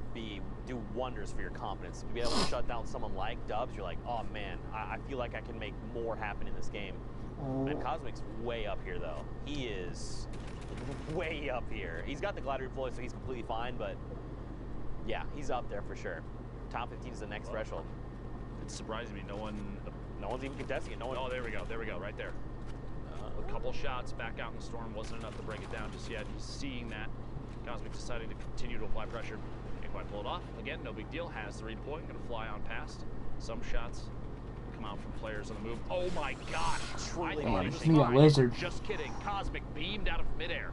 Speaker 1: do wonders for your confidence. To be able to shut down someone like Dubs, you're like, oh man, I feel like I can make more happen in this game. And Cosmic's way up here though. He is way up here. He's got the glider deploy, so he's completely fine, but yeah, he's up there for sure. Top 15 is the next threshold.
Speaker 4: It's surprising me no one's
Speaker 1: even contesting it.
Speaker 4: Oh, there we go, right there. A couple shots back out in the storm wasn't enough to break it down just yet. He's seeing that. Cosmic deciding to continue to apply pressure. Can't quite pull it off. Again, no big deal. Has the redeploy. Going to fly on past. Some shots come out from players on the move. Oh my God!
Speaker 1: Truly
Speaker 5: lizard.
Speaker 4: Just kidding. Cosmic beamed out of midair.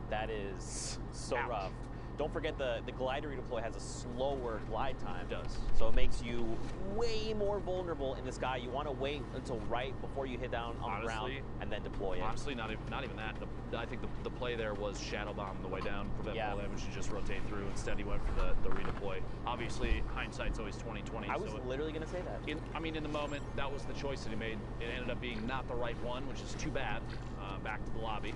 Speaker 1: That is so rough. Don't forget the glider redeploy has a slower glide time.
Speaker 4: It does.
Speaker 1: So it makes you way more vulnerable in the sky. You want to wait until right before you hit down on the ground and then deploy it.
Speaker 4: Honestly, not even that. I think the play there was shadow bomb on the way down, prevent fall damage to just rotate through. Instead, he went for the redeploy. Obviously, hindsight's always 20/20.
Speaker 1: I was literally going to say that.
Speaker 4: In the moment, that was the choice that he made. It ended up being not the right one, which is too bad. Back to the lobby.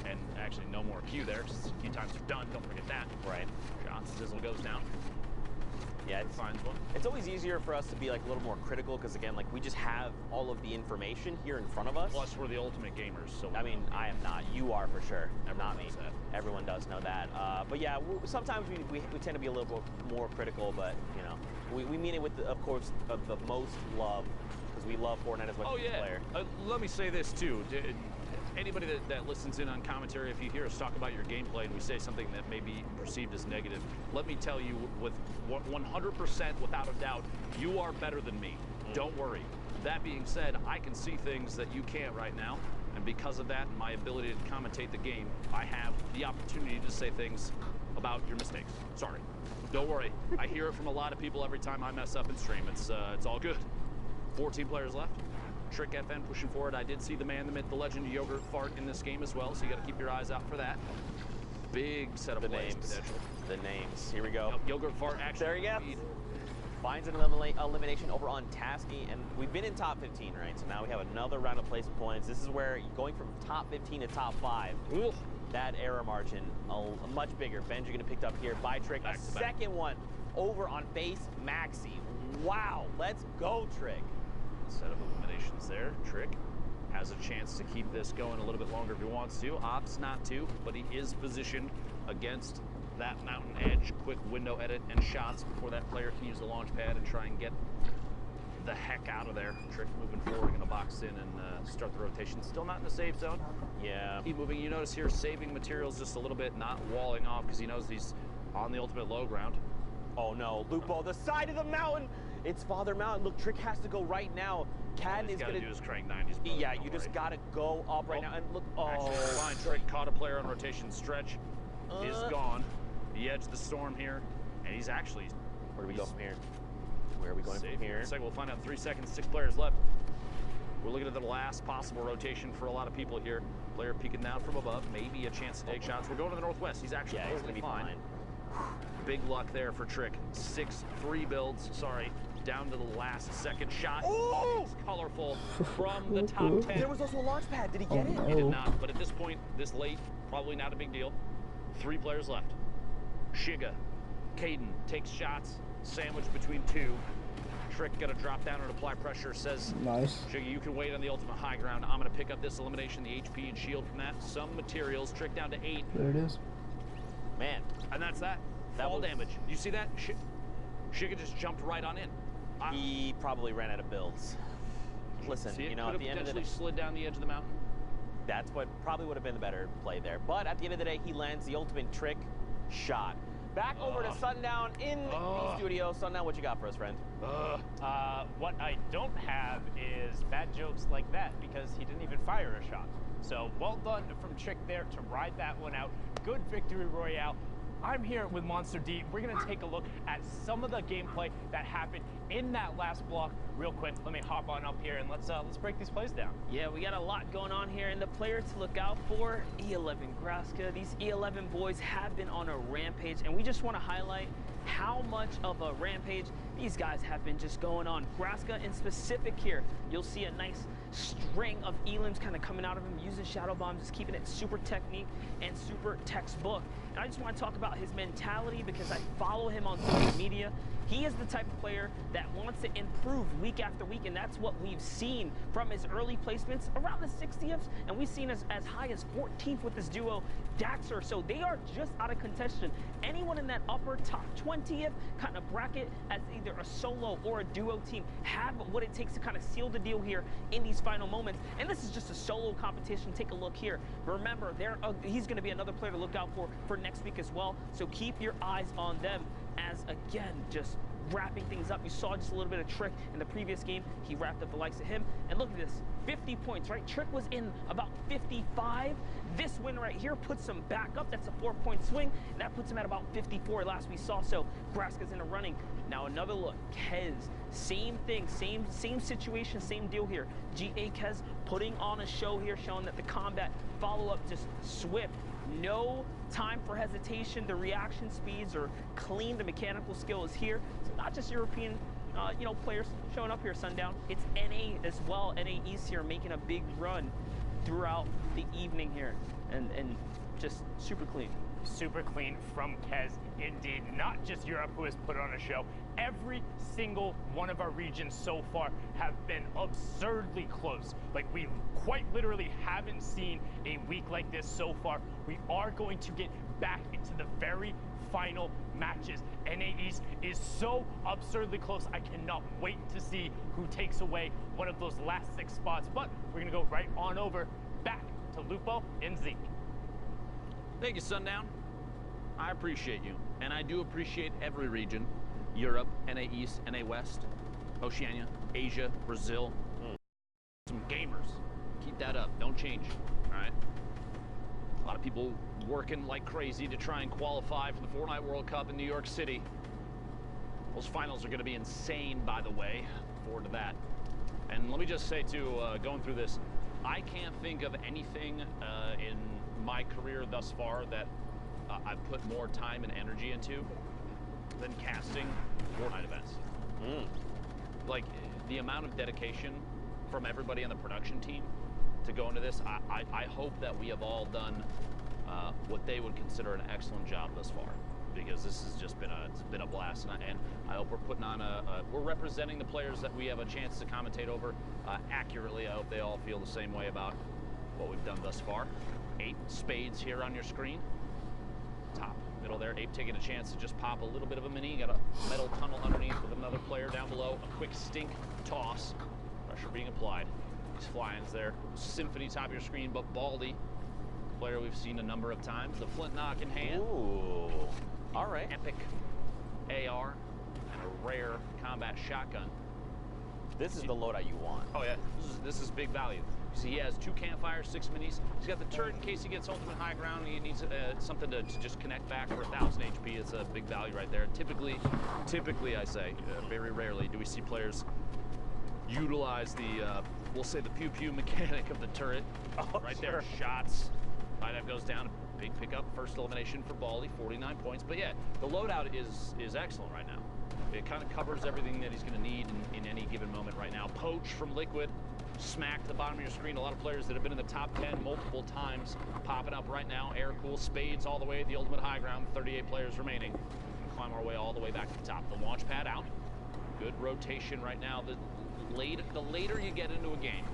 Speaker 4: And actually no more Q there, just a few times are done, don't forget that.
Speaker 1: Right.
Speaker 4: Johnson Sizzle goes down.
Speaker 1: Yeah, it
Speaker 4: finds one.
Speaker 1: It's always easier for us to be like a little more critical because again, like we just have all of the information here in front of us.
Speaker 4: Plus we're the ultimate gamers, so
Speaker 1: I mean, I am not. You are for sure. Not me. Everyone does know that. But yeah, sometimes we tend to be a little bit more critical, but you know, we mean it with, of course, the most love because we love Fortnite as much as the player.
Speaker 4: Let me say this too. Anybody that listens in on commentary, if you hear us talk about your gameplay and we say something that may be perceived as negative, let me tell you with 100% without a doubt, you are better than me. Don't worry. That being said, I can see things that you can't right now, and because of that and my ability to commentate the game, I have the opportunity to say things about your mistakes. Sorry. Don't worry. I hear it from a lot of people every time I mess up in stream. It's all good. 14 players left. Trick FN pushing forward. I did see the man, the myth, the legend, Yogurt Fart in this game as well, so you got to keep your eyes out for that. Big set of plays potential.
Speaker 1: The names. Here we go.
Speaker 4: Yogurt Fart actually.
Speaker 1: There he goes. Finds an elimination over on Tasky, and we've been in top 15, right? So now we have another round of placement points. This is where going from top 15 to top 5.
Speaker 4: Ooh.
Speaker 1: That error margin much bigger. Benji going to pick up here by Trick. A second one over on Face Maxi. Wow. Let's go, Trick.
Speaker 4: Set of eliminations there. Trick has a chance to keep this going a little bit longer if he wants to. Opts not to, but he is positioned against that mountain edge. Quick window edit and shots before that player can use the launch pad and try and get the heck out of there. Trick moving forward, going to box in and start the rotation. Still not in the safe zone.
Speaker 1: Yeah.
Speaker 4: Keep moving. You notice here saving materials just a little bit, not walling off because he knows he's on the ultimate low ground.
Speaker 1: Oh no, Lupo, the side of the mountain. It's Father Mountain. Look, Trick has to go right now. Cadden is going to
Speaker 4: do is crank 90s.
Speaker 1: Yeah, you just got to go up right now. And look,
Speaker 4: Actually, fine trick. Caught a player on rotation. Stretch is gone. The edge of the storm here. And he's actually...
Speaker 1: Where do we go from here? Where are we going from here?
Speaker 4: In a second, we'll find out. 3 seconds, 6 players left. We're looking at the last possible rotation for a lot of people here. Player peeking down from above. Maybe a chance to take shots. We're going to the northwest. He's actually
Speaker 1: he's going to be fine.
Speaker 4: Big luck there for Trick. 6-3 builds. Sorry. Down to the last second shot.
Speaker 1: Oh!
Speaker 4: It's colorful from the top 10.
Speaker 1: There was also a launch pad. Did he get it?
Speaker 4: He did not. But at this point, this late, probably not a big deal. 3 players left. Shiga. Caden takes shots. Sandwiched between 2. Trick gonna drop down and apply pressure. Says,
Speaker 5: nice.
Speaker 4: Shiga, you can wait on the ultimate high ground. I'm gonna pick up this elimination, the HP and shield from that. Some materials. Trick down to 8.
Speaker 5: There it is.
Speaker 4: Man, and that's that. Fall damage. You see that? Shiga just jumped right on in.
Speaker 1: He probably ran out of builds. Listen,
Speaker 4: see,
Speaker 1: you know, at the end of the day,
Speaker 4: slid down the edge of the mountain.
Speaker 1: That's what probably would have been the better play there. But at the end of the day, he lands the ultimate Trick shot. Back over to Sundown in the studio. Sundown, what you got for us, friend?
Speaker 2: What I don't have is bad jokes like that because he didn't even fire a shot. So well done from Trick there to ride that one out. Good victory royale. I'm here with Monster D. We're going to take a look at some of the gameplay that happened in that last block real quick. Let me hop on up here and let's break these plays down.
Speaker 13: Yeah, we got a lot going on here, and the player to look out for, E11 Graska. These E11 boys have been on a rampage, and we just want to highlight how much of a rampage these guys have been just going on. Graska in specific here, you'll see a nice string of elims kind of coming out of him using shadow bombs, just keeping it super technique and super textbook. And I just want to talk about his mentality because I follow him on social media. He is the type of player that wants to improve week after week, and that's what we've seen from his early placements around the 60th, and we've seen as high as 14th with this duo, Darkxx156. So they are just out of contention. Anyone in that upper top 20th kind of bracket as either a solo or a duo team have what it takes to kind of seal the deal here in these final moments. And this is just a solo competition. Take a look here. Remember, he's going to be another player to look out for next week as well. So keep your eyes on them as, again, just wrapping things up. You saw just a little bit of Trick in the previous game. He wrapped up the likes of him. And look at this, 50 points, right? Trick was in about 55. This win right here puts him back up. That's a 4-point swing. And that puts him at about 54 last we saw. So Graska's in the running. Now another look, Kez, same thing, same situation, same deal here. GA Kez putting on a show here, showing that the combat follow-up just swift. No time for hesitation. The reaction speeds are clean. The mechanical skill is here. So not just European, players showing up here, Sundown. It's NA as well. NA East here making a big run throughout the evening here, and just super clean.
Speaker 2: Super clean from Kez, indeed. Not just Europe who has put on a show. Every single one of our regions so far have been absurdly close. Like, we quite literally haven't seen a week like this so far. We are going to get back into the very final matches. NA East is so absurdly close. I cannot wait to see who takes away one of those last 6 spots. But we're going to go right on over back to Lupo and Zeke.
Speaker 4: Thank you, Sundown. I appreciate you. And I do appreciate every region. Europe, NA East, NA West, Oceania, Asia, Brazil. Some gamers. Keep that up. Don't change. All right? A lot of people working like crazy to try and qualify for the Fortnite World Cup in New York City. Those finals are going to be insane, by the way. Look forward to that. And let me just say, too, going through this, I can't think of anything in my career thus far that I've put more time and energy into than casting Fortnite events. Like, the amount of dedication from everybody on the production team to go into this, I hope that we have all done what they would consider an excellent job thus far, because this has just been a blast, and I hope we're putting on we're representing the players that we have a chance to commentate over accurately. I hope they all feel the same way about what we've done thus far. 8 spades here on your screen. Top, middle there. Ape taking a chance to just pop a little bit of a mini. Got a metal tunnel underneath with another player down below. A quick stink toss. Pressure being applied. These fly-ins there. Symphony top of your screen, but Baldy, player we've seen a number of times. The flint knock in hand.
Speaker 1: Ooh. All right.
Speaker 4: Epic AR and a rare combat shotgun.
Speaker 1: This is the loadout you want.
Speaker 4: Oh yeah, this is big value. You see, he has 2 campfires, 6 minis. He's got the turret in case he gets ultimate high ground. He needs something to just connect back for 1,000 HP. It's a big value right there. Typically, I say, very rarely do we see players utilize the, we'll say the pew-pew mechanic of the turret. Right there, shots. Five goes down. Big pickup, first elimination for Bally, 49 points. But yeah, the loadout is excellent right now. It kind of covers everything that he's going to need in any given moment right now. Poach from Liquid, smack to the bottom of your screen. A lot of players that have been in the top 10 multiple times popping up right now. Air Cool, Spades all the way at the ultimate high ground. 38 players remaining. We'll climb our way all the way back to the top. The launch pad out. Good rotation right now. The later you get into a game,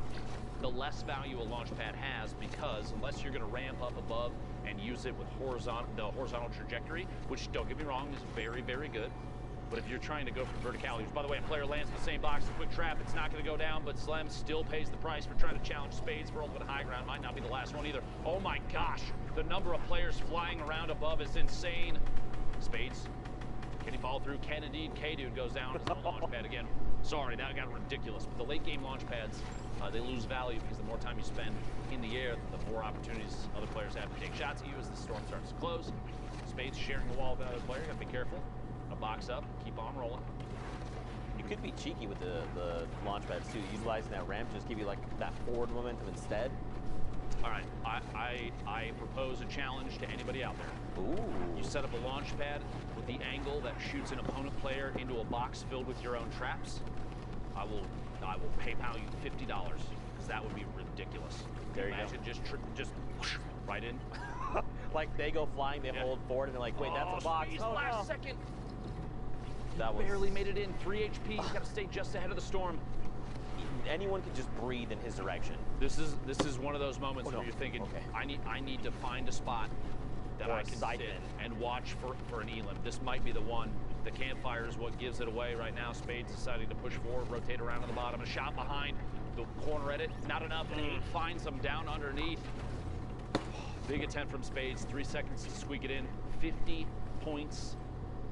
Speaker 4: the less value a launch pad has, because unless you're going to ramp up above and use it with the horizontal trajectory, which, don't get me wrong, is very, very good. But if you're trying to go for verticality, boy, a player lands in the same box, a quick trap, it's not going to go down, but Slem still pays the price for trying to challenge Spades for ultimate high ground. Might not be the last one either. Oh my gosh, the number of players flying around above is insane. Spades, can he follow through? Can indeed. K-Dude goes down as the launch pad again. Sorry, that got ridiculous. But the late game launch pads, they lose value because the more time you spend in the air, the more opportunities other players have to take shots at you as the storm starts to close. Spades sharing the wall with another player, you gotta be careful. Box up, keep on rolling.
Speaker 1: You could be cheeky with the launch pads too, utilizing that ramp, just give you like that forward momentum instead.
Speaker 4: All right, I propose a challenge to anybody out there.
Speaker 1: Ooh.
Speaker 4: You set up a launch pad with the angle that shoots an opponent player into a box filled with your own traps. I will PayPal you $50 because that would be ridiculous.
Speaker 1: There you
Speaker 4: imagine
Speaker 1: go.
Speaker 4: just right in.
Speaker 1: Like they go flying, they hold forward, and they're like, wait, that's a box.
Speaker 4: Oh, last second.
Speaker 1: That was
Speaker 4: Barely made it in. 3 HP. He's got to stay just ahead of the storm.
Speaker 1: Anyone could just breathe in his direction.
Speaker 4: This is one of those moments where you're thinking, okay, I need to find a spot that I can sit and watch for an elim. This might be the one. The campfire is what gives it away right now. Spades deciding to push forward, rotate around to the bottom, a shot behind the corner at it. Not enough, and he finds them down underneath. Big attempt from Spades. 3 seconds to squeak it in. 50 points.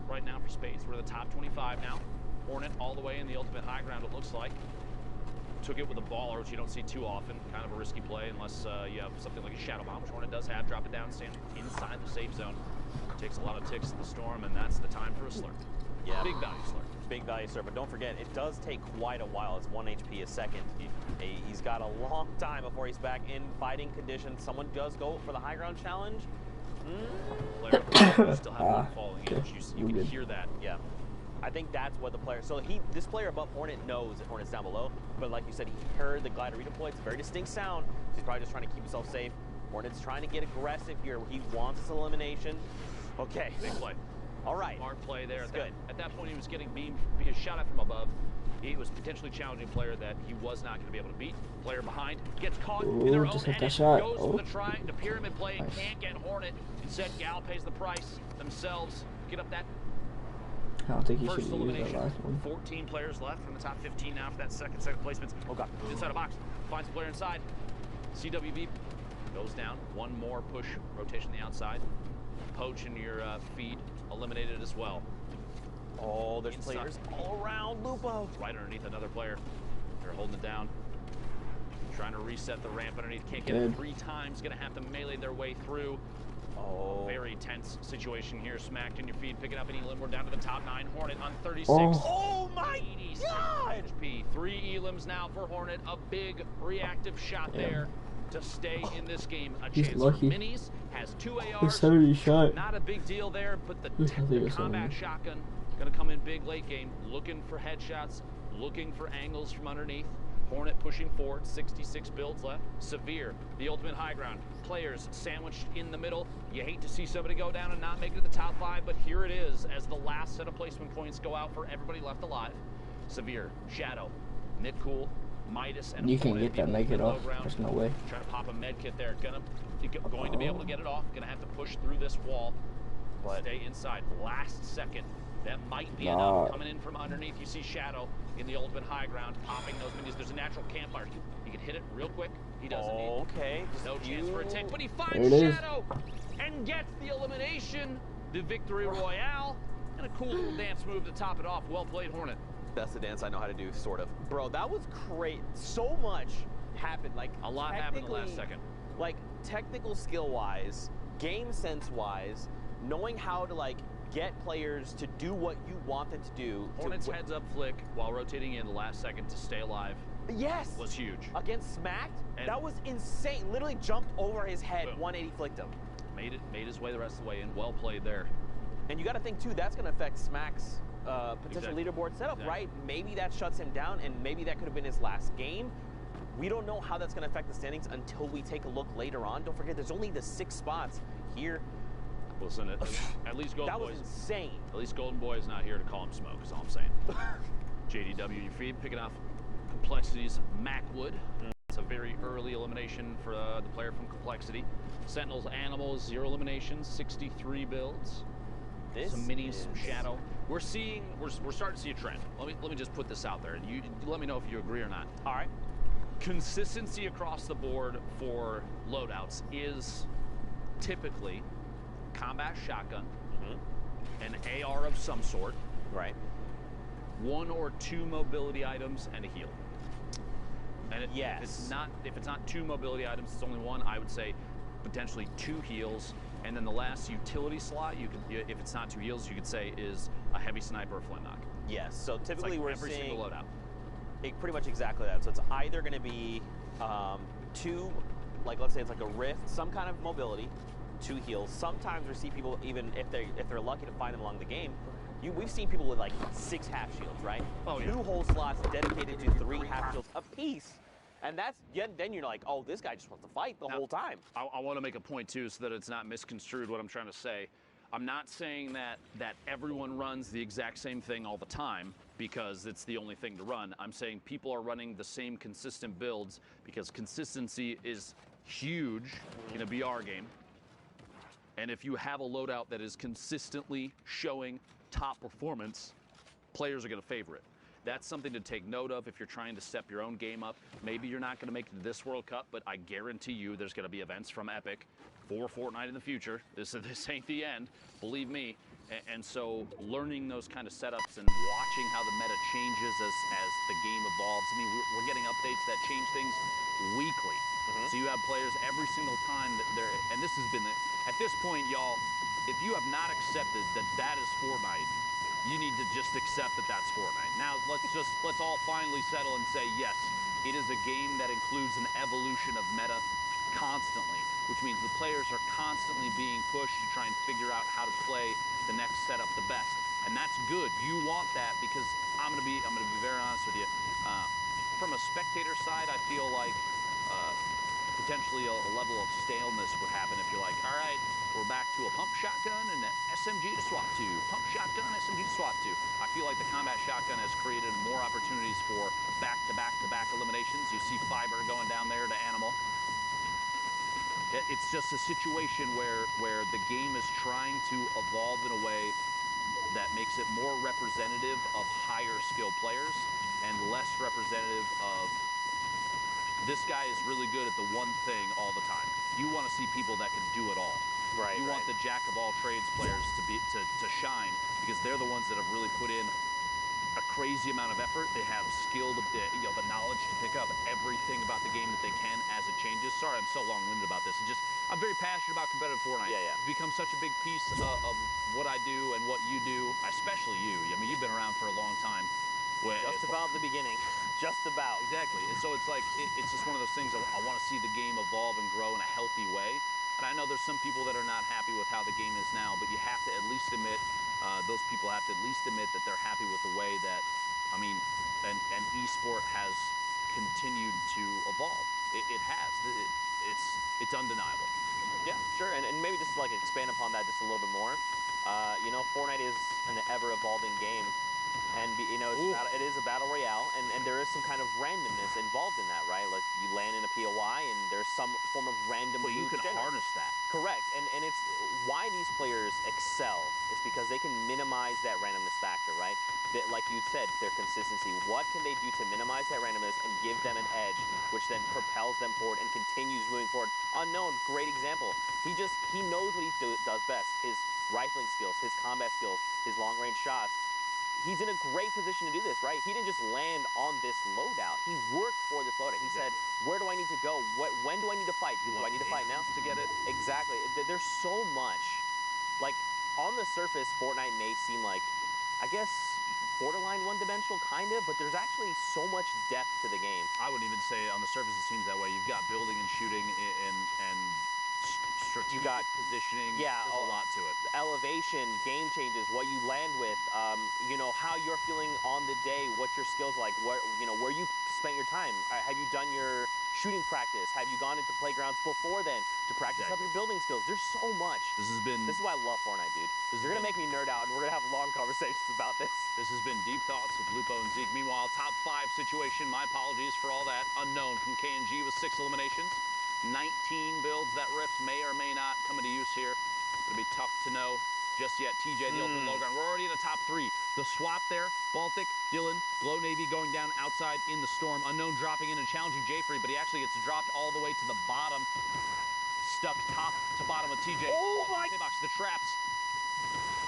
Speaker 4: Right now for Spades. We're the top 25 now. Hornet all the way in the ultimate high ground, it looks like. Took it with a baller, which you don't see too often. Kind of a risky play unless you have something like a Shadow Bomb, which Hornet does have. Drop it down, stand inside the safe zone. Takes a lot of ticks to the storm, and that's the time for a slurp. Yeah. Big value slurp.
Speaker 1: Big value slurp, but don't forget, it does take quite a while. It's 1 HP a second. He's got a long time before he's back in fighting condition. Someone does go for the high ground challenge.
Speaker 4: Player still have one falling in. You can hear that.
Speaker 1: Yeah. I think that's what the player. So this player above Hornet knows that Hornet's down below, but like you said, he heard the glider redeploy. It's a very distinct sound. So he's probably just trying to keep himself safe. Hornet's trying to get aggressive here. He wants his elimination. Okay.
Speaker 4: Big play.
Speaker 1: All right.
Speaker 4: Smart play there.
Speaker 1: Good.
Speaker 4: At that point, he was getting beamed, shot at from above. He was potentially challenging a player that he was not going to be able to beat. Player behind gets caught in their own net, goes for the try, the pyramid play, and can't get Hornet. Instead, Gal pays the price themselves. Get up that
Speaker 5: I don't think he should
Speaker 4: first
Speaker 5: use
Speaker 4: elimination.
Speaker 5: that last one.
Speaker 4: 14 players left from the top 15 now for that second placement.
Speaker 1: Oh god.
Speaker 4: Inside a box, finds a player inside. CWV goes down. One more push, rotation to the outside. Poach in your feed, eliminated as well.
Speaker 1: Oh, there's players all around Lupo.
Speaker 4: Right underneath another player. They're holding it down. Trying to reset the ramp underneath. Can't get it 3 times. Gonna have to melee their way through. Oh, very tense situation here. Smacked in your feed. Picking up an elim. We're down to the top 9. Hornet on 36.
Speaker 1: Oh my god!
Speaker 4: HP. 3 elims now for Hornet. A big reactive shot there to stay in this game. A chance for minis. Has 2 ARs.
Speaker 5: 70 shot.
Speaker 4: Not a big deal there, but the combat shotgun going to come in big late game, looking for headshots, looking for angles from underneath. Hornet pushing forward, 66 builds left. Severe, the ultimate high ground. Players sandwiched in the middle. You hate to see somebody go down and not make it to the top 5, but here it is as the last set of placement points go out for everybody left alive. Severe, Shadow, Nick Cool, Midas, and
Speaker 5: you can get that naked off. There's no way.
Speaker 4: Trying to pop a med kit there. Going to be able to get it off. Gonna have to push through this wall. Stay inside. Last second. That might be enough. Coming in from underneath, you see Shadow in the ultimate high ground, popping those minis. There's a natural campfire. He can hit it real quick. He doesn't.
Speaker 1: Okay.
Speaker 4: No chance for a take, but he finds Shadow and gets the elimination, the victory royale, and a cool little dance move to top it off. Well played, Hornet.
Speaker 1: That's the dance I know how to do, sort of. Bro, that was great. So much happened. Like,
Speaker 4: a lot happened in the last second.
Speaker 1: Like, technical skill-wise, game sense-wise, knowing how to, like, get players to do what you want them to do.
Speaker 4: Hornets heads-up flick while rotating in the last second to stay alive.
Speaker 1: Yes!
Speaker 4: Was huge.
Speaker 1: Against Smacked? That was insane. Literally jumped over his head,
Speaker 4: boom.
Speaker 1: 180 flicked him.
Speaker 4: Made his way the rest of the way in. Well played there.
Speaker 1: And you got to think, too, that's going to affect Smack's potential leaderboard setup, right? Maybe that shuts him down, and maybe that could have been his last game. We don't know how that's going to affect the standings until we take a look later on. Don't forget, there's only the 6 spots here.
Speaker 4: Listen, at least Golden Boy.
Speaker 1: That was insane.
Speaker 4: At least Golden Boy is not here to call him smoke, is all I'm saying. JDW, your feed, picking off Complexity's Macwood. It's a very early elimination for the player from Complexity. Sentinels, Animals, 0 eliminations, 63 builds. Some minis, some Shadow. We're starting to see a trend. Let me just put this out there, and you let me know if you agree or not.
Speaker 1: All right.
Speaker 4: Consistency across the board for loadouts is typically combat shotgun, an AR of some sort,
Speaker 1: right?
Speaker 4: 1 or 2 mobility items and a heal. And
Speaker 1: yes.
Speaker 4: if it's not 2 mobility items, it's only 1. I would say potentially 2 heals. And then the last utility slot, you could, if it's not 2 heals, you could say is a heavy sniper or flintlock.
Speaker 1: Yes. So typically we're
Speaker 4: every
Speaker 1: seeing
Speaker 4: single loadout.
Speaker 1: Pretty much exactly that. So it's either going to be 2, like let's say it's like a rift, some kind of mobility, 2 heals. Sometimes we see people, even if they're lucky to find them along the game, we've seen people with like 6 half shields, right?
Speaker 4: Oh, yeah.
Speaker 1: 2 whole slots dedicated to 3 half shields apiece. And then you're like, oh, this guy just wants to fight the whole time.
Speaker 4: I want to make a point, too, so that it's not misconstrued what I'm trying to say. I'm not saying that everyone runs the exact same thing all the time because it's the only thing to run. I'm saying people are running the same consistent builds because consistency is huge in a BR game. And if you have a loadout that is consistently showing top performance, players are going to favor it. That's something to take note of if you're trying to step your own game up. Maybe you're not going to make it to this World Cup, but I guarantee you there's going to be events from Epic for Fortnite in the future. This ain't the end, believe me. And so learning those kind of setups and watching how the meta changes as the game evolves. I mean, we're getting updates that change things weekly. So you have players every single time that they're, and this has been, at this point, y'all, if you have not accepted that is Fortnite, you need to just accept that that's Fortnite. Now, let's all finally settle and say, yes, it is a game that includes an evolution of meta constantly, which means the players are constantly being pushed to try and figure out how to play the next setup the best. And that's good. You want that because I'm gonna be very honest with you. From a spectator side, I feel like potentially a level of staleness would happen if you're like, all right, we're back to a pump shotgun and an SMG to swap to. Pump shotgun, SMG to swap to. I feel like the combat shotgun has created more opportunities for back-to-back-to-back eliminations. You see Fiber going down there to Animal. It's just a situation where the game is trying to evolve in a way that makes it more representative of higher skill players and less representative of this guy is really good at the one thing all the time. You want to see people that can do it all.
Speaker 1: Right.
Speaker 4: You want the jack of all trades players to shine because they're the ones that have really put in a crazy amount of effort. They have skill, the knowledge to pick up everything about the game that they can as it changes. Sorry, I'm so long-winded about this. I'm very passionate about competitive Fortnite.
Speaker 1: Yeah.
Speaker 4: It's become such a big piece of what I do and what you do, especially you. I mean, you've been around for a long time.
Speaker 1: Just about the beginning. Just about.
Speaker 4: Exactly. And so it's like, it's just one of those things I want to see the game evolve and grow in a healthy way. And I know there's some people that are not happy with how the game is now, but you have to at least admit, those people have to at least admit that they're happy with the way that, I mean, an esport has continued to evolve. It has. It's undeniable.
Speaker 1: Yeah, sure. And maybe just like expand upon that just a little bit more. Fortnite is an ever-evolving game. And, it is a battle royale, and there is some kind of randomness involved in that, right? Like, you land in a POI, and there's some form of random
Speaker 4: But you can harness that.
Speaker 1: Correct. And it's why these players excel is because they can minimize that randomness factor, right? Like you said, their consistency. What can they do to minimize that randomness and give them an edge, which then propels them forward and continues moving forward? Unknown, great example. He knows what he does best. His rifling skills, his combat skills, his long-range shots. he's in a great position to do this, right? He didn't just land on this loadout. He worked for this loadout. He said, where do I need to go? When do I need to fight? Do I need to fight now?
Speaker 4: To get it.
Speaker 1: Exactly. There's so much. Like, on the surface, Fortnite may seem like, I guess, borderline one-dimensional, kind of, but there's actually so much depth to the game.
Speaker 4: I wouldn't even say on the surface it seems that way. You've got building and shooting and strategic positioning.
Speaker 1: Yeah,
Speaker 4: there's a lot to it.
Speaker 1: Elevation, game changes, what you land with, you know, how you're feeling on the day, what your skills like, where you spent your time. Have you done your shooting practice? Have you gone into playgrounds before then to practice up your building skills? There's so much.
Speaker 4: This is why
Speaker 1: I love Fortnite, dude. You're gonna make me nerd out, and we're gonna have long conversations about this.
Speaker 4: This has been Deep Thoughts with Lupo and Zeke. Meanwhile, top 5 situation. My apologies for all that. Unknown from KNG with 6 eliminations. 19 builds that Rift may or may not come into use here. It'll be tough to know just yet. TJ, the ultimate low ground. We're already in the top 3. The swap there, Baltic, Dylan, Glow Navy going down outside in the storm. Unknown dropping in and challenging Jayfree, but he actually gets dropped all the way to the bottom. Stuck top to bottom with TJ.
Speaker 1: Oh my!
Speaker 4: Box, the traps.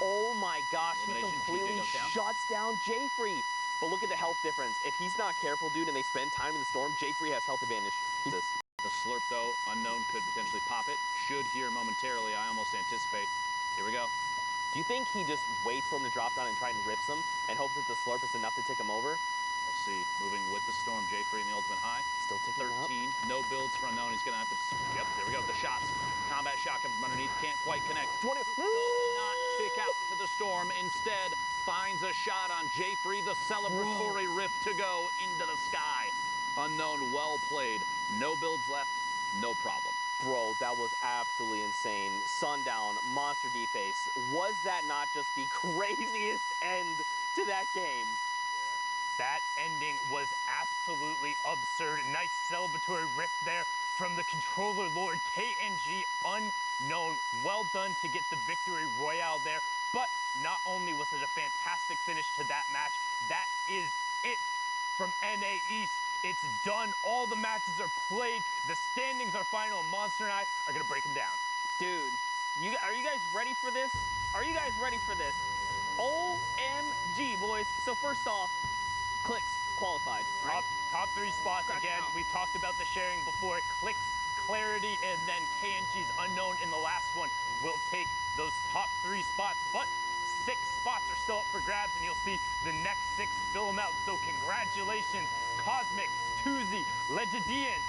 Speaker 1: Oh my gosh, he
Speaker 4: Elimination,
Speaker 1: completely
Speaker 4: TJ goes down.
Speaker 1: shuts down Jayfree. But look at the health difference. If he's not careful, dude, and they spend time in the storm, Jayfree has health advantage. Jesus.
Speaker 4: The slurp, though, Unknown could potentially pop it. Should here momentarily, I almost anticipate. Here we go.
Speaker 1: Do you think he just waits for him to drop down and try and rips him and hopes that the slurp is enough to take him over?
Speaker 4: We'll see. Moving with the storm, Jayfree in the ultimate high.
Speaker 1: Still ticking
Speaker 4: 13. No builds for Unknown. He's going to have to... Yep, there we go. The shots. Combat shot comes from underneath. Can't quite connect.
Speaker 1: 20.
Speaker 4: Does not tick out to the storm. Instead, finds a shot on Jayfree. The celebratory rift to go into the sky. Unknown, well played. No builds left. No problem.
Speaker 1: Bro, that was absolutely insane. Sundown, Monster D-Face. Was that not just the craziest end to that game?
Speaker 2: That ending was absolutely absurd. Nice celebratory riff there from the controller lord, KNG Unknown. Well done to get the victory royale there. But not only was it a fantastic finish to that match, that is it from NA East. It's done. All the matches are played. The standings are final. Monster and I are going to break them down.
Speaker 13: Dude, are you guys ready for this? Are you guys ready for this? OMG, boys. So first off, Clicks qualified. Right?
Speaker 2: Top 3 spots again. We've talked about the sharing before. Clicks, Clarity, and then KNG's Unknown in the last one will take those top 3 spots. But 6 spots are still up for grabs, and you'll see the next 6 fill them out. So congratulations, Cosmic, Tuzi, Legidian,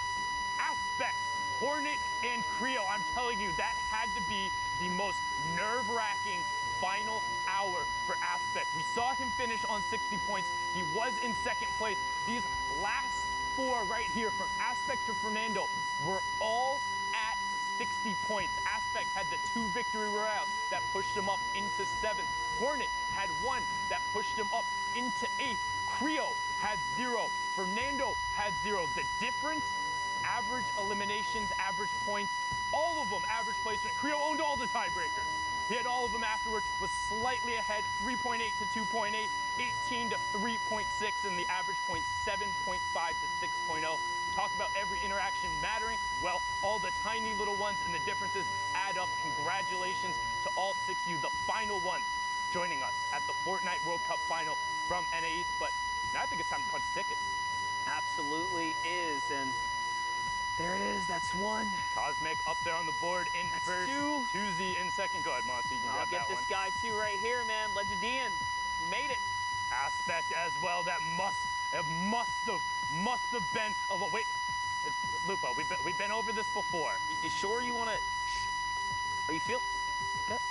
Speaker 2: Aspect, Hornet, and Creo. I'm telling you, that had to be the most nerve-wracking final hour for Aspect. We saw him finish on 60 points. He was in 2nd place. These last 4 right here, from Aspect to Fernando, were all at 60 points. Aspect had the 2 victory royales that pushed him up into 7th. Hornet had 1 that pushed him up into 8th. Creo had 0. Fernando had 0. The difference, average eliminations, average points, all of them average placement. Creo owned all the tiebreakers. He had all of them afterwards, was slightly ahead, 3.8 to 2.8, 18 to 3.6, and the average point 7.5 to 6.0. Talk about every interaction mattering. Well, all the tiny little ones and the differences add up. Congratulations to all 6 of you, the final ones, joining us at the Fortnite World Cup final from NA East. But now I think it's time to punch tickets.
Speaker 13: Absolutely is, and there it is. That's 1.
Speaker 2: Cosmic up there on the board in first.
Speaker 13: 2.
Speaker 2: Tuzi in second. Go ahead, Monty. You can
Speaker 13: I'll
Speaker 2: grab
Speaker 13: get
Speaker 2: that
Speaker 13: this
Speaker 2: one.
Speaker 13: guy too right here, man. Legidian made it.
Speaker 2: Aspect as well. That must have been. Oh wait, it's Lupo. We've been over this before.
Speaker 13: You sure you want to? Are you feel? Okay.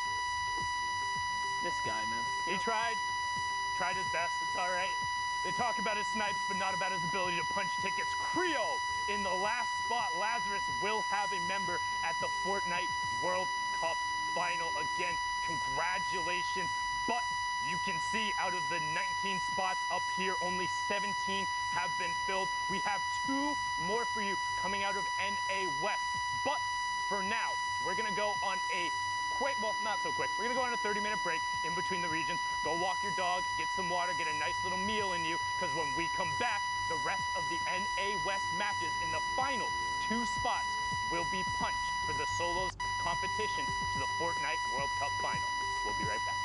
Speaker 13: This guy, man.
Speaker 2: He tried his best. It's all right. They talk about his snipes, but not about his ability to punch tickets. Creo in the last spot. Lazarus will have a member at the Fortnite World Cup final. Again, congratulations. But you can see out of the 19 spots up here, only 17 have been filled. We have 2 more for you coming out of NA West. But for now, we're going to go on a quick, well, not so quick. We're going to go on a 30-minute break in between the regions. Go walk your dog, get some water, get a nice little meal in you, because when we come back, the rest of the NA West matches in the final 2 spots will be punched for the solos competition to the Fortnite World Cup final. We'll be right back.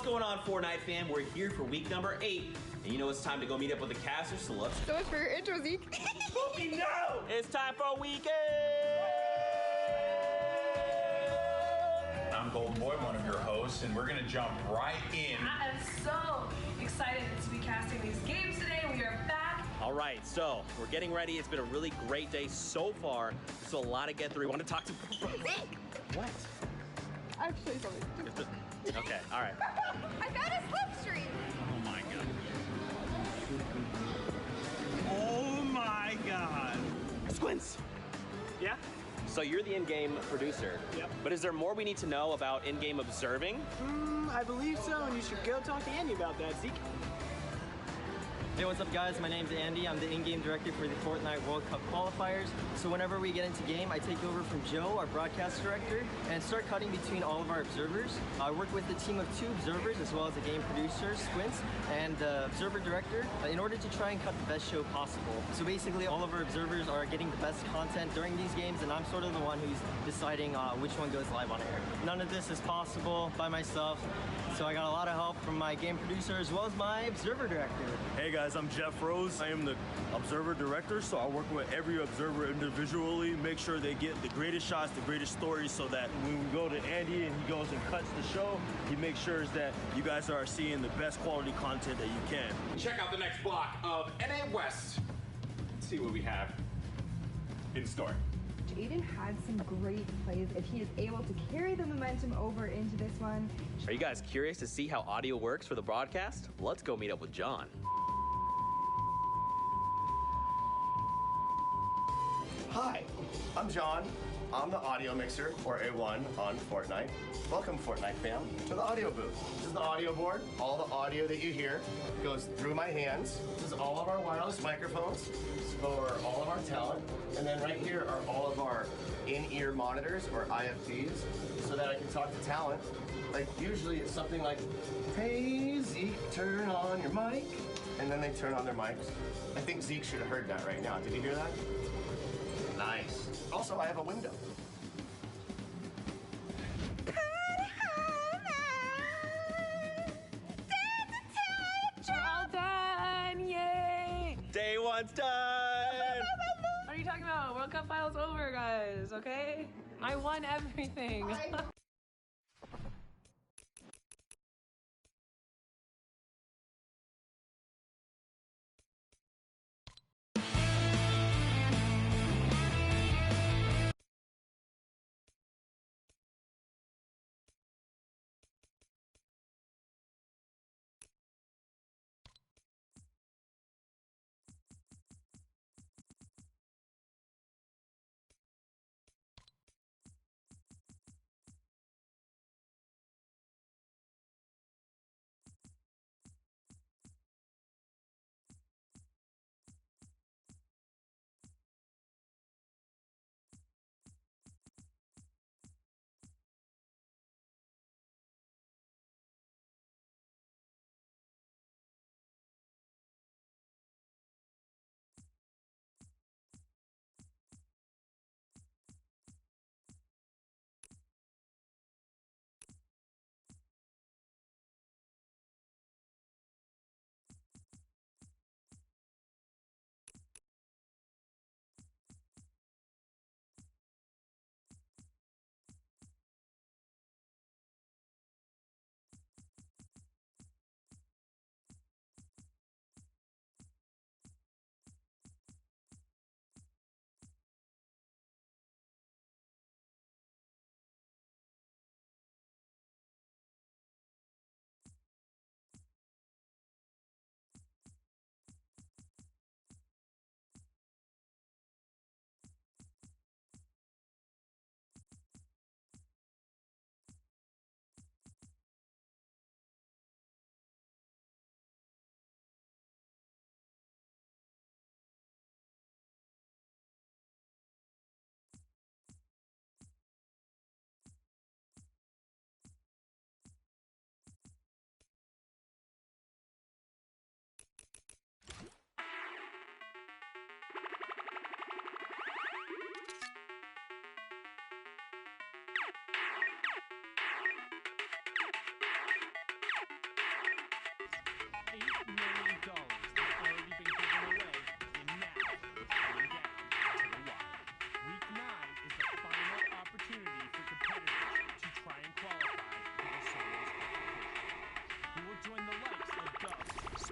Speaker 1: going on, Fortnite fam? We're here for week number 8, and you know it's time to go meet up with the casters, so let's...
Speaker 18: So much for your intro, Zeke.
Speaker 1: No! It's time for week 8!
Speaker 19: I'm Golden Boy, one of your hosts, and we're gonna jump right in.
Speaker 18: I am so excited to be casting these games today. We are back.
Speaker 1: All right, so we're getting ready. It's been a really great day so far. So a lot to get through. We want to talk to... What?
Speaker 18: Actually, something.
Speaker 1: Okay, all right.
Speaker 18: I found a slipstream.
Speaker 1: Oh my god. Oh my god. Squints.
Speaker 20: Yeah?
Speaker 1: So you're the in-game producer.
Speaker 20: Yep.
Speaker 1: But is there more we need to know about in-game observing?
Speaker 20: I believe so, and you should go talk to Andy about that, Zeke.
Speaker 21: Hey, what's up guys? My name's Andy. I'm the in-game director for the Fortnite World Cup Qualifiers. So whenever we get into game, I take over from Joe, our broadcast director, and start cutting between all of our observers. I work with a team of 2 observers as well as a game producer, Squints, and the observer director in order to try and cut the best show possible. So basically all of our observers are getting the best content during these games, and I'm sort of the one who's deciding which one goes live on air. None of this is possible by myself, so I got a lot of help from my game producer as well as my observer director.
Speaker 22: Hey guys, I'm Jeff Rose. I am the observer director, so I work with every observer individually, make sure they get the greatest shots, the greatest stories, so that when we go to Andy and he goes and cuts the show, he makes sure that you guys are seeing the best quality content that you can.
Speaker 19: Check out the next block of NA West. Let's see what we have in store.
Speaker 18: Aiden had some great plays. If he is able to carry the momentum over into this one.
Speaker 1: Are you guys curious to see how audio works for the broadcast? Let's go meet up with John.
Speaker 23: Hi, I'm John. I'm the audio mixer, or A1, on Fortnite. Welcome, Fortnite fam, to the audio booth. This is the audio board. All the audio that you hear goes through my hands. This is all of our wireless microphones for all of our talent. And then right here are all of our in-ear monitors, or IFTs, so that I can talk to talent. Like, usually it's something like, hey, Zeke, turn on your mic. And then they turn on their mics. I think Zeke should have heard that right now. Did you hear that? Nice. Also, I have a window.
Speaker 18: All done! Yay!
Speaker 1: Day 1's done!
Speaker 18: What are you talking about? World Cup finals over, guys, okay? I won everything.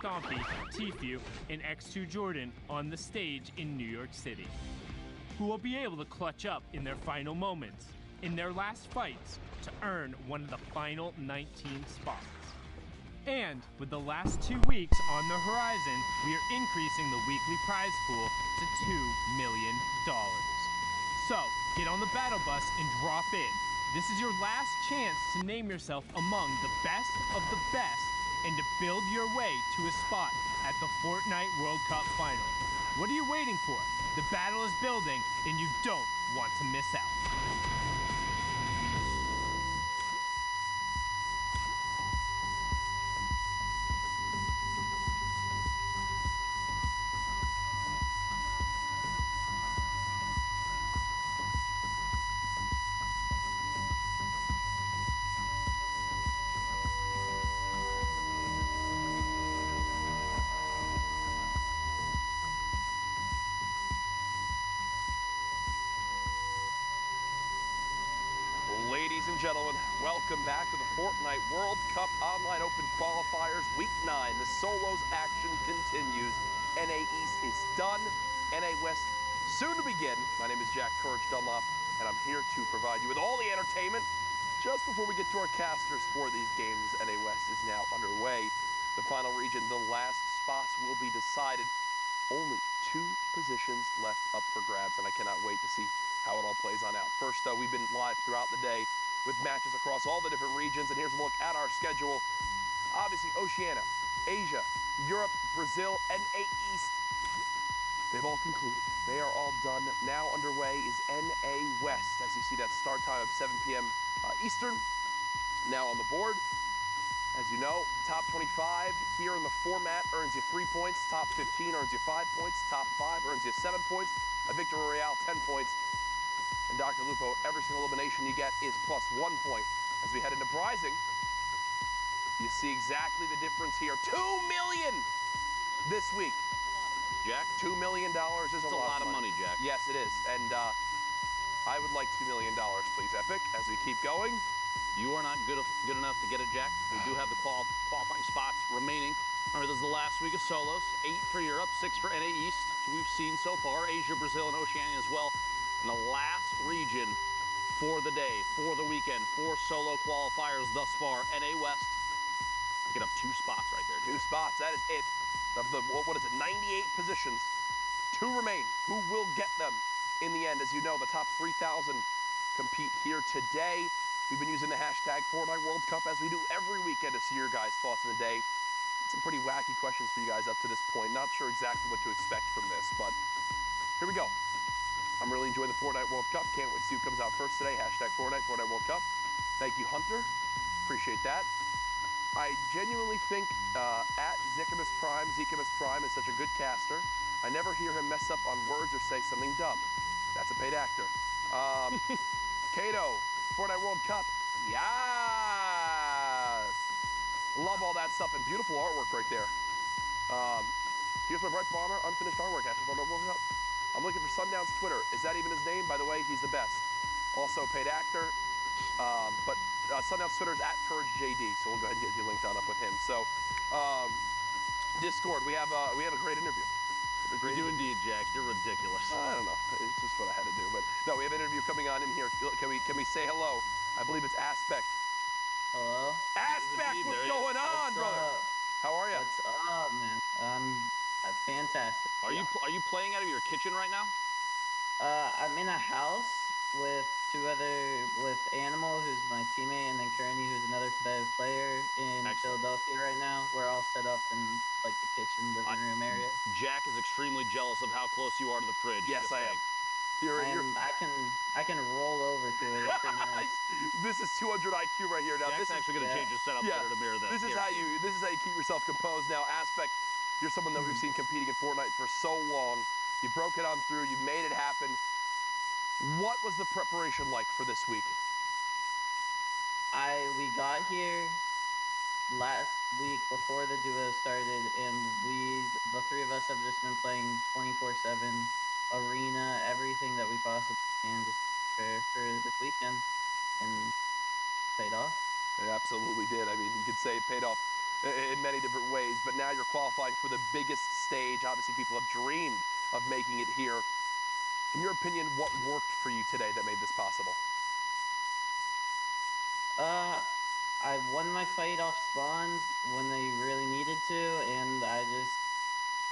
Speaker 6: Stompy, Tfue, and X2 Jordan on the stage in New York City, who will be able to clutch up in their final moments, in their last fights, to earn one of the final 19 spots. And with the last 2 weeks on the horizon, we are increasing the weekly prize pool to $2 million. So, get on the battle bus and drop in. This is your last chance to name yourself among the best of the best and to build your way to a spot at the Fortnite World Cup final. What are you waiting for? The battle is building and you don't want to miss out.
Speaker 3: Ladies and gentlemen, welcome back to the Fortnite World Cup Online Open Qualifiers Week 9. The solos action continues. NA East is done. NA West soon to begin. My name is Jack Courage Dunlop, and I'm here to provide you with all the entertainment. Just before we get to our casters for these games, NA West is now underway. The final region, the last spots will be decided. Only 2 positions left up for grabs, and I cannot wait to see how it all plays on out. First, we've been live throughout the day with matches across all the different regions, and here's a look at our schedule. Obviously, Oceania, Asia, Europe, Brazil, NA East. They've all concluded. They are all done. Now underway is NA West, as you see that start time of 7 p.m. Eastern now on the board. As you know, top 25 here in the format earns you 3 points. Top 15 earns you 5 points. Top 5 earns you 7 points. A Victory Royale, 10 points. And Dr. Lupo, every single elimination you get is plus 1 point. As we head into prizing, you see exactly the difference here. $2 million this week.
Speaker 4: Jack?
Speaker 3: $2 million is
Speaker 4: It's
Speaker 3: a lot
Speaker 4: of money, Jack.
Speaker 3: Yes, it is. And I would like $2 million, please, Epic, as we keep going.
Speaker 4: You are not good enough to get it, Jack. We do have the qualifying spots remaining. Remember, this is the last week of solos. 8 for Europe, 6 for NA East. So we've seen so far. Asia, Brazil, and Oceania as well. And the last region for the day, for the weekend, for solo qualifiers thus far, NA West. Picking up 2 spots right there, Jack.
Speaker 3: 2 spots, that is it. Of the, what is it, 98 positions. 2 remain. Who will get them in the end? As you know, the top 3,000 compete here today. We've been using the hashtag Fortnite World Cup as we do every weekend to see your guys' thoughts in the day. Some pretty wacky questions for you guys up to this point. Not sure exactly what to expect from this, but here we go. I'm really enjoying the Fortnite World Cup. Can't wait to see who comes out first today. Hashtag Fortnite World Cup. Thank you, Hunter. Appreciate that. I genuinely think at Zekimus Prime is such a good caster. I never hear him mess up on words or say something dumb. That's a paid actor. Kato, Fortnite World Cup. Yes! Love all that stuff and beautiful artwork right there. Here's my Bright Bomber, unfinished artwork. Hashtag Fortnite World Cup. I'm looking for Sundown's Twitter. Is that even his name? By the way, he's the best. Also paid actor. But Sundown's Twitter is at CourageJD, so we'll go ahead and get you linked on up with him. So, Discord, we have a great interview.
Speaker 4: You do indeed, Jack. You're ridiculous.
Speaker 3: I don't know. It's just what I had to do. But no, we have an interview coming on in here. Can we say hello? I believe it's Aspect.
Speaker 7: Hello?
Speaker 3: Aspect, what's going on, brother? How are you?
Speaker 7: What's up, man? I'm fantastic.
Speaker 4: Are you playing out of your kitchen right now?
Speaker 7: I'm in a house with with Animal, who's my teammate, and then Kearney, who's another competitive player in Philadelphia right now. We're all set up in like the kitchen, living room area.
Speaker 4: Jack is extremely jealous of how close you are to the fridge.
Speaker 3: Yes, I am.
Speaker 7: I can roll over to it. It's pretty nice.
Speaker 3: This is 200 IQ right here. Now
Speaker 4: Jack's
Speaker 3: this is
Speaker 4: actually going to change his setup later to mirror this.
Speaker 3: This is how you keep yourself composed. Now, Aspect, you're someone that we've seen competing in Fortnite for so long. You broke it on through. You made it happen. What was the preparation like for this week?
Speaker 7: We got here last week before the duo started, and the 3 of us have just been playing 24/7 arena, everything that we possibly can, just prepare for this weekend, and paid off.
Speaker 3: It absolutely did. I mean, you could say it paid off in many different ways, but now you're qualifying for the biggest stage. Obviously, people have dreamed of making it here. In your opinion, what worked for you today that made this possible?
Speaker 7: I won my fight off spawns when they really needed to, and I just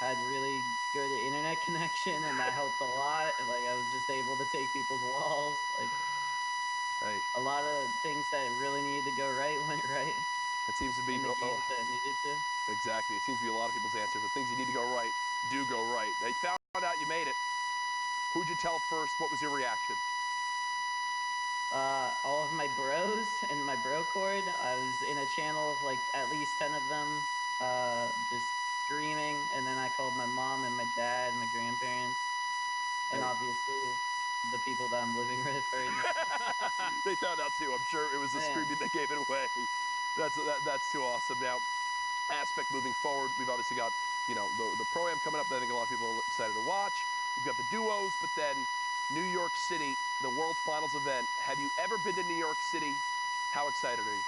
Speaker 7: had really good internet connection, and that helped a lot. Like, I was just able to take people's walls. Like, a lot of things that really needed to go right went right.
Speaker 3: It seems to be
Speaker 7: in the games that it needed to.
Speaker 3: Exactly. It seems to be a lot of people's answers. The things you need to go right do go right. They found out you made it. Who'd you tell first? What was your reaction?
Speaker 7: All of my bros in my bro cord. I was in a channel of like at least 10 of them, just screaming, and then I called my mom and my dad and my grandparents, and obviously the people that I'm living with right now.
Speaker 3: They found out too. I'm sure it was the screaming that gave it away. That's too awesome. Now, Aspect moving forward, we've obviously got, you know, the Pro-Am coming up that I think a lot of people are excited to watch. We've got the duos, but then New York City, the World Finals event. Have you ever been to New York City? How excited are you?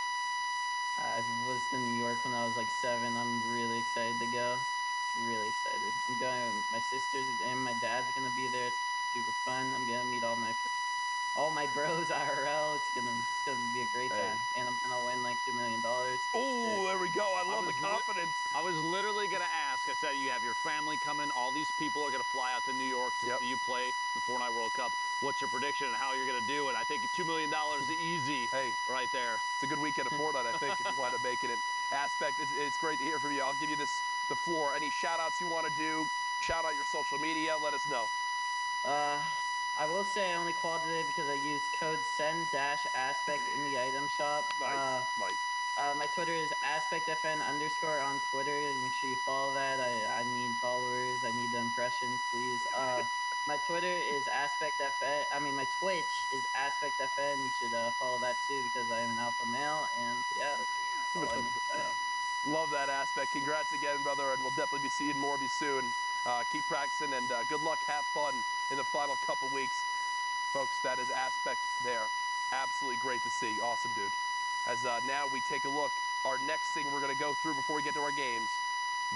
Speaker 7: I was to New York when I was like 7. I'm really excited to go. Really excited. I'm going. My sisters and my dad's gonna be there. It's super fun. I'm gonna meet all my bros IRL. It's gonna be a great time, and I'm gonna win like $2 million.
Speaker 3: Oh, there we go. I love the confidence.
Speaker 4: I was literally going to ask. I said you have your family coming. All these people are going to fly out to New York to see you play the Fortnite World Cup. What's your prediction and how you're going to do it? I think $2 million is easy. Right there.
Speaker 3: It's a good weekend of Fortnite, I think, if you wind up making it. Aspect, it's great to hear from you. I'll give you the floor. Any shout-outs you want to do? Shout out your social media. Let us know.
Speaker 7: I will say I only called today because I used code SEND-ASPECT in the item shop.
Speaker 3: Nice.
Speaker 7: My Twitter is AspectFN_ on Twitter. Make sure you follow that. I need followers. I need the impressions, please. My Twitter is AspectFN. I mean, my Twitch is AspectFN. You should follow that too because I am an alpha male. And yeah, that's all I need to say.
Speaker 3: Love that Aspect. Congrats again, brother, and we'll definitely be seeing more of you soon. Keep practicing, and good luck. Have fun in the final couple weeks. Folks, that is Aspect there. Absolutely great to see. Awesome, dude. As now we take a look, our next thing we're going to go through before we get to our games,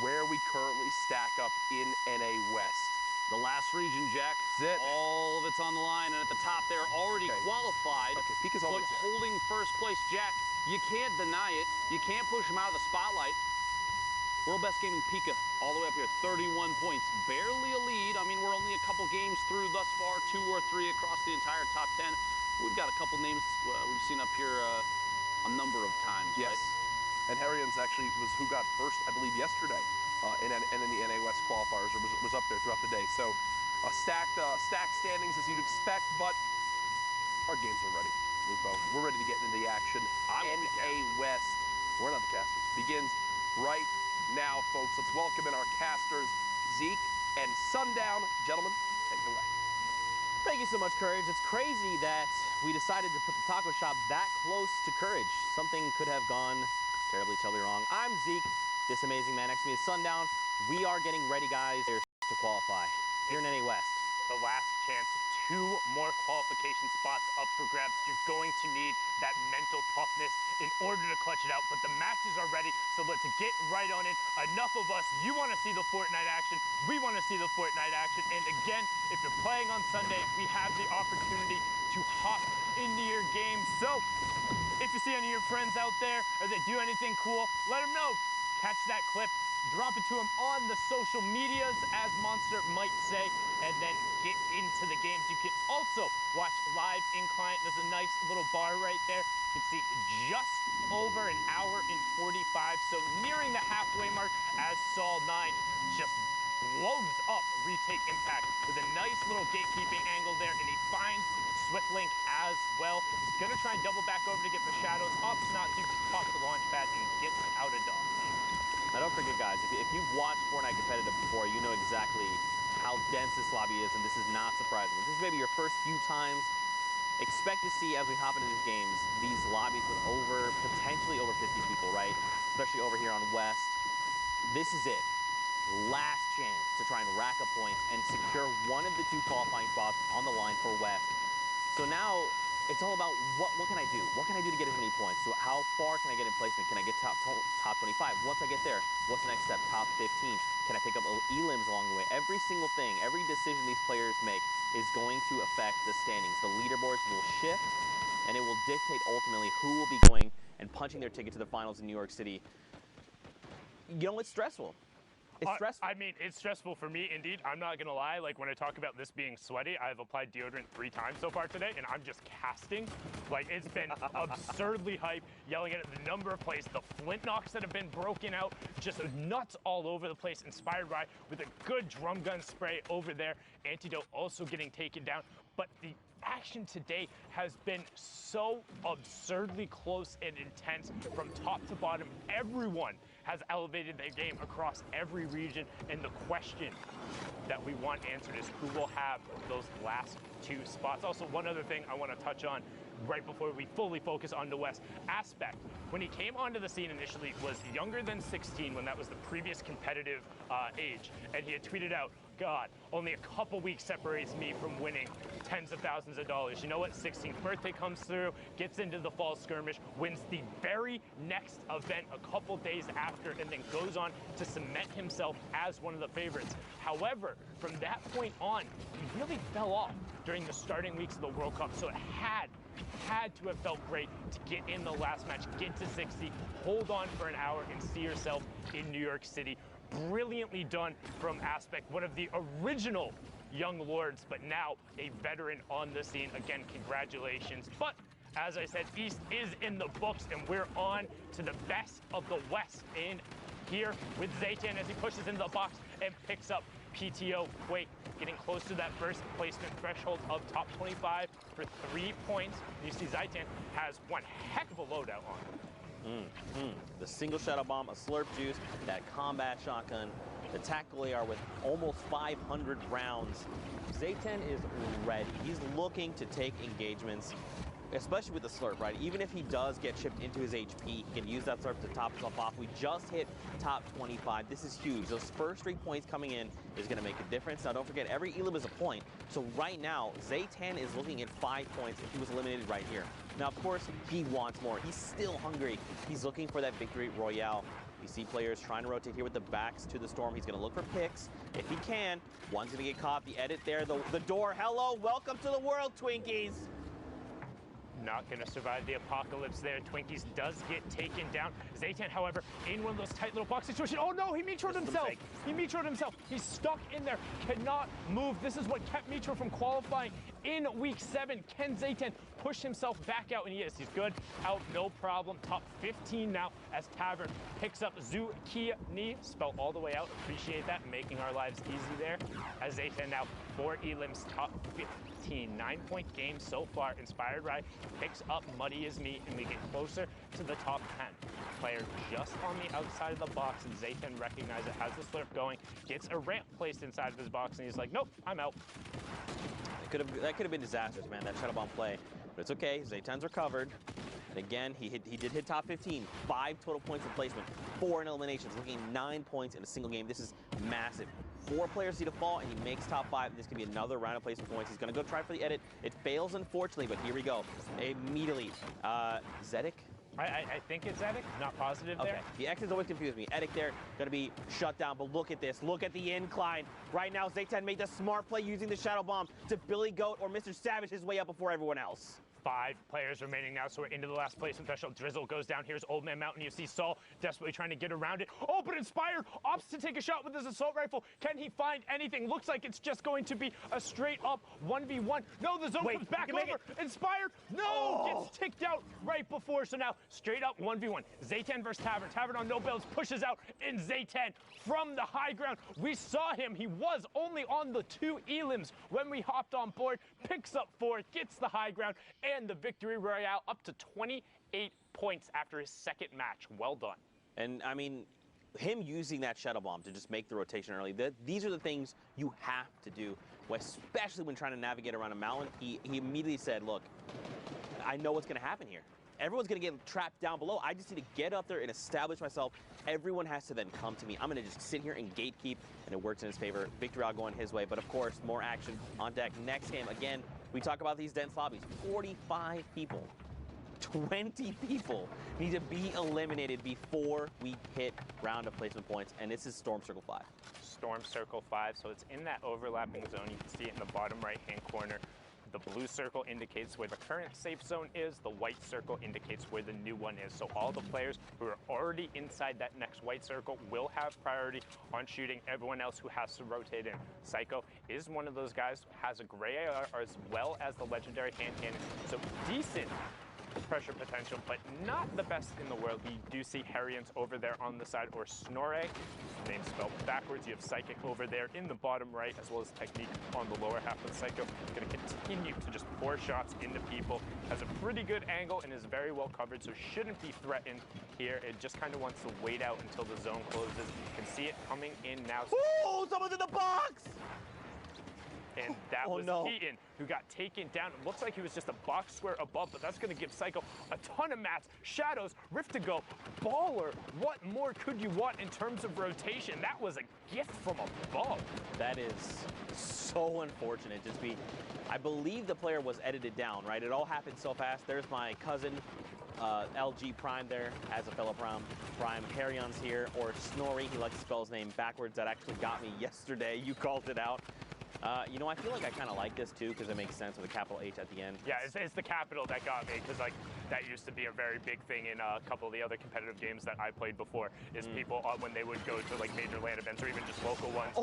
Speaker 3: where we currently stack up in NA West.
Speaker 4: The last region, Jack.
Speaker 3: That's it.
Speaker 4: All of it's on the line, and at the top, they're already qualified.
Speaker 3: Okay, Pika's
Speaker 4: but
Speaker 3: always there.
Speaker 4: holding first place, Jack, you can't deny it. You can't push him out of the spotlight. World Best Gaming Pika all the way up here, 31 points. Barely a lead. I mean, we're only a couple games through thus far, 2 or 3 across the entire top 10. We've got a couple names we've seen up here a number of times.
Speaker 3: Yes.
Speaker 4: Right?
Speaker 3: And Harrian's actually was who got first, I believe, yesterday in the NA West qualifiers, or was up there throughout the day. So stacked standings as you'd expect, but our games are ready, Lupo. We're ready to get into the action. NA West, we're not the casters, begins right now, folks. Let's welcome in our casters, Zeke and Sundown. Gentlemen, take it away.
Speaker 1: Thank you so much, Courage. It's crazy that we decided to put the taco shop that close to Courage. Something could have gone terribly wrong. I'm Zeke. This amazing man next to me is Sundown. We are getting ready, guys, to qualify here in NA West.
Speaker 2: The last chance. 2 more qualification spots up for grabs. You're going to need that mental toughness in order to clutch it out, but the matches are ready, so let's get right on it. Enough of us. You want to see the Fortnite action. We want to see the Fortnite action. And again, if you're playing on Sunday, we have the opportunity to hop into your game. So if you see any of your friends out there, or they do anything cool, let them know. Catch that clip. Drop it to them on the social medias, as Monster might say, and then get into the games. You can also watch live in client. There's a nice little bar right there. You can see just over an hour and 45, so nearing the halfway mark as Sol 9 just blows up Retake Impact with a nice little gatekeeping angle there, and he finds Swiftlink as well. He's going to try and double back over to get the shadows. Opts not to, pop the launch pad and gets out of dodge.
Speaker 1: Now don't forget, guys, if you've watched Fortnite competitive before, you know exactly how dense this lobby is, and this is not surprising. If this is maybe your first few times, expect to see, as we hop into these games, these lobbies with potentially over 50 people, right? Especially over here on West. This is it. Last chance to try and rack up points and secure one of the 2 qualifying spots on the line for West. So now, it's all about what can I do? What can I do to get as many points? So how far can I get in placement? Can I get top 25? Once I get there, what's the next step? Top 15. Can I pick up elims along the way? Every single thing, every decision these players make is going to affect the standings. The leaderboards will shift, and it will dictate ultimately who will be going and punching their ticket to the finals in New York City. You know, it's stressful. It's stressful.
Speaker 2: I mean, it's stressful for me, indeed. I'm not going to lie. Like, when I talk about this being sweaty, I've applied deodorant 3 times so far today, and I'm just casting. Like, it's been absurdly hype, yelling at the number of plays, the flint knocks that have been broken out, just nuts all over the place, inspired by with a good drum gun spray over there. Antidote also getting taken down. But the action today has been so absurdly close and intense from top to bottom. Everyone has elevated their game across every region, and the question that we want answered is who will have those last 2 spots. Also, one other thing I want to touch on right before we fully focus on the West. Aspect, when he came onto the scene initially, was younger than 16 when that was the previous competitive age, and he had tweeted out, God, only a couple weeks separates me from winning tens of thousands of dollars. You know what? 16th birthday comes through, gets into the fall skirmish, wins the very next event a couple days after, and then goes on to cement himself as one of the favorites. However, from that point on, he really fell off during the starting weeks of the World Cup, so it had to have felt great to get in the last match, get to 60, hold on for an hour, and see yourself in New York City. Brilliantly done from Aspect, one of the original young lords, but now a veteran on the scene. Again, congratulations. But as I said, East is in the books, and we're on to the best of the West in here with Zaytan as he pushes into the box and picks up PTO Quake, getting close to that first placement threshold of top 25 for 3 points. You see Zaytan has one heck of a loadout on.
Speaker 1: The single shadow bomb, a slurp juice, that combat shotgun, the tactical AR with almost 500 rounds. Zaytan is ready. He's looking to take engagements, especially with the slurp, right? Even if he does get chipped into his HP, he can use that slurp to top himself off. We just hit top 25. This is huge. Those first 3 points coming in is going to make a difference. Now, don't forget, every elim is a point. So right now, Zaytan is looking at 5 points if he was eliminated right here. Now, of course, he wants more. He's still hungry. He's looking for that victory royale. You see players trying to rotate here with the backs to the storm. He's going to look for picks if he can. One's going to get caught. The edit there, the door. Hello, welcome to the world, Twinkies.
Speaker 2: Not going to survive the apocalypse there. Twinkies does get taken down. Zaytan, however, in one of those tight little box situations. Oh no, he metroed himself. He metroed himself. He's stuck in there, cannot move. This is what kept Metro from qualifying in week 7. Can Zaytan push himself back out? And he is. He's good. Out, no problem. Top 15 now as Tavern picks up Zucchini. Spelled all the way out. Appreciate that. Making our lives easy there. As Zaytan now 4 elims, top 15. 9-point game so far. Inspired Rye picks up Muddy as Me, and we get closer to the top 10. Player just on the outside of the box, and Zaytan recognizes it, has the slurp going, gets a ramp placed inside of his box, and he's like, nope, I'm out.
Speaker 1: That could have been disastrous, man, that shadow bomb play. But it's okay, Zaytan's recovered. And again, he did hit top 15. 5 total points in placement, 4 in eliminations, looking at 9 points in a single game. This is massive. 4 players need to fall, and he makes top 5. This could be another round of placement points. He's going to go try for the edit. It fails, unfortunately, but here we go. Immediately. Zedek?
Speaker 2: I think it's Edic, not positive there.
Speaker 1: Okay, the X's always confuse me. Edic there, going to be shut down, but look at this. Look at the incline. Right now, Zaytan made the smart play using the Shadow Bomb to Billy Goat or Mr. Savage his way up before everyone else.
Speaker 2: 5 players remaining now, so we're into the last placement threshold. Drizzle goes down. Here's Old Man Mountain. You see Saul desperately trying to get around it. Oh, but Inspired opts to take a shot with his assault rifle. Can he find anything? Looks like it's just going to be a straight up 1v1. No, the zone comes back over. Inspired, no, gets ticked out right before. So now straight up 1v1. Zaytan versus Tavern. Tavern on no bells pushes out, and Zaytan from the high ground. We saw him. He was only on the 2 elims when we hopped on board. Picks up 4, gets the high ground, and the victory royale up to 28 points after his 2nd match. Well done.
Speaker 1: And I mean, him using that Shadow Bomb to just make the rotation early, these are the things you have to do, especially when trying to navigate around a mountain. He immediately said, look, I know what's going to happen here. Everyone's going to get trapped down below. I just need to get up there and establish myself. Everyone has to then come to me. I'm going to just sit here and gatekeep, and it works in his favor. Victory all going his way. But, of course, more action on deck. Next game, again, We talk about these dense lobbies. 45 people, 20 people need to be eliminated before we hit round of placement points, and this is Storm Circle 5.
Speaker 2: Storm Circle 5, so it's in that overlapping zone. You can see it in the bottom right-hand corner. The blue circle indicates where the current safe zone is. The white circle indicates where the new one is. So all the players who are already inside that next white circle will have priority on shooting. Everyone else who has to rotate in. Psycho is one of those guys who has a gray AR as well as the legendary hand cannon. So decent pressure potential, but not the best in the world. You do see Harrians over there on the side, or Snorre, name spelled backwards. You have Psychic over there in the bottom right, as well as Technique on the lower half of Psycho. Going to continue to just pour shots into people. Has a pretty good angle and is very well covered, so shouldn't be threatened here. It just kind of wants to wait out until the zone closes. You can see it coming in now.
Speaker 1: Oh, someone's in the box!
Speaker 2: And that was Keaton, who got taken down. It looks like he was just a box square above, but that's going to give Psycho a ton of mats. Shadows, Rift to go, Baller. What more could you want in terms of rotation? That was a gift from above.
Speaker 1: That is so unfortunate. I believe the player was edited down, right? It all happened so fast. There's my cousin, LG Prime there, as a fellow Prime. Carry-On's here, or Snorri. He likes to spell his name backwards. That actually got me yesterday. You called it out. You know, I feel like I kind of like this too because it makes sense with a capital H at the end.
Speaker 2: Yeah, it's the capital that got me, because like that used to be a very big thing in a couple of the other competitive games that I played before. Is people when they would go to like major LAN events or even just local ones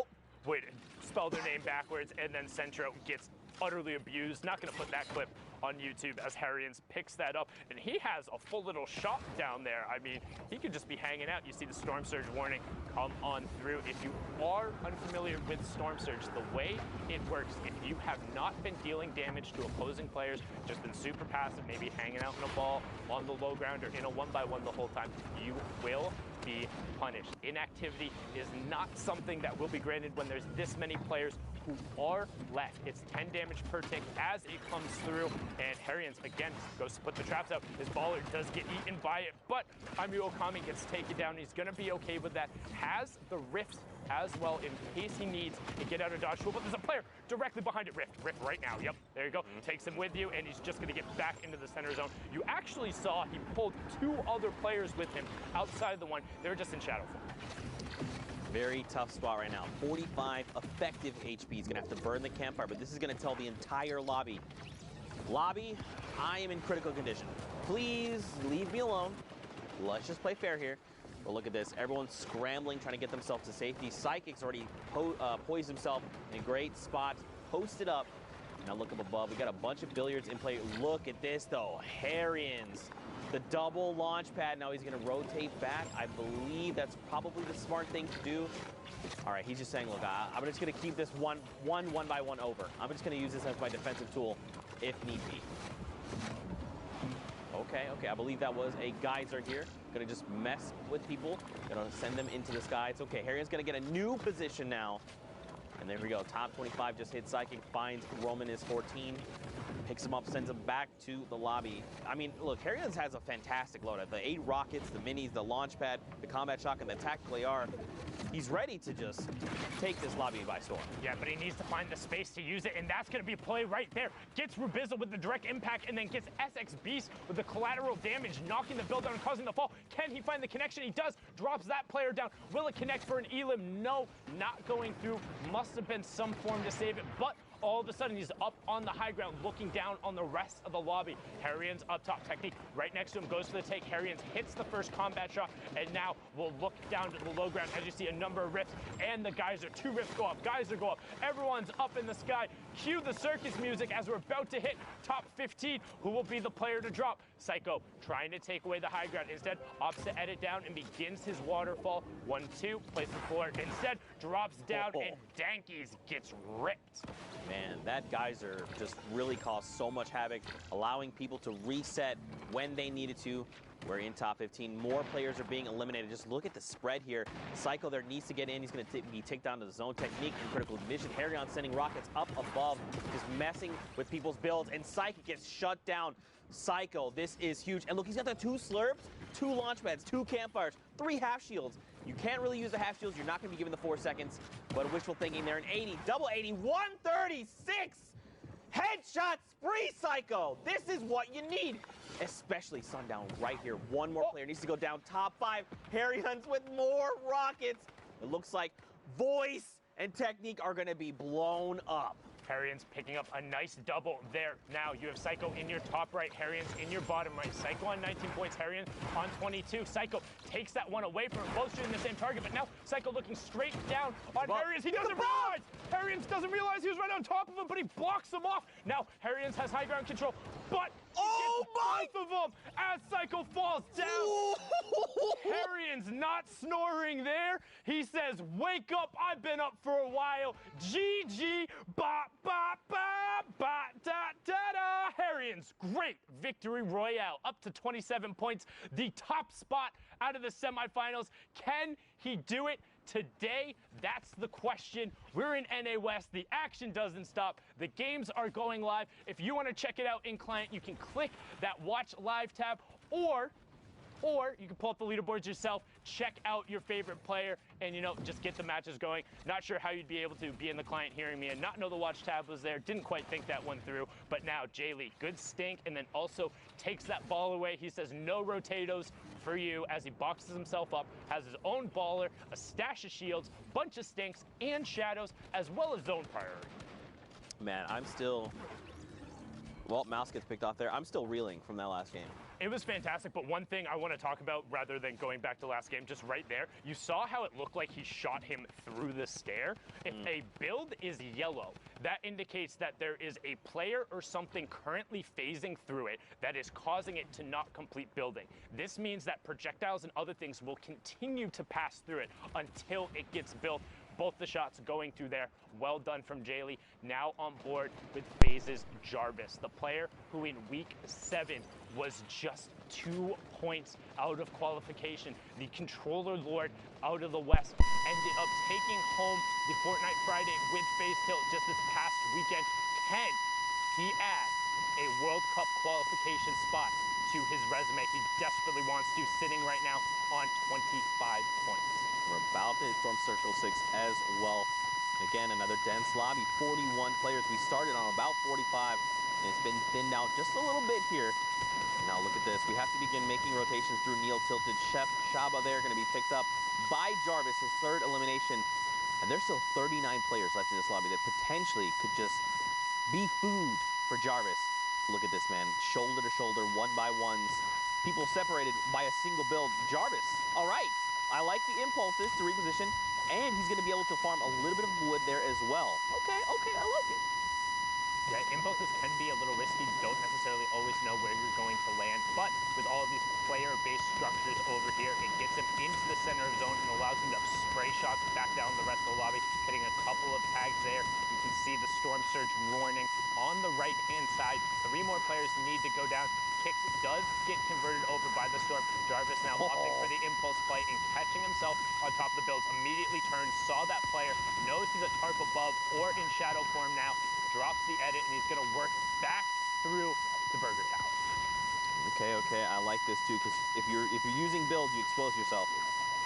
Speaker 2: would spell their name backwards, and then Centro gets utterly abused. Not going to put that clip on YouTube as Harrians picks that up, and he has a full little shop down there. I mean, he could just be hanging out. You see the Storm Surge warning come on through. If you are unfamiliar with Storm Surge, the way it works, if you have not been dealing damage to opposing players, just been super passive, maybe hanging out in a ball on the low ground or in a 1-by-1 the whole time, you will be punished. Inactivity is not something that will be granted when there's this many players who are left. It's 10 damage per tick as it comes through, and Harrians again goes to put the traps out. His Baller does get eaten by it, but Amu Okami gets taken down. He's gonna be okay with that. Has the Rift as well in case he needs to get out of dodge tool, but there's a player directly behind it. Rift right now. Yep, there you go. Takes him with you, and he's just gonna get back into the center zone. You actually saw he pulled 2 other players with him outside of the one. They were just in shadow form.
Speaker 1: Very tough spot right now. 45 effective HP. He's gonna have to burn the campfire, but this is gonna tell the entire lobby. Lobby, I am in critical condition. Please leave me alone. Let's just play fair here. But look at this. Everyone's scrambling, trying to get themselves to safety. Psychic's already poised himself in a great spot, posted up. Now look up above. We got a bunch of billiards in play. Look at this, though. Harrians. The double launch pad. Now he's going to rotate back. I believe that's probably the smart thing to do. All right, he's just saying, look, I'm just going to keep this one by one over. I'm just going to use this as my defensive tool if need be. Okay, I believe that was a geyser here. Gonna just mess with people. Gonna send them into the sky. It's okay. Harrian's gonna get a new position now. And there we go. Top 25 just hit Psychic. Finds Roman is 14. Picks him up, sends him back to the lobby. I mean, look, Harrians has a fantastic loadout. The 8 rockets, the minis, the launch pad, the combat shotgun, the tactical AR. He's ready to just take this lobby by storm.
Speaker 2: Yeah, but he needs to find the space to use it, and that's going to be a play right there. Gets Rubizzle with the direct impact, and then gets SX Beast with the collateral damage, knocking the build down and causing the fall. Can he find the connection? He does. Drops that player down. Will it connect for an Elim? No, not going through. Must have been some form to save it, but all of a sudden he's up on the high ground looking down on the rest of the lobby. Harrians up top. Technique right next to him, goes for the take. Harrians hits the first combat shot, and now we'll look down to the low ground as you see a number of rifts, and the geyser. 2 rifts go up, geyser go up. Everyone's up in the sky. Cue the circus music as we're about to hit top 15. Who will be the player to drop? Psycho trying to take away the high ground. Instead, opts to edit down and begins his waterfall. 1-2, plays the floor. Instead, drops down, and Dankies gets ripped.
Speaker 1: Man, that geyser just really caused so much havoc, allowing people to reset when they needed to. We're in top 15. More players are being eliminated. Just look at the spread here. Psycho there needs to get in. He's going to be taken down to the zone. Technique and critical condition. Harrion sending rockets up above, just messing with people's builds. And Psychic gets shut down. Psycho, this is huge. And look, he's got the 2 slurps, 2 launch pads, 2 campfires, 3 half shields. You can't really use the half shields. You're not going to be given the 4 seconds. But wishful thinking there. An 80, double 80, 136. shot spree, Psycho. This is what you need. Especially Sundown right here. One more player needs to go down. Top 5. Harry Hunts with more rockets. It looks like voice and technique are going to be blown up.
Speaker 2: Harrian's picking up a nice double there. Now you have Psycho in your top right, Harrian's in your bottom right. Psycho on 19 points, Harrian on 22. Psycho takes that one away from him, both shooting the same target, but now Psycho looking straight down on Harrian's. He doesn't realize! Harrian's doesn't realize he was right on top of him, but he blocks him off. Now Harrian's has high ground control, but he gets both of them as Psycho falls down. Harrian's not snoring there. He says, wake up, I've been up for a while. GG, bop, bop, bop, bop, da, da, da. Harrian's great victory royale, up to 27 points, the top spot out of the semifinals. Can he do it today? That's the question. We're in NA West. The action doesn't stop. The games are going live. If you want to check it out in client, you can click that watch live tab, or you can pull up the leaderboards yourself, check out your favorite player, and, you know, just get the matches going. Not sure how you'd be able to be in the client hearing me and not know the watch tab was there. Didn't quite think that one through. But now, Jaylee, good stink, and then also takes that ball away. He says no rotatos for you as he boxes himself up, has his own baller, a stash of shields, bunch of stinks, and shadows, as well as zone priority.
Speaker 1: Man, I'm still... Well, Mouse gets picked off there. I'm still reeling from that last game.
Speaker 2: It was fantastic, but one thing I want to talk about rather than going back to last game, just right there, you saw how it looked like he shot him through the stair. If a build is yellow, that indicates that there is a player or something currently phasing through it that is causing it to not complete building. This means that projectiles and other things will continue to pass through it until it gets built. Both the shots going through there. Well done from Jaylee. Now on board with phases Jarvis, the player who in week 7 was just 2 points out of qualification. The controller lord out of the West ended up taking home the Fortnite Friday with phase tilt just this past weekend. Can he add a World Cup qualification spot to his resume? He desperately wants to, sitting right now on 25 points.
Speaker 1: We're about to hit Storm Circle 6 as well. Again, another dense lobby, 41 players. We started on about 45, and it's been thinned out just a little bit here. Now look at this. We have to begin making rotations through Neil Tilted. Chef Shaba there going to be picked up by Jarvis, his 3rd elimination. And there's still 39 players left in this lobby that potentially could just be food for Jarvis. Look at this, man. Shoulder to shoulder, 1-by-1s. People separated by a single build. Jarvis, all right. I like the impulses to reposition, and he's going to be able to farm a little bit of wood there as well. Okay, I like it.
Speaker 2: Yeah, impulses can be a little risky. You don't necessarily always know where you're going to land, but with all of these player-based structures over here, it gets him into the center of zone and allows him to spray shots back down the rest of the lobby, hitting a couple of tags there. You can see the Storm Surge warning on the right-hand side. 3 more players need to go down. Kicks does get converted over by the Storm. Jarvis now opting for the impulse play and catching himself on top of the builds. Immediately turns, saw that player, knows he's a tarp above or in shadow form now, drops the edit, and he's going to work back through the Burger Tower.
Speaker 1: Okay, I like this too, because if you're using build, you expose yourself.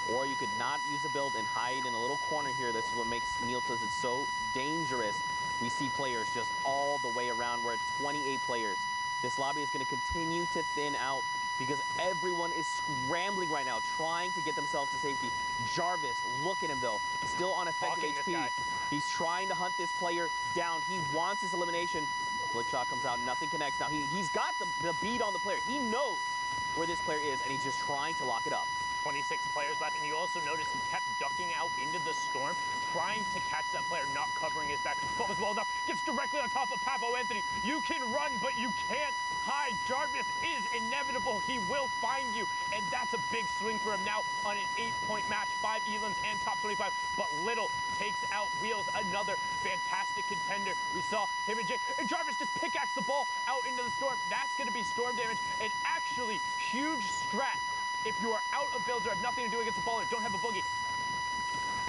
Speaker 1: Or you could not use a build and hide in a little corner here. This is what makes Neil Tilted so dangerous. We see players just all the way around. We're at 28 players. This lobby is going to continue to thin out because everyone is scrambling right now, trying to get themselves to safety. Jarvis, look at him though, still on effective HP. He's trying to hunt this player down. He wants his elimination. Flick shot comes out, nothing connects. Now he's got the bead on the player. He knows where this player is, and he's just trying to lock it up.
Speaker 2: 26 players left, and you also notice he kept ducking out into the storm, trying to catch that player, not covering his back. But was well enough, gets directly on top of Papo Anthony. You can run, but you can't hide. Jarvis is inevitable. He will find you, and that's a big swing for him now on an 8-point match. 5 elims and top 25, but Little takes out Wheels, another fantastic contender. We saw him and Jay, and Jarvis just pickaxe the ball out into the storm. That's going to be storm damage, and actually huge strat. If you are out of builds or have nothing to do against the ball or don't have a boogie,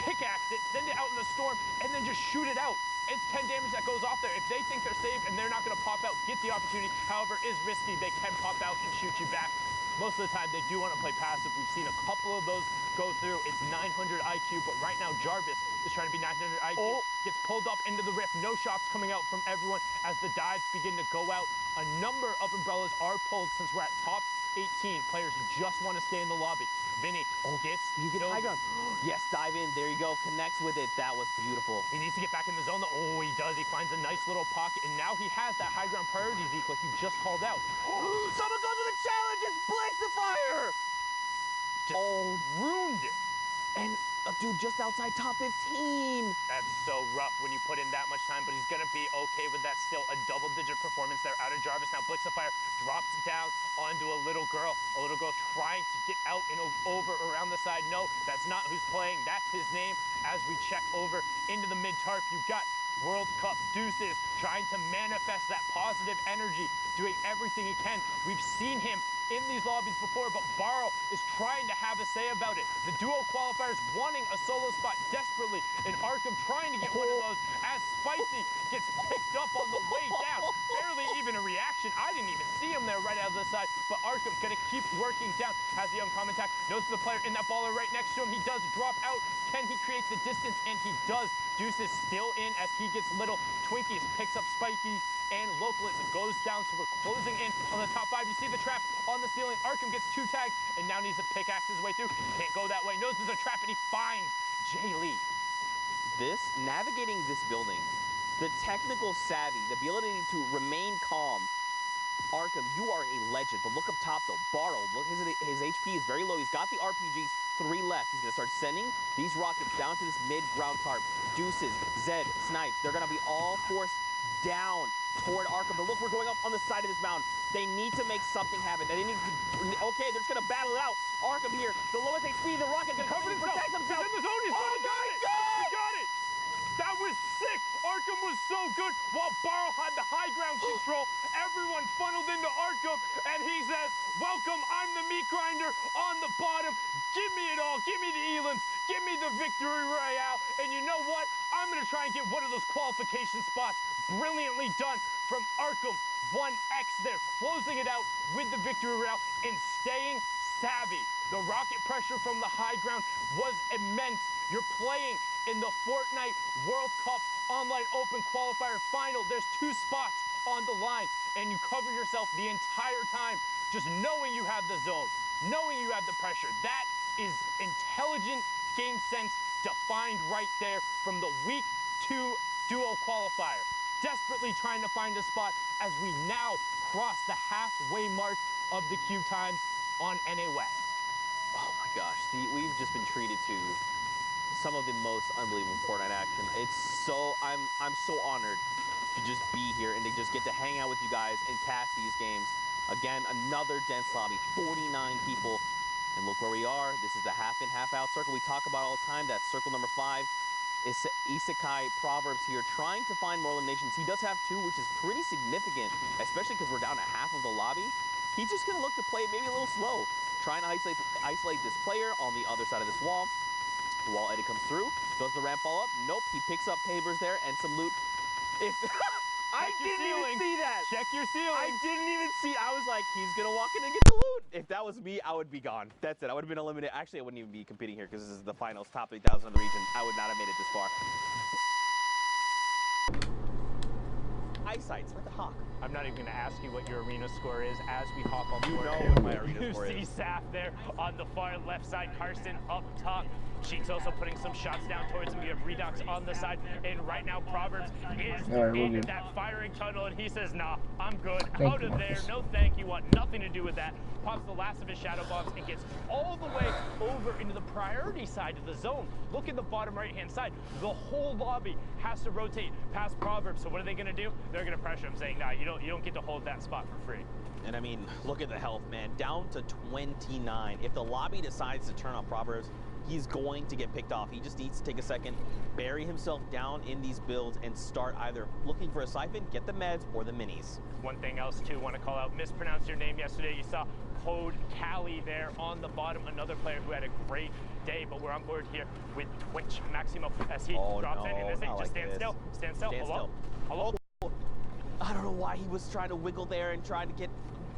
Speaker 2: pickaxe it, send it out in the storm, and then just shoot it out. It's 10 damage that goes off there. If they think they're safe and they're not going to pop out, get the opportunity. However, is risky. They can pop out and shoot you back. most of the time they do want to play passive. We've seen a couple of those go through. It's 900 IQ, but right now Jarvis is trying to be 900 IQ. Gets pulled up into the rift. No shots coming out from everyone as the dives begin to go out. A number of umbrellas are pulled since we're at top 18. Players just want to stay in the lobby. Vinny gets
Speaker 1: high ground. Yes, dive in. There you go. Connects with it. That was beautiful.
Speaker 2: He needs to get back in the zone. Oh, he does. He finds a nice little pocket, and now he has that high ground priority, Zeke, like you just called out.
Speaker 1: Someone goes with a challenge. It's Blake the Fire.
Speaker 2: Ruined it.
Speaker 1: And a dude just outside top 15.
Speaker 2: That's so rough when you put in that much time, but he's going to be okay with that still. A double-digit performance there out of Jarvis. Now Blixafire drops down onto a little girl trying to get out and over around the side. No, that's not who's playing. That's his name. As we check over into the mid-tarp, you've got World Cup Deuces trying to manifest that positive energy, doing everything he can. We've seen him in these lobbies before, but Barrow is trying to have a say about it. The duo qualifiers wanting a solo spot desperately, and Arkham trying to get one of those as Spicy gets picked up on the way down. Barely even a reaction. I didn't even see him there right out of the side, but Arkham gonna keep working down. Has the uncommon attack, knows the player in that baller right next to him. He does drop out. Can he create the distance? And he does. Deuce is still in as he gets little. Twinkies picks up Spiky and Localist goes down, so we're closing in on the top 5. You see the trap on the ceiling. Arkham gets 2 tags and now needs to pickaxe his way through. Can't go that way. Knows there's a trap and he finds Jay Lee.
Speaker 1: Navigating this building, the technical savvy, the ability to remain calm. Arkham, you are a legend, but look up top though. Barrow, look, his HP is very low. He's got the RPGs, 3 left. He's gonna start sending these rockets down to this mid-ground tarp. Deuces, Zed, Snipes, they're gonna be all forced down toward Arkham. But look, we're going up on the side of this mountain. They need to make something happen. They need to, okay, they're just gonna battle it out. Arkham here, the lowest HP, the rocket gonna
Speaker 2: cover himself.
Speaker 1: Protect himself.
Speaker 2: He's in the zone. He's
Speaker 1: oh my God!
Speaker 2: He got it. That was sick. Arkham was so good while Barrow had the high ground control. Everyone funneled into Arkham, and he says, welcome, I'm the meat grinder on the bottom. Give me it all. Give me the Elans. Give me the victory royale. And you know what? I'm going to try and get one of those qualification spots. Brilliantly done from Arkham. 1x there, closing it out with the victory royale and staying savvy. The rocket pressure from the high ground was immense. You're playing in the Fortnite World Cup Online Open Qualifier Final. There's 2 spots on the line, and you cover yourself the entire time, just knowing you have the zone, knowing you have the pressure. That is intelligent game sense defined right there from the Week 2 Duo Qualifier. Desperately trying to find a spot as we now cross the halfway mark of the queue times on NA West.
Speaker 1: Oh my gosh, we've just been treated to some of the most unbelievable Fortnite action. It's so, I'm so honored to just be here and to just get to hang out with you guys and cast these games. Again, another dense lobby, 49 people. And look where we are. This is the half in, half out circle we talk about all the time. That's circle number 5. Is Isekai Proverbs here trying to find more eliminations. He does have 2, which is pretty significant, especially because we're down to half of the lobby. He's just going to look to play maybe a little slow, trying to isolate this player on the other side of this wall. The wall edit comes through. Does the ramp fall up? Nope. He picks up pavers there and some loot. If I didn't even see that.
Speaker 2: Check your ceiling.
Speaker 1: I didn't even see. I was like, he's gonna walk in and get the loot. If that was me, I would be gone. That's it. I would have been eliminated. Actually, I wouldn't even be competing here because this is the finals, top 3,000 of the region. I would not have made it this far. Eyesight's like a hawk.
Speaker 2: I'm not even going to ask you what your arena score is as we hop on board.
Speaker 1: You know what my arena score is.
Speaker 2: You see Saf there on the far left side, Karsten up top. Sheik's also putting some shots down towards him. You have Redux on the side, and right now Proverbs is in that firing tunnel, and he says, nah, I'm good. Out of there, no thank you, want nothing to do with that. Pops the last of his shadow bombs and gets all the way over into the priority side of the zone. Look at the bottom right-hand side. The whole lobby has to rotate past Proverbs, so what are they gonna do? They're gonna pressure him, saying, nah, you don't get to hold that spot for free.
Speaker 1: And I mean, look at the health, man. Down to 29. If the lobby decides to turn on Proverbs, he's going to get picked off. He just needs to take a second, bury himself down in these builds, and start either looking for a siphon, get the meds, or the minis.
Speaker 2: One thing else, too, want to call out, mispronounced your name yesterday. You saw Code Cali there on the bottom, another player who had a great day, but we're on board here with Twitch Maximo as he drops in and says, just stand still. Stand still. Hello?
Speaker 1: I don't know why he was trying to wiggle there and trying to get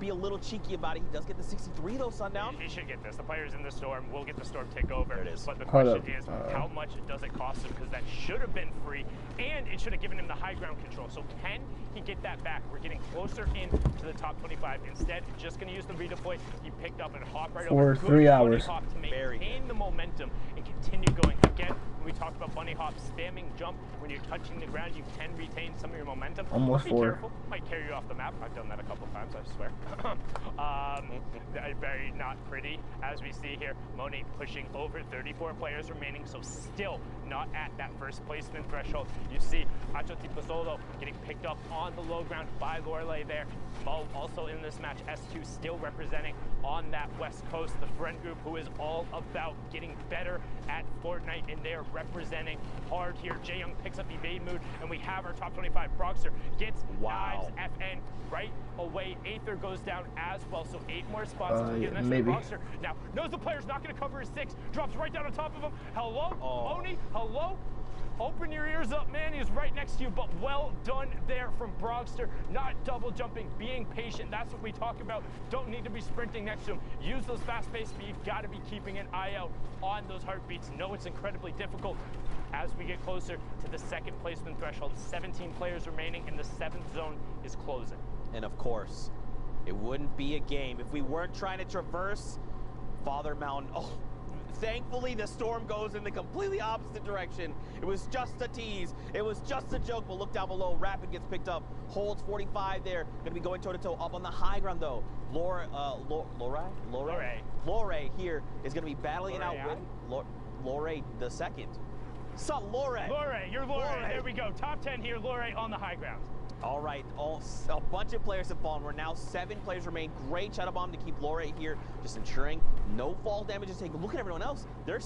Speaker 1: be a little cheeky about it. He does get the 63 though, Sundown.
Speaker 2: He should get this. The players in the storm will get the storm takeover.
Speaker 1: There it is.
Speaker 2: But the
Speaker 5: Hold
Speaker 2: question
Speaker 5: up.
Speaker 2: is, how much does it cost him? Because that should have been free, and it should have given him the high ground control. So can he get that back? We're getting closer in to the top 25. Instead, just going to use the redeploy. He picked up and hopped right over.
Speaker 5: For 3 hours.
Speaker 2: Hop to maintain the momentum and continue going. Again, when we talked about bunny hop, spamming jump, when you're touching the ground, you can retain some of your momentum.
Speaker 5: Almost
Speaker 2: Be
Speaker 5: 4.
Speaker 2: careful. Might carry you off the map. I've done that a couple times, I swear. Very not pretty. As we see here, Monique pushing over 34 players remaining, so still not at that first placement threshold. You see Acho Tipasolo getting picked up on the low ground by Lorelei there. Mo also in this match, S2 still representing on that West Coast, the friend group who is all about getting better at Fortnite, and they're representing hard here. Jae Young picks up evade mood, and we have our top 25. Brockster gets knives FN right away. Aether goes down as well, so 8 more spots until we get next to Brockster. Now, knows the player's not going to cover his 6, drops right down on top of him. Hello, Oni, hello? Open your ears up, man. He's right next to you, but well done there from Brockster. Not double jumping, being patient. That's what we talk about. Don't need to be sprinting next to him. Use those fast-paced speed. Got to be keeping an eye out on those heartbeats. Know it's incredibly difficult as we get closer to the second placement threshold. 17 players remaining, and the 7th zone is closing.
Speaker 1: And of course, it wouldn't be a game if we weren't trying to traverse Father Mountain. Oh, thankfully, the storm goes in the completely opposite direction. It was just a tease. It was just a joke, but look down below. Rapid gets picked up. Holds 45 there. Going to be going toe-to-toe up on the high ground, though. Lore here is going to be battling it out with Lore the second. So, Lore,
Speaker 2: you're Lore. There we go. Top 10 here. Lore on the high ground.
Speaker 1: All right, a bunch of players have fallen. We're now 7 players remain. Great shadow bomb to keep Lore here, just ensuring no fall damage is taken. Look at everyone else. They're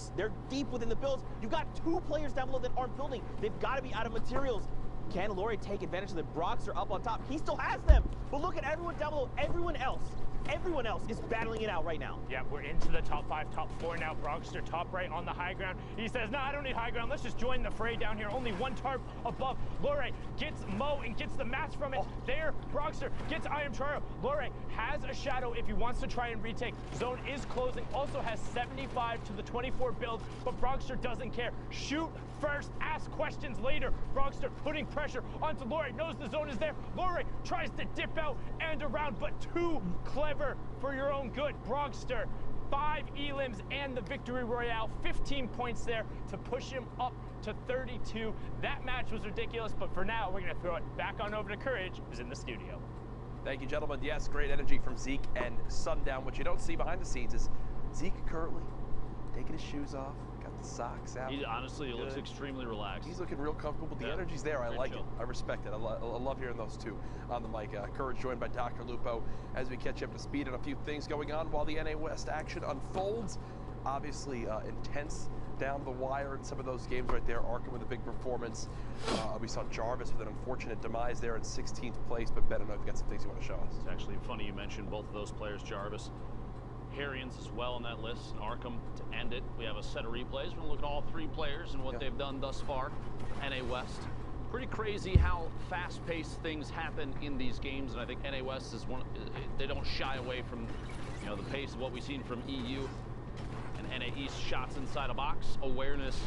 Speaker 1: deep within the builds. You've got 2 players down below that aren't building. They've got to be out of materials. Can Lore take advantage of the Brockster up on top? He still has them. But look at everyone down below. Everyone else is battling it out right now.
Speaker 2: Yeah, we're into the top 5, top 4 now. Brockster top right on the high ground. He says, no, I don't need high ground. Let's just join the fray down here. Only 1 tarp above. Lore gets Mo and gets the match from it. There, Brockster gets I Am Charo. Lore has a shadow if he wants to try and retake. Zone is closing. Also has 75 to the 24 build, but Brockster doesn't care. Shoot first, ask questions later. Brockster putting pressure onto Lore. Knows the zone is there. Lore tries to dip out and around, but too clever for your own good. Brockster, 5 elims and the victory royale, 15 points there to push him up to 32. That match was ridiculous, but for now, we're going to throw it back on over to Courage, who's in the studio.
Speaker 3: Thank you, gentlemen. Yes, great energy from Zeke and Sundown. What you don't see behind the scenes is Zeke currently taking his shoes off, got the socks out.
Speaker 4: Honestly, it looks extremely relaxed.
Speaker 3: He's looking real comfortable. The energy's there. I like it. I respect it. I love hearing those two on the mic. Courage joined by Dr. Lupo as we catch you up to speed on a few things going on while the NA West action unfolds. Obviously, intense down the wire in some of those games right there. Arkham with a big performance. We saw Jarvis with an unfortunate demise there in 16th place, but Ben, I know you've got some things you want to show us.
Speaker 4: It's actually funny you mentioned both of those players, Jarvis. Harrians as well on that list, and Arkham to end it. We have a set of replays. We're going to look at all 3 players and what they've done thus far. NA West. Pretty crazy how fast-paced things happen in these games, and I think NA West is they don't shy away from, the pace of what we've seen from EU and NA East. Shots inside a box, awareness,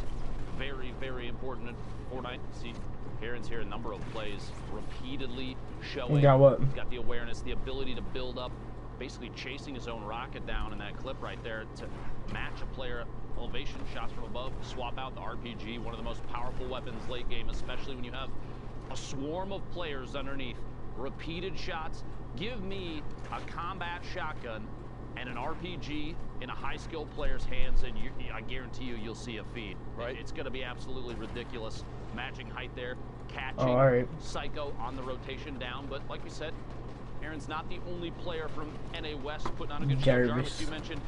Speaker 4: very, very important in Fortnite. See, Harrians here, a number of plays repeatedly showing.
Speaker 5: He got what?
Speaker 4: He's got the awareness, the ability to build up, basically chasing his own rocket down in that clip right there to match a player elevation, shots from above, swap out the RPG, one of the most powerful weapons late game, especially when you have a swarm of players underneath. Repeated shots. Give me a combat shotgun and an RPG in a high-skill player's hands, and I guarantee you'll see a feed. Right? It's going to be absolutely ridiculous. Matching height there, catching Psycho on the rotation down, but like we said, Aaron's not the only player from NA West putting on a good show. Jarvis, you mentioned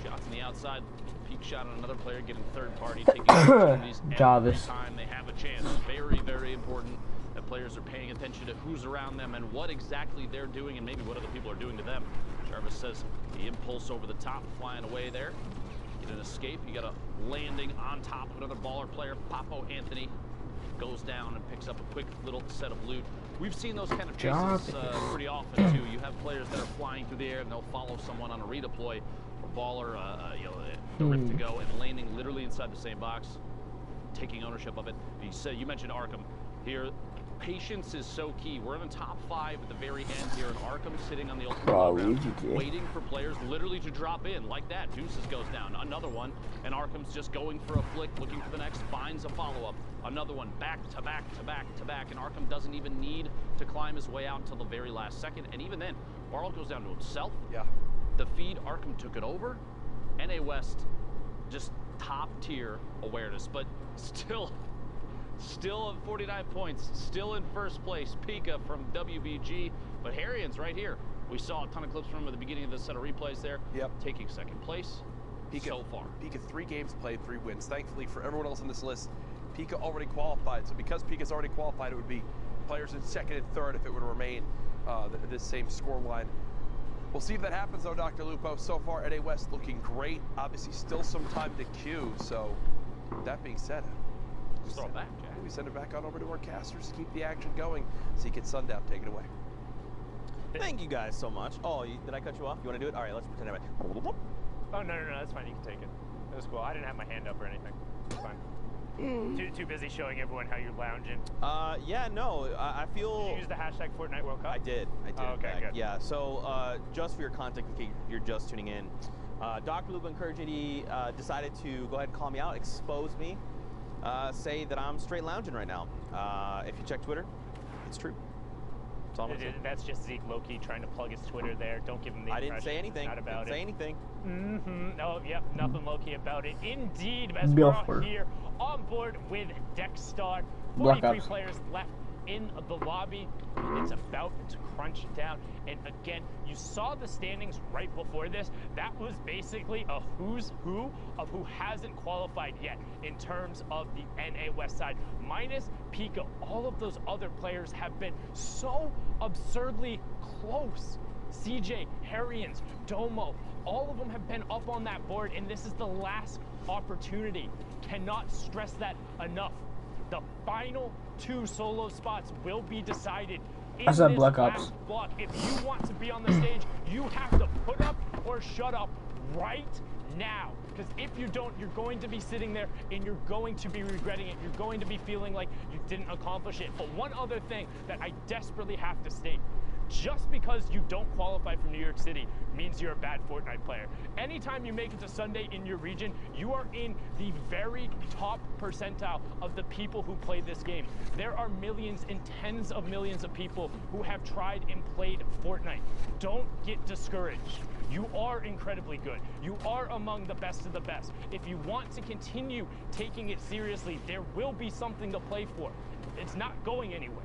Speaker 4: shots on the outside, peak shot on another player, getting third party, taking opportunities every time they have a chance. Very, very important that players are paying attention to who's around them and what exactly they're doing and maybe what other people are doing to them. Jarvis says the impulse over the top, flying away there. Get an escape. You got a landing on top of another baller player. Papo Anthony goes down and picks up a quick little set of loot. We've seen those kind of chases pretty often too. You have players that are flying through the air and they'll follow someone on a redeploy, or baller, the rift to go, and landing literally inside the same box, taking ownership of it. You mentioned Arkham here. Patience is so key. We're in the top 5 at the very end here, and Arkham sitting on the ultimate low ground, waiting for players literally to drop in like that. Deuces goes down, another one, and Arkham's just going for a flick, looking for the next, finds a follow-up. Another one, back to back to back to back, and Arkham doesn't even need to climb his way out until the very last second, and even then, Barl goes down to himself.
Speaker 3: Yeah.
Speaker 4: The feed, Arkham took it over. NA West, just top-tier awareness, but still at 49 points, still in first place. Pika from WBG, but Harrian's right here. We saw a ton of clips from him at the beginning of the set of replays there.
Speaker 3: Yep.
Speaker 4: Taking second place
Speaker 3: Pika,
Speaker 4: so far.
Speaker 3: Pika 3 games played, 3 wins. Thankfully for everyone else on this list, Pika already qualified. So because Pika's already qualified, it would be players in second and third if it would remain this same score line. We'll see if that happens though, Dr. Lupo. So far, NA West looking great. Obviously still some time to queue. So that being said,
Speaker 4: just throw it back, Jack.
Speaker 3: We send it back on over to our casters to keep the action going. Zeke and Sundown, take it away.
Speaker 1: Thank you guys so much. Oh, did I cut you off? You want to do it? All right, let's pretend I
Speaker 2: Oh, no, that's fine. You can take it. It was cool. I didn't have my hand up or anything. It's fine. Too busy showing everyone how you're lounging.
Speaker 1: Yeah, no, I feel...
Speaker 2: Did you use the hashtag Fortnite World Cup?
Speaker 1: I did.
Speaker 2: Oh, okay, good.
Speaker 1: Yeah, so just for your context, in case you're just tuning in, Dr. Lupo and Kurjini decided to go ahead and call me out, expose me, say that I'm straight lounging right now. If you check Twitter, it's true. That's all I'm gonna say.
Speaker 2: That's just Zeke low-key trying to plug his Twitter there. Don't give him the impression.
Speaker 1: I didn't say anything.
Speaker 2: Not about
Speaker 1: didn't say anything.
Speaker 2: Oh, yep, nothing low-key about it. Indeed, as we're all here on board with Darkxx. 43 players left in the lobby. It's about to crunch down. And again, you saw the standings right before this. That was basically a who's who of who hasn't qualified yet in terms of the NA West side. Minus Pika, all of those other players have been so absurdly close. CJ, Harrians, Domo, all of them have been up on that board, and this is the last opportunity. Cannot stress that enough. The final 2 solo spots will be decided in this last block. If you want to be on the stage, you have to put up or shut up right now. Because if you don't, you're going to be sitting there and you're going to be regretting it. You're going to be feeling like you didn't accomplish it. But one other thing that I desperately have to state. Just because you don't qualify from New York City means you're a bad Fortnite player. Anytime you make it to Sunday in your region, you are in the very top percentile of the people who play this game. There are millions and tens of millions of people who have tried and played Fortnite. Don't get discouraged. You are incredibly good. You are among the best of the best. If you want to continue taking it seriously, there will be something to play for. It's not going anywhere.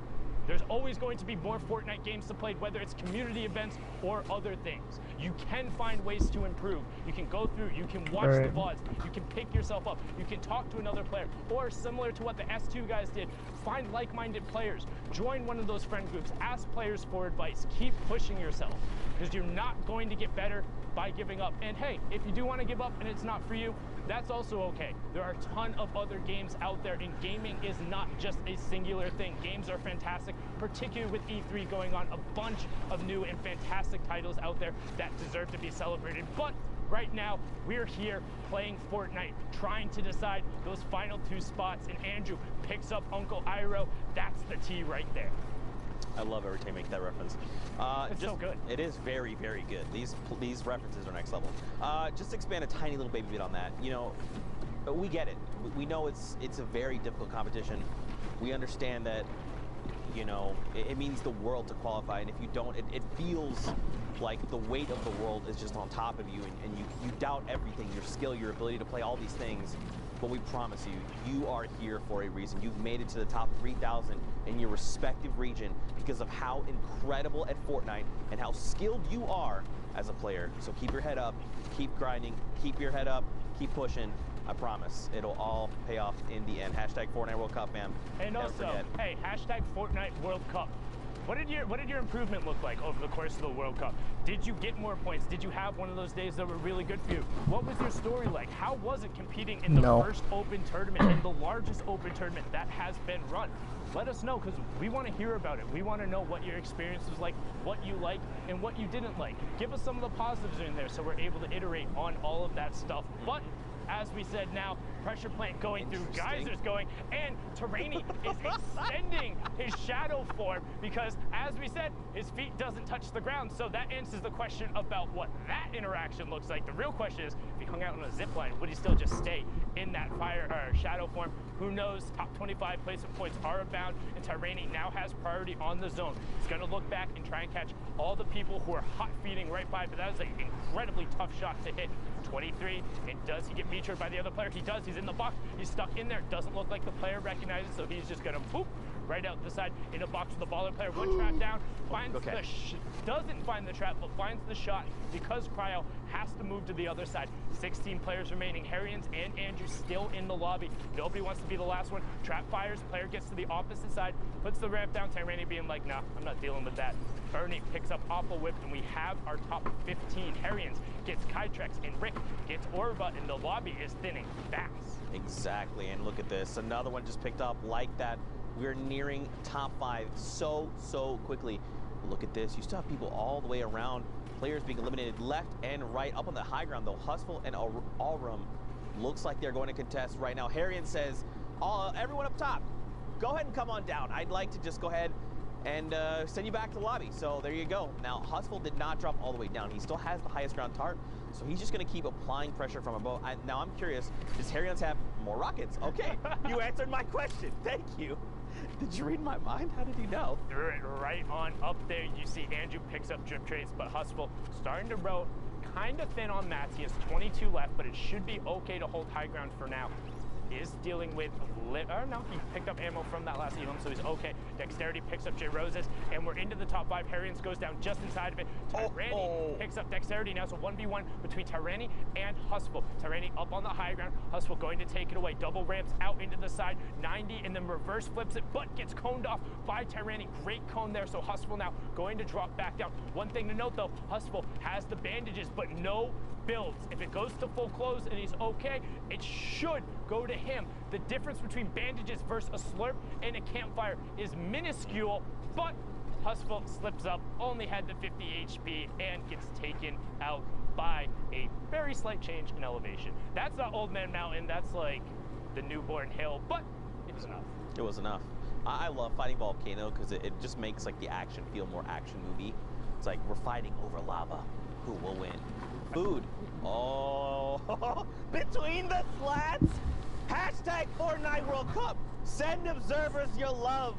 Speaker 2: There's always going to be more Fortnite games to play, whether it's community events or other things. You can find ways to improve. You can go through, you can watch the VODs, you can pick yourself up, you can talk to another player, or similar to what the S2 guys did, find like-minded players, join one of those friend groups, ask players for advice, keep pushing yourself, because you're not going to get better by giving up. And hey, if you do want to give up and it's not for you, that's also okay. There are a ton of other games out there, and gaming is not just a singular thing. Games are fantastic, particularly with E3 going on, a bunch of new and fantastic titles out there that deserve to be celebrated. But right now, we're here playing Fortnite, trying to decide those final 2 spots, and Andrew picks up Uncle Iroh. That's the T right there.
Speaker 1: I love every time you make that reference.
Speaker 2: It's so good.
Speaker 1: It is very, very good. These references are next level. Just to expand a tiny little baby bit on that, you know, we get it. We know it's a very difficult competition. We understand that, you know, it means the world to qualify, and if you don't, it feels like the weight of the world is just on top of you, and you doubt everything, your skill, your ability to play all these things. But we promise you, you are here for a reason. You've made it to the top 3,000 in your respective region because of how incredible at Fortnite and how skilled you are as a player. So keep your head up, keep grinding, keep your head up, keep pushing. I promise it'll all pay off in the end. Hashtag Fortnite World Cup, man.
Speaker 2: And
Speaker 1: Never
Speaker 2: also,
Speaker 1: forget.
Speaker 2: hey, hashtag Fortnite World Cup. What did your improvement look like over the course of the World Cup? Did you get more points? Did you have one of those days that were really good for you? What was your story like? How was it competing in the first open tournament, in the largest open tournament that has been run? let us know, because we want to hear about it. We want to know what your experience was like, what you liked, and what you didn't like. Give us some of the positives in there so we're able to iterate on all of that stuff. But as we said now, pressure plant going through, geysers going, and Terraini is extending his shadow form because, as we said, his feet doesn't touch the ground. So that answers the question about what that interaction looks like. The real question is, if he hung out on a zip line, would he still just stay in that fire or shadow form? Who knows? Top 25 placement points are abound, and Terraini now has priority on the zone. He's going to look back and try and catch all the people who are hot feeding right by, but that is an incredibly tough shot to hit. 23, and does he get meteored by the other player? He does. He's in the box. He's stuck in there. Doesn't look like the player recognizes, so he's just going to boop right out the side in a box with the baller player. One trap down, finds doesn't find the trap, but finds the shot because Cryo has to move to the other side. 16 players remaining. Harrians and Andrew still in the lobby. Nobody wants to be the last one. Trap fires. Player gets to the opposite side, puts the ramp down. Terraini being like, nah, I'm not dealing with that. Ernie picks up Awful Whip, and we have our top 15. Harrians gets Kytrex, and Rick gets Orba, and the lobby is thinning fast.
Speaker 1: Exactly, and look at this. Another one just picked up like that. We're nearing top 5 so quickly. Look at this. You still have people all the way around. Players being eliminated left and right. Up on the high ground, though, Hustle and Allrum looks like they're going to contest right now. Harrian says, everyone up top, go ahead and come on down. I'd like to just go ahead and send you back to the lobby. So there you go. Now, Hustle did not drop all the way down. He still has the highest ground tarp, so he's just going to keep applying pressure from above. Now, I'm curious, does Harrians have more rockets? Okay, you answered my question. Thank you. Did you read my mind? How did you know?
Speaker 2: Threw it right on up there. You see Andrew picks up drip traits, but Hustle starting to row kind of thin on mats. He has 22 left, but it should be okay to hold high ground for now. Is dealing with no, he picked up ammo from that last Elam, so he's okay. Dexterity picks up J Roses, and we're into the top 5. Harrians goes down just inside of it. Terraini picks up Dexterity now, so 1v1 between Terraini and Hustle. Terraini up on the high ground. Hustle going to take it away. Double ramps out into the side. 90 and then reverse flips it, but gets coned off by Terraini. Great cone there, so Hustle now going to drop back down. One thing to note though, Hustle has the bandages, but no builds. If it goes to full close and he's okay, it should go to him. The difference between bandages versus a slurp and a campfire is minuscule, but Hustle slips up, only had the 50 HP, and gets taken out by a very slight change in elevation. That's not Old Man Mountain, that's like the newborn hill, but it was enough.
Speaker 1: It was enough. I love fighting Volcano because it just makes like the action feel more action movie. It's like we're fighting over lava. Who will win? Food. Oh, between the slats. Hashtag Fortnite World Cup. Send observers your love.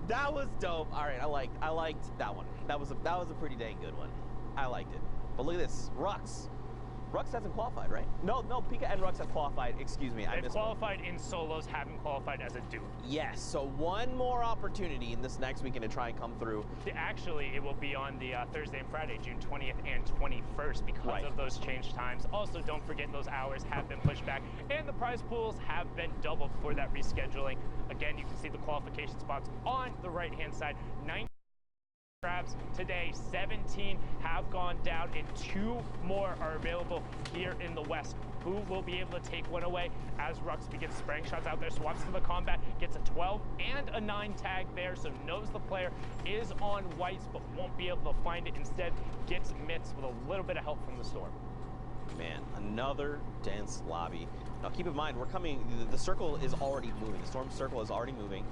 Speaker 1: That was dope. All right, I liked that one. That was a pretty dang good one. I liked it. But look at this, Rux. Rux hasn't qualified, right? No, Pika and Rux have qualified. Excuse me, I
Speaker 2: They've qualified in solos, haven't qualified as a duo.
Speaker 1: Yes, so one more opportunity in this next weekend to try and come through.
Speaker 2: Actually, it will be on the Thursday and Friday, June 20th and 21st because of those changed times. Also, don't forget those hours have been pushed back, and the prize pools have been doubled for that rescheduling. Again, you can see the qualification spots on the right-hand side. 19 grabs today, 17 have gone down, and 2 more are available here in the West. Who will be able to take one away as Rux begins spraying shots out there, swaps to the combat, gets a 12 and a 9 tag there, so knows the player is on whites, but won't be able to find it. Instead, gets mitts with a little bit of help from the storm.
Speaker 1: Man, another dense lobby. Now keep in mind, we're coming, the circle is already moving. The storm circle is already moving.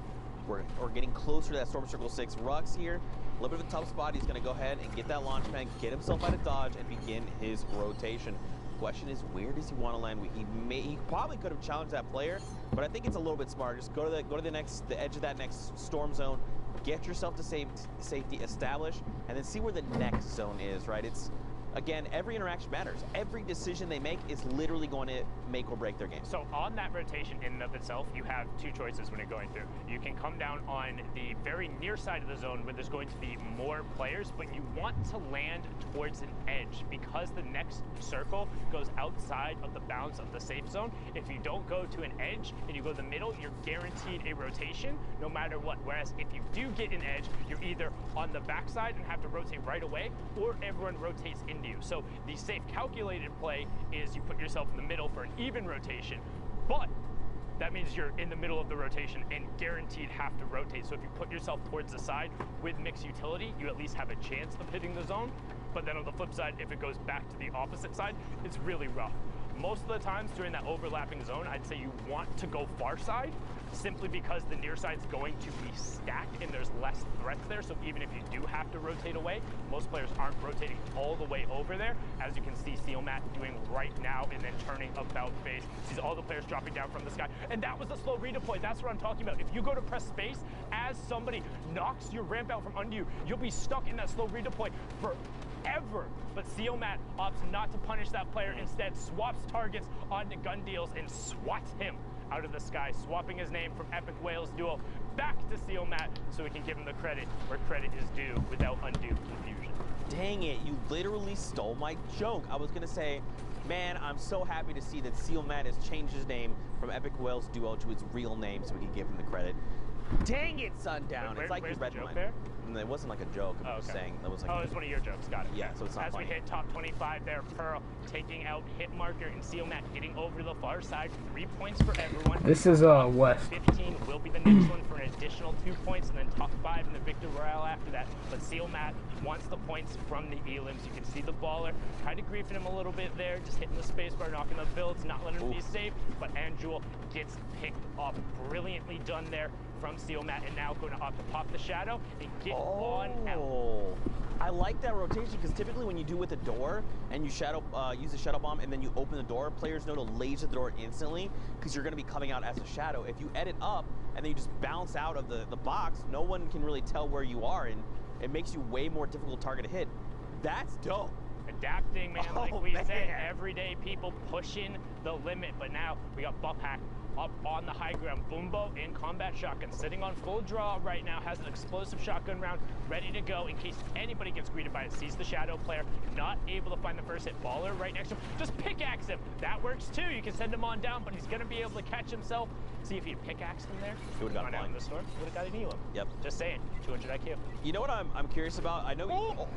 Speaker 1: We're getting closer to that Storm Circle 6. Rux here, a little bit of a tough spot. He's going to go ahead and get that launch pad, get himself out of dodge, and begin his rotation. Question is, where does he want to land? He probably could have challenged that player, but I think it's a little bit smarter. Just go to the edge of that next storm zone, get yourself to safety, establish, and then see where the next zone is. Right? It's again, every interaction matters. Every decision they make is literally going to make or break their game.
Speaker 2: So on that rotation in and of itself, you have 2 choices when you're going through. You can come down on the very near side of the zone where there's going to be more players, but you want to land towards an edge because the next circle goes outside of the bounds of the safe zone. If you don't go to an edge and you go to the middle, you're guaranteed a rotation no matter what. Whereas if you do get an edge, you're either on the backside and have to rotate right away, or everyone rotates into you. So the safe calculated play is you put yourself in the middle for an even rotation. But that means you're in the middle of the rotation and guaranteed have to rotate. So if you put yourself towards the side with mixed utility, you at least have a chance of hitting the zone. But then on the flip side, if it goes back to the opposite side, it's really rough. Most of the times during that overlapping zone, I'd say you want to go far side simply because the near side's going to be stacked and there's less threats there. So even if you do have to rotate away, most players aren't rotating all the way over there. As you can see Sealmat doing right now and then turning about face. Sees all the players dropping down from the sky. And that was the slow redeploy. That's what I'm talking about. If you go to press space, as somebody knocks your ramp out from under you, you'll be stuck in that slow redeploy forever. But Sealmat opts not to punish that player, instead swaps targets onto gun deals and swats him out of the sky, swapping his name from Epic Whales Duo back to Sealmat so we can give him the credit where credit is due without undue confusion.
Speaker 1: Dang it, you literally stole my joke. I was gonna say, man, I'm so happy to see that Sealmat has changed his name from Epic Whales Duo to his real name so we can give him the credit. Dang it, Sundown. It's like you read mine.
Speaker 2: There?
Speaker 1: It wasn't like a joke. I was saying that was like.
Speaker 2: Oh, it's one of your jokes. Got it.
Speaker 1: Yeah, so it's not
Speaker 2: As
Speaker 1: funny.
Speaker 2: we hit top 25 there, Pearl taking out hit marker and Sealmat getting over the far side. 3 points for everyone.
Speaker 5: This is West.
Speaker 2: 15 will be the next one for an additional 2 points, and then top 5 in the Victor Royale after that. But Sealmat wants the points from the elims. You can see the baller kind of griefing him a little bit there, just hitting the spacebar, knocking the builds, not letting him be safe. But Anjul gets picked up. Brilliantly done there from Sealmat, and now going to opt to pop the shadow and get on out.
Speaker 1: I like that rotation because typically when you do with a door and you use a shadow bomb and then you open the door, players know to laser the door instantly because you're going to be coming out as a shadow. If you edit up and then you just bounce out of the box, no one can really tell where you are, and it makes you way more difficult target to hit. That's dope.
Speaker 2: Adapting, man, like we say, everyday people pushing the limit. But now we got Buff Hack up on the high ground. Boombo in combat shotgun, sitting on full draw right now, has an explosive shotgun round ready to go in case anybody gets greeted by it. Sees the shadow player, not able to find the first hit. Baller right next to him, just pickaxe him. That works too. You can send him on down, but he's gonna be able to catch himself. See if he pickaxed him there.
Speaker 1: He would have got
Speaker 2: out in the storm. Would have got an elim.
Speaker 1: Yep.
Speaker 2: Just saying, 200 IQ.
Speaker 1: You know what I'm curious about? I know.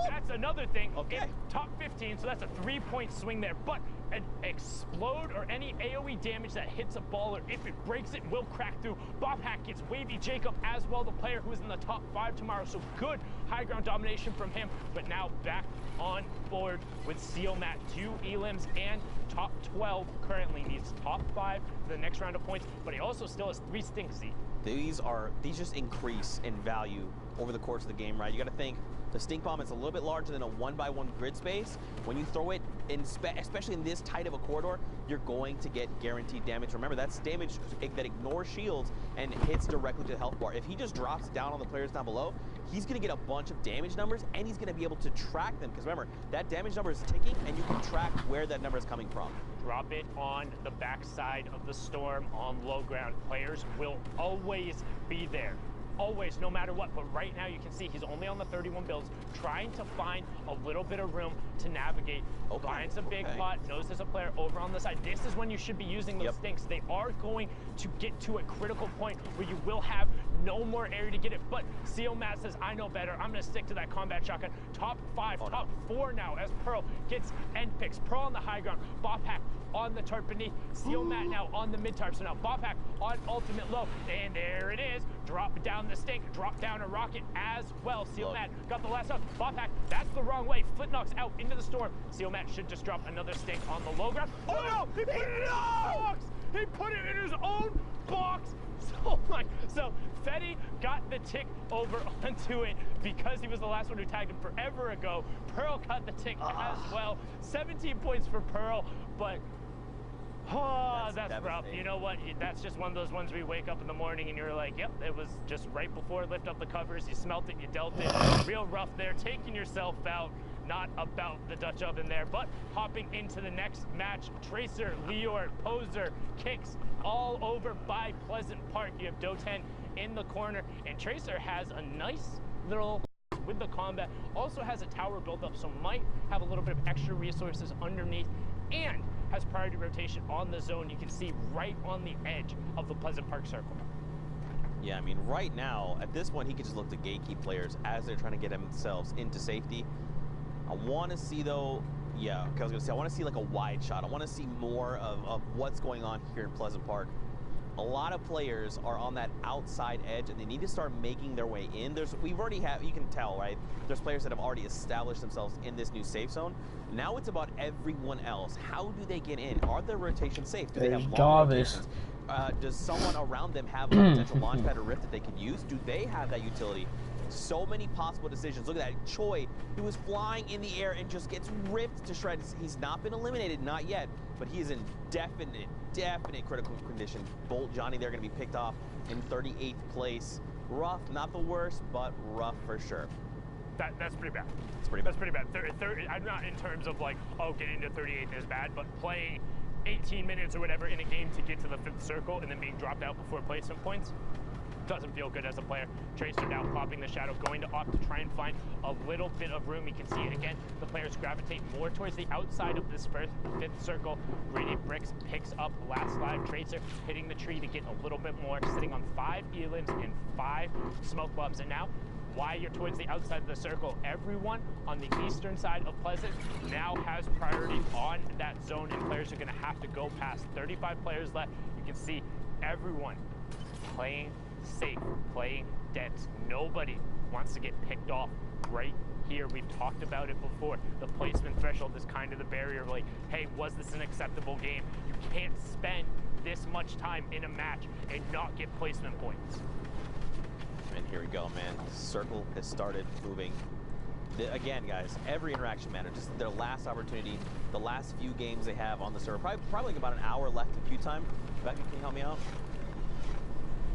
Speaker 2: That's another thing. Okay. Top 15, so that's a 3-point swing there. But an explode or any AoE damage that hits a baller, if it breaks it, will crack through. Bob Hack gets Wavy Jacob as well, the player who is in the top 5 tomorrow. So good high ground domination from him. But now back on board with Sealmat. 2 elims and top 12 currently. Needs top 5 for the next round of points. But he also still has 3 stinks.
Speaker 1: These just increase in value over the course of the game, right? You got to think the stink bomb is a little bit larger than a 1x1 grid space. When you throw it in, especially in this tight of a corridor, you're going to get guaranteed damage. Remember, that's damage that ignores shields and hits directly to the health bar. If he just drops down on the players down below, he's going to get a bunch of damage numbers, and he's going to be able to track them. Because remember, that damage number is ticking, and you can track where that number is coming from.
Speaker 2: Drop it on the backside of the storm on low ground. Players will always be there. Always, no matter what. But right now you can see he's only on the 31 builds, trying to find a little bit of room to navigate. Finds a big pot, knows there's a player over on the side. This is when you should be using those stinks. They are going to get to a critical point where you will have no more area to get it. But Sealmat says, I know better. I'm going to stick to that combat shotgun. Top 5, top 4 now as Pearl gets end picks. Pearl on the high ground. Bophack on the tarp beneath. Sealmat now on the mid tarp. So now Bophack on ultimate low. And there it is. Drop down the stink. Drop down a rocket as well. Sealmat got the last up. Bophack, that's the wrong way. Flintnox out into the storm. Sealmat should just drop another stink on the low ground. Oh no! He put it in his box! He put it in his own box! So Fetty got the tick over onto it because he was the last one who tagged him forever ago. Pearl got the tick as well. 17 points for Pearl, but that's rough. You know what? That's just one of those ones where you wake up in the morning and you're like, yep, it was just right before. Lift up the covers, you smelt it, you dealt it. Real rough there, taking yourself out. Not about the Dutch oven there, but hopping into the next match. Tracer, Leor, Poser, Kicks all over by Pleasant Park. You have Doten in the corner, and Tracer has a nice little with the combat. Also has a tower built up, so might have a little bit of extra resources underneath, and has priority rotation on the zone. You can see right on the edge of the Pleasant Park circle.
Speaker 1: Yeah, I mean, right now, at this point, he could just look to gatekeep players as they're trying to get themselves into safety. I want to see, though, Yeah, I was gonna say, I want to see like a wide shot. I want to see more of what's going on here in Pleasant Park. A lot of players are on that outside edge, and they need to start making their way in. We've already had, you can tell, right? There's players that have already established themselves in this new safe zone. Now it's about everyone else. How do they get in? Are their rotations safe? Do they have long rotations? Does someone around them have a potential launch pad or rift that they could use? Do they have that utility? So many possible decisions. Look at that. Choi, who was flying in the air and just gets ripped to shreds. He's not been eliminated, not yet, but he is in definite critical condition. Bolt, Johnny, they're going to be picked off in 38th place. Rough, not the worst, but rough for sure.
Speaker 2: That's pretty bad.
Speaker 1: It's pretty bad.
Speaker 2: That's pretty bad. I'm not in terms of like, oh, getting to 38th is bad, but playing 18 minutes or whatever in a game to get to the 5th circle and then being dropped out before placement points doesn't feel good as a player. Tracer now popping the shadow, going to opt to try and find a little bit of room. You can see it again. The players gravitate more towards the outside of this 5th circle. Radiant Bricks picks up last live. Tracer hitting the tree to get a little bit more, sitting on 5 elims and 5 smoke bombs. And now, why you're towards the outside of the circle, everyone on the eastern side of Pleasant now has priority on that zone, and players are going to have to go past. 35 players left. You can see everyone playing safe, playing dense. Nobody wants to get picked off right here. We've talked about it before. The placement threshold is kind of the barrier of like, hey, was this an acceptable game? You can't spend this much time in a match and not get placement points.
Speaker 1: And here we go, man. Circle has started moving. Again, guys, every interaction matters. Just their last opportunity, the last few games they have on the server. Probably about an hour left in queue time. Becca, can you help me out?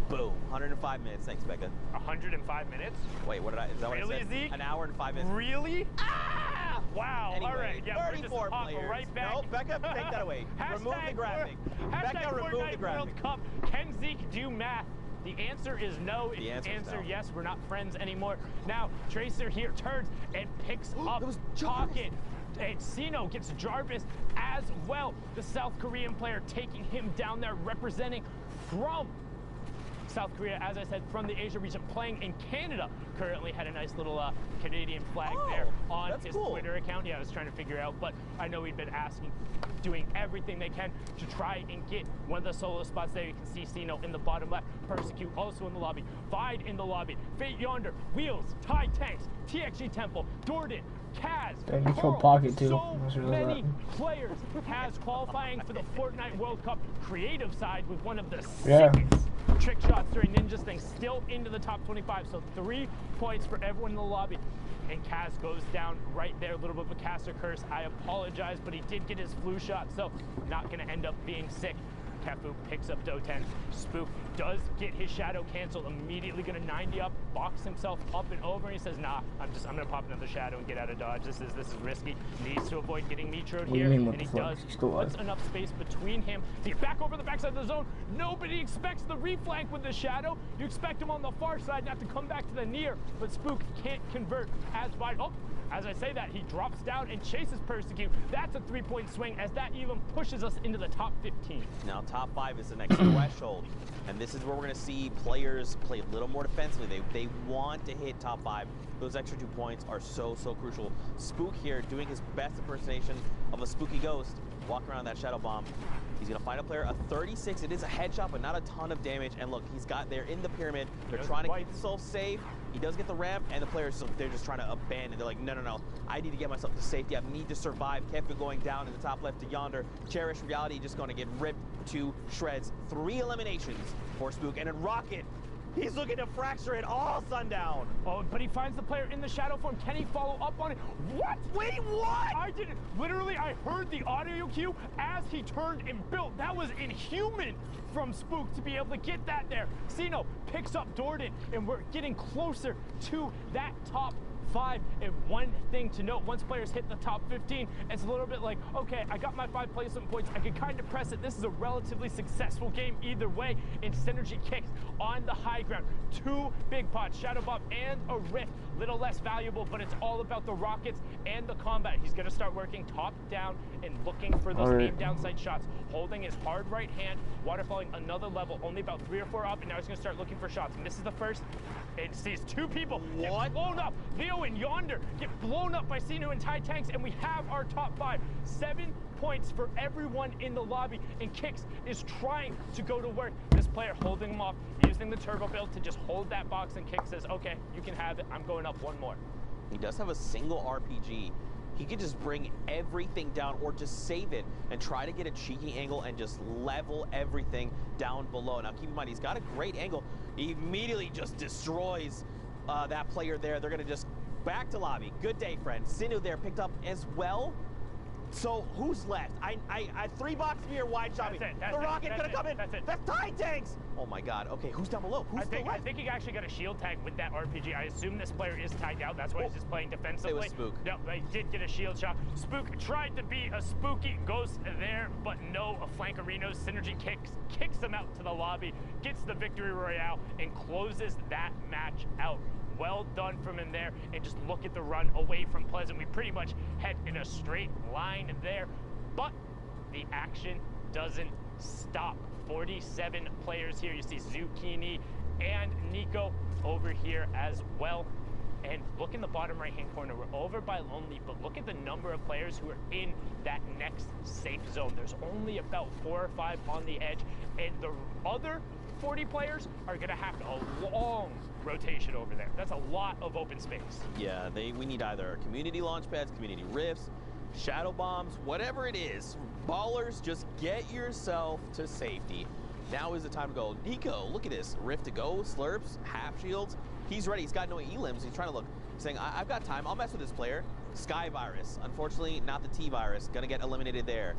Speaker 1: Boom. 105 minutes. Thanks, Becca.
Speaker 2: 105 minutes?
Speaker 1: Wait, what did I? Is that
Speaker 2: really,
Speaker 1: what I said?
Speaker 2: Zeke?
Speaker 1: An hour and 5 minutes.
Speaker 2: Really? Ah! Wow.
Speaker 1: Anyway,
Speaker 2: all right. Yeah,
Speaker 1: 34 players.
Speaker 2: Right back.
Speaker 1: No, Becca, take that away. Remove the graphic. Becca, remove the graphic.
Speaker 2: World Cup. Can Zeke do math? The answer is no.
Speaker 1: The answer is
Speaker 2: yes. We're not friends anymore. Now, Tracer here turns and picks up Pocket. And Sino gets Jarvis as well. The South Korean player taking him down there, representing from South Korea, as I said, from the Asia region, playing in Canada. Currently had a nice little Canadian flag there on his Twitter account. Yeah, I was trying to figure out, but I know he'd been asking, doing everything they can to try and get one of the solo spots there. You can see Sino in the bottom left, Persecute also in the lobby, Vide in the lobby, Fate Yonder, Wheels, Tide Tanks, TXG Temple, Dordan, Kaz,
Speaker 5: and he killed Pocket too.
Speaker 2: So many players. Kaz qualifying for the Fortnite World Cup creative side with one of the sickest trick shots during Ninja's thing, still into the top 25. So 3 points for everyone in the lobby. And Kaz goes down right there. A little bit of a caster curse. I apologize, but he did get his flu shot, so not going to end up being sick. Kefu picks up Do10. Spook does get his shadow canceled. Immediately going to 90 up, box himself up and over. And he says, nah, I'm going to pop another shadow and get out of dodge. This is risky. Needs to avoid getting metroed here. And he does. Puts enough space between him to get back over the backside of the zone. Nobody expects the reflank with the shadow. You expect him on the far side not to come back to the near. But Spook can't convert as Vide. Oh, as I say that, he drops down and chases Persecute. That's a 3-point swing, as that even pushes us into the top 15.
Speaker 1: Now, top 5 is the next threshold. And this is where we're going to see players play a little more defensively. They want to hit top 5. Those extra 2 points are so crucial. Spook here doing his best impersonation of a spooky ghost, walking around that shadow bomb. He's going to find a player, a 36. It is a headshot, but not a ton of damage. And look, he's got there in the pyramid. They're trying to keep themselves safe. He does get the ramp, and the players, they're just trying to abandon. They're like, no. I need to get myself to safety. I need to survive. Kefu going down in the top left to Yonder. Cherish Reality just going to get ripped to shreds. 3 eliminations for Spook. And then Rocket, he's looking to fracture it all Sundown.
Speaker 2: Oh, but he finds the player in the shadow form. Can he follow up on it? What?
Speaker 1: Wait, what?
Speaker 2: I didn't. Literally, I heard the audio cue as he turned and built. That was inhuman from Spook to be able to get that there. Sino picks up Dordan, and we're getting closer to that top 5. And one thing to note, once players hit the top 15, it's a little bit like, okay, I got my 5 placement points. I can kind of press it. This is a relatively successful game either way. And Synergy kicks on the high ground. 2 big pots, Shadow Bomb and a Rift. Little less valuable, but it's all about the rockets and the combat. He's going to start working top down and looking for those aim downside shots. Holding his hard right hand, waterfalling another level, only about 3 or 4 up, and now he's going to start looking for shots. And this is the first, and sees 2 people get blown up. Leo and Yonder get blown up by Sinu and Thai Tanks, and we have our top 5. 7 points for everyone in the lobby, and Kix is trying to go to work. This player holding him off, using the turbo build to just hold that box, and Kix says, okay, you can have it. I'm going up one more.
Speaker 1: He does have a single RPG. He could just bring everything down or just save it and try to get a cheeky angle and just level everything down below. Now, keep in mind, he's got a great angle. He immediately just destroys that player there. They're going to just back to lobby. Good day, friend. Sinu there picked up as well. So who's left? I 3-box me or wide shot me. The rocket gonna come in.
Speaker 2: That's it.
Speaker 1: That's Thai Tanks. Oh my God. Okay, who's down below? Who's still left?
Speaker 2: I think he actually got a shield tag with that RPG. I assume this player is tagged out. That's why he's just playing defensively.
Speaker 1: It was Spook.
Speaker 2: No, he did get a shield shot. Spook tried to be a spooky ghost there, but no. A Flankerino's synergy kicks him out to the lobby, gets the victory royale, and closes that match out. Well done from him there, and just look at the run away from Pleasant. We pretty much head in a straight line there, but the action doesn't stop. 47 players here. You see Zucchini and Nico over here as well. And look in the bottom right-hand corner. We're over by Lonely, but look at the number of players who are in that next safe zone. There's only about 4 or 5 on the edge, and the other 40 players are going to have a long rotation over there. That's a lot of open space.
Speaker 1: Yeah, we need either community launch pads, community rifts, shadow bombs, whatever it is. Ballers, just get yourself to safety. Now is the time to go. Nico, look at this. Rift to go, slurps, half shields. He's ready. He's got no elims. He's trying to look, saying, I've got time. I'll mess with this player. Sky Virus. Unfortunately, not the T Virus. Gonna get eliminated there.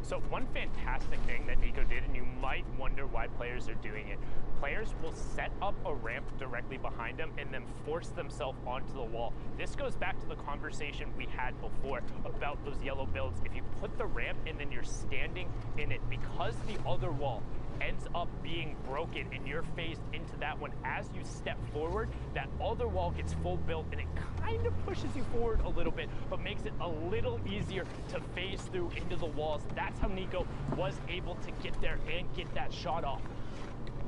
Speaker 2: So one fantastic thing that Nico did, and you might wonder why players are doing it, players will set up a ramp directly behind them and then force themselves onto the wall. This goes back to the conversation we had before about those yellow builds. If you put the ramp and then you're standing in it, because the other wall ends up being broken and you're phased into that one, as you step forward, that other wall gets full built and it kind of pushes you forward a little bit, but makes it a little easier to phase through into the walls. That's how Nico was able to get there and get that shot off.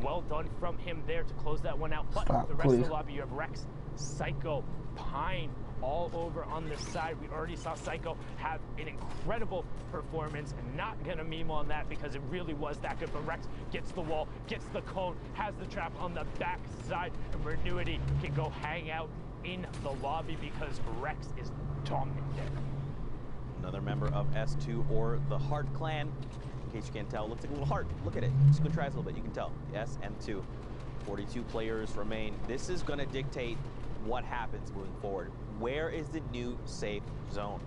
Speaker 2: Well done from him there to close that one out. But the rest of the lobby, you have Rex, Psycho, Pine, all over on this side. We already saw Psycho have an incredible performance. Not gonna meme on that because it really was that good, but Rex gets the wall, gets the cone, has the trap on the back side, and Renuity can go hang out in the lobby because Rex is dominant there.
Speaker 1: Another member of S2 or the Heart Clan. In case you can't tell, looks like a little heart. Look at it. Just go try it a little bit. You can tell. S and 2. 42 players remain. This is gonna dictate what happens moving forward. Where is the new safe zone?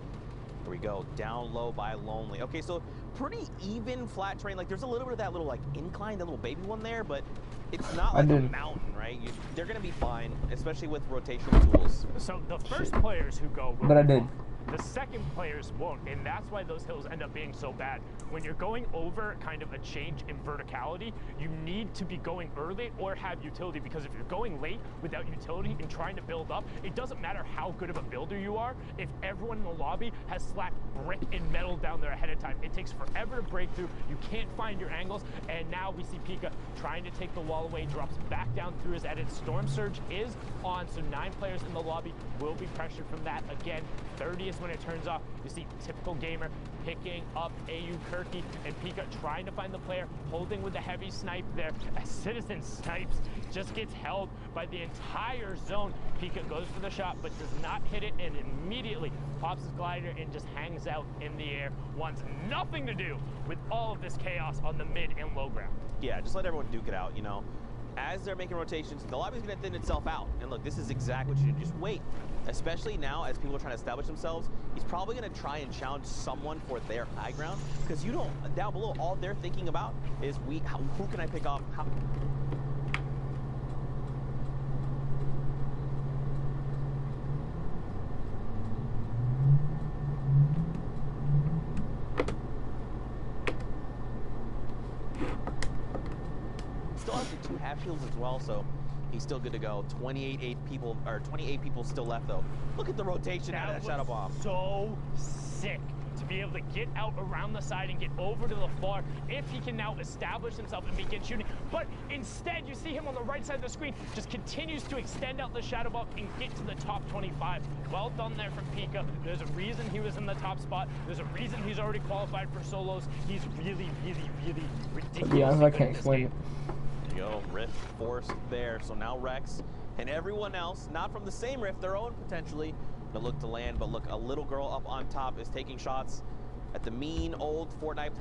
Speaker 1: Here we go, down low by Lonely. Okay, so pretty even flat terrain. Like there's a little bit of that little like incline, that little baby one there, but it's not like a mountain, right? They're gonna be fine, especially with rotational tools.
Speaker 2: So the first players who go will
Speaker 5: But I did.
Speaker 2: The second players won't, and that's why those hills end up being so bad. When you're going over kind of a change in verticality, you need to be going early or have utility, because if you're going late without utility and trying to build up, it doesn't matter how good of a builder you are. If everyone in the lobby has slapped brick and metal down there ahead of time, it takes forever to break through. You can't find your angles, and now we see Pika trying to take the wall away, drops back down through his edit. Storm Surge is on, so 9 players in the lobby will be pressured from that. Again, 30 is when it turns off. You see typical gamer picking up AU Kirky, and Pika trying to find the player, holding with the heavy snipe there. As Citizen snipes, just gets held by the entire zone. Pika goes for the shot, but does not hit it, and immediately pops his glider and just hangs out in the air. Wants nothing to do with all of this chaos on the mid and low ground.
Speaker 1: Yeah, just let everyone duke it out, you know. As they're making rotations, the lobby's gonna thin itself out. And look, this is exactly what you do. Just wait. Especially now, as people are trying to establish themselves, he's probably gonna try and challenge someone for their high ground. Because you don't, down below, all they're thinking about is who can I pick up? Still has the 2 half shields as well, so he's still good to go. 28 people still left though. Look at the rotation out of that shadow bomb.
Speaker 2: So sick to be able to get out around the side and get over to the far if he can now establish himself and begin shooting. But instead, you see him on the right side of the screen, just continues to extend out the shadow bump and get to the top 25. Well done there from Pika. There's a reason he was in the top spot. There's a reason he's already qualified for solos. He's really, really, really ridiculous.
Speaker 5: To be honest, I can't explain it.
Speaker 1: There you go, rift forced there. So now Rex and everyone else, not from the same rift, their own potentially, to look to land. But look, a little girl up on top is taking shots at the mean old Fortnite.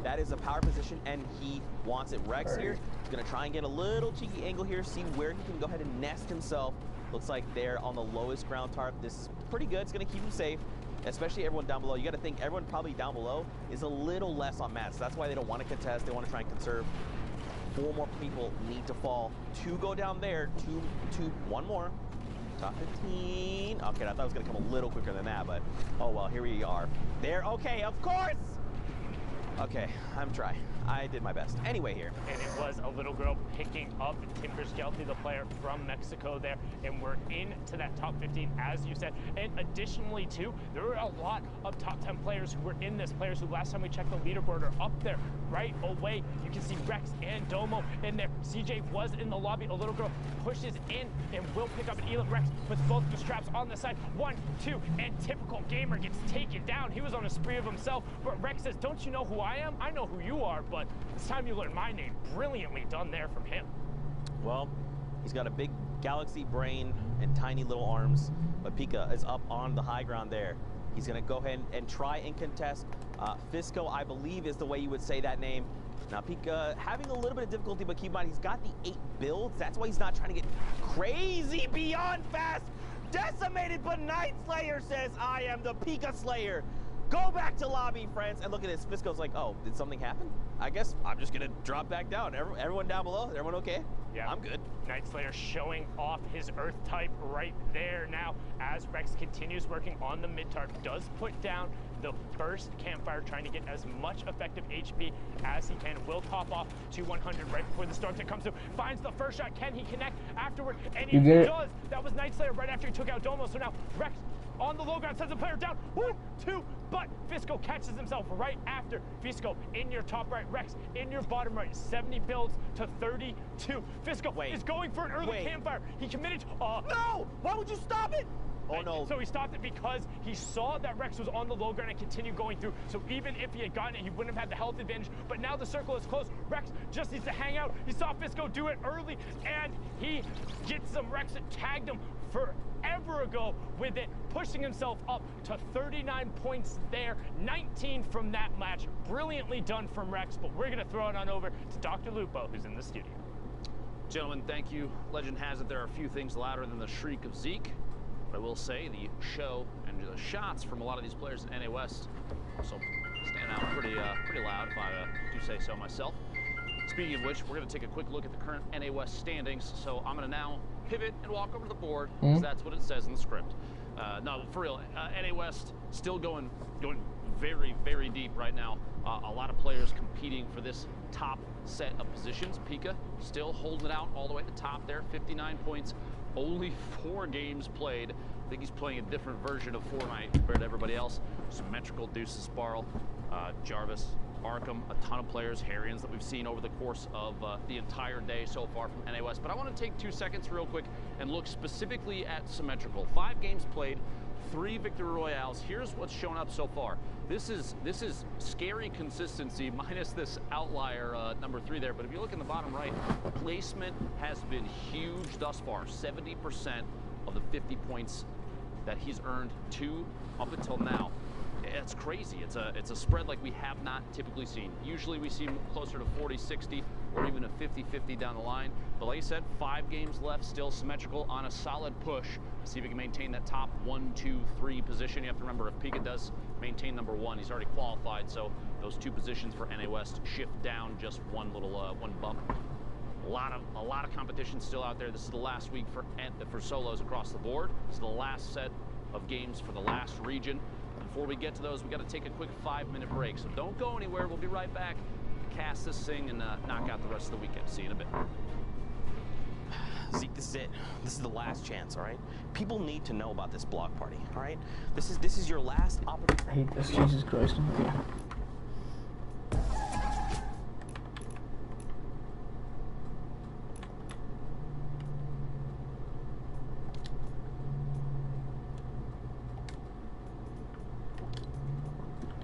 Speaker 1: That is a power position, and he wants it. Rex here is going to try and get a little cheeky angle here, see where he can go ahead and nest himself. Looks like they're on the lowest ground tarp. This is pretty good. It's going to keep him safe, especially everyone down below. You got to think everyone probably down below is a little less on mats. That's why they don't want to contest. They want to try and conserve. 4 more people need to fall. 2 go down there. 1 more. Top 15. Okay, I thought it was going to come a little quicker than that, but oh well, here we are. There. Okay, of course. Okay, I'm trying. I did my best. Anyway here.
Speaker 2: And it was a little girl picking up Timber Skelty, the player from Mexico there, and we're into that top 15, as you said. And additionally, too, there were a lot of top 10 players who were in this, players who last time we checked the leaderboard are up there right away. You can see Rex and Domo in there. CJ was in the lobby. A little girl pushes in and will pick up an Elite. Rex puts both the straps on the side. 1, 2, and typical gamer gets taken down. He was on a spree of himself, but Rex says, don't you know who I am? I know who you are, but it's time you learn my name. Brilliantly done there from him.
Speaker 1: Well, he's got a big galaxy brain and tiny little arms, but Pika is up on the high ground there. He's going to go ahead and try and contest. Fisco, I believe, is the way you would say that name. Now, Pika having a little bit of difficulty, but keep in mind, he's got the 8 builds. That's why he's not trying to get crazy beyond fast. Decimated, but Night Slayer says, I am the Pika Slayer. Go back to lobby, friends. And look at this. Fisco's like, oh, did something happen? I guess I'm just going to drop back down. Everyone down below, everyone okay?
Speaker 2: Yeah,
Speaker 1: I'm good.
Speaker 2: Night Slayer showing off his Earth type right there now as Rex continues working on the mid-tarp, does put down the first campfire, trying to get as much effective HP as he can. Will top off to 100 right before the storm tech comes through. Finds the first shot. Can he connect afterward? And he does. That was Night Slayer right after he took out Domo. So now Rex on the low ground sends the player down. 1, 2, but Fisco catches himself right after. Fisco in your top right, Rex in your bottom right. 70 builds to 32. Fisco is going for an early campfire. He committed. No! Why would you stop it? Oh no. So he stopped it because he saw that Rex was on the low ground and continued going through. So even if he had gotten it, he wouldn't have had the health advantage. But now the circle is closed. Rex just needs to hang out. He saw Fisco do it early, and he gets some. Rex tagged him forever ago with it, pushing himself up to 39 points there. 19 from that match. Brilliantly done from Rex, but we're going to throw it on over to Dr. Lupo, who's in the studio.
Speaker 4: Gentlemen, thank you. Legend has it there are a few things louder than the shriek of Zeke. But I will say the show and the shots from a lot of these players in NA West also stand out pretty loud, if I do say so myself. Speaking of which, we're going to take a quick look at the current NA West standings. So I'm going to now pivot and walk over to the board, because that's what it says in the script. No, for real, NA West still going very, very deep right now. A lot of players competing for this top set of positions. Pika still holding it out all the way at the top there, 59 points. Only 4 games played. I think he's playing a different version of Fortnite compared to everybody else. Symmetrical, Deuces, Sparl, Jarvis, Arkham, a ton of players, Harrians that we've seen over the course of the entire day so far from NA West. But I want to take 2 seconds real quick and look specifically at Symmetrical. 5 games played, 3 Victory Royales. Here's what's shown up so far. This is scary consistency minus this outlier number 3 there. But if you look in the bottom right, placement has been huge thus far. 70% of the 50 points that he's earned up until now. It's crazy. It's a spread like we have not typically seen. Usually we see closer to 40-60 or even a 50-50 down the line. But like I said, 5 games left, still Symmetrical on a solid push. See if he can maintain that top 1, 2, 3 position. You have to remember, if Pika does maintain number 1, he's already qualified. So those 2 positions for NA West shift down just one bump. A lot of competition still out there. This is the last week for solos across the board. This is the last set of games for the last region. Before we get to those, we got to take a quick 5-minute break. So don't go anywhere. We'll be right back to cast this thing and knock out the rest of the weekend. See you in a bit.
Speaker 1: Zeke, this is it. This is the last chance, all right? People need to know about this block party, all right? This is your last opportunity.
Speaker 5: I hate this, Jesus Christ. Okay.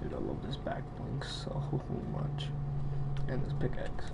Speaker 5: Dude, I love this back bling so much. And this pickaxe.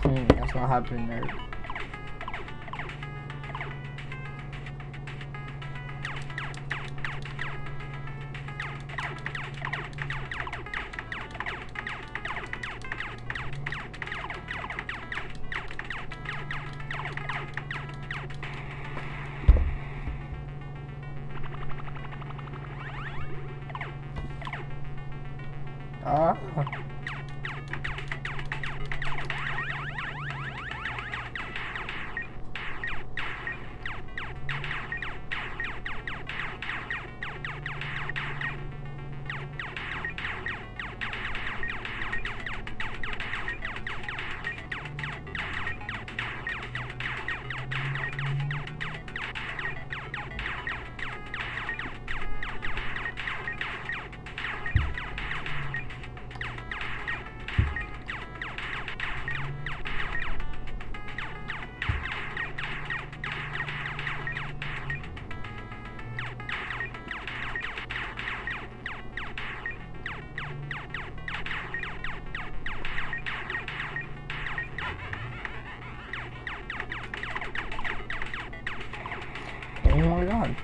Speaker 5: That's not happening there. Oh my god.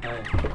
Speaker 5: Hey.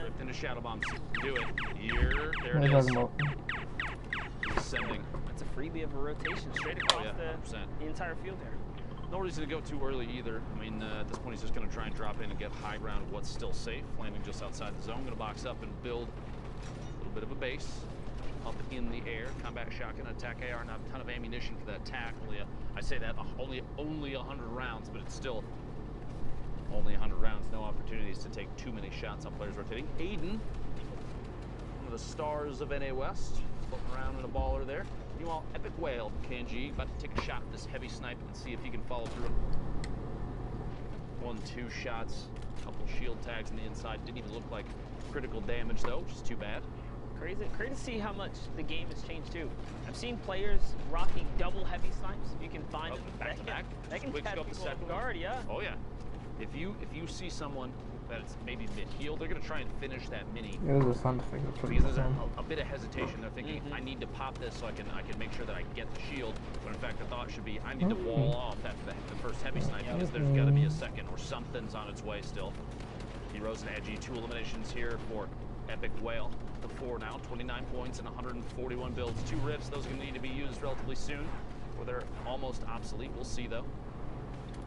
Speaker 4: Ripped into Shadow Bombs. Do it. Here. There
Speaker 5: What are
Speaker 4: it
Speaker 5: you
Speaker 4: is.
Speaker 5: talking about?
Speaker 4: Sending.
Speaker 13: That's a freebie of a rotation straight across
Speaker 4: yeah, 100%.
Speaker 13: the entire field there.
Speaker 4: No reason to go too early either. I mean, at this point, he's just going to try and drop in and get high ground of what's still safe. Landing just outside the zone. Going to box up and build a little bit of a base up in the air. Combat shotgun, attack AR. Not a ton of ammunition for that tack. I say that only 100 rounds, but it's still only 100 rounds. No opportunities to take too many shots on players rotating. Aiden, one of the stars of NA West, floating around in a baller there. Meanwhile, Epic Whale, Kanji, about to take a shot at this heavy snipe and see if he can follow through. 1-2 shots, a couple shield tags on the inside. Didn't even look like critical damage though, which is too bad.
Speaker 13: Crazy to see how much the game has changed too. I've seen players rocking double heavy snipes. If you can find them
Speaker 4: back to back.
Speaker 13: That can
Speaker 4: Quick
Speaker 13: catch
Speaker 4: scope the
Speaker 13: people off
Speaker 4: second
Speaker 13: guard, yeah.
Speaker 4: Oh yeah. If you see someone that's maybe mid-heal, they're gonna try and finish that mini.
Speaker 5: It was a sound effect.
Speaker 4: Because there's a bit of hesitation. They're thinking, I need to pop this so I can make sure that I get the shield. But in fact, the thought should be, I need to wall off after the first heavy snipe because there's got to be a second or something's on its way still. Heroes and Edgy, 2 eliminations here for Epic Whale. The 4 now, 29 points and 141 builds. 2 rifts, those are going to need to be used relatively soon, or they're almost obsolete. We'll see though.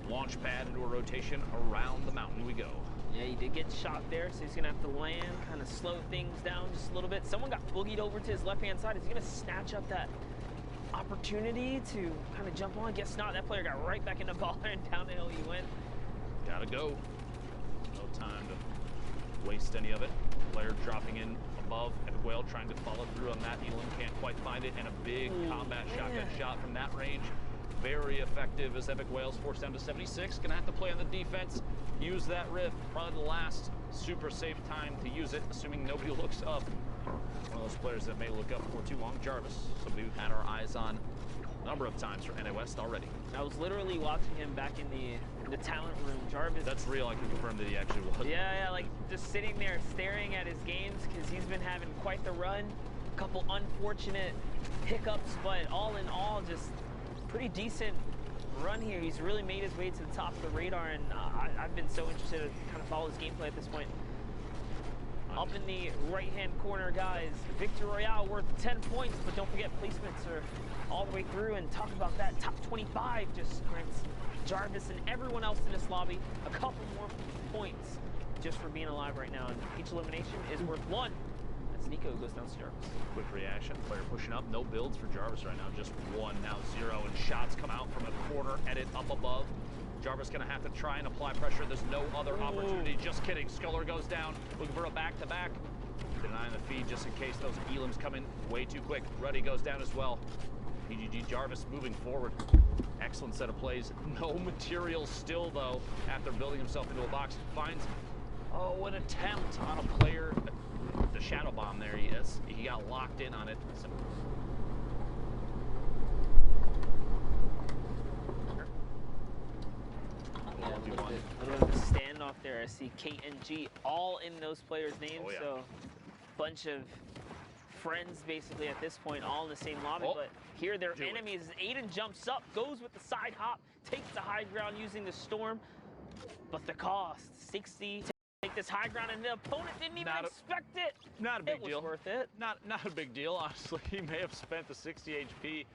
Speaker 4: Launch pad into a rotation around the mountain we go.
Speaker 13: Yeah, he did get shot there, so he's gonna have to land, kind of slow things down just a little bit. Someone got boogied over to his left-hand side. Is he gonna snatch up that opportunity to kind of jump on? Guess not. That player got right back in the baller and down the hill he went.
Speaker 4: Gotta go. No time to waste any of it. Player dropping in above. Epic Whale trying to follow through on that. Elam can't quite find it, and a big combat shotgun shot from that range. Very effective as Epic Whale's forced down to 76. Gonna have to play on the defense. Use that rift. Probably the last super safe time to use it, assuming nobody looks up. One of those players that may look up for too long. Jarvis, somebody we've had our eyes on a number of times for NA West already.
Speaker 13: I was literally watching him back in the talent room. Jarvis.
Speaker 4: That's real. I can confirm that he actually was.
Speaker 13: Yeah, like just sitting there staring at his games because he's been having quite the run. A couple unfortunate hiccups, but all in all, just pretty decent run here. He's really made his way to the top of the radar, and I've been so interested to kind of follow his gameplay at this point. Up in the right-hand corner, guys, Victor Royale worth 10 points, but don't forget placements are all the way through, and talk about that, top 25 just grants Jarvis and everyone else in this lobby a couple more points just for being alive right now, and each elimination is worth 1. As Nico goes down to Jarvis.
Speaker 4: Quick reaction, player pushing up, no builds for Jarvis right now, just 1, now 0, and shots come out from a corner, edit up above. Jarvis gonna have to try and apply pressure. There's no other opportunity. Just kidding. Sculler goes down, looking for a back-to-back. Denying the feed just in case those Elams come in way too quick. Ruddy goes down as well. PGG Jarvis moving forward. Excellent set of plays. No material still though after building himself into a box. Finds, an attempt on a player. The shadow bomb there. He got locked in on it.
Speaker 13: A little bit of a standoff there. I see Kate and G all in those players' names, so bunch of friends basically at this point, all in the same lobby. But here their enemies. Aiden jumps up, goes with the side hop, takes the high ground using the storm, but the cost 60 to take this high ground, and the opponent didn't even expect it.
Speaker 4: Not a big deal.
Speaker 13: It was worth it.
Speaker 4: Not a big deal, honestly. He may have spent the 60 HP.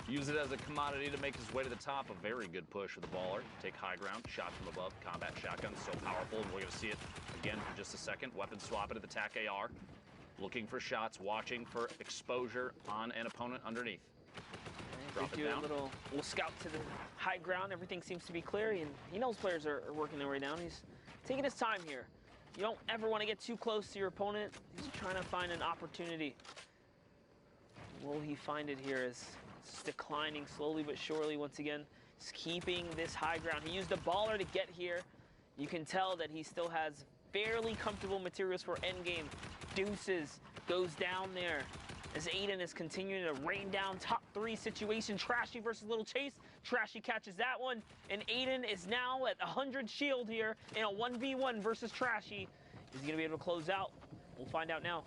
Speaker 4: Use it as a commodity to make his way to the top. A very good push with the baller. Take high ground, shot from above. Combat shotgun, so powerful. And we're going to see it again for just a second. Weapon swap into the TAC AR. Looking for shots, watching for exposure on an opponent underneath. Drop
Speaker 13: do
Speaker 4: it down.
Speaker 13: a little scout to the high ground. Everything seems to be clear, and he knows players are working their way down. He's taking his time here. You don't ever want to get too close to your opponent. He's trying to find an opportunity. Will he find it here as it's declining slowly but surely once again? He's keeping this high ground. He used a baller to get here. You can tell that he still has fairly comfortable materials for endgame. Deuces goes down there as Aiden is continuing to rain down top 3 situation. Trashy versus Little Chase. Trashy catches that one, and Aiden is now at 100 shield here in a 1v1 versus Trashy. Is he gonna be able to close out? We'll find out now.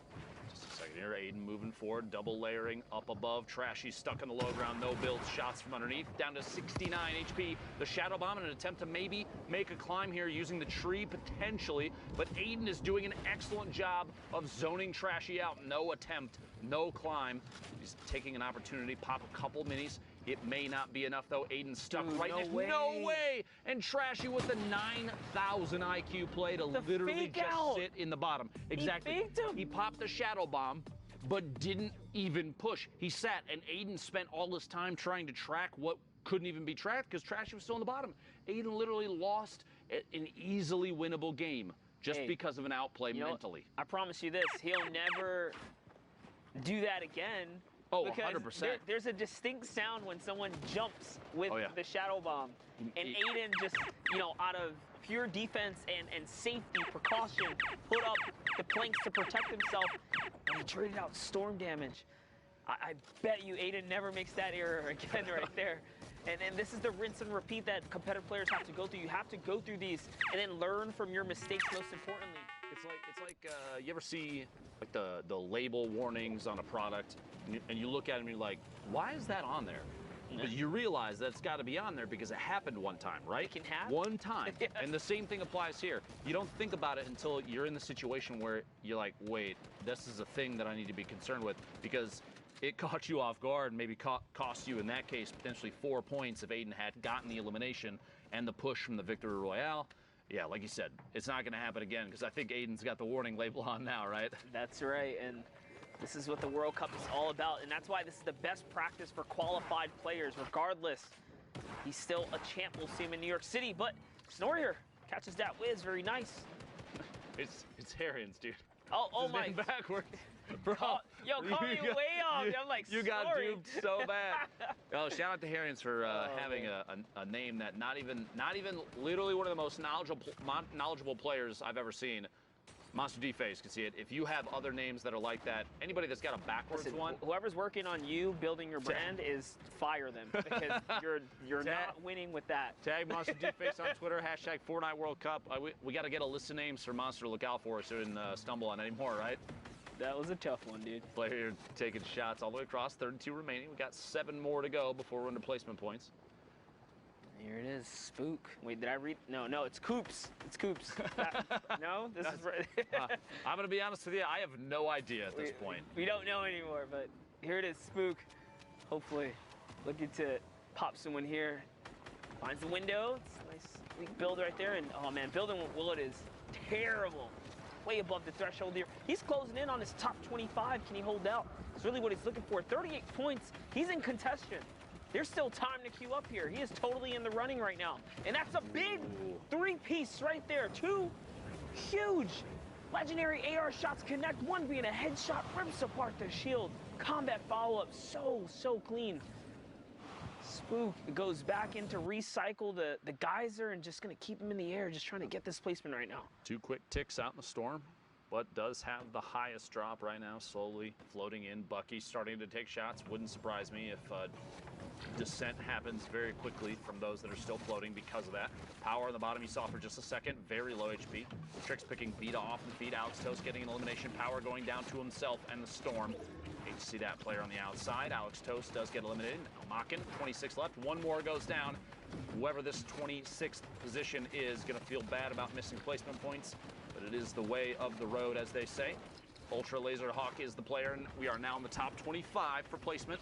Speaker 4: Just a second here, Aiden moving forward, double layering up above. Trashy stuck on the low ground, no builds, shots from underneath, down to 69 HP. The Shadow Bomb in an attempt to maybe make a climb here using the tree potentially, but Aiden is doing an excellent job of zoning Trashy out. No attempt, no climb. He's taking an opportunity, pop a couple minis. It may not be enough though. Aiden stuck right next. No way! And Trashy with the 9,000 IQ play to literally just sit in the bottom. Exactly.
Speaker 13: He faked him.
Speaker 4: He popped the Shadow Bomb, but didn't even push. He sat, and Aiden spent all this time trying to track what couldn't even be tracked because Trashy was still in the bottom. Aiden literally lost an easily winnable game just because of an outplay mentally.
Speaker 13: I promise you this, he'll never do that again.
Speaker 4: Oh,
Speaker 13: because
Speaker 4: 100%.
Speaker 13: There's a distinct sound when someone jumps with the Shadow Bomb. And Aiden just, out of pure defense and safety precaution, put up the planks to protect himself, and he traded out storm damage. I bet you Aiden never makes that error again right there. And this is the rinse and repeat that competitive players have to go through. You have to go through these and then learn from your mistakes most importantly.
Speaker 4: It's like you ever see like the label warnings on a product and you look at them and you're like, why is that on there? But you realize that's got to be on there because it happened one time, right?
Speaker 13: It can happen.
Speaker 4: One time. And the same thing applies here. You don't think about it until you're in the situation where you're like, wait, this is a thing that I need to be concerned with because it caught you off guard and maybe cost you, in that case, potentially 4 points if Aiden had gotten the elimination and the push from the Victory Royale. Yeah, like you said, it's not going to happen again because I think Aiden's got the warning label on now, right?
Speaker 13: That's right, and this is what the World Cup is all about, and that's why this is the best practice for qualified players, regardless. He's still a champ. We'll see him in New York City, but Snorrier catches that whiz. Very nice.
Speaker 4: It's Harians, dude.
Speaker 13: Oh my.
Speaker 4: Backwards. Bro,
Speaker 13: yo, call me way off. I'm like,
Speaker 4: you got
Speaker 13: sorry.
Speaker 4: duped so bad. Oh, shout out to Harians for having a name that not even literally one of the most knowledgeable players I've ever seen. Monster D-Face can see it. If you have other names that are like that, anybody that's got a backwards one.
Speaker 13: Whoever's working on you building your brand is fire them because you're not winning with that.
Speaker 4: Tag Monster D-Face on Twitter, hashtag Fortnite World Cup. We got to get a list of names for Monster to look out for so we didn't stumble on any more, right?
Speaker 13: That was a tough one, dude.
Speaker 4: Player taking shots all the way across, 32 remaining. We got 7 more to go before we're into placement points.
Speaker 13: Here it is, Spook. Wait, did I read? No, it's Coops. It's Coops. No, this is right.
Speaker 4: I'm going to be honest with you, I have no idea at this point.
Speaker 13: We don't know anymore, but here it is, Spook. Hopefully, looking to pop someone here. Finds the window. It's a nice weak build right there. And, oh, man, building with Willet is terrible. Way above the threshold here. He's closing in on his top 25. Can he hold out? It's really what he's looking for. 38 points. He's in contention. There's still time to queue up here. He is totally in the running right now. And that's a big 3-piece right there. 2 huge legendary AR shots connect. One being a headshot, rips apart the shield. Combat follow-up, so clean. Spook goes back in to recycle the geyser and just gonna keep him in the air, just trying to get this placement right now.
Speaker 4: 2 quick ticks out in the storm, but does have the highest drop right now, slowly floating in. Bucky starting to take shots. Wouldn't surprise me if descent happens very quickly from those that are still floating because of that. Power on the bottom you saw for just a second, very low HP. Tricks picking Vita off the feed. Alex Toast getting an elimination. Power going down to himself and the storm. Hate to see that player on the outside. Alex Toast does get eliminated. Mockin, 26 left. 1 more goes down. Whoever this 26th position is going to feel bad about missing placement points, but it is the way of the road, as they say. Ultra Laser Hawk is the player, and we are now in the top 25 for placement.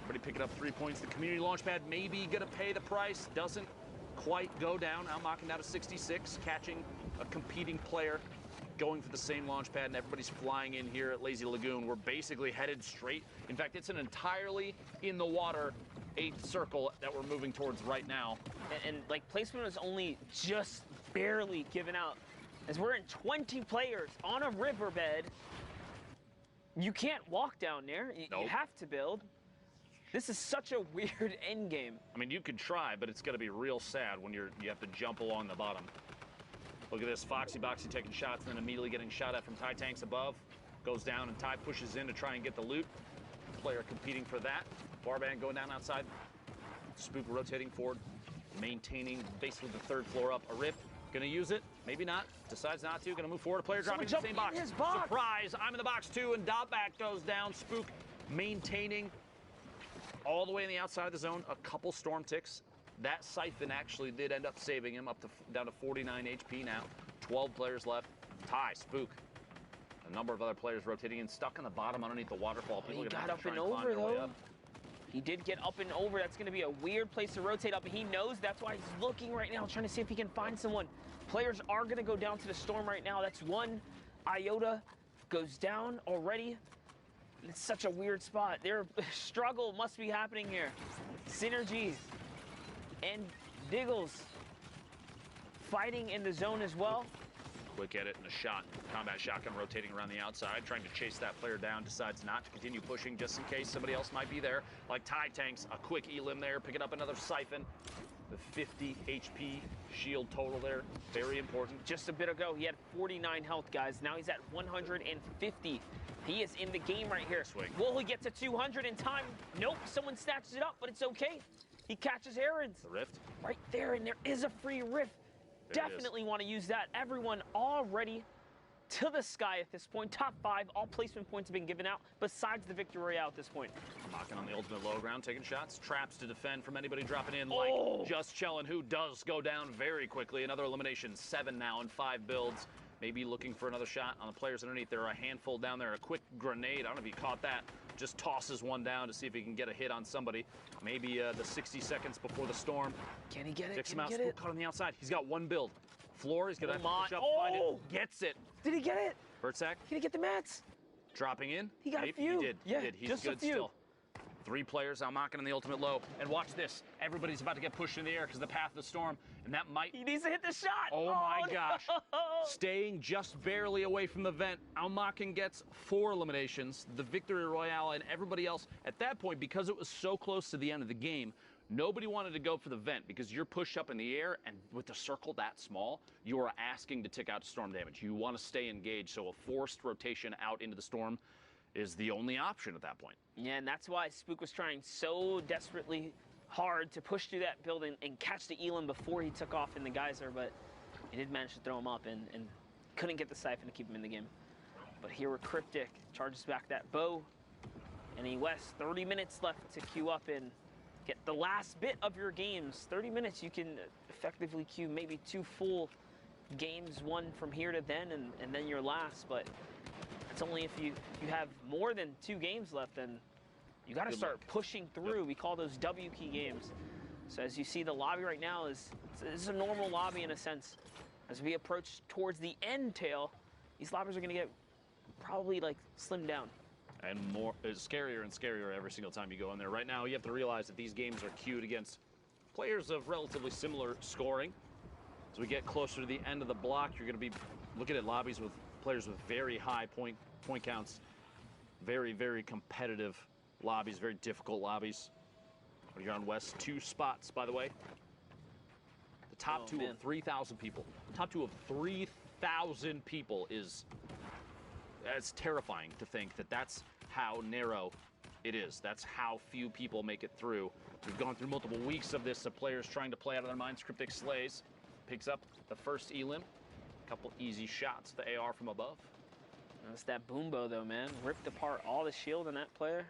Speaker 4: Everybody picking up 3 points. The community launchpad may be going to pay the price. Doesn't quite go down. Now Mockin down to 66, catching a competing player, going for the same launch pad, and everybody's flying in here at Lazy Lagoon. We're basically headed straight. In fact, it's an entirely in the water 8th circle that we're moving towards right now.
Speaker 13: And like placement was only just barely given out. As we're in 20 players on a riverbed, you can't walk down there. You have to build. This is such a weird end game.
Speaker 4: I mean, you could try, but it's going to be real sad when you have to jump along the bottom. Look at this, Foxy Boxy taking shots and then immediately getting shot at from Ty Tanks above. Goes down and Ty pushes in to try and get the loot. Player competing for that. Barband going down outside. Spook rotating forward, maintaining basically the 3rd floor up. A rip, gonna use it, maybe not. Decides not to, gonna move forward. A player dropping in the same box. Surprise, I'm in the box too, and Dotback goes down. Spook maintaining all the way on the outside of the zone. A couple storm ticks. That siphon actually did end up saving him up to down to 49 HP now. 12 players left. Ty, Spook. A number of other players rotating in, stuck on the bottom underneath the waterfall. People
Speaker 13: He
Speaker 4: gonna
Speaker 13: got
Speaker 4: have to
Speaker 13: up
Speaker 4: try
Speaker 13: and
Speaker 4: and climb
Speaker 13: over
Speaker 4: their way
Speaker 13: though.
Speaker 4: up.
Speaker 13: He did get up and over. That's going to be a weird place to rotate up. And he knows that's why he's looking right now, trying to see if he can find someone. Players are going to go down to the storm right now. That's one. Iota goes down already. It's such a weird spot. Their struggle must be happening here. Synergies and Diggles fighting in the zone as well.
Speaker 4: Quick edit and a shot. Combat shotgun rotating around the outside, trying to chase that player down. Decides not to continue pushing just in case somebody else might be there. Like Ty Tanks, a quick elim there, picking up another siphon. The 50 HP shield total there, very important.
Speaker 13: Just a bit ago, he had 49 health, guys. Now he's at 150. He is in the game right here.
Speaker 4: Swing.
Speaker 13: Will he get to 200 in time? Nope, someone snatches it up, but it's okay. He catches errands.
Speaker 4: The rift.
Speaker 13: Right there, and there is a free rift. Definitely want to use that. Everyone already to the sky at this point. Top 5, all placement points have been given out, besides the victory royale at this point.
Speaker 4: Mocking on the ultimate low ground, taking shots. Traps to defend from anybody dropping in, like Just Chillin', who does go down very quickly. Another elimination, 7 now in 5 builds. Maybe looking for another shot on the players underneath. There are a handful down there. A quick grenade, I don't know if you caught that. Just tosses one down to see if he can get a hit on somebody. Maybe the 60 seconds before the storm.
Speaker 13: Can he get it?
Speaker 4: Dicks
Speaker 13: Can
Speaker 4: him out.
Speaker 13: he get it?
Speaker 4: Caught on the outside. He's got one build. Floor, he's gonna have to push up, find it. Gets it.
Speaker 13: Did he get it?
Speaker 4: Bertsack.
Speaker 13: Can he get the mats?
Speaker 4: Dropping in.
Speaker 13: He got a
Speaker 4: Maybe
Speaker 13: few.
Speaker 4: He did.
Speaker 13: Yeah,
Speaker 4: he did. He's
Speaker 13: just a
Speaker 4: good
Speaker 13: few.
Speaker 4: still. 3 players now mocking on the ultimate low. And watch this. Everybody's about to get pushed in the air because of the path of the storm. And that might...
Speaker 13: He needs to hit the shot.
Speaker 4: Oh my
Speaker 13: no.
Speaker 4: gosh. Staying just barely away from the vent. Almaken gets 4 eliminations. The victory royale and everybody else. At that point, because it was so close to the end of the game, nobody wanted to go for the vent because you're pushed up in the air, and with the circle that small, you are asking to tick out storm damage. You want to stay engaged, so a forced rotation out into the storm is the only option at that point.
Speaker 13: Yeah, and that's why Spook was trying so desperately hard to push through that building and catch the Elam before he took off in the geyser, but he did manage to throw him up and couldn't get the siphon to keep him in the game. But here we're Cryptic, charges back that bow. NA West, 30 minutes left to queue up and get the last bit of your games. 30 minutes, you can effectively queue maybe 2 full games, one from here to then, and then your last, but it's only if you have more than 2 games left, then you got to start pushing through. We call those W key games. So as you see, the lobby right now is a normal lobby in a sense. As we approach towards the end tail, these lobbies are going to get probably like slimmed down.
Speaker 4: And more, it's scarier and scarier every single time you go in there. Right now, you have to realize that these games are queued against players of relatively similar scoring. As we get closer to the end of the block, you're going to be looking at lobbies with players with very high point counts. Very, very competitive lobbies, very difficult lobbies. You're on West 2 spots, by the way. The top 2 of 3,000 people. Top 2 of 3,000 people is... It's terrifying to think that that's how narrow it is. That's how few people make it through. We've gone through multiple weeks of this, of players trying to play out of their minds. Cryptic slays, picks up the first elim. A couple easy shots, the AR from above.
Speaker 13: That's that boombo though, man. Ripped apart all the shield on that player.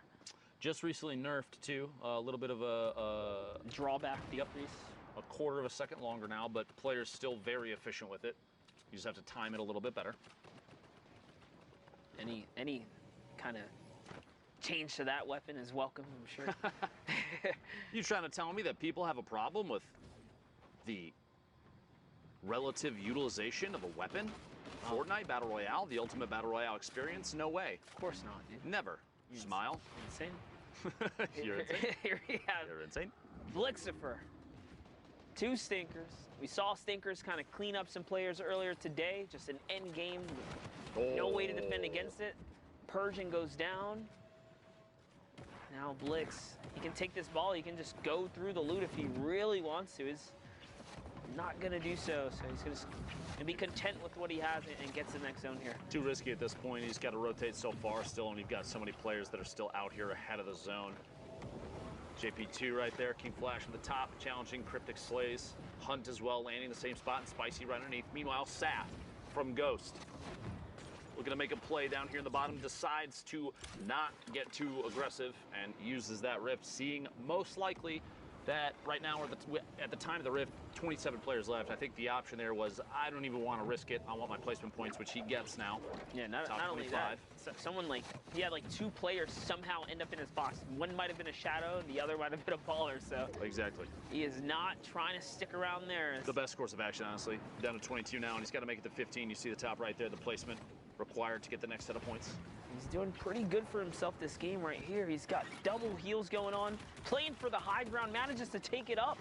Speaker 4: Just recently nerfed too. A little bit of a
Speaker 13: drawback decrease.
Speaker 4: A quarter of a second longer now, but players still very efficient with it. You just have to time it a little bit better.
Speaker 13: Any kind of change to that weapon is welcome, I'm sure.
Speaker 4: You trying to tell me that people have a problem with the relative utilization of a weapon? Fortnite Battle Royale, the ultimate Battle Royale experience? No way.
Speaker 13: Of course not, dude.
Speaker 4: Never. Smile.
Speaker 13: Insane.
Speaker 4: You're insane.
Speaker 2: Here we have
Speaker 4: You're insane.
Speaker 2: Blixifer. 2 stinkers. We saw stinkers kind of clean up some players earlier today. Just an end game. No way to defend against it. Persian goes down. Now Blix, he can take this ball. He can just go through the loot if he really wants to. He's not going to do so. So he's going to be content with what he has and gets to the next zone here.
Speaker 4: Too risky at this point. He's got to rotate so far still, and you've got so many players that are still out here ahead of the zone. JP2 right there, King Flash at the top, challenging Cryptic Slays. Hunt as well, landing the same spot, and Spicy right underneath. Meanwhile, Saf from Ghost, looking to make a play down here in the bottom, decides to not get too aggressive and uses that rift, seeing most likely that right now, or at the time of the rift, 27 players left. I think the option there was, I don't even want to risk it. I want my placement points, which he gets now.
Speaker 2: Yeah, not only that, someone he had 2 players somehow end up in his box. One might have been a shadow, and the other might have been a baller, so.
Speaker 4: Exactly.
Speaker 2: He is not trying to stick around there.
Speaker 4: The best course of action, honestly. Down to 22 now, and he's got to make it to 15. You see the top right there, the placement required to get the next set of points.
Speaker 2: He's doing pretty good for himself this game right here. He's got double heals going on, playing for the high ground, manages to take it up,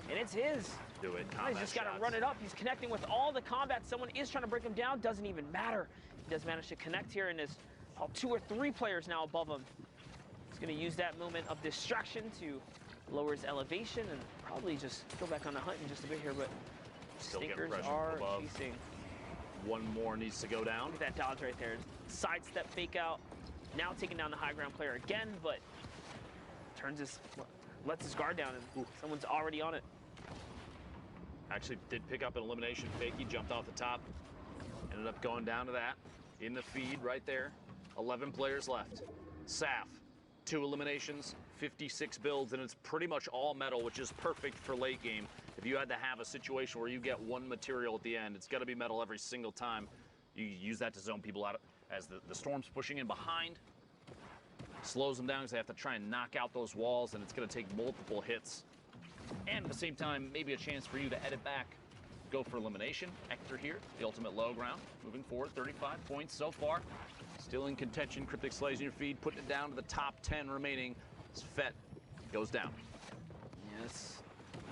Speaker 2: and it's his.
Speaker 4: Do it.
Speaker 2: He's just got to run it up. He's connecting with all the combat. Someone is trying to break him down. Doesn't even matter. He does manage to connect here, and there's 2 or 3 players now above him. He's going to use that moment of distraction to lower his elevation and probably just go back on the hunt in just a bit here, but
Speaker 4: Still
Speaker 2: stinkers
Speaker 4: getting
Speaker 2: are
Speaker 4: pressure above.
Speaker 2: chasing.
Speaker 4: One more needs to go down.
Speaker 2: Look at that dodge right there. Sidestep, fake out. Now taking down the high ground player again, but lets his guard down, and someone's already on it.
Speaker 4: Actually did pick up an elimination fake. He jumped off the top. Ended up going down to that. In the feed right there. 11 players left. Saf, 2 eliminations, 56 builds, and it's pretty much all metal, which is perfect for late game. If you had to have a situation where you get 1 material at the end, it's got to be metal every single time. You use that to zone people out as the storm's pushing in behind. Slows them down because they have to try and knock out those walls, and it's going to take multiple hits. And at the same time, maybe a chance for you to edit back, go for elimination. Hector here, the ultimate low ground, moving forward, 35 points so far. Still in contention, Cryptic Slays in your feed, putting it down to the top 10 remaining. As Fett goes down.
Speaker 2: Yes,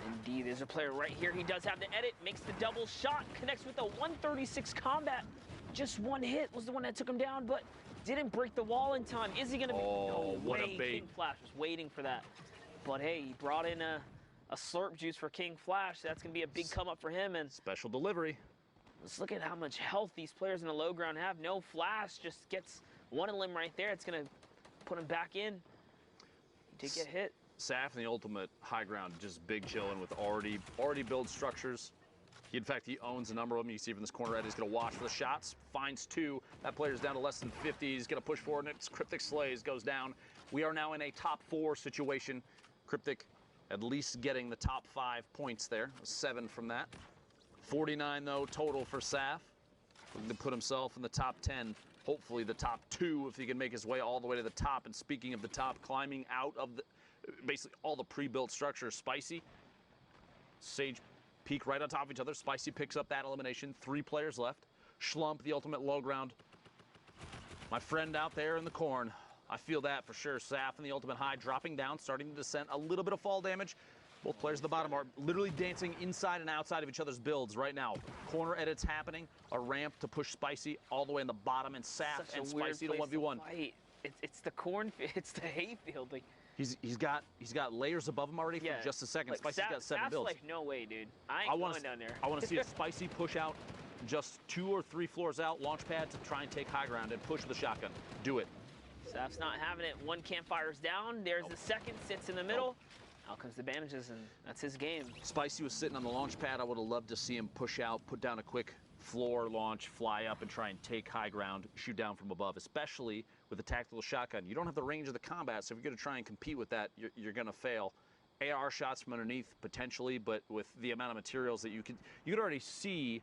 Speaker 2: indeed. There's a player right here. He does have the edit, makes the double shot, connects with a 136 combat. Just 1 hit was the one that took him down, but didn't break the wall in time. Is he going to be?
Speaker 4: Oh,
Speaker 2: No
Speaker 4: what
Speaker 2: way.
Speaker 4: a bait.
Speaker 2: King Flash was waiting for that. But hey, he brought in a slurp juice for King Flash. That's going to be a big come up for him. And
Speaker 4: special delivery.
Speaker 2: Let's look at how much health these players in the low ground have. No Flash, just gets 1 limb right there. It's going to put him back in. He did get hit.
Speaker 4: Saf in the ultimate high ground, just big chilling with already built structures. In fact, he owns a number of them. You see from this corner right, he's going to watch for the shots, finds 2. That player's down to less than 50. He's going to push forward, and it's Cryptic Slays goes down. We are now in a top 4 situation. Cryptic at least getting the top 5 points there, 7 from that. 49, though, total for Saf. Looking to put himself in the top 10, hopefully the top 2 if he can make his way all the way to the top. And speaking of the top, climbing out of basically all the pre-built structures, Spicy, Sage peek right on top of each other. Spicy picks up that elimination. 3 players left. Schlump, the ultimate low ground. My friend out there in the corn. I feel that for sure. Saf in the ultimate high, dropping down, starting to descend. A little bit of fall damage. Both players at the bottom are literally dancing inside and outside of each other's builds right now. Corner edits happening. A ramp to push Spicy all the way in the bottom, and Saf and Spicy to 1v1.
Speaker 2: It's the corn. It's the hayfield. Like
Speaker 4: he's got layers above him already for just a second.
Speaker 2: Like,
Speaker 4: Spicy's got 7 builds.
Speaker 2: Like, no way, dude. I ain't going down there.
Speaker 4: I want to see a Spicy push out just 2 or 3 floors out, launch pad to try and take high ground and push with a shotgun. Do it.
Speaker 2: Saf's not having it. 1 campfire's down. There's the second, sits in the middle. Out comes the bandages, and that's his game.
Speaker 4: Spicy was sitting on the launch pad. I would have loved to see him push out, put down a quick floor launch, fly up, and try and take high ground, shoot down from above, especially with a tactical shotgun. You don't have the range of the combat, so if you're going to try and compete with that, you're going to fail. AR shots from underneath, potentially, but with the amount of materials that you could already see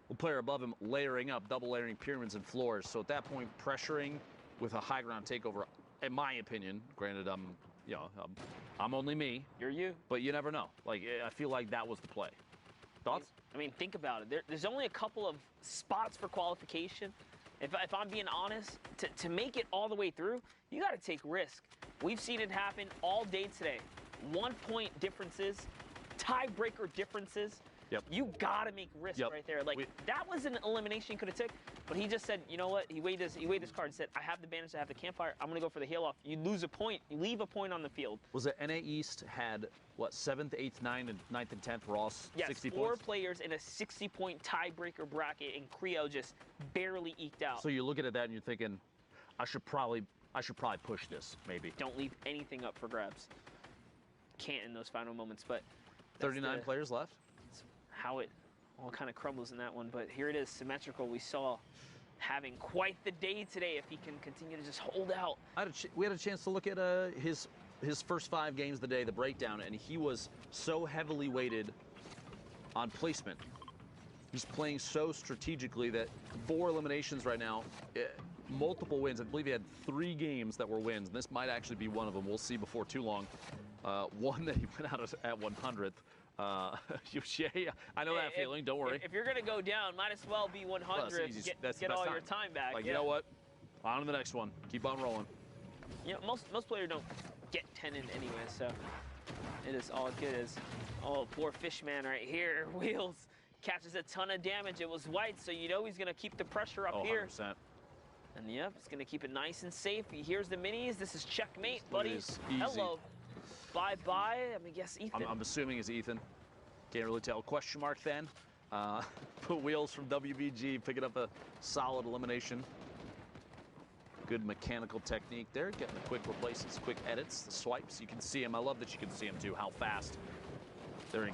Speaker 4: the player above him layering up, double layering pyramids and floors. So at that point, pressuring with a high ground takeover, in my opinion, granted, I'm only me.
Speaker 2: You're you.
Speaker 4: But you never know. Like, I feel like that was the play. Thoughts?
Speaker 2: I mean, think about it. There's only a couple of spots for qualification. If I'm being honest, to make it all the way through, you got to take risk.
Speaker 13: We've seen it happen all day today. 1 point differences, tiebreaker differences.
Speaker 4: Yep.
Speaker 13: You gotta make risk right there. Like that was an elimination he could have took, but he just said, you know what? He weighed his card and said, I have the bandage, I have the campfire. I'm gonna go for the heal off. You lose a point, you leave a point on the field.
Speaker 4: Was it NA East had what 7th, 8th, 9th, and 9th and 10th were all 60
Speaker 13: 4
Speaker 4: points?
Speaker 13: players in a 60-point tiebreaker bracket, and Creo just barely eked out.
Speaker 4: So you're looking at that and you're thinking, I should probably push this maybe.
Speaker 13: Don't leave anything up for grabs. Can't in those final moments, but
Speaker 4: 39 players left.
Speaker 13: How it all kind of crumbles in that one, but here it is, symmetrical. We saw having quite the day today if he can continue to just hold out.
Speaker 4: We had a chance to look at his first 5 games of the day, the breakdown, and he was so heavily weighted on placement. He's playing so strategically that 4 eliminations right now, multiple wins. I believe he had 3 games that were wins, and this might actually be one of them. We'll see before too long. One that he went out at 100th. I know that feeling. Don't worry.
Speaker 13: If you're gonna go down, might as well be 100. Get all your time back.
Speaker 4: Like, you know what? On to the next one. Keep on rolling.
Speaker 13: You know, most players don't get 10 in anyway, so it is all good as. Oh, poor Fishman right here. Wheels catches a ton of damage. It was white, so you know he's gonna keep the pressure up here.
Speaker 4: 100%.
Speaker 13: And yep, it's gonna keep it nice and safe. He hears the minis. This is checkmate, buddy. Hello. Bye-bye. I mean, guess Ethan.
Speaker 4: I'm assuming it's Ethan. Can't really tell. Question mark then. Put Wheels from WBG picking up a solid elimination. Good mechanical technique there. Getting the quick replaces, quick edits, the swipes. You can see them. I love that you can see them too. How fast they're,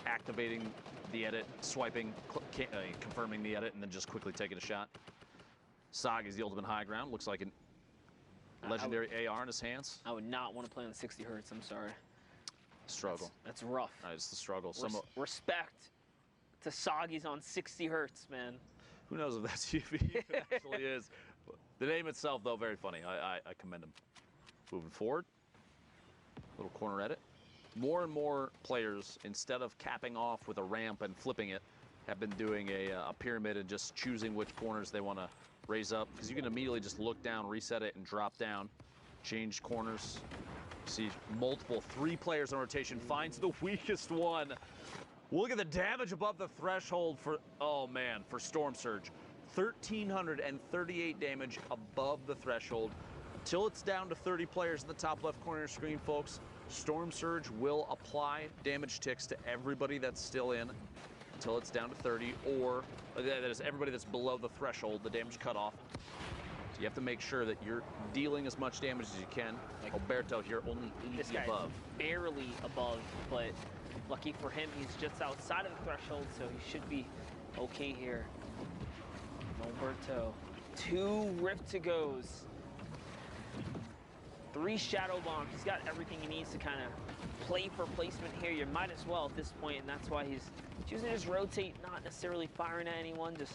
Speaker 4: activating the edit, swiping, confirming the edit, and then just quickly taking a shot. Sog is the ultimate high ground. Looks like an legendary AR in his hands.
Speaker 13: I would not want to play on 60 hertz. I'm sorry.
Speaker 4: Struggle.
Speaker 13: That's rough.
Speaker 4: It's the struggle.
Speaker 13: Respect to Soggy's on 60 hertz, man.
Speaker 4: Who knows if that's UV? It actually is. The name itself, though, very funny. I commend him. Moving forward. Little corner edit. More and more players, instead of capping off with a ramp and flipping it, have been doing a pyramid and just choosing which corners they want to raise up, because you can immediately just look down, reset it, and drop down. Change corners. See multiple 3 players on rotation. Finds the weakest one. Look at the damage above the threshold for, oh man, for Storm Surge. 1,338 damage above the threshold. Till it's down to 30 players in the top left corner of your screen, folks. Storm Surge will apply damage ticks to everybody that's still in until it's down to 30, or that is everybody that's below the threshold, the damage cutoff. So you have to make sure that you're dealing as much damage as you can. Like Alberto here, only 80 above.
Speaker 13: Barely above, but lucky for him, he's just outside of the threshold, so he should be okay here. Alberto, 2 Rift to goes. 3 Shadow Bombs. He's got everything he needs to kind of play for placement here. You might as well at this point, and that's why he's choosing to just rotate, not necessarily firing at anyone. Just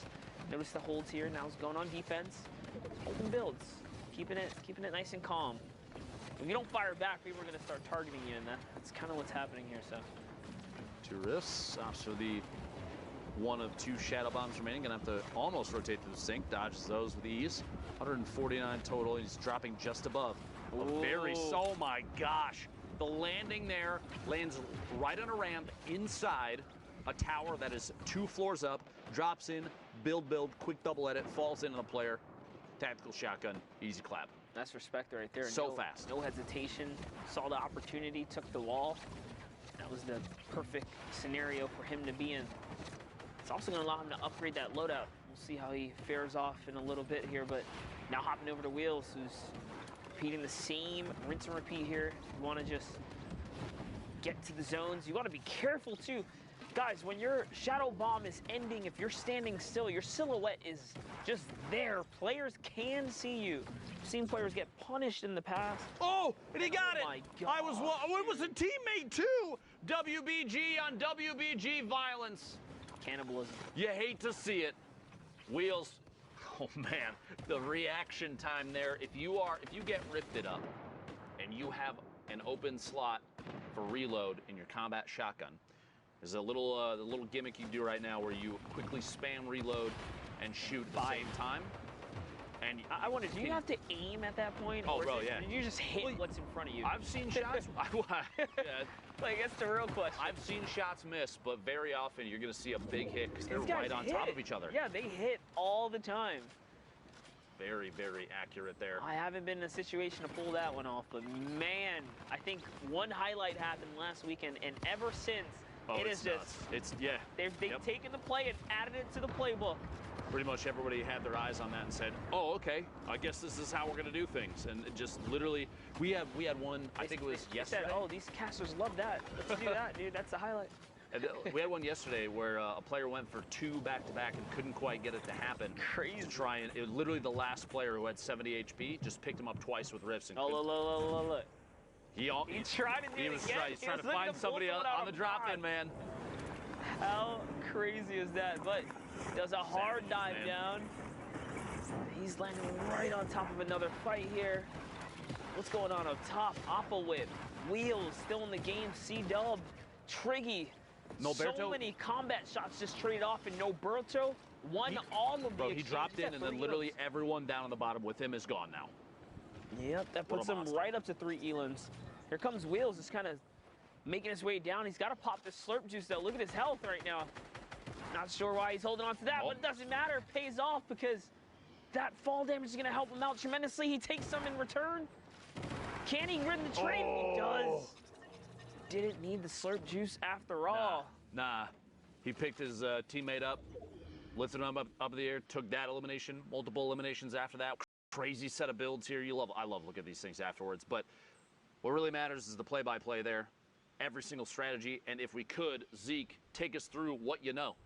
Speaker 13: notice the holds here. Now he's going on defense. Holding builds, keeping it nice and calm. If you don't fire back, people are going to start targeting you, and that's kind of what's happening here. So
Speaker 4: 2 rifts. So the 1 of 2 Shadow Bombs remaining. Gonna have to almost rotate through the sink. Dodges those with ease. 149 total. He's dropping just above. Oh my gosh. The landing there lands right on a ramp inside a tower that is 2 floors up. Drops in, build, quick double edit, falls in on a player. Tactical shotgun, easy clap.
Speaker 13: That's respect right there.
Speaker 4: So fast.
Speaker 13: No hesitation. Saw the opportunity, took the wall. That was the perfect scenario for him to be in. It's also going to allow him to upgrade that loadout. We'll see how he fares off in a little bit here, but now hopping over to Wheels, who's repeating the same rinse and repeat here. You want to just get to the zones. You want to be careful too. Guys, when your Shadow Bomb is ending, if you're standing still, your silhouette is just there. Players can see you. I've seen players get punished in the past.
Speaker 4: Oh, and he got it.
Speaker 13: My God.
Speaker 4: It was a teammate too. WBG on WBG violence.
Speaker 13: Cannibalism.
Speaker 4: You hate to see it. Wheels. Oh man, the reaction time there. If you get rifted up and you have an open slot for reload in your combat shotgun, there's a little the little gimmick you do right now where you quickly spam reload and shoot at the same time. And
Speaker 13: I wonder, do you have to aim at that point?
Speaker 4: Oh,
Speaker 13: or
Speaker 4: bro,
Speaker 13: is it,
Speaker 4: yeah.
Speaker 13: You just hit what's in front of you.
Speaker 4: I've seen shots. Yeah.
Speaker 13: Like, that's the real question.
Speaker 4: I've seen shots miss, but very often you're going to see a big hit because they're
Speaker 13: These guys
Speaker 4: right on
Speaker 13: hit.
Speaker 4: top of each other.
Speaker 13: Yeah, they hit all the time.
Speaker 4: Very, very accurate there.
Speaker 13: I haven't been in a situation to pull that one off, but man, I think one highlight happened last weekend, and ever since, it is just...
Speaker 4: It's, yeah.
Speaker 13: They've taken the play and added it to the playbook.
Speaker 4: Pretty much everybody had their eyes on that and said, oh, okay, I guess this is how we're going to do things. And it just literally, we had one, I think it was yesterday.
Speaker 13: They said, oh, these casters love that. Let's do that, dude. That's the highlight.
Speaker 4: And we had one yesterday where a player went for 2 back-to-back and couldn't quite get it to happen.
Speaker 13: Crazy.
Speaker 4: To try and, it was literally the last player who had 70 HP just picked him up twice with rifts. And
Speaker 13: oh, look.
Speaker 4: He
Speaker 13: tried to do it again.
Speaker 4: He's trying to find somebody on the drop-in, man.
Speaker 13: How crazy is that? But does a hard dive down. He's landing right on top of another fight here. What's going on up top? Oppa Whip, Wheels still in the game. C-Dub, Triggy.
Speaker 4: Noberto.
Speaker 13: So many combat shots just traded off, and Noberto won all of the
Speaker 4: Bro, he dropped in, and then literally everyone down on the bottom with him is gone now.
Speaker 13: Yep, that puts him right up to 3 elims. Here comes Wheels, just kind of making his way down. He's got to pop this slurp juice, though. Look at his health right now. Not sure why he's holding on to that, but it doesn't matter. It pays off because that fall damage is going to help him out tremendously. He takes some in return. Can he win the trade? He does. Didn't need the slurp juice after all.
Speaker 4: Nah. He picked his teammate up, lifted him up in the air, took that elimination, multiple eliminations after that. Crazy set of builds here. I love looking at these things afterwards. But what really matters is the play-by-play there. Every single strategy. And if we could, Zeke, take us through what you know.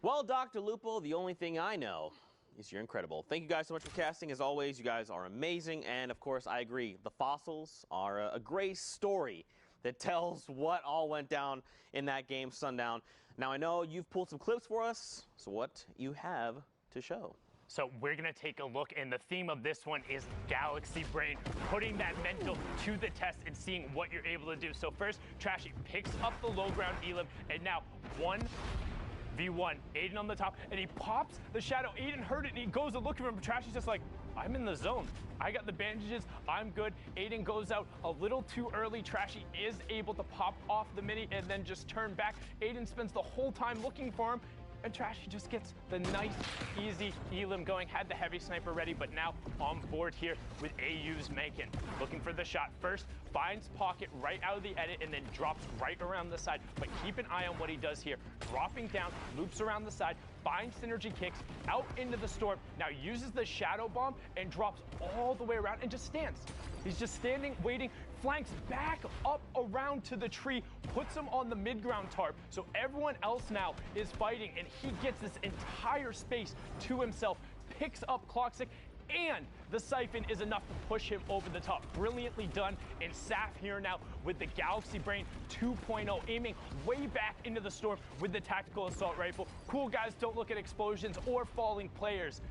Speaker 1: Well, Dr. Lupo, the only thing I know is you're incredible. Thank you guys so much for casting. As always, you guys are amazing. And, of course, I agree. The fossils are a great story that tells what all went down in that game, Sundown. Now, I know you've pulled some clips for us, so what you have to show?
Speaker 2: So we're going to take a look, and the theme of this one is Galaxy Brain, putting that mental to the test and seeing what you're able to do. So first, Trashy picks up the low ground elim, and now 1v1, Aiden on the top, and he pops the shadow. Aiden heard it, and he goes to look at him, but Trashy's just like, I'm in the zone. I got the bandages, I'm good. Aiden goes out a little too early. Trashy is able to pop off the mini and then just turn back. Aiden spends the whole time looking for him, and Trashy just gets the nice, easy elim going. Had the heavy sniper ready, but now on board here with AU's Mankin. Looking for the shot first, finds pocket right out of the edit, and then drops right around the side. But keep an eye on what he does here. Dropping down, loops around the side, finds synergy kicks, out into the storm. Now uses the shadow bomb and drops all the way around and just stands. He's just standing, waiting, flanks back up around to the tree, puts him on the mid-ground tarp. So everyone else now is fighting, and he gets this entire space to himself, picks up Clockstick, and the siphon is enough to push him over the top. Brilliantly done. And Saf here now with the Galaxy Brain 2.0, aiming way back into the storm with the tactical assault rifle. Cool guys don't look at explosions or falling players.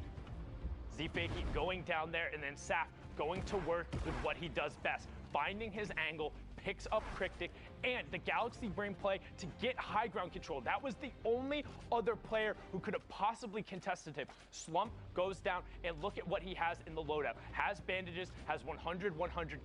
Speaker 2: Z-Fakey going down there, and then Saf going to work with what he does best, finding his angle, picks up Cryptic, and the Galaxy Brain play to get high ground control. That was the only other player who could have possibly contested him. Slump goes down, and look at what he has in the loadout. Has bandages, has 100,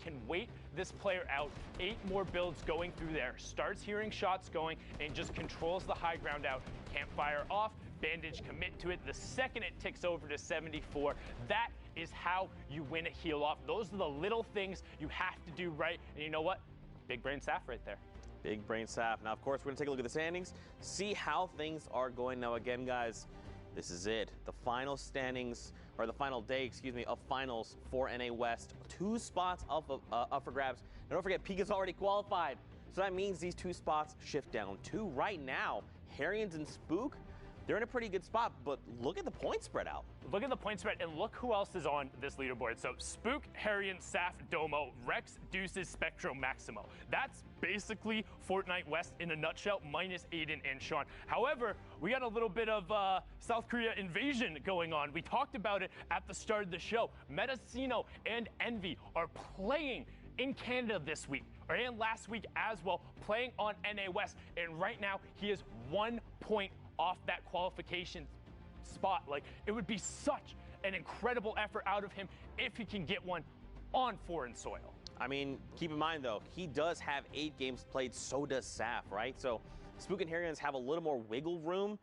Speaker 2: can wait this player out. 8 more builds going through there. Starts hearing shots going and just controls the high ground out. Can't fire off. Bandage commit to it. The second it ticks over to 74, that is how you win a heal off. Those are the little things you have to do right. And you know what? Big brain Saf right there.
Speaker 1: Big brain Saf. Now, of course, we're going to take a look at the standings, see how things are going. Now, again, guys, this is it. The final standings, or the final day, excuse me, of finals for NA West. 2 spots up for grabs. Now, don't forget, Pika's already qualified. So that means these 2 spots shift down. 2 right now. Harrians and Spook, they're in a pretty good spot, but look at the point spread out.
Speaker 2: Look at the point spread, and look who else is on this leaderboard. So Spook, Harrian, Saf, Domo, Rex, Deuces, Spectro, Maximo. That's basically Fortnite West in a nutshell, minus Aiden and Sean. However, we got a little bit of South Korea invasion going on. We talked about it at the start of the show. Metacino and Envy are playing in Canada this week, and last week as well, playing on NA West. And right now, he is 1 point off that qualification spot. Like, it would be such an incredible effort out of him if he can get one on foreign soil.
Speaker 1: I mean, keep in mind, though, he does have 8 games played, so does Saf, right? So Spook and Harrigan's have a little more wiggle room.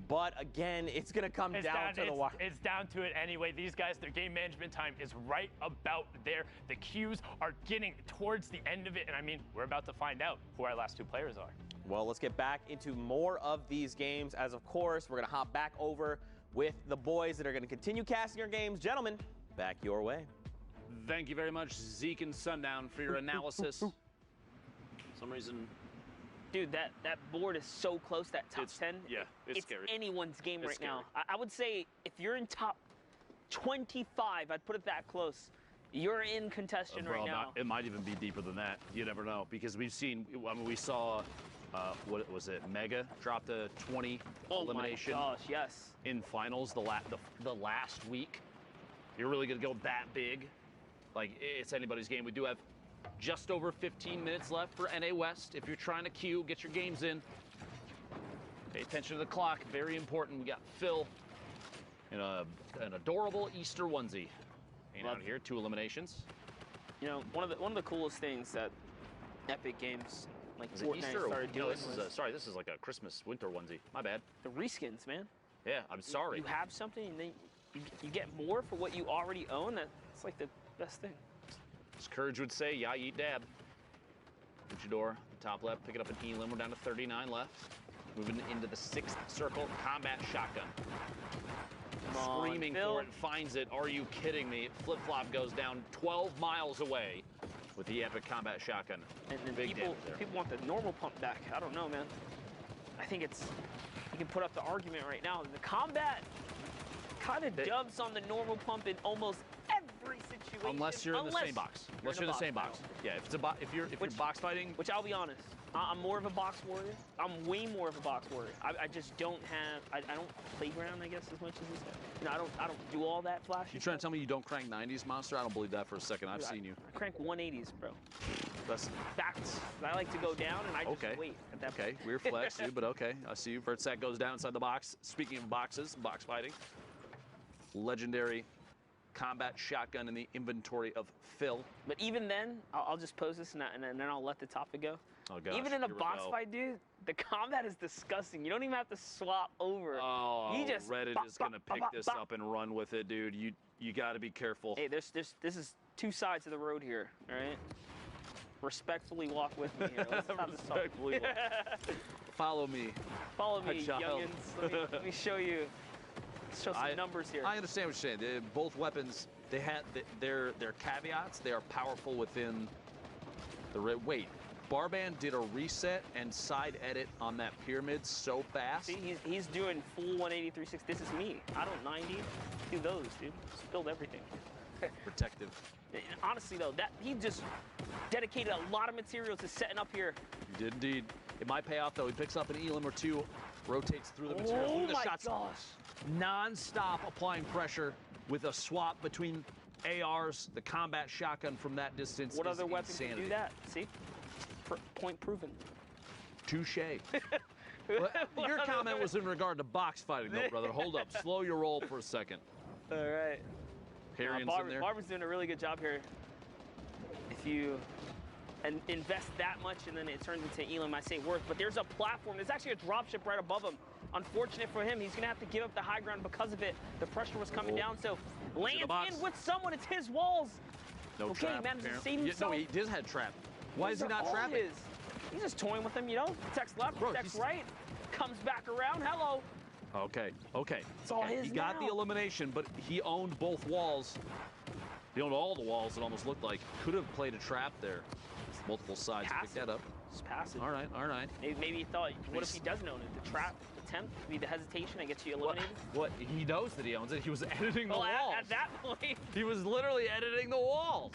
Speaker 1: But again, it's going to come down to the wire.
Speaker 2: It's down to it anyway. These guys, their game management time is right about there. The queues are getting towards the end of it. And I mean, we're about to find out who our last 2 players are.
Speaker 1: Well, let's get back into more of these games. As of course, we're going to hop back over with the boys that are going to continue casting our games. Gentlemen, back your way.
Speaker 4: Thank you very much, Zeke and Sundown, for your analysis. For some reason,
Speaker 13: dude, that board is so close, that top 10.
Speaker 4: Yeah, it's scary.
Speaker 13: Anyone's game
Speaker 4: It's
Speaker 13: right
Speaker 4: scary.
Speaker 13: now. I would say if you're in top 25, I'd put it that close. You're in contention right now.
Speaker 4: It might even be deeper than that. You never know, because we've seen, I mean, we saw, what was it, Mega dropped a 20 elimination.
Speaker 13: Oh my gosh, yes.
Speaker 4: In finals the last week. You're really going to go that big? Like, it's anybody's game. We do have just over 15 minutes left for NA West. If you're trying to queue, get your games in. Pay attention to the clock. Very important. We got Phil in an adorable Easter onesie. Hanging out here, 2 eliminations.
Speaker 13: You know, one of the coolest things that Epic Games like Fortnite started doing
Speaker 4: this is like a Christmas winter onesie. My bad.
Speaker 13: The reskins, man.
Speaker 4: Yeah, I'm sorry.
Speaker 13: You have something, and then you get more for what you already own. That's like the best thing.
Speaker 4: As Courage would say, yeah, eat dab. Luchador, top left, pick it up an Elim. We're down to 39 left. Moving into the 6th circle, combat shotgun. Screaming for it, finds it. Are you kidding me? Flip-flop goes down 12 miles away with the epic combat shotgun.
Speaker 13: And then
Speaker 4: Big
Speaker 13: people
Speaker 4: damage there.
Speaker 13: people want the normal pump back. I don't know, man. I think it's, you can put up the argument right now. The combat kind of dubs on the normal pump in almost every situation.
Speaker 4: Unless you're in the same box. Unless you're in the same box. Yeah, if you're box fighting.
Speaker 13: Which I'll be honest, I'm more of a box warrior. I'm way more of a box warrior. I just don't have, I don't playground, I guess, as much as this guy. You know, I don't do all that flashy.
Speaker 4: You trying to tell me you don't crank 90s, Monster? I don't believe that for a second. I've seen you.
Speaker 13: I crank 180s, bro.
Speaker 4: That's
Speaker 13: facts. I like to go down and I just wait at that point.
Speaker 4: Weird flex, dude, but okay. I see you. Vertsack goes down inside the box. Speaking of boxes, box fighting. Legendary combat shotgun in the inventory of Phil.
Speaker 13: But even then, I'll just pose this and then I'll let the topic go.
Speaker 4: Oh, gosh.
Speaker 13: Even in a
Speaker 4: Here we
Speaker 13: box
Speaker 4: go.
Speaker 13: fight, dude, the combat is disgusting. You don't even have to swap over.
Speaker 4: Oh,
Speaker 13: you just
Speaker 4: Reddit is going to pick this up and run with it, dude. You got to be careful.
Speaker 13: Hey, this is 2 sides of the road here, all right? Respectfully walk with me here. Let's have this talk.
Speaker 4: Respectfully walk. Follow me.
Speaker 13: Follow me,
Speaker 4: child.
Speaker 13: youngins. Let me show you. Let's show some numbers here.
Speaker 4: I understand what you're saying. Both weapons, they had their caveats. They are powerful within the wait. Barban did a reset and side edit on that pyramid so fast.
Speaker 13: See, he's doing full 180, 360. This is me. I don't 90. Do those, dude. Just build everything.
Speaker 4: Protective.
Speaker 13: Honestly, though, he just dedicated a lot of material to setting up here.
Speaker 4: He did indeed. It might pay off, though. He picks up an Elim or 2, rotates through the materials.
Speaker 13: Oh,
Speaker 4: Look at the
Speaker 13: my
Speaker 4: shots.
Speaker 13: gosh.
Speaker 4: Non-stop applying pressure with a swap between ARs, the combat shotgun from that distance.
Speaker 13: What
Speaker 4: is
Speaker 13: other weapon can
Speaker 4: insanity.
Speaker 13: do that? See? Point proven.
Speaker 4: Touche. Your comment was in regard to box fighting, though, brother. Hold up. Slow your roll for a second.
Speaker 13: All right.
Speaker 4: Harrigan's in there.
Speaker 13: Barber's doing a really good job here. If you invest that much and then it turns into Elim, I say worth. But there's a platform. There's actually a dropship right above him. Unfortunate for him, he's going to have to give up the high ground because of it. The pressure was coming down, so lands in with someone. It's his walls.
Speaker 4: No
Speaker 13: okay,
Speaker 4: trap,
Speaker 13: man,
Speaker 4: apparently.
Speaker 13: save himself.
Speaker 4: No, he did have trap. Why is he not trapping?
Speaker 13: He's just toying with him, you know? Text left, text right, comes back around. Hello.
Speaker 4: Okay.
Speaker 13: It's all his
Speaker 4: He got the elimination, but he owned both walls. He owned all the walls, it almost looked like. Could have played a trap there. Multiple sides to pick that up.
Speaker 13: Just passive.
Speaker 4: All right.
Speaker 13: Maybe he thought, what if he doesn't own it? The trap attempt, be the hesitation and gets you eliminated?
Speaker 4: What? He knows that he owns it. He was editing the walls.
Speaker 13: At that point.
Speaker 4: He was literally editing the walls.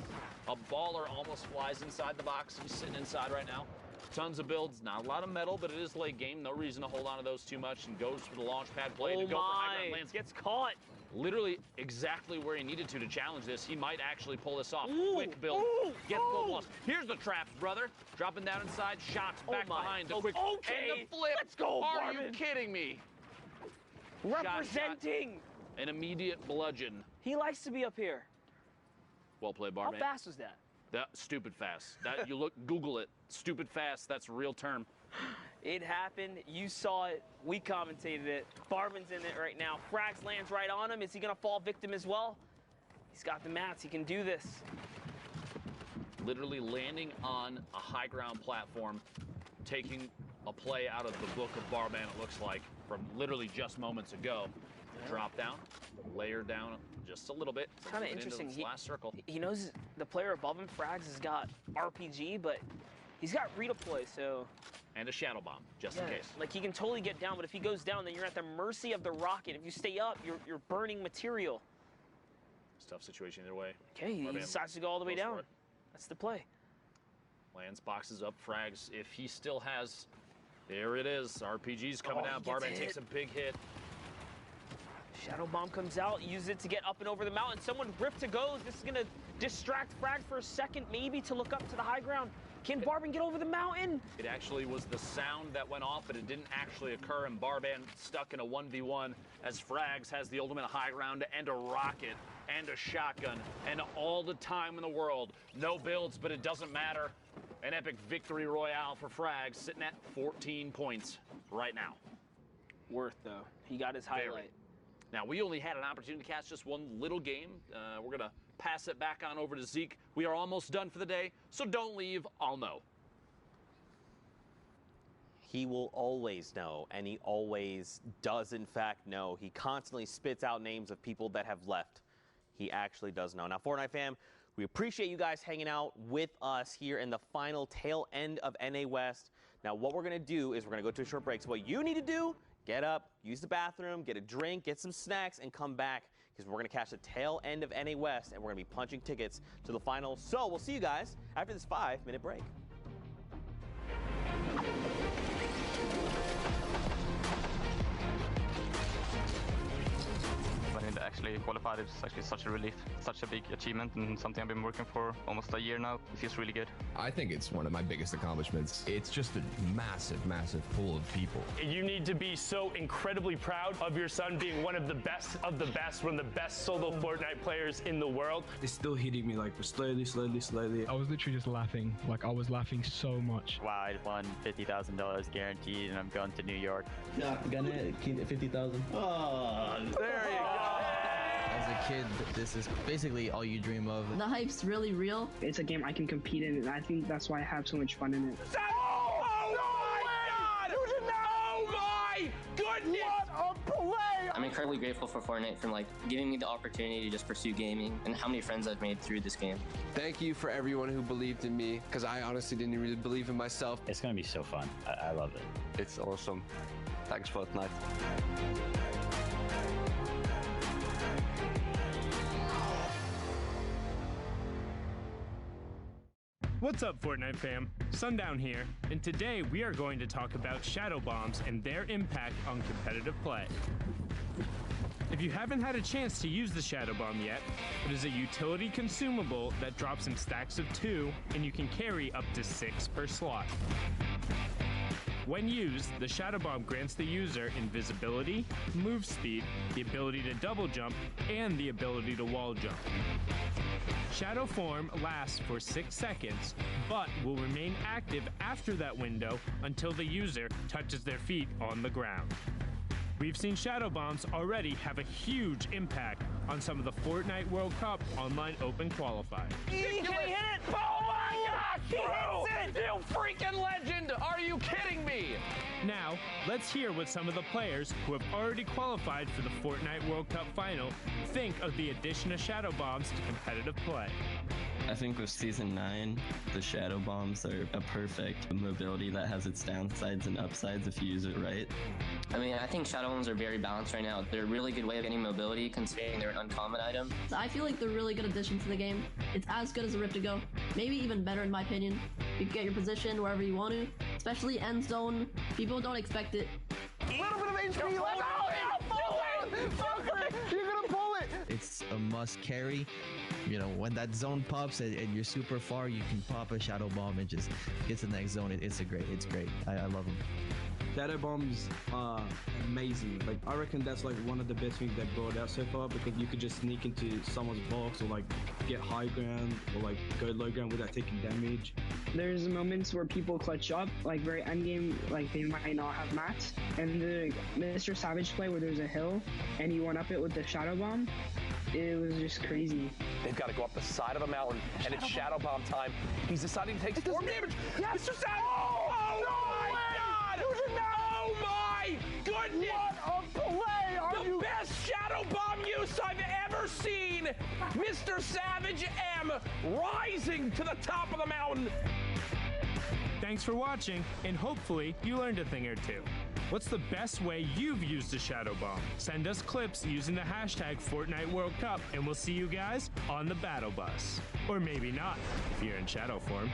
Speaker 4: A baller almost flies inside the box. He's sitting inside right now. Tons of builds, not a lot of metal, but it is late game. No reason to hold on to those too much, and goes for the launch pad play to go for high ground lands.
Speaker 13: Gets caught.
Speaker 4: Literally exactly where he needed to challenge this. He might actually pull this off. Quick build. Get gold loss. Here's the traps, brother. Dropping down inside. Shots back behind. The quick and the flip.
Speaker 13: Let's go,
Speaker 4: Are you
Speaker 13: Marvin.
Speaker 4: kidding me?
Speaker 13: Representing.
Speaker 4: An immediate bludgeon.
Speaker 13: He likes to be up here.
Speaker 4: Well played,
Speaker 13: How
Speaker 4: Barman.
Speaker 13: fast was that?
Speaker 4: That stupid fast. That you look, Google it. Stupid fast. That's a real term.
Speaker 13: It happened. You saw it. We commentated it. Barman's in it right now. Frags lands right on him. Is he going to fall victim as well? He's got the mats. He can do this.
Speaker 4: Literally landing on a high ground platform, taking a play out of the book of Barman, it looks like, from literally just moments ago. Drop down, layer down just a little bit.
Speaker 13: It's kind of
Speaker 4: into
Speaker 13: interesting.
Speaker 4: this last circle.
Speaker 13: He knows the player above him, Frags, has got RPG, but he's got redeploy, so...
Speaker 4: And a shadow bomb, just in case.
Speaker 13: Like, he can totally get down, but if he goes down, then you're at the mercy of the rocket. If you stay up, you're burning material.
Speaker 4: It's a tough situation either way.
Speaker 13: Okay, he decides to go all the way down. That's the play.
Speaker 4: Lands, boxes up, Frags. If he still has... There it is. RPG's coming down. Barman takes a big hit.
Speaker 13: Shadow bomb comes out, use it to get up and over the mountain. Someone ripped to goes. This is gonna distract Frag for a second, maybe to look up to the high ground. Can Barban get over the mountain?
Speaker 4: It actually was the sound that went off, but it didn't actually occur, and Barban stuck in a 1v1 as Frags has the ultimate high ground and a rocket and a shotgun and all the time in the world. No builds, but it doesn't matter. An epic victory royale for Frags, sitting at 14 points right now.
Speaker 13: Worth, though. He got his highlight.
Speaker 4: Now, we only had an opportunity to catch just one little game. We're going to pass it back on over to Zeke. We are almost done for the day, so don't leave. I'll know.
Speaker 1: He will always know, and he always does, in fact, know. He constantly spits out names of people that have left. He actually does know. Now, Fortnite fam, we appreciate you guys hanging out with us here in the final tail end of NA West. Now, what we're going to do is we're going to go to a short break. So what you need to do, get up, use the bathroom, get a drink, get some snacks, and come back because we're going to catch the tail end of NA West, and we're going to be punching tickets to the finals. So we'll see you guys after this 5-minute break.
Speaker 15: When it actually qualified, it's actually such a relief, such a big achievement, and something I've been working for almost a year now. It feels really good.
Speaker 16: I think it's one of my biggest accomplishments. It's just a massive, massive pool of people.
Speaker 22: You need to be so incredibly proud of your son being one of the best, one of the best solo Fortnite players in the world.
Speaker 10: It's still hitting me like slowly. I was literally just laughing. Like, I was laughing so much.
Speaker 17: Wow, I won $50,000 guaranteed, and I'm going to New York.
Speaker 11: Yeah, gonna keep it 50,000. Oh,
Speaker 22: there you go.
Speaker 11: As a kid, this is basically all you dream of.
Speaker 9: The hype's really real.
Speaker 12: It's a game I can compete in, and I think that's why I have so much fun in it.
Speaker 22: Oh my God! Oh my goodness! What a play!
Speaker 8: I'm incredibly grateful for Fortnite for giving me the opportunity to just pursue gaming and how many friends I've made through this game.
Speaker 14: Thank you for everyone who believed in me, because I honestly didn't really believe in myself.
Speaker 17: It's gonna be so fun. I love it.
Speaker 14: It's awesome. Thanks, Fortnite.
Speaker 6: What's up, Fortnite fam? Sundown here, and today we are going to talk about shadow bombs and their impact on competitive play. If you haven't had a chance to use the shadow bomb yet, it is a utility consumable that drops in stacks of 2, and you can carry up to 6 per slot. When used, the shadow bomb grants the user invisibility, move speed, the ability to double jump, and the ability to wall jump. Shadow form lasts for 6 seconds, but will remain active after that window until the user touches their feet on the ground. We've seen shadow bombs already have a huge impact on some of the Fortnite World Cup online open qualifiers.
Speaker 4: Can he hit it? Oh my gosh! He hits it! You freaking legend! Are you kidding me?
Speaker 6: Now, let's hear what some of the players who have already qualified for the Fortnite World Cup final think of the addition of shadow bombs to competitive play.
Speaker 11: I think with Season 9, the shadow bombs are a perfect mobility that has its downsides and upsides if you use it right.
Speaker 8: I mean, I think shadow bombs are very balanced right now. They're a really good way of getting mobility considering they're an uncommon item.
Speaker 9: I feel like they're a really good addition to the game. It's as good as a Rip to Go, maybe even better in my opinion. You can get your position wherever you want to, especially end zone. People don't expect it.
Speaker 22: A little bit of HP left. You're gonna pull it!
Speaker 11: It's a must carry. You know, when that zone pops and you're super far, you can pop a shadow bomb and just get to the next zone. It's great. I love them.
Speaker 10: Shadow bombs amazing. Like, I reckon that's like one of the best things they've brought out so far, because you could just sneak into someone's box or like get high ground or like go low ground without taking damage.
Speaker 12: There's moments where people clutch up, like very end game, like they might not have mats, and the Mr. Savage play where there's a hill and you one up it with the shadow bomb, it was just crazy.
Speaker 3: They've got to go up the side of a mountain, and it's shadow bomb time. He's deciding to take storm damage. Yes. Mr. Savage! Oh my God! Oh my goodness!
Speaker 19: What a play!
Speaker 3: The best shadow bomb use I've ever seen! Mr. Savage M rising to the top of the mountain.
Speaker 6: Thanks for watching, and hopefully you learned a thing or two. What's the best way you've used a shadow bomb? Send us clips using the hashtag Fortnite World Cup, and we'll see you guys on the battle bus. Or maybe not, if you're in shadow form.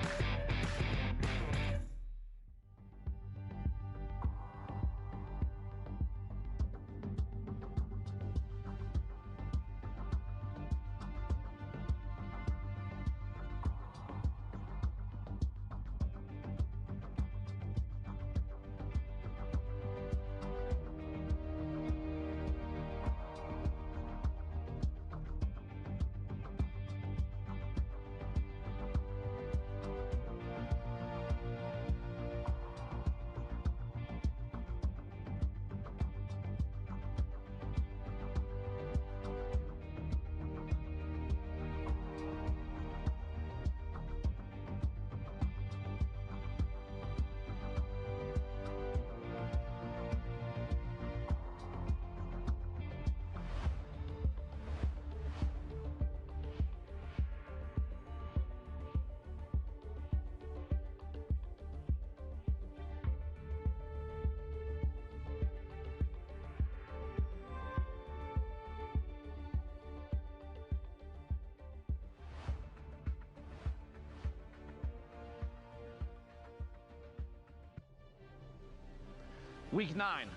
Speaker 4: Week 9,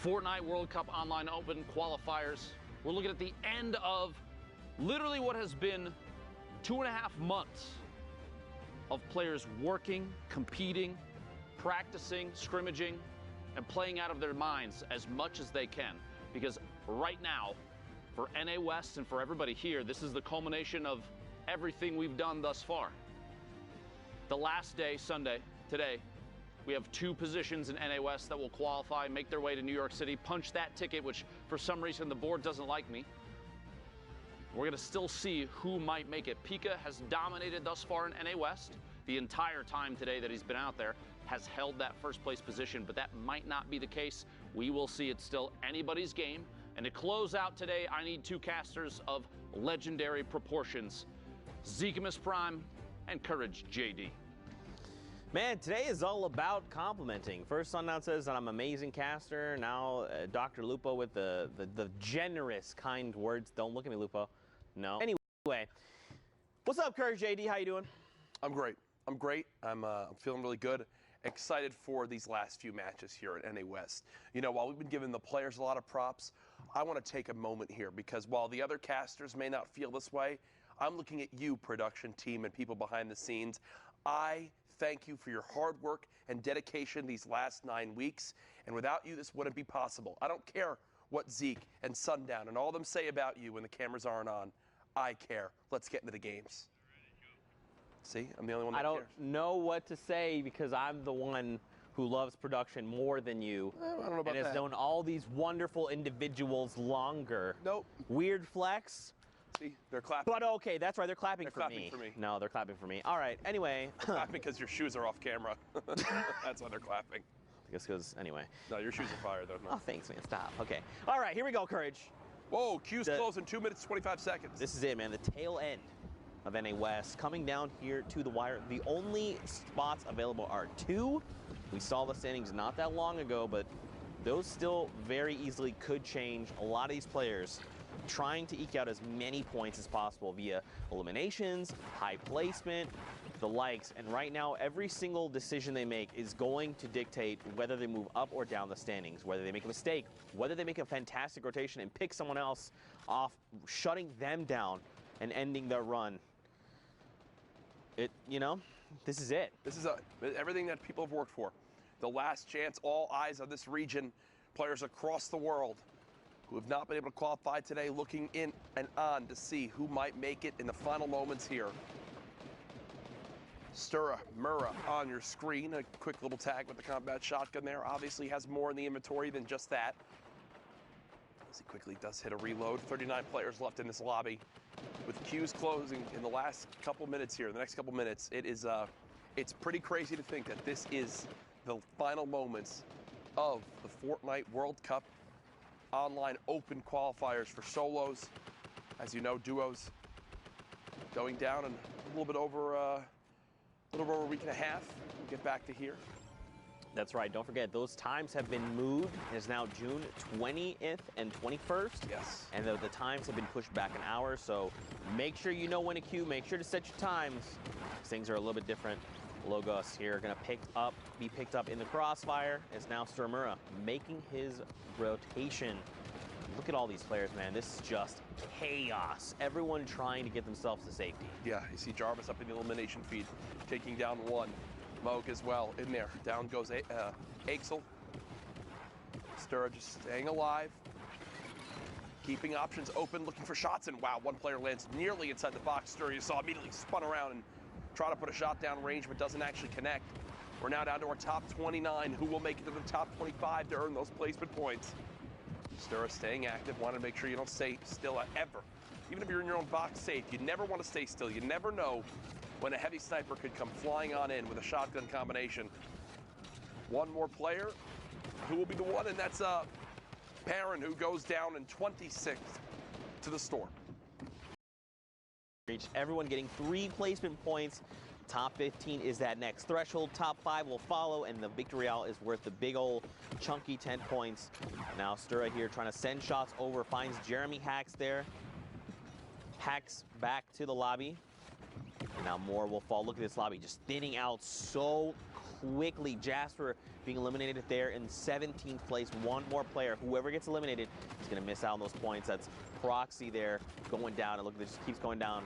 Speaker 4: Fortnite World Cup Online Open qualifiers. We're looking at the end of literally what has been 2.5 months of players working, competing, practicing, scrimmaging, and playing out of their minds as much as they can. Because right now, for NA West and for everybody here, this is the culmination of everything we've done thus far. The last day, Sunday, today, we have 2 positions in NA West that will qualify, make their way to New York City, punch that ticket, which for some reason the board doesn't like me. We're gonna still see who might make it. Pika has dominated thus far in NA West. The entire time today that he's been out there has held that first place position, but that might not be the case. We will see. It's still anybody's game. And to close out today, I need 2 casters of legendary proportions. Zekimus Prime and Courage JD.
Speaker 1: Man, today is all about complimenting. First, Sundown says that I'm an amazing caster. Now, Dr. Lupo with the generous, kind words. Don't look at me, Lupo. No. Anyway, what's up, Courage JD? How you doing?
Speaker 3: I'm great. I'm great. I'm feeling really good. Excited for these last few matches here at NA West. You know, while we've been giving the players a lot of props, I want to take a moment here because while the other casters may not feel this way, I'm looking at you, production team, and people behind the scenes. I thank you for your hard work and dedication these last 9 weeks. And without you, this wouldn't be possible. I don't care what Zeke and Sundown and all of them say about you when the cameras aren't on. I care. Let's get into the games. See, I'm the only one that cares.
Speaker 1: I don't know what to say because I'm the one who loves production more than you.
Speaker 3: I don't know about
Speaker 1: and has
Speaker 3: that.
Speaker 1: known all these wonderful individuals longer.
Speaker 3: Nope.
Speaker 1: Weird flex.
Speaker 3: See, they're clapping.
Speaker 1: But okay, that's right. They're clapping,
Speaker 3: They're
Speaker 1: for,
Speaker 3: clapping
Speaker 1: me.
Speaker 3: for me.
Speaker 1: No, they're clapping for me. All right. Anyway.
Speaker 3: They're clapping because your shoes are off camera. That's why they're clapping.
Speaker 1: I guess because, anyway.
Speaker 3: No, your shoes are fire, though. No.
Speaker 1: Oh, thanks, man. Stop. Okay. All right, here we go, Courage.
Speaker 3: Whoa, queue's closed in 2 minutes, 25 seconds.
Speaker 1: This is it, man. The tail end of NA West coming down here to the wire. The only spots available are 2. We saw the standings not that long ago, but those still very easily could change. A lot of these players trying to eke out as many points as possible via eliminations, high placement, the likes. And right now, every single decision they make is going to dictate whether they move up or down the standings, whether they make a mistake, whether they make a fantastic rotation and pick someone else off, shutting them down and ending their run. You know, this is it.
Speaker 3: This is everything that people have worked for. the last chance. All eyes on this region. Players across the world who have not been able to qualify today looking in and on to see who might make it in the final moments here. Stura Mura on your screen. A quick little tag with the combat shotgun there. Obviously has more in the inventory than just that. As he quickly does hit a reload. 39 players left in this lobby. With queues closing in the last couple minutes here, the next couple minutes, it's pretty crazy to think that this is the final moments of the Fortnite World Cup online open qualifiers for solos. As you know, duos going down in a little bit over a week and a half. We'll get back to here.
Speaker 1: That's right. Don't forget, those times have been moved. It is now June 20th and 21st.
Speaker 3: Yes.
Speaker 1: And the times have been pushed back an hour, so make sure you know when to queue. Make sure to set your times. Things are a little bit different. Logos here going to be picked up in the crossfire. It's now Sturmura making his rotation. Look at all these players, man. This is just chaos. Everyone trying to get themselves to safety.
Speaker 3: Yeah, you see Jarvis up in the elimination feed, taking down one. Moog as well in there. Down goes Axel. Stura just staying alive. Keeping options open, looking for shots. And wow, one player lands nearly inside the box. Stura, you saw, immediately spun around and try to put a shot down range, but doesn't actually connect. We're now down to our top 29. Who will make it to the top 25 to earn those placement points? Stura staying active. Want to make sure you don't stay still ever. Even if you're in your own box safe, you never want to stay still. You never know when a heavy sniper could come flying on in with a shotgun combination. One more player. Who will be the one? And that's Perrin, who goes down in 26th to the storm.
Speaker 1: Everyone getting 3 placement points. Top 15 is that next threshold. Top 5 will follow, and the victory royale is worth the big old chunky 10 points. Now Stura here trying to send shots over, finds Jeremy Hacks there. Hacks back to the lobby. And now more will fall. Look at this lobby just thinning out so quickly. Jasper being eliminated there in 17th place. One more player. Whoever gets eliminated is going to miss out on those points. That's Proxy there going down. And look, it just keeps going down.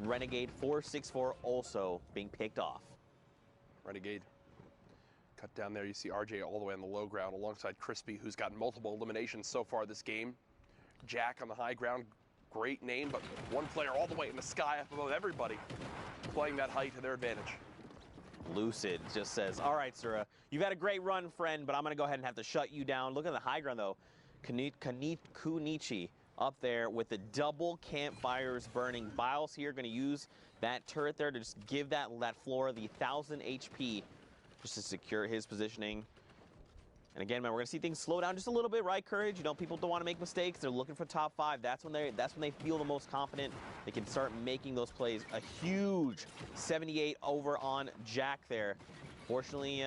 Speaker 1: Renegade 464 also being picked off.
Speaker 3: Renegade cut down there. You see RJ all the way on the low ground alongside Crispy, who's gotten multiple eliminations so far this game. Jack on the high ground. Great name, but one player all the way in the sky up above everybody, playing that height to their advantage.
Speaker 1: Lucid just says, all right, Sura, you've had a great run, friend, but I'm going to go ahead and have to shut you down. Look at the high ground, though. Kunichi up there with the double campfires burning. Biles here going to use that turret there to just give that floor the 1,000 HP just to secure his positioning. And again, man, we're gonna see things slow down just a little bit, right? Courage. You know, people don't want to make mistakes. They're looking for top 5. That's when they feel the most confident. They can start making those plays. A huge 78 over on Jack there. Fortunately,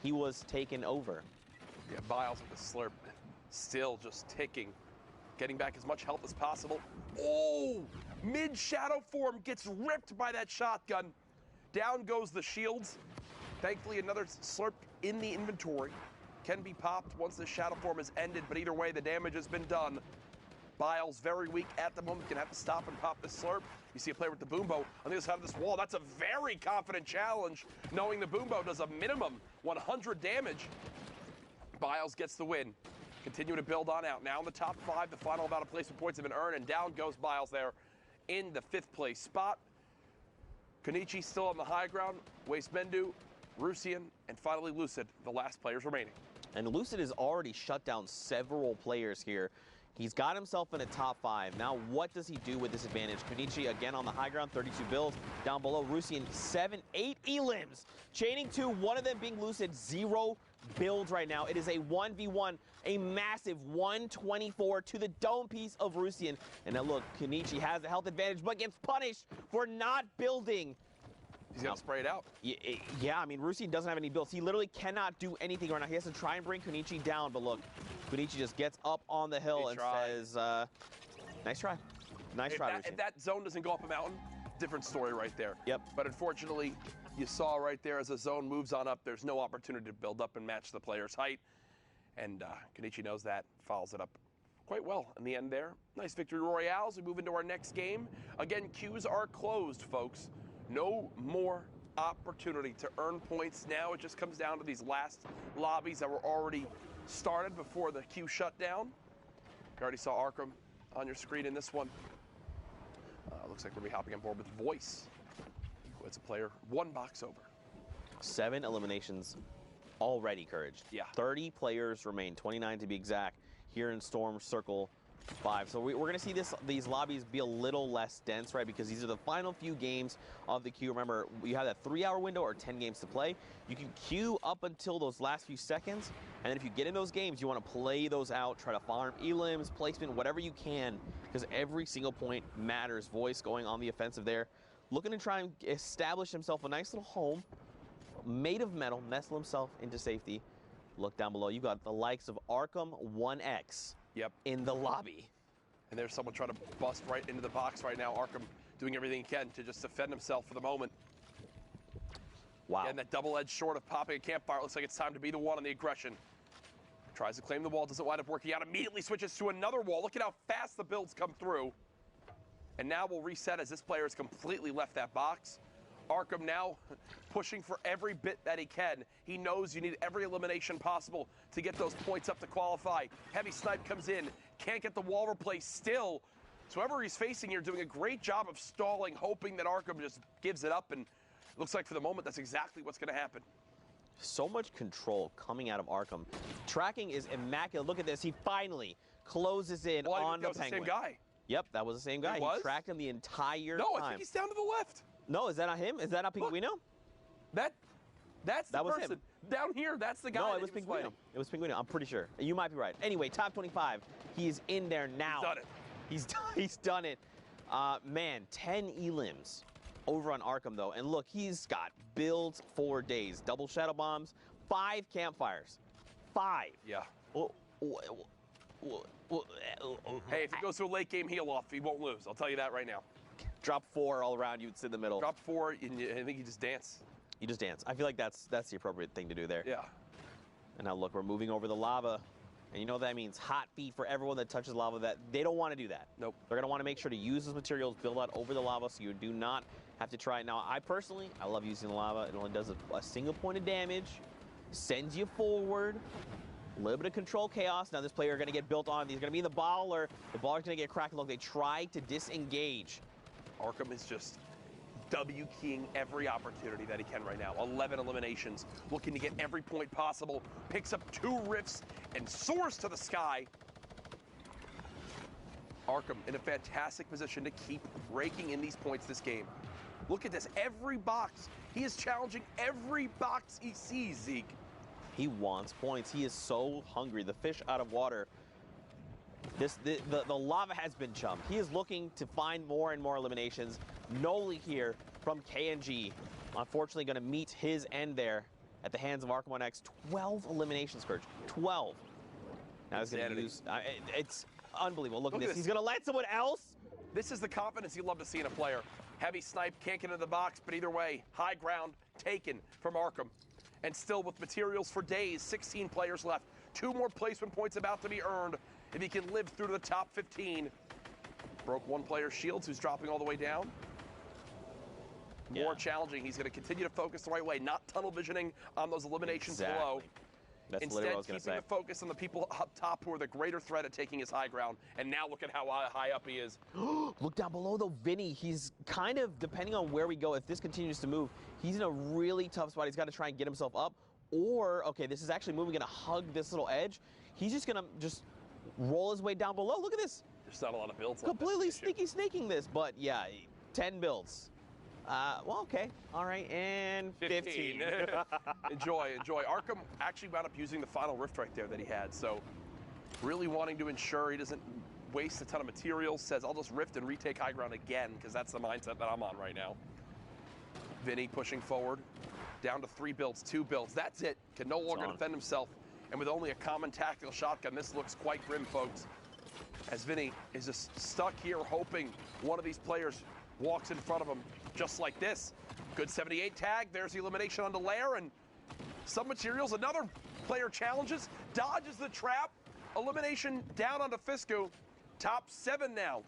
Speaker 1: he was taken over.
Speaker 3: Yeah, Biles with the slurp, still just ticking, getting back as much health as possible. Oh, mid shadow form gets ripped by that shotgun. Down goes the shields. Thankfully, another slurp in the inventory can be popped once the shadow form is ended, but either way, the damage has been done. Biles very weak at the moment, gonna have to stop and pop the slurp. You see a player with the boombo on the other side of this wall. That's a very confident challenge, knowing the boombo does a minimum 100 damage. Biles gets the win. Continue to build on out. Now in the top 5, the final amount of placement points have been earned, and down goes Biles there in the 5th place spot. Konichi still on the high ground. Wastemendu, Rusian, and finally Lucid, the last players remaining.
Speaker 1: And Lucid has already shut down several players here. He's got himself in a top 5. Now, what does he do with this advantage? Konichi again on the high ground, 32 builds. Down below, Rusian, 8 elims. Chaining 2, one of them being Lucid, 0 builds right now. It is a 1v1, a massive 124 to the dome piece of Rusian. And now look, Konichi has a health advantage, but gets punished for not building.
Speaker 3: He's going to spray it out.
Speaker 1: Yeah, I mean, Rusian doesn't have any builds. He literally cannot do anything right now. He has to try and bring Konichi down, but look, Konichi just gets up on the hill and says, nice try. Nice try, Rusian.
Speaker 3: If that zone doesn't go up a mountain, different story right there.
Speaker 1: Yep.
Speaker 3: But unfortunately, you saw right there as the zone moves on up, there's no opportunity to build up and match the player's height. And Konichi knows that, follows it up quite well in the end there. Nice victory royale as we move into our next game. Again, queues are closed, folks. No more opportunity to earn points. Now it just comes down to these last lobbies that were already started before the queue shut down. You already saw Arkham on your screen in this one. Looks like we're going to be hopping on board with Voice, who has a player 1 box over.
Speaker 1: 7 eliminations already, Courage.
Speaker 3: Yeah.
Speaker 1: 30 players remain, 29 to be exact, here in Storm Circle 5. So we're going to see these lobbies be a little less dense, right? Because these are the final few games of the queue. Remember, you have that 3-hour window or 10 games to play. You can queue up until those last few seconds, and then if you get in those games, you want to play those out, try to farm elims, placement, whatever you can, because every single point matters. Voice going on the offensive there, looking to try and establish himself a nice little home made of metal, nestle himself into safety. Look down below. You got the likes of Darkxx156 in the lobby.
Speaker 3: And there's someone trying to bust right into the box right now. Arkham doing everything he can to just defend himself for the moment.
Speaker 1: Wow.
Speaker 3: And that double-edged sword of popping a campfire. Looks like it's time to be the one on the aggression. Tries to claim the wall, doesn't wind up working out. Immediately switches to another wall. Look at how fast the builds come through. And now we'll reset as this player has completely left that box. Arkham now pushing for every bit that he can. He knows you need every elimination possible to get those points up to qualify. Heavy Snipe comes in, can't get the wall replaced still. So whoever he's facing here doing a great job of stalling, hoping that Arkham just gives it up, and it looks like for the moment that's exactly what's going to happen.
Speaker 1: So much control coming out of Arkham. Tracking is immaculate. Look at this. He finally closes in on the Penguin.
Speaker 3: That was the same guy.
Speaker 1: Yep, that was the same guy.
Speaker 3: It was?
Speaker 1: He tracked him the entire time.
Speaker 3: No, I think he's down to the left.
Speaker 1: No, is that not him? Is that not Pinguino?
Speaker 3: That's the
Speaker 1: was
Speaker 3: person.
Speaker 1: him.
Speaker 3: Down here, that's the guy.
Speaker 1: No, it was Pinguino. It was Pinguino. I'm pretty sure. You might be right. Anyway, top 25. He is in there now.
Speaker 3: He's done it.
Speaker 1: He's done it. Man, 10 elims over on Arkham, though. And look, he's got builds for days. Double shadow bombs, 5 campfires. 5.
Speaker 3: Yeah.
Speaker 1: Hey,
Speaker 3: if he goes to a late game heal off, he won't lose. I'll tell you that right now.
Speaker 1: Drop 4 all around, you'd sit in the middle.
Speaker 3: Drop 4, and I think you just dance.
Speaker 1: You just dance. I feel like that's the appropriate thing to do there.
Speaker 3: Yeah.
Speaker 1: And now look, we're moving over the lava. And you know what that means? Hot feet for everyone that touches lava. That they don't want to do that.
Speaker 3: Nope.
Speaker 1: They're going to want to make sure to use those materials, build out over the lava, so you do not have to try it. Now, I love using the lava. It only does a single point of damage, sends you forward, a little bit of control chaos. Now this player is going to get built on. He's going to be in the baller. The baller's going to get cracked. Look, they try to disengage.
Speaker 3: Arkham is just W-keying every opportunity that he can right now. 11 eliminations, looking to get every point possible. Picks up 2 rifts and soars to the sky. Arkham in a fantastic position to keep raking in these points this game. Look at this, every box. He is challenging every box he sees, Zeke.
Speaker 1: He wants points. He is so hungry. The fish out of water. The lava has been chummed. He is looking to find more and more eliminations. Noli here from KNG, unfortunately going to meet his end there at the hands of Arkham1X. 12 eliminations, Courage. 12. Now he's going to use... it's unbelievable. Look at this. He's going to let someone else...
Speaker 3: This is the confidence you love to see in a player. Heavy Snipe can't get into the box, but either way, high ground taken from Arkham. And still with materials for days, 16 players left. 2 more placement points about to be earned if he can live through to the top 15. Broke 1 player's shields, who's dropping all the way down. More challenging. He's going to continue to focus the right way, not tunnel visioning on those eliminations below.
Speaker 1: That's
Speaker 3: Instead,
Speaker 1: literally what I was going to say.
Speaker 3: keeping the focus on the people up top who are the greater threat at taking his high ground. And now look at how high up he is.
Speaker 1: Look down below, though, Vinny. He's kind of, depending on where we go, if this continues to move, he's in a really tough spot. He's got to try and get himself up. Or, okay, this is actually moving, going to hug this little edge. He's just going to roll his way down below. Look at this.
Speaker 3: There's not a lot of builds.
Speaker 1: Completely snaking this, but yeah, 10 builds. Well, okay. All right, and 15.
Speaker 3: Enjoy. Arkham actually wound up using the final rift right there that he had, so really wanting to ensure he doesn't waste a ton of materials. Says, I'll just rift and retake high ground again, because that's the mindset that I'm on right now. Vinny pushing forward, down to 3 builds, 2 builds. That's it. Can no longer defend himself. And with only a common tactical shotgun, this looks quite grim, folks. As Vinny is just stuck here hoping one of these players walks in front of him just like this. Good 78 tag. There's the elimination onto Lair, and some materials. Another player challenges, dodges the trap. Elimination down onto Fisku. Top 7 now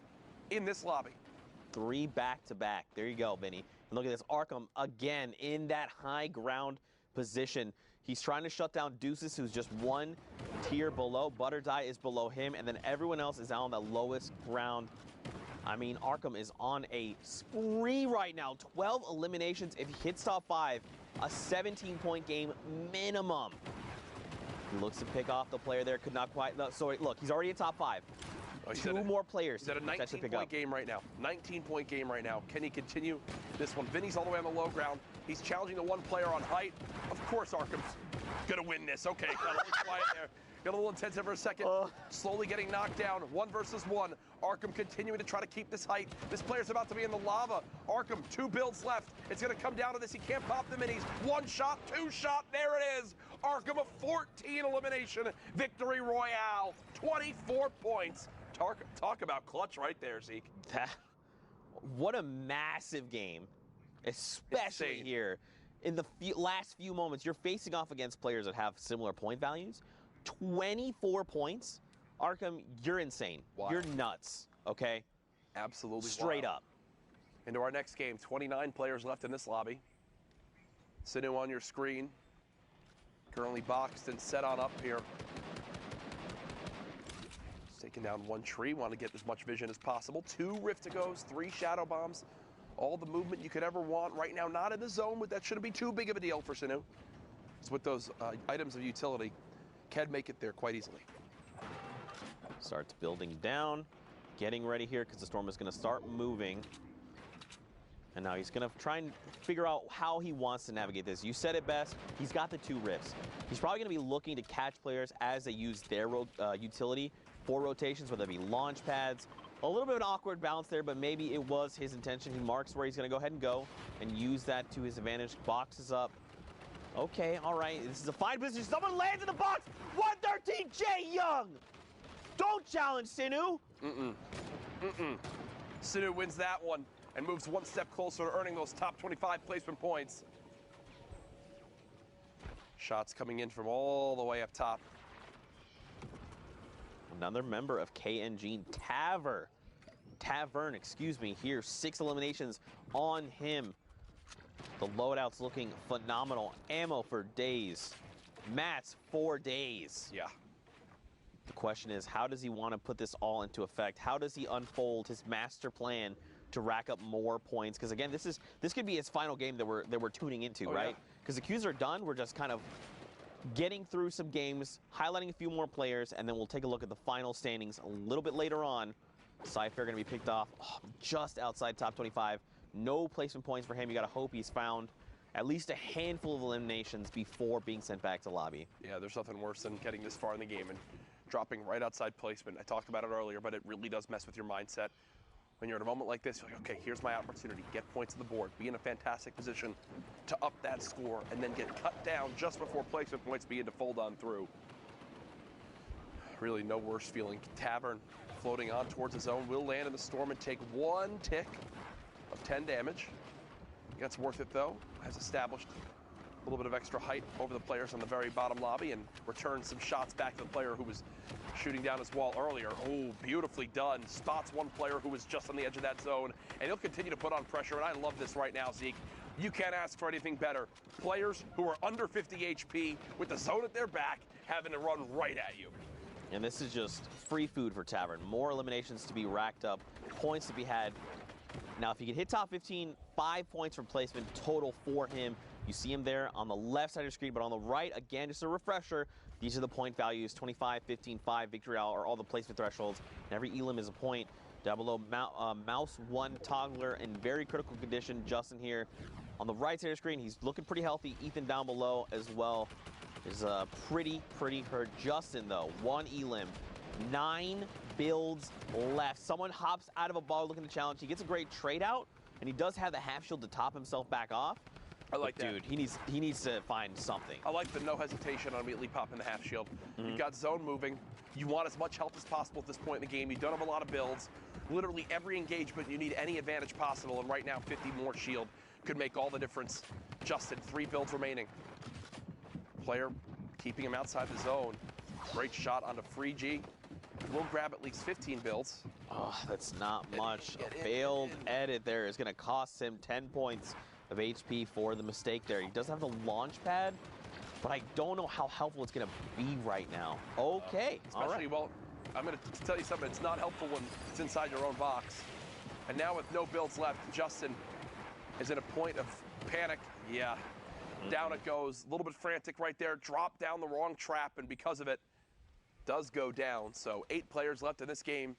Speaker 3: in this lobby.
Speaker 1: 3 back-to-back. There you go, Vinny. And look at this, Arkham again in that high ground position. He's trying to shut down Deuces, who's just one tier below. Butter Die is below him, and then everyone else is out on the lowest ground. I mean, Arkham is on a spree right now. 12 eliminations. If he hits top 5, a 17-point game minimum. He looks to pick off the player there. Could not quite. No, sorry, look, he's already in top 5.
Speaker 3: Oh,
Speaker 1: Two more players.
Speaker 3: He's at a 19-point game right now. 19-point game right now. Can he continue this one? Vinny's all the way on the low ground. He's challenging the one player on height. Of course, Arkham's gonna win this. Okay, got a little quiet there. Got a little intensive for a second. Slowly getting knocked down. 1 versus 1. Arkham continuing to try to keep this height. This player's about to be in the lava. Arkham, 2 builds left. It's going to come down to this. He can't pop the minis. 1 shot, 2 shot. There it is. Arkham, a 14 elimination victory royale. 24 points. Talk about clutch right there, Zeke.
Speaker 1: What a massive game, especially
Speaker 3: Insane.
Speaker 1: here. In the last few moments, you're facing off against players that have similar point values. 24 points. Arkham, you're insane.
Speaker 3: Wow.
Speaker 1: You're nuts, okay?
Speaker 3: Absolutely
Speaker 1: Straight
Speaker 3: wild.
Speaker 1: up.
Speaker 3: Into our next game. 29 players left in this lobby. Sinu on your screen. Currently boxed and set on up here. He's taking down 1 tree. Want to get as much vision as possible. 2 Rift-to-Goes, 3 Shadow Bombs. All the movement you could ever want. Right now, not in the zone, but that shouldn't be too big of a deal for Sinu. It's with those items of utility. Can make it there quite easily.
Speaker 1: Starts building down, getting ready here because the storm is going to start moving. And now he's going to try and figure out how he wants to navigate this. You said it best. He's got the 2 rifts. He's probably going to be looking to catch players as they use their utility for rotations, whether it be launch pads. A little bit of an awkward bounce there, but maybe it was his intention. He marks where he's going to go ahead and go and use that to his advantage. Boxes up. Okay, all right. This is a fine position. Someone lands in the box. 113, Jay Young. Don't challenge Sinu.
Speaker 3: Sinu wins that one and moves 1 step closer to earning those top 25 placement points. Shots coming in from all the way up top.
Speaker 1: Another member of KNG, Tavern, excuse me, here. 6 eliminations on him. The loadout's looking phenomenal. Ammo for days. Mats for days.
Speaker 3: Yeah.
Speaker 1: The question is, how does he want to put this all into effect? How does he unfold his master plan to rack up more points? Because again, this could be his final game that we're tuning into, right? Because the queues are done. We're just kind of getting through some games, highlighting a few more players, and then we'll take a look at the final standings a little bit later on. Cypher going to be picked off just outside top 25. No placement points for him. You got to hope he's found at least a handful of eliminations before being sent back to lobby.
Speaker 3: Yeah, there's nothing worse than getting this far in the game and dropping right outside placement. I talked about it earlier, but it really does mess with your mindset. When you're in a moment like this, you're like, okay, here's my opportunity. Get points on the board. Be in a fantastic position to up that score and then get cut down just before placement points begin to fold on through. Really no worse feeling. Tavern floating on towards his zone. Will land in the storm and take 1 tick of 10 damage. That's worth it though. Has established a little bit of extra height over the players on the very bottom lobby and returned some shots back to the player who was shooting down his wall earlier. Oh, beautifully done. Spots 1 player who was just on the edge of that zone, and he'll continue to put on pressure, and I love this right now, Zeke. You can't ask for anything better. Players who are under 50 HP with the zone at their back having to run right at you.
Speaker 1: And this is just free food for Tavern. More eliminations to be racked up, points to be had. Now, if he can hit top 15, 5 points for placement total for him. You see him there on the left side of the screen, but on the right, again, just a refresher, these are the point values, 25, 15, 5, victory hour, are all the placement thresholds. And every elim is a point. Down below, Mouse 1 Toggler in very critical condition. Justin here on the right side of the screen, he's looking pretty healthy. Ethan down below as well is pretty hurt. Justin, though, 1 elim, 9 builds left. Someone hops out of a ball looking to challenge. He gets a great trade out, and he does have the half shield to top himself back off.
Speaker 3: I like
Speaker 1: that. Dude, he needs to find something.
Speaker 3: I like the no hesitation on immediately popping the half shield. You've got zone moving. You want as much health as possible at this point in the game. You don't have a lot of builds. Literally every engagement, you need any advantage possible, and right now 50 more shield could make all the difference. Justin, 3 builds remaining. Player keeping him outside the zone. Great shot onto Free G. We'll grab at least 15 builds.
Speaker 1: Oh, that's not much. A failed edit there is going to cost him 10 points of HP for the mistake there. He does have the launch pad, but I don't know how helpful it's going to be right now. Okay, all
Speaker 3: Especially,
Speaker 1: right.
Speaker 3: well, I'm going to tell you something. It's not helpful when it's inside your own box. And now with no builds left, Justin is in a point of panic. Yeah, down it goes. A little bit frantic right there. Dropped down the wrong trap, and because of it, does go down. So 8 players left in this game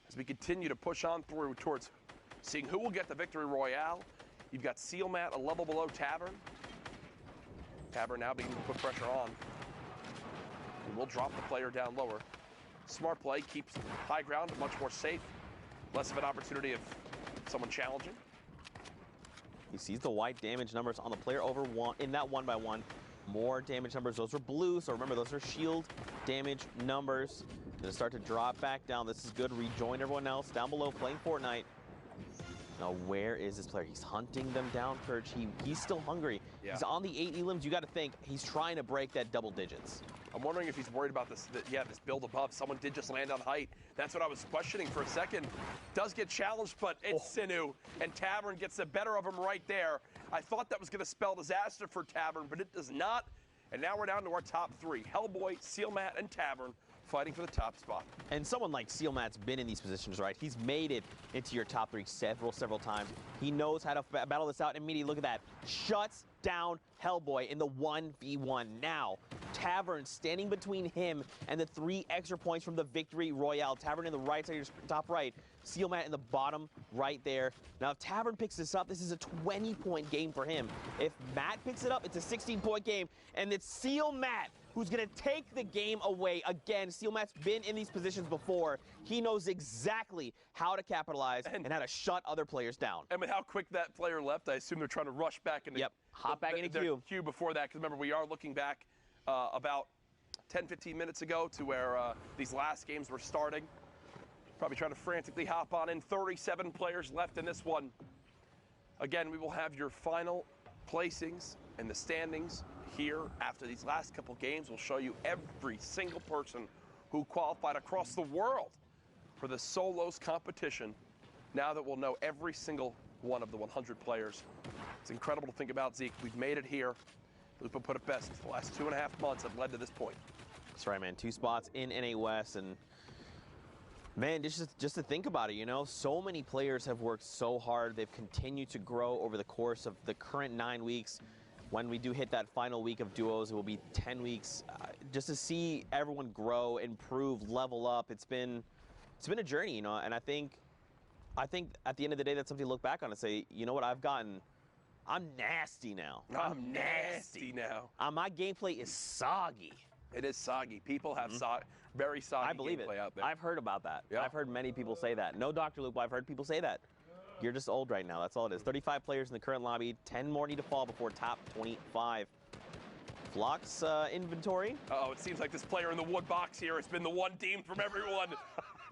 Speaker 3: as we continue to push on through towards seeing who will get the victory royale. You've got Sealmat a level below Tavern. Tavern now beginning to put pressure on. And we'll drop the player down lower. Smart play, keeps high ground, much more safe. Less of an opportunity of someone challenging.
Speaker 1: He sees the white damage numbers on the player over one in that 1x1. More damage numbers. Those are blue, so remember those are shield damage numbers. Gonna start to drop back down. This is good. Rejoin everyone else down below playing Fortnite. Now where is this player? He's hunting them down, Perch. He's still hungry.
Speaker 3: Yeah.
Speaker 1: He's on the 8 elims. You got to think he's trying to break that double digits.
Speaker 3: I'm wondering if he's worried about this build above. Someone did just land on height. That's what I was questioning for a second. Does get challenged, but it's Sinu, and Tavern gets the better of him right there. I thought that was going to spell disaster for Tavern, but it does not. And now we're down to our top 3. Hellboy, Sealmat, and Tavern fighting for the top spot.
Speaker 1: And someone like Sealmat's been in these positions, right? He's made it into your top 3 several times. He knows how to battle this out. Immediately, look at that. Shuts down Hellboy in the 1v1. Now, Tavern standing between him and the 3 extra points from the victory royale. Tavern in the right side, top right. Sealmat in the bottom right there. Now, if Tavern picks this up, this is a 20-point game for him. If Matt picks it up, it's a 16-point game. And it's Sealmat who's going to take the game away. Again, Sealmat's been in these positions before. He knows exactly how to capitalize and how to shut other players down.
Speaker 3: And with how quick that player left, I assume they're trying to rush back into
Speaker 1: hop back into queue
Speaker 3: before that. Because remember, we are looking back about 10-15 minutes ago to where these last games were starting. Probably trying to frantically hop on in. 37 players left in this one. Again, we will have your final placings and the standings here after these last couple games. We'll show you every single person who qualified across the world for the solos competition. Now that we'll know every single one of the 100 players. It's incredible to think about, Zeke. We've made it here. Lupa put it best. The last 2.5 months have led to this point.
Speaker 1: That's right, man. 2 spots in NA West, and man, just to think about it, you know, so many players have worked so hard. They've continued to grow over the course of the current 9 weeks. When we do hit that final week of duos, it will be 10 weeks. Just to see everyone grow, improve, level up, it's been a journey, you know. And I think at the end of the day, that's something to look back on and say, you know what, I'm nasty now.
Speaker 3: I'm nasty now.
Speaker 1: My gameplay is soggy.
Speaker 3: It is soggy. People have very soggy gameplay out there.
Speaker 1: I've heard about that.
Speaker 3: Yeah.
Speaker 1: I've heard many people say that. No Dr. Luke, I've heard people say that. You're just old right now. That's all it is. 35 players in the current lobby. 10 more need to fall before top 25. Flock's inventory.
Speaker 3: Uh-oh, it seems like this player in the wood box here has been the one deemed from everyone.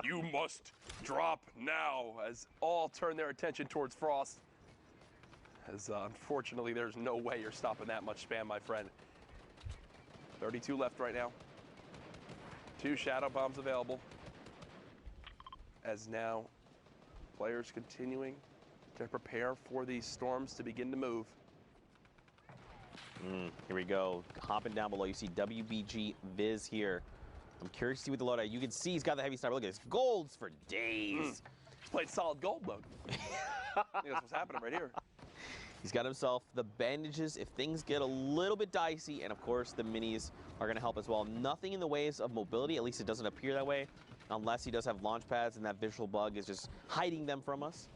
Speaker 3: You must drop now, as all turn their attention towards Frost. As unfortunately, there's no way you're stopping that much spam, my friend. 32 left right now. 2 shadow bombs available. As now, players continuing to prepare for these storms to begin to move.
Speaker 1: Here we go. Hopping down below, you see WBG Viz here. I'm curious to see what the loadout. You can see he's got the heavy sniper. Look at this. Golds for days.
Speaker 3: He's played solid gold mode. I think that's what's happening right here.
Speaker 1: He's got himself the bandages if things get a little bit dicey, and of course the minis are going to help as well. Nothing in the ways of mobility, at least it doesn't appear that way, unless he does have launch pads and that visual bug is just hiding them from us.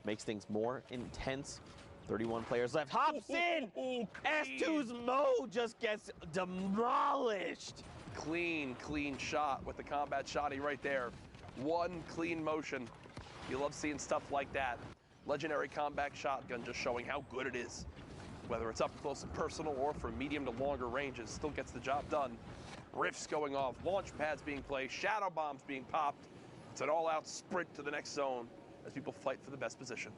Speaker 1: Makes things more intense. 31 players left. Hops in! S2's Mo just gets demolished.
Speaker 3: Clean shot with the combat shotty right there. One clean motion. You love seeing stuff like that. Legendary combat shotgun just showing how good it is. Whether it's up close and personal or for medium to longer ranges, still gets the job done. Rifts going off, launch pads being placed, shadow bombs being popped. It's an all-out sprint to the next zone as people fight for the best position.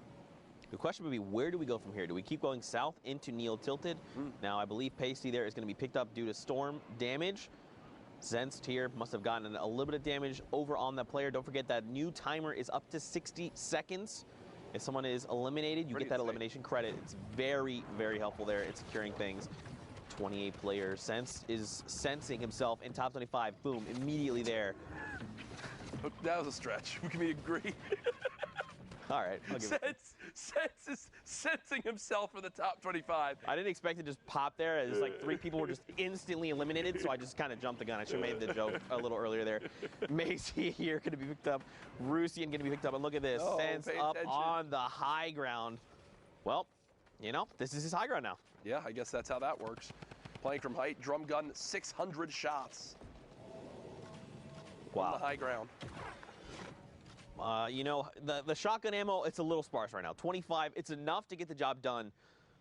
Speaker 1: The question would be, where do we go from here? Do we keep going south into Neil Tilted? Now, I believe Pasty there is going to be picked up due to storm damage. Zenst here must have gotten a little bit of damage over on that player. Don't forget that new timer is up to 60 seconds. If someone is eliminated, you get that elimination credit. It's very, very helpful there in securing things. 28 players. Sense is sensing himself in top 25. Boom, immediately there.
Speaker 3: That was a stretch. We can agree.
Speaker 1: All right, I'll give it.
Speaker 3: Sense is sensing himself for the top 25.
Speaker 1: I didn't expect it to just pop there. It was like 3 people were just instantly eliminated, so I just kind of jumped the gun. I should have made the joke a little earlier there. Macy here going to be picked up. Rusian going to be picked up. And look at this.
Speaker 3: Oh,
Speaker 1: Sense up on the high ground. Well, you know, this is his high ground now.
Speaker 3: Yeah, I guess that's how that works. Playing from height, drum gun, 600 shots.
Speaker 1: Wow.
Speaker 3: On the high ground.
Speaker 1: You know, the shotgun ammo, it's a little sparse right now. 25, it's enough to get the job done,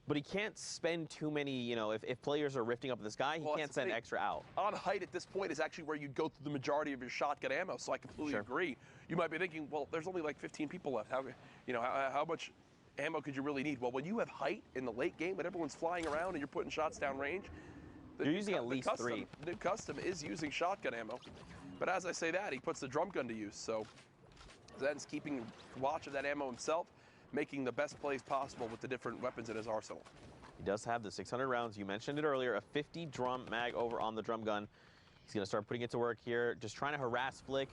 Speaker 1: but he can't spend too many, you know, if players are rifting up this guy, he can't send extra out.
Speaker 3: On height at this point is actually where you'd go through the majority of your shotgun ammo, so I completely agree. You might be thinking, well, there's only like 15 people left. How, you know, how much ammo could you really need? Well, when you have height in the late game, when everyone's flying around and you're putting shots down range,
Speaker 1: you're using at least 3.
Speaker 3: The custom is using shotgun ammo. But as I say that, he puts the drum gun to use, so Zen's keeping watch of that ammo himself, making the best plays possible with the different weapons in his arsenal.
Speaker 1: He does have the 600 rounds. You mentioned it earlier, a 50 drum mag over on the drum gun. He's going to start putting it to work here, just trying to harass Flick,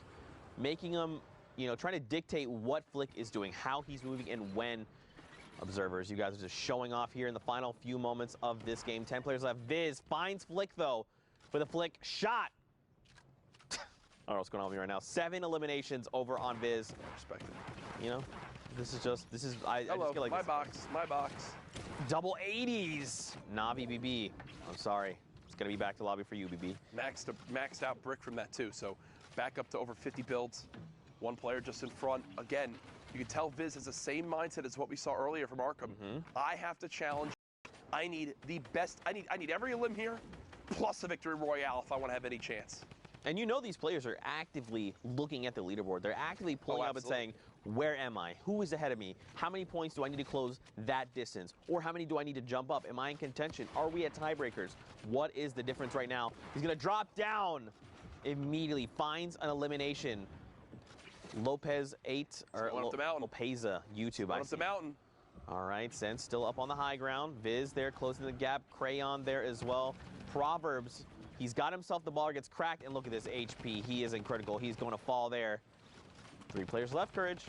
Speaker 1: making him, you know, trying to dictate what Flick is doing, how he's moving, and when. Observers, you guys are just showing off here in the final few moments of this game. 10 players left. Viz finds Flick, though, with a Flick shot. I don't know what's going on with me right now. 7 eliminations over on Viz.
Speaker 3: Respect it.
Speaker 1: You know, this is, I just feel like
Speaker 3: my box.
Speaker 1: Double 80s. Navi BB. I'm sorry. It's going to be back to lobby for you, BB.
Speaker 3: Maxed out brick from that, too. So back up to over 50 builds. One player just in front. Again, you can tell Viz has the same mindset as what we saw earlier from Arkham. I have to challenge. I need the best. I need every elim here, plus a victory royale if I want to have any chance.
Speaker 1: And you know these players are actively looking at the leaderboard. They're actively pulling up and saying, where am I? Who is ahead of me? How many points do I need to close that distance? Or how many do I need to jump up? Am I in contention? Are we at tiebreakers? What is the difference right now? He's going to drop down immediately, finds an elimination. Lopez 8, or Lopeza, YouTube, I see.
Speaker 3: Up the mountain.
Speaker 1: All right, Sense still up on the high ground. Viz there closing the gap. Crayon there as well. Proverbs, he's got himself, the ball gets cracked, and look at this HP. He isn't critical. He's going to fall there. 3 players left, Courage.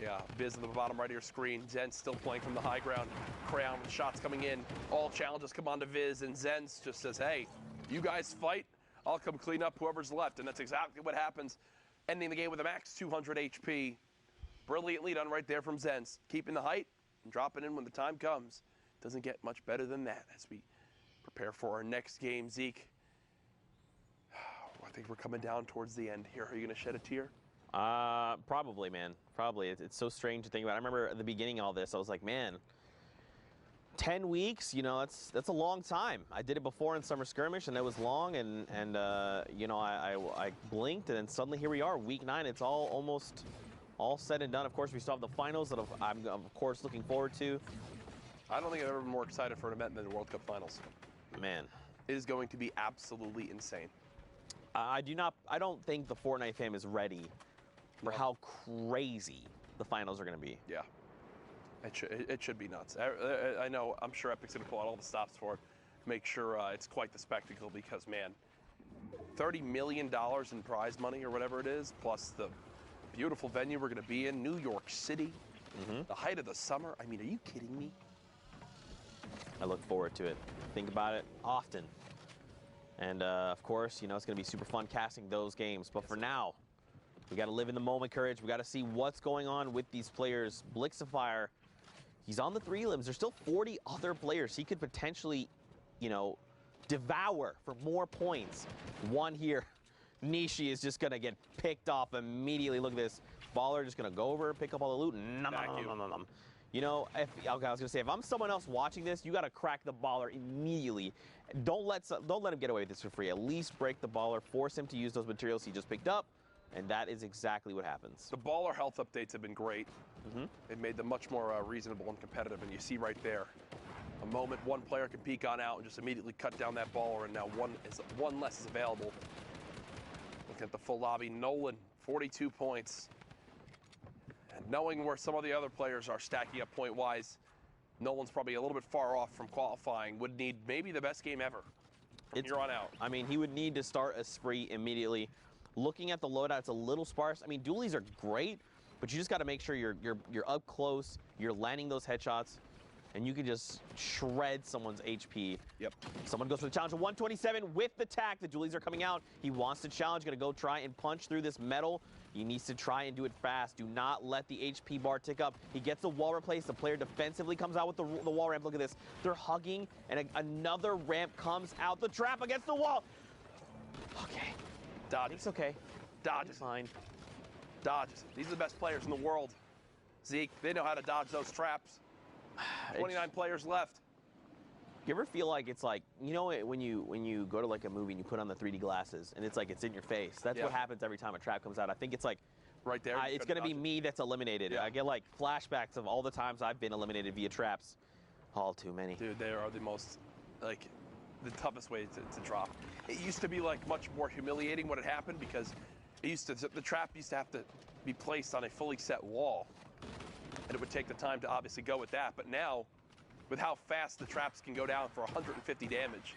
Speaker 3: Yeah, Viz on the bottom right of your screen. Zen still playing from the high ground. Crayon with shots coming in. All challenges come on to Viz, and Zen just says, hey, you guys fight. I'll come clean up whoever's left, and that's exactly what happens. Ending the game with a max 200 HP. Brilliantly done right there from Zenz. Keeping the height and dropping in when the time comes. Doesn't get much better than that as we prepare for our next game. Zeke, I think we're coming down towards the end here. Are you going to shed a tear?
Speaker 1: Probably, man. Probably. It's so strange to think about. I remember at the beginning of all this, I was like, man, 10 weeks, you know, that's a long time. I did it before in Summer Skirmish, and it was long, and you know, I blinked, and then suddenly here we are, week 9. It's almost all said and done. Of course, we still have the finals that I'm of course looking forward to.
Speaker 3: I don't think I've ever been more excited for an event than the World Cup Finals.
Speaker 1: Man,
Speaker 3: it is going to be absolutely insane.
Speaker 1: I don't think the Fortnite fam is ready for how crazy the finals are going to be.
Speaker 3: Yeah. It should be nuts. I know, I'm sure Epic's going to pull out all the stops for it, make sure it's quite the spectacle because, man, $30 million in prize money or whatever it is, plus the beautiful venue we're going to be in, New York City, the height of the summer. I mean, are you kidding me?
Speaker 1: I look forward to it. Think about it often. And, of course, you know, it's going to be super fun casting those games. But for now, we got to live in the moment, Courage. We got to see what's going on with these players. Blixifier, he's on the 3 limbs. There's still 40 other players he could potentially, you know, devour for more points. One here. Nishi is just going to get picked off immediately. Look at this. Baller just going to go over, pick up all the loot. You know, okay, I was going to say, if I'm someone else watching this, you got to crack the Baller immediately. Don't let him get away with this for free. At least break the Baller. Force him to use those materials he just picked up. And that is exactly what happens.
Speaker 3: The Baller health updates have been great. They've made them much more reasonable and competitive. And you see right there, a moment one player can peek on out and just immediately cut down that Baller, and now one less is available. Looking at the full lobby, Nolan, 42 points. And knowing where some of the other players are stacking up point-wise, Nolan's probably a little bit far off from qualifying. Would need maybe the best game ever from here on out.
Speaker 1: I mean, he would need to start a spree immediately. Looking at the loadout, it's a little sparse. I mean, dualies are great, but you just got to make sure you're up close, you're landing those headshots, and you can just shred someone's HP.
Speaker 3: Yep.
Speaker 1: Someone goes for the challenge of 127 with the tack. The dualies are coming out. He wants to challenge, going to go try and punch through this metal. He needs to try and do it fast. Do not let the HP bar tick up. He gets the wall replaced. The player defensively comes out with the wall ramp. Look at this. They're hugging, and another ramp comes out. The trap against the wall. Okay.
Speaker 3: Dodge.
Speaker 1: It's okay.
Speaker 3: Dodge.
Speaker 1: It's fine.
Speaker 3: Dodges. These are the best players in the world. Zeke, they know how to dodge those traps. 29 players left.
Speaker 1: You ever feel like it's like, you know, when you go to like a movie and you put on the 3D glasses and it's like it's in your face? That's what happens every time a trap comes out. I think it's like
Speaker 3: right there.
Speaker 1: It's going to be me that's eliminated. I get like flashbacks of all the times I've been eliminated via traps. All too many.
Speaker 3: Dude, they are the most, like, the toughest way to drop. It used to be like much more humiliating when it happened because the trap used to have to be placed on a fully set wall. And it would take the time to obviously go with that. But now, with how fast the traps can go down for 150 damage,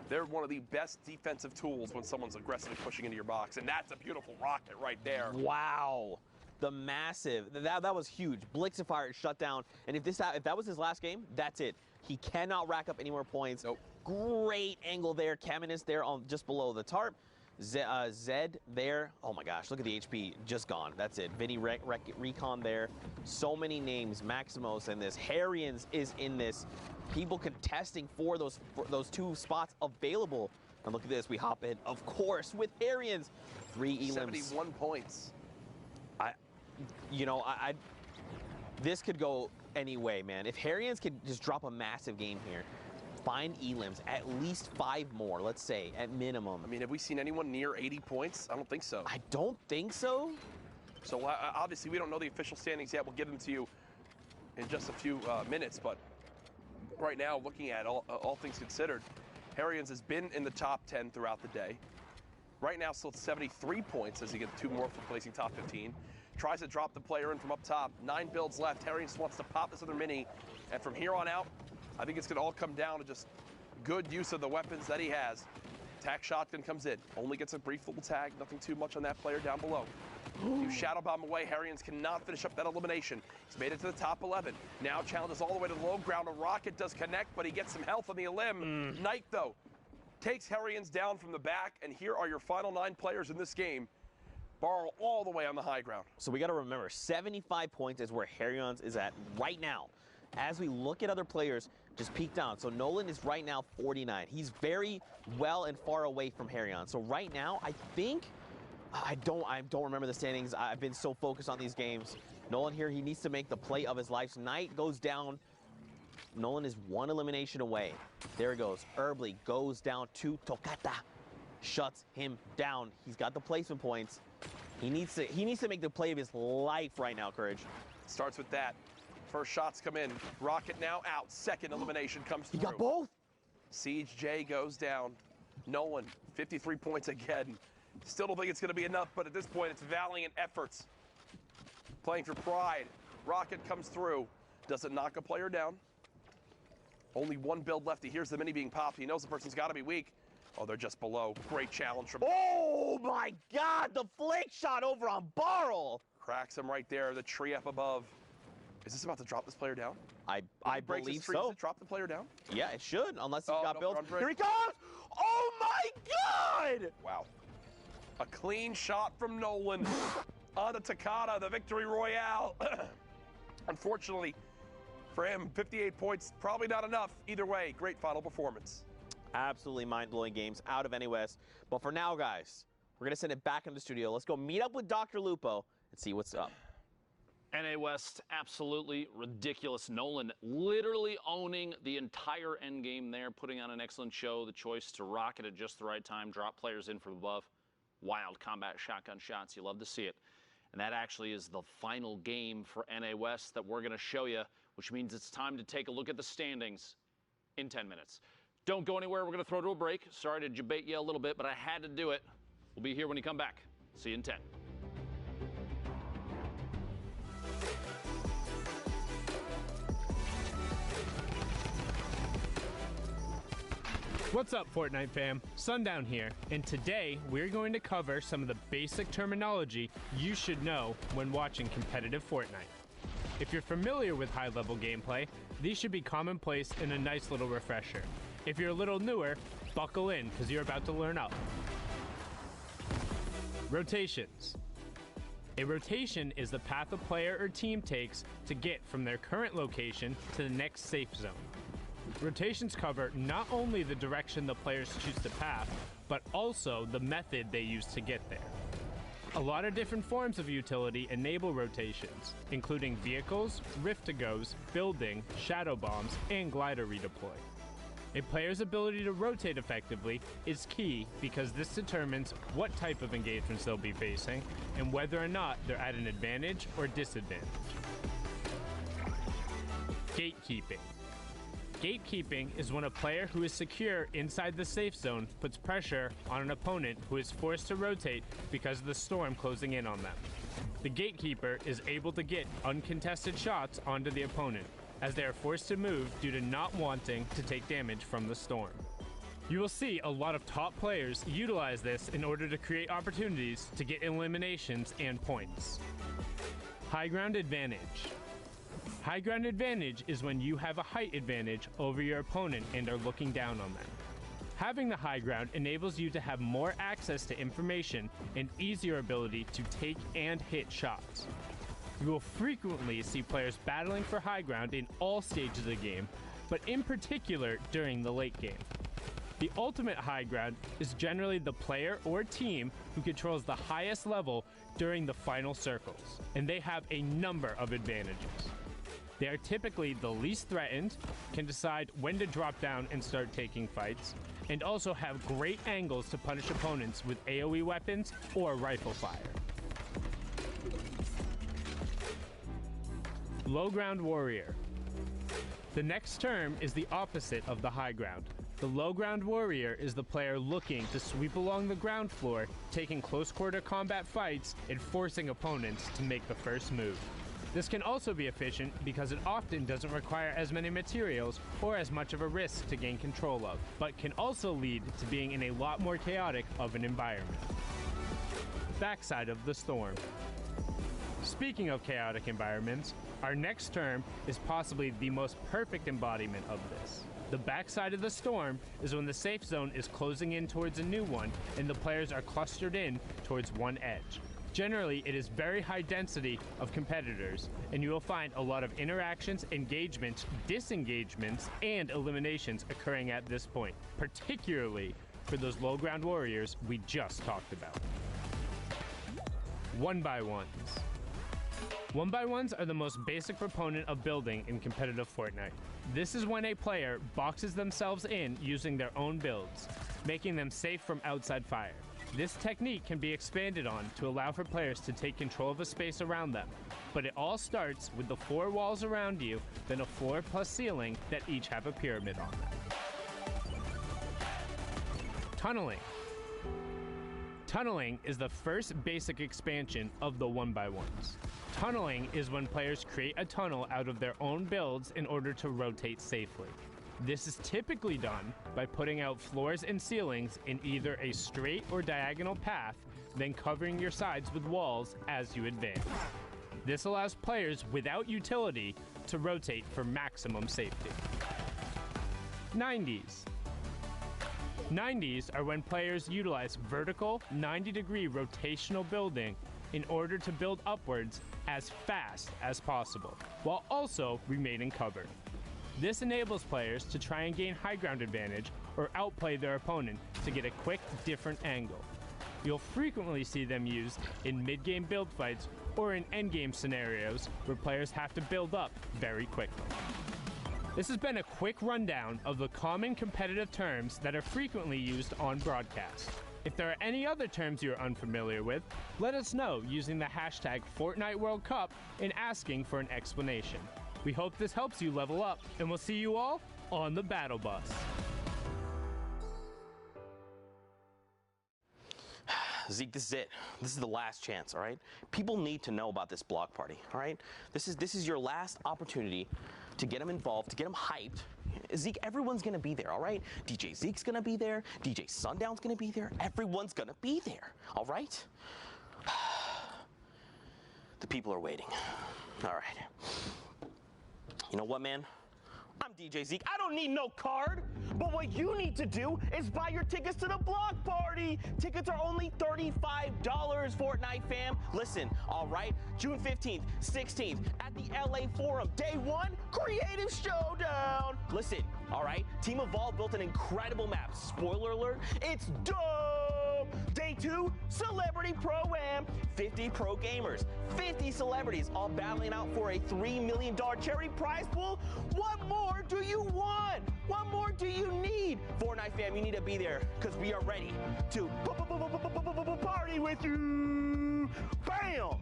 Speaker 3: they're one of the best defensive tools when someone's aggressively pushing into your box. And that's a beautiful rocket right there.
Speaker 1: Wow. The massive, that was huge. Blixifier shut down. And if that was his last game, that's it. He cannot rack up any more points.
Speaker 3: Nope.
Speaker 1: Great angle there. Caminus there on just below the tarp. Zed there. Oh my gosh, look at the HP, just gone. That's it. Vinny Recon there. So many names. Maximos in this. Harrians is in this. People contesting for those two spots available. And look at this. We hop in, of course, with Harrians. 3 elims.
Speaker 3: 71 points.
Speaker 1: This could go any way, man. If Harrians could just drop a massive game here, find elims, at least 5 more, let's say, at minimum.
Speaker 3: I mean, have we seen anyone near 80 points? I don't think so.
Speaker 1: I don't think so.
Speaker 3: So obviously we don't know the official standings yet. We'll give them to you in just a few minutes. But right now, looking at all things considered, Harrians has been in the top 10 throughout the day. Right now, still at 73 points as he gets 2 more for placing top 15. Tries to drop the player in from up top. 9 builds left. Harrians wants to pop this other mini. And from here on out, I think it's going to all come down to just good use of the weapons that he has. Tack shotgun comes in. Only gets a brief little tag. Nothing too much on that player down below. You shadow bomb away. Harrians cannot finish up that elimination. He's made it to the top 11. Now challenges all the way to the low ground. A rocket does connect, but he gets some health on the elim. Knight, though, takes Harrians down from the back. And here are your final 9 players in this game. Barrel all the way on the high ground.
Speaker 1: So we got to remember, 75 points is where Harrians is at right now. As we look at other players, just peek down. So Nolan is right now 49. He's very well and far away from Harrion. So right now, I think, I don't remember the standings. I've been so focused on these games. Nolan here, he needs to make the play of his life. Knight goes down. Nolan is 1 elimination away. There he goes. Herbley goes down to Tokata. Shuts him down. He's got the placement points. He needs to make the play of his life right now, Courage.
Speaker 3: Starts with that. First shots come in. Rocket now out. Second elimination comes through.
Speaker 1: He got both.
Speaker 3: Siege J goes down. Nolan, 53 points again. Still don't think it's going to be enough, but at this point, it's valiant efforts. Playing for pride. Rocket comes through. Does it knock a player down? Only 1 build left. He hears the mini being popped. He knows the person's got to be weak. Oh, they're just below. Great challenge from...
Speaker 1: Oh, my God! The flick shot over on Barrel!
Speaker 3: Cracks him right there. The tree up above. Is this about to drop this player down?
Speaker 1: I believe so.
Speaker 3: Does it drop the player down?
Speaker 1: Yeah, it should, unless he's got builds.
Speaker 3: Here
Speaker 1: he comes! Oh, my God!
Speaker 3: Wow. A clean shot from Nolan onto Takata, the victory royale. Unfortunately for him, 58 points, probably not enough. Either way, great final performance.
Speaker 1: Absolutely mind-blowing games out of NA West. But for now, guys, we're going to send it back into the studio. Let's go meet up with Dr. Lupo and see what's up.
Speaker 4: NA West, absolutely ridiculous. Nolan literally owning the entire endgame there, putting on an excellent show. The choice to rocket at just the right time, drop players in from above. Wild combat shotgun shots. You love to see it. And that actually is the final game for NA West that we're going to show you, which means it's time to take a look at the standings in 10 minutes. Don't go anywhere. We're going to throw to a break. Sorry to debate you a little bit, but I had to do it. We'll be here when you come back. See you in 10.
Speaker 6: What's up, Fortnite fam? Sundown here, and today we're going to cover some of the basic terminology you should know when watching competitive Fortnite. If you're familiar with high-level gameplay, these should be commonplace and a nice little refresher. If you're a little newer, buckle in, because you're about to learn up. Rotations. A rotation is the path a player or team takes to get from their current location to the next safe zone. Rotations cover not only the direction the players choose to path, but also the method they use to get there. A lot of different forms of utility enable rotations, including vehicles, rift-to-goes, building, shadow bombs, and glider redeploy. A player's ability to rotate effectively is key because this determines what type of engagements they'll be facing and whether or not they're at an advantage or disadvantage. Gatekeeping. Gatekeeping is when a player who is secure inside the safe zone puts pressure on an opponent who is forced to rotate because of the storm closing in on them. The gatekeeper is able to get uncontested shots onto the opponent, as they are forced to move due to not wanting to take damage from the storm. You will see a lot of top players utilize this in order to create opportunities to get eliminations and points. High ground advantage. High ground advantage is when you have a height advantage over your opponent and are looking down on them. Having the high ground enables you to have more access to information and easier ability to take and hit shots. You will frequently see players battling for high ground in all stages of the game, but in particular during the late game. The ultimate high ground is generally the player or team who controls the highest level during the final circles, and they have a number of advantages. They are typically the least threatened, can decide when to drop down and start taking fights, and also have great angles to punish opponents with AoE weapons or rifle fire. Low ground warrior. The next term is the opposite of the high ground. The low ground warrior is the player looking to sweep along the ground floor, taking close quarter combat fights and forcing opponents to make the first move. This can also be efficient because it often doesn't require as many materials or as much of a risk to gain control of, but can also lead to being in a lot more chaotic of an environment. Backside of the storm. Speaking of chaotic environments, our next term is possibly the most perfect embodiment of this. The backside of the storm is when the safe zone is closing in towards a new one and the players are clustered in towards one edge. Generally, it is very high density of competitors, and you will find a lot of interactions, engagements, disengagements, and eliminations occurring at this point, particularly for those low ground warriors we just talked about. 1x1s. 1x1s are the most basic proponent of building in competitive Fortnite. This is when a player boxes themselves in using their own builds, making them safe from outside fire. This technique can be expanded on to allow for players to take control of a space around them, but it all starts with the 4 walls around you, then a floor plus ceiling that each have a pyramid on them. Tunneling. Tunneling is the first basic expansion of the 1x1s. Tunneling is when players create a tunnel out of their own builds in order to rotate safely. This is typically done by putting out floors and ceilings in either a straight or diagonal path, then covering your sides with walls as you advance. This allows players without utility to rotate for maximum safety. 90s. 90s are when players utilize vertical 90-degree rotational building in order to build upwards as fast as possible, while also remaining covered. This enables players to try and gain high ground advantage or outplay their opponent to get a quick, different angle. You'll frequently see them used in mid-game build fights or in endgame scenarios where players have to build up very quickly. This has been a quick rundown of the common competitive terms that are frequently used on broadcast. If there are any other terms you're unfamiliar with, let us know using the hashtag Fortnite World Cup and asking for an explanation. We hope this helps you level up, and we'll see you all on the battle bus.
Speaker 1: Zeke, this is it. This is the last chance, all right? People need to know about this block party, all right? This is your last opportunity to get them involved, to get them hyped. Zeke, everyone's gonna be there, all right? DJ Zeke's gonna be there. DJ Sundown's gonna be there. Everyone's gonna be there, all right? The people are waiting. All right. You know what, man? I'm DJ Zeke. I don't need no card. But what you need to do is buy your tickets to the block party. Tickets are only $35, Fortnite fam. Listen, all right, June 15th, 16th at the LA Forum. Day 1, Creative Showdown. Listen, all right, Team Evolve built an incredible map. Spoiler alert, it's dope. Day 2, Celebrity Pro-Am. 50 pro gamers, 50 celebrities, all battling out for a $3 million charity prize pool. What more do you want? What more do you need? Fortnite fam, you need to be there because we are ready to party with you. Bam!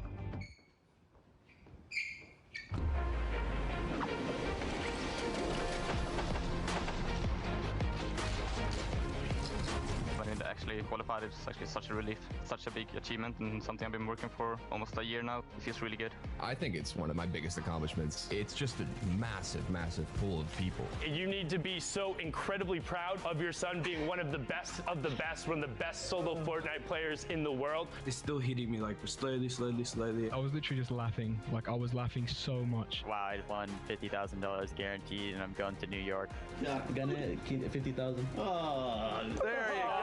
Speaker 15: To actually qualify, it's actually such a relief, such a big achievement, and something I've been working for almost a year now. It feels really good.
Speaker 16: I think it's one of my biggest accomplishments. It's just a massive, massive pool of people.
Speaker 2: You need to be so incredibly proud of your son being one of the best, one of the best solo Fortnite players in the world.
Speaker 10: It's still hitting me like slowly. I
Speaker 6: was literally just laughing. Like, I was laughing so much.
Speaker 17: Wow, I won $50,000 guaranteed, and I'm going to New York.
Speaker 19: Yeah, gonna keep 50,000. Oh,
Speaker 3: there you go.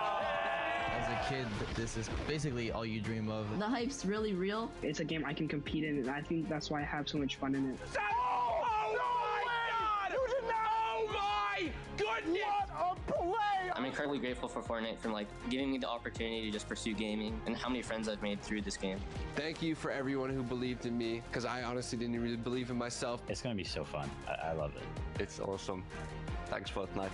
Speaker 19: As a kid, this is basically all you dream of.
Speaker 9: The hype's really real.
Speaker 12: It's a game I can compete in, and I think that's why I have so much fun in it.
Speaker 3: Oh my God! Oh my goodness! What a play!
Speaker 8: I'm incredibly grateful for Fortnite for giving me the opportunity to just pursue gaming and how many friends I've made through this game.
Speaker 14: Thank you for everyone who believed in me, because I honestly didn't really believe in myself.
Speaker 17: It's gonna be so fun. I love it.
Speaker 3: It's awesome. Thanks, Fortnite.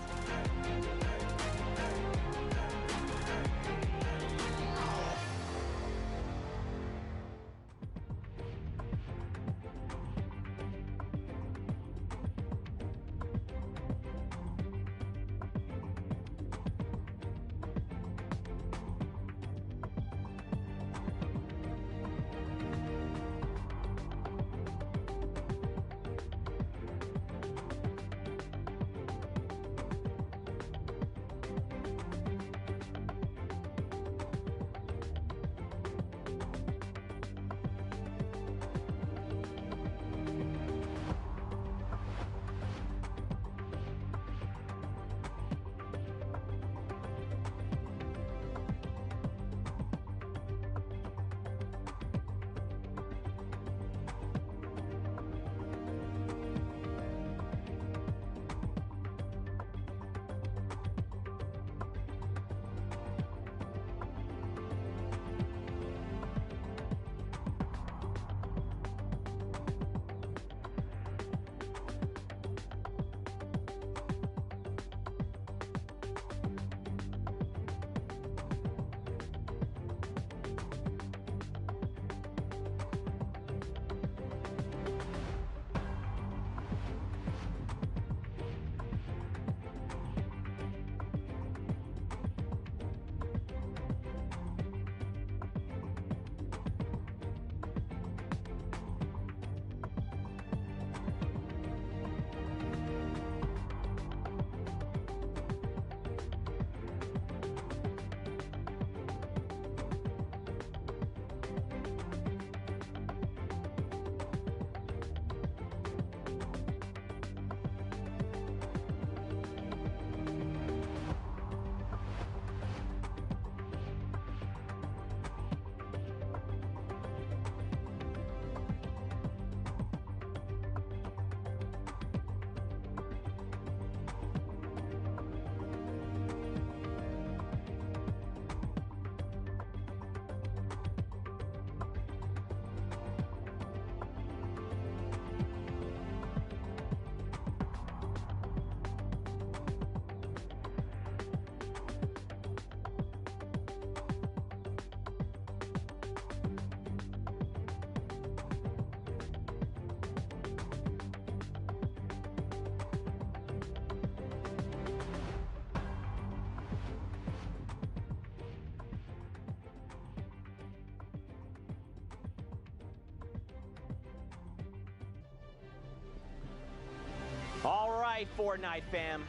Speaker 1: right, Fortnite fam,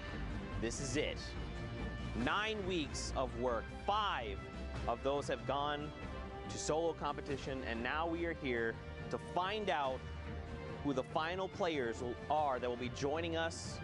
Speaker 1: this is it. 9 weeks of work. 5 of those have gone to solo competition, and now we are here to find out who the final players are that will be joining us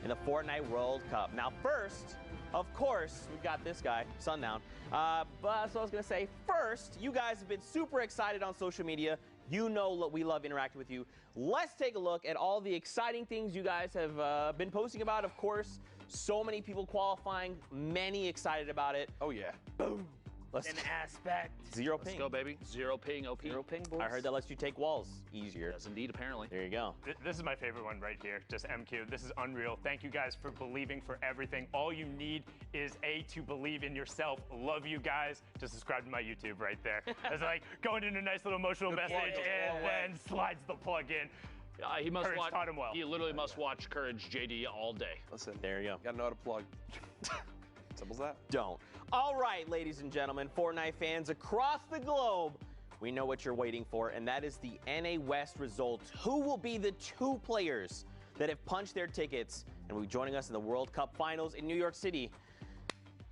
Speaker 1: in the Fortnite World Cup. Now, first, of course, we've got this guy, Sundown. But so I was gonna say, first, you guys have been super excited on social media. You know we love interacting with you. Let's take a look at all the exciting things you guys have been posting about. Of course, so many people qualifying, many excited about it.
Speaker 3: Oh yeah.
Speaker 1: Boom.
Speaker 13: An aspect.
Speaker 1: Zero ping.
Speaker 4: Let's go, baby. Zero ping, OP.
Speaker 13: Zero ping, boys.
Speaker 1: I heard that lets you take walls easier.
Speaker 4: Yes, indeed, apparently.
Speaker 1: There you go.
Speaker 2: This is my favorite one right here, just MQ. This is unreal. Thank you guys for believing for everything. All you need is to believe in yourself. Love you guys. Just subscribe to my YouTube right there. It's like going in a nice little emotional message and then slides the plug in.
Speaker 4: He must
Speaker 2: Courage
Speaker 4: watch.
Speaker 2: taught him well.
Speaker 4: He literally must watch Courage JD all day.
Speaker 3: Listen,
Speaker 1: there you go.
Speaker 3: Gotta know how to plug. Simple as that.
Speaker 1: Don't. All right, ladies and gentlemen, Fortnite fans across the globe, we know what you're waiting for, and that is the NA West results. Who will be the 2 players that have punched their tickets and will be joining us in the World Cup Finals in New York City?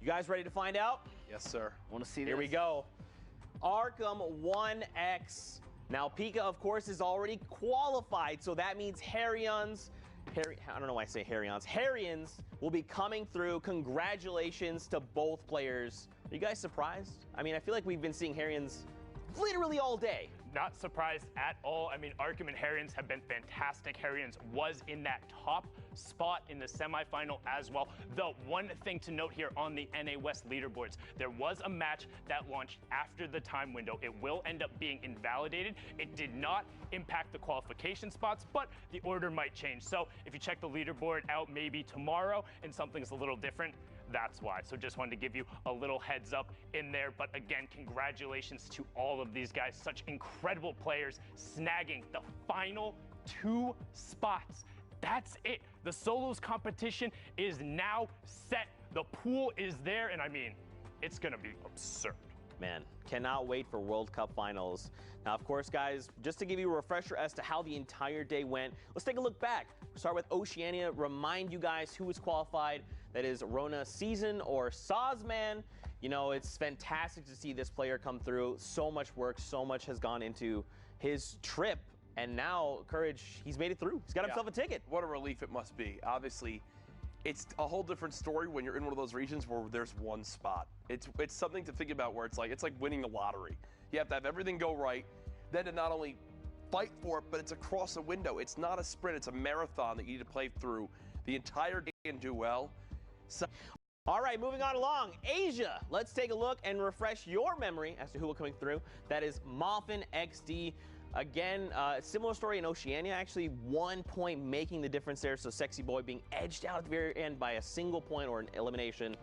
Speaker 1: You guys ready to find out?
Speaker 3: Yes, sir.
Speaker 13: Want to see this?
Speaker 1: Here we go. Arkham 1X. Now, Pika, of course, is already qualified, so that means Harryans will be coming through. Congratulations to both players. Are you guys surprised? I mean, I feel like we've been seeing Harryans literally all day.
Speaker 2: Not surprised at all. I mean, Arkham and Harryans have been fantastic. Harryans was in that top spot in the semifinal as well. The one thing to note here on the NA West leaderboards, there was a match that launched after the time window. It will end up being invalidated. It did not impact the qualification spots, but the order might change. So if you check the leaderboard out maybe tomorrow and something's a little different, that's why. So just wanted to give you a little heads up in there. But again, congratulations to all of these guys. Such incredible players snagging the final 2 spots. That's it. The solos competition is now set. The pool is there, and I mean, it's gonna be absurd.
Speaker 1: Man, cannot wait for World Cup Finals. Now, of course, guys, just to give you a refresher as to how the entire day went, let's take a look back. We'll start with Oceania, remind you guys who was qualified. That is Rona Season or Sazman. You know, it's fantastic to see this player come through. So much work, so much has gone into his trip. And now, Courage, he's made it through. He's got himself a ticket.
Speaker 3: What a relief it must be. Obviously, it's a whole different story when you're in one of those regions where there's one spot. It's something to think about where it's like winning the lottery. You have to have everything go right, then to not only fight for it, but it's across a window. It's not a sprint, it's a marathon that you need to play through the entire day and do well. So
Speaker 1: all right, moving on along. Asia, let's take a look and refresh your memory as to who will coming through. That is Moffin XD. Again, similar story in Oceania, actually 1 point making the difference there. So Sexy Boy being edged out at the very end by a single point or an elimination.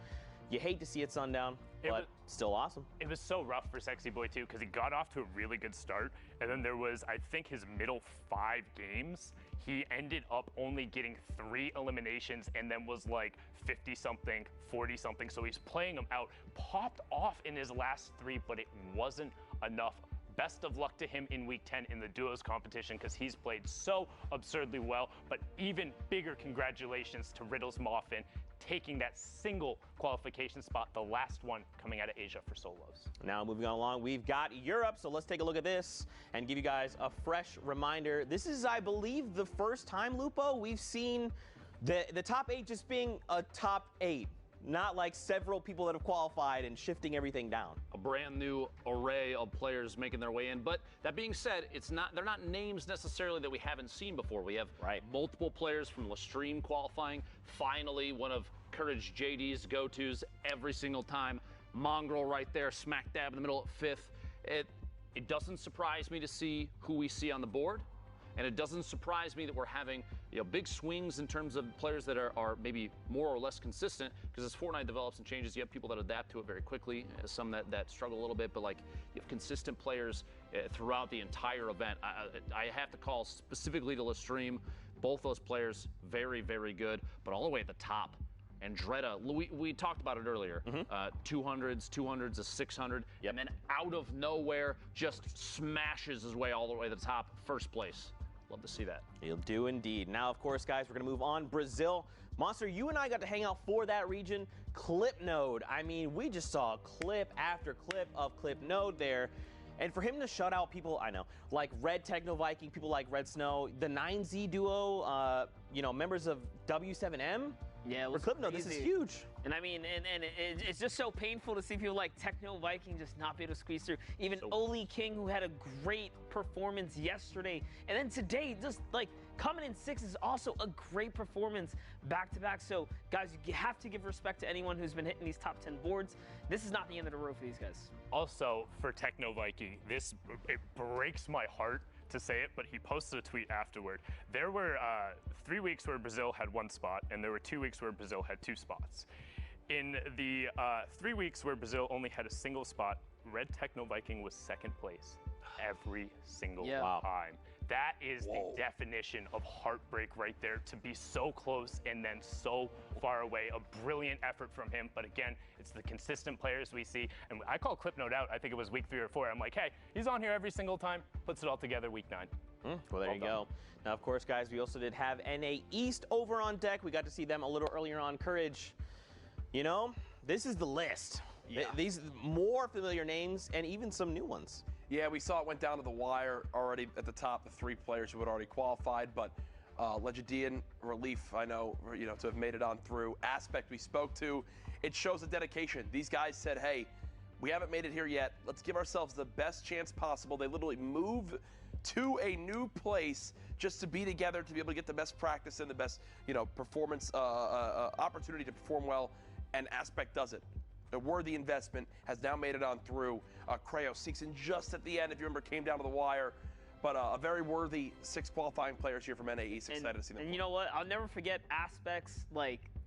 Speaker 1: You hate to see it, Sundown, but still awesome.
Speaker 2: It was so rough for Sexy Boy too, because he got off to a really good start, and then there was, I think, his middle 5 games, he ended up only getting 3 eliminations and then was like 50-something, 40-something, so he's playing them out. Popped off in his last 3, but it wasn't enough. Best of luck to him in Week 10 in the duos competition because he's played so absurdly well, but even bigger congratulations to Riddles Moffin taking that single qualification spot, the last one coming out of Asia for solos.
Speaker 1: Now moving on along, we've got Europe, so let's take a look at this and give you guys a fresh reminder. This is, I believe, the first time, Lupo, we've seen the top 8 just being a top 8. Not like several people that have qualified and shifting everything down.
Speaker 4: A brand new array of players making their way in. But that being said, they're not names necessarily that we haven't seen before. We have multiple players from Lestream qualifying. Finally, one of Courage JD's go-tos every single time. Mongrel right there, smack dab in the middle at 5th. It doesn't surprise me to see who we see on the board. And it doesn't surprise me that we're having big swings in terms of players that are maybe more or less consistent, because as Fortnite develops and changes, you have people that adapt to it very quickly, some that struggle a little bit, but like you have consistent players throughout the entire event. I have to call specifically to Lestream, both those players very, very good, but all the way at the top. And Dreda, we talked about it earlier, 200s, a 600, and then out of nowhere just smashes his way all the way to the top, first place. Love to see that.
Speaker 1: You'll do indeed. Now, of course, guys, we're going to move on. Brazil. Monster, you and I got to hang out for that region. Clip Node. I mean, we just saw clip after clip of Clip Node there. And for him to shut out people, I know, like Red Techno Viking, people like Red Snow, the 9Z duo, members of W7M.
Speaker 13: Yeah, it was
Speaker 1: for Clip Node, this is huge.
Speaker 13: And I mean, and it's just so painful to see people like Techno Viking just not be able to squeeze through. Even Oli King, who had a great performance yesterday. And then today, just like coming in 6 is also a great performance back to back. So guys, you have to give respect to anyone who's been hitting these top 10 boards. This is not the end of the road for these guys.
Speaker 2: Also, for Techno Viking, it breaks my heart to say it, but he posted a tweet afterward. There were 3 weeks where Brazil had 1 spot, and there were 2 weeks where Brazil had 2 spots. In the 3 weeks where Brazil only had a single spot, Red Techno Viking was 2nd place every single time. That is the definition of heartbreak right there, to be so close and then so far away. A brilliant effort from him, but again, it's the consistent players we see. And I call Clipnote out, I think it was week 3 or 4. I'm like, hey, he's on here every single time, puts it all together week 9.
Speaker 1: Well, there you go. Now, of course, guys, we also did have NA East over on deck. We got to see them a little earlier on. Courage, this is the list. Yeah. These more familiar names and even some new ones.
Speaker 3: Yeah, we saw it went down to the wire already at the top, the 3 players who had already qualified, but Legendian, Relief, I know, to have made it on through. Aspect we spoke to, it shows the dedication. These guys said, hey, we haven't made it here yet. Let's give ourselves the best chance possible. They literally move to a new place just to be together, to be able to get the best practice and the best, performance opportunity to perform well, and Aspect does it. A worthy investment, has now made it on through. Creo sneaks in just at the end, if you remember, came down to the wire. But a very worthy 6 qualifying players here from NA East. Excited to see them.
Speaker 13: And you know what? I'll never forget Aspect's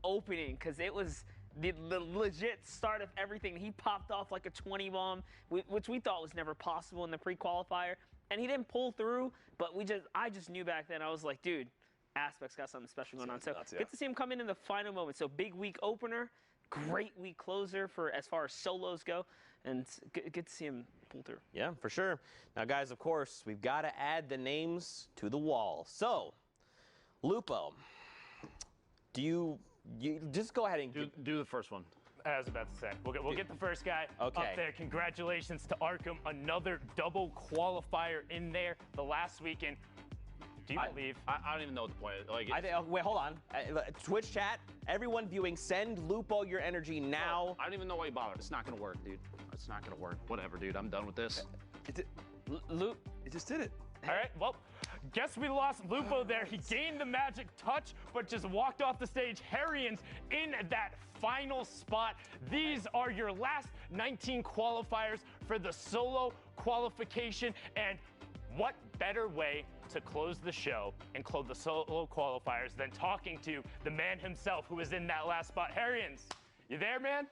Speaker 13: opening, because it was the legit start of everything. He popped off like a 20 bomb, which we thought was never possible in the pre-qualifier. And he didn't pull through, but I just knew back then. I was like, dude, Aspect's got something special going on. So good to see him come in the final moment. So big week opener. Great week closer for as far as solos go, and good to see him pull through.
Speaker 1: Yeah, for sure. Now, guys, of course, we've got to add the names to the wall. So, Lupo, do you just go ahead and
Speaker 4: do the first one?
Speaker 2: I was about to say, we'll get the first guy up there. Congratulations to Arkham, another double qualifier in there the last weekend. Do you believe?
Speaker 4: I don't even know what the point is.
Speaker 1: Wait, hold on. Twitch chat, everyone viewing, send Lupo your energy now.
Speaker 4: I don't even know why you bothered. It's not going to work, dude. It's not going to work. Whatever, dude. I'm done with this.
Speaker 3: It just did it.
Speaker 2: All right, well, guess we lost Lupo there. He gained the magic touch, but just walked off the stage. Harrians in that final spot. These are your last 19 qualifiers for the solo qualification, and what better way to close the show and close the solo qualifiers than talking to the man himself who was in that last spot. Harrians, you there, man?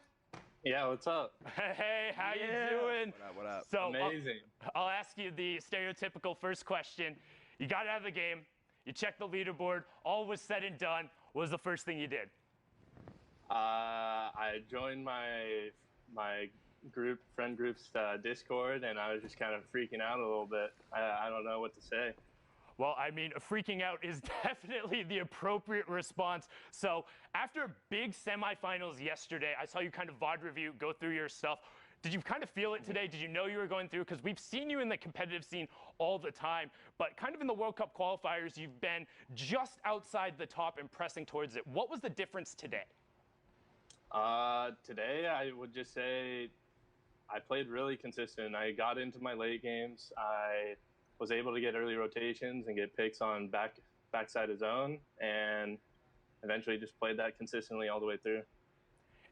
Speaker 20: Yeah, what's up?
Speaker 2: Hey, how you doing?
Speaker 20: What up?
Speaker 2: So,
Speaker 20: amazing.
Speaker 2: I'll ask you the stereotypical first question. You got out of the game, you checked the leaderboard, all was said and done. What was the first thing you did?
Speaker 20: I joined my friend group's Discord, and I was just kind of freaking out a little bit. I don't know what to say.
Speaker 2: Well, I mean, freaking out is definitely the appropriate response. So after big semifinals yesterday, I saw you kind of VOD review, go through your stuff. Did you kind of feel it today? Did you know you were going through? Because we've seen you in the competitive scene all the time, but kind of in the World Cup qualifiers, you've been just outside the top and pressing towards it. What was the difference today?
Speaker 20: Today, I would just say I played really consistent. I got into my late games. I was able to get early rotations and get picks on backside of zone, and eventually just played that consistently all the way through.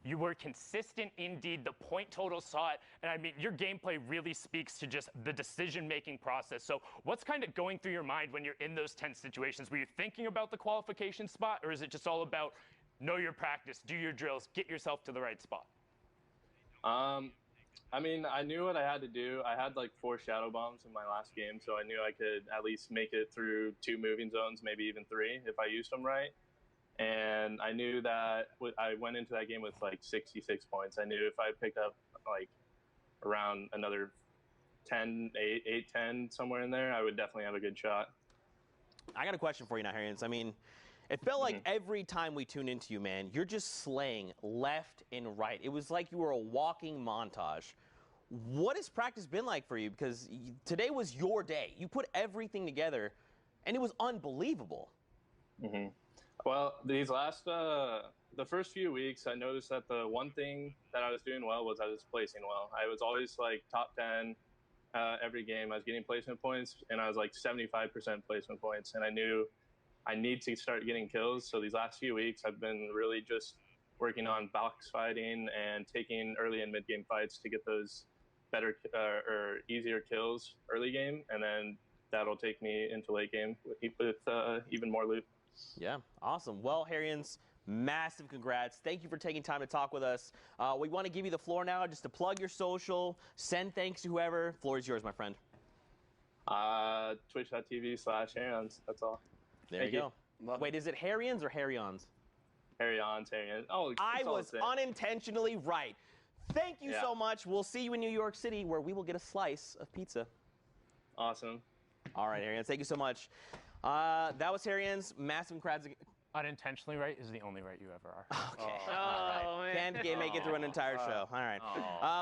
Speaker 2: You were consistent indeed. The point total saw it. And I mean, your gameplay really speaks to just the decision-making process. So what's kind of going through your mind when you're in those tense situations? Were you thinking about the qualification spot, or is it just all about know your practice, do your drills, get yourself to the right spot?
Speaker 20: I mean, I knew what I had to do. I had like 4 shadow bombs in my last game, so I knew I could at least make it through 2 moving zones, maybe even 3 if I used them right. And I knew that I went into that game with like 66 points. I knew if I picked up like around another 10, 8, 10, somewhere in there, I would definitely have a good shot.
Speaker 1: I got a question for you now, Harrians. I mean, it felt like every time we tune into you, man, you're just slaying left and right. It was like you were a walking montage. What has practice been like for you? Because today was your day. You put everything together, and it was unbelievable.
Speaker 20: Well, these last, the first few weeks, I noticed that the one thing that I was doing well was I was placing well. I was always like top 10 every game. I was getting placement points, and I was like 75% placement points, and I knew I need to start getting kills. So these last few weeks, I've been really just working on box fighting and taking early and mid game fights to get those better or easier kills early game, and then that'll take me into late game with even more loot.
Speaker 1: Yeah, awesome. Well, Harrians, massive congrats. Thank you for taking time to talk with us. We want to give you the floor now just to plug your social, send thanks to whoever. Floor is yours, my friend.
Speaker 20: Twitch.tv/Harrions. That's all.
Speaker 1: There you go. Wait, is it Harrians or Harryons?
Speaker 20: Harryons. Oh,
Speaker 1: I was unintentionally right. Thank you so much. We'll see you in New York City, where we will get a slice of pizza.
Speaker 20: Awesome.
Speaker 1: All right, Harrians. Thank you so much. That was Harrians. Massive congrats.
Speaker 2: Unintentionally right is the only right you ever are.
Speaker 1: Okay. All right. Can't make it through an entire show. All right.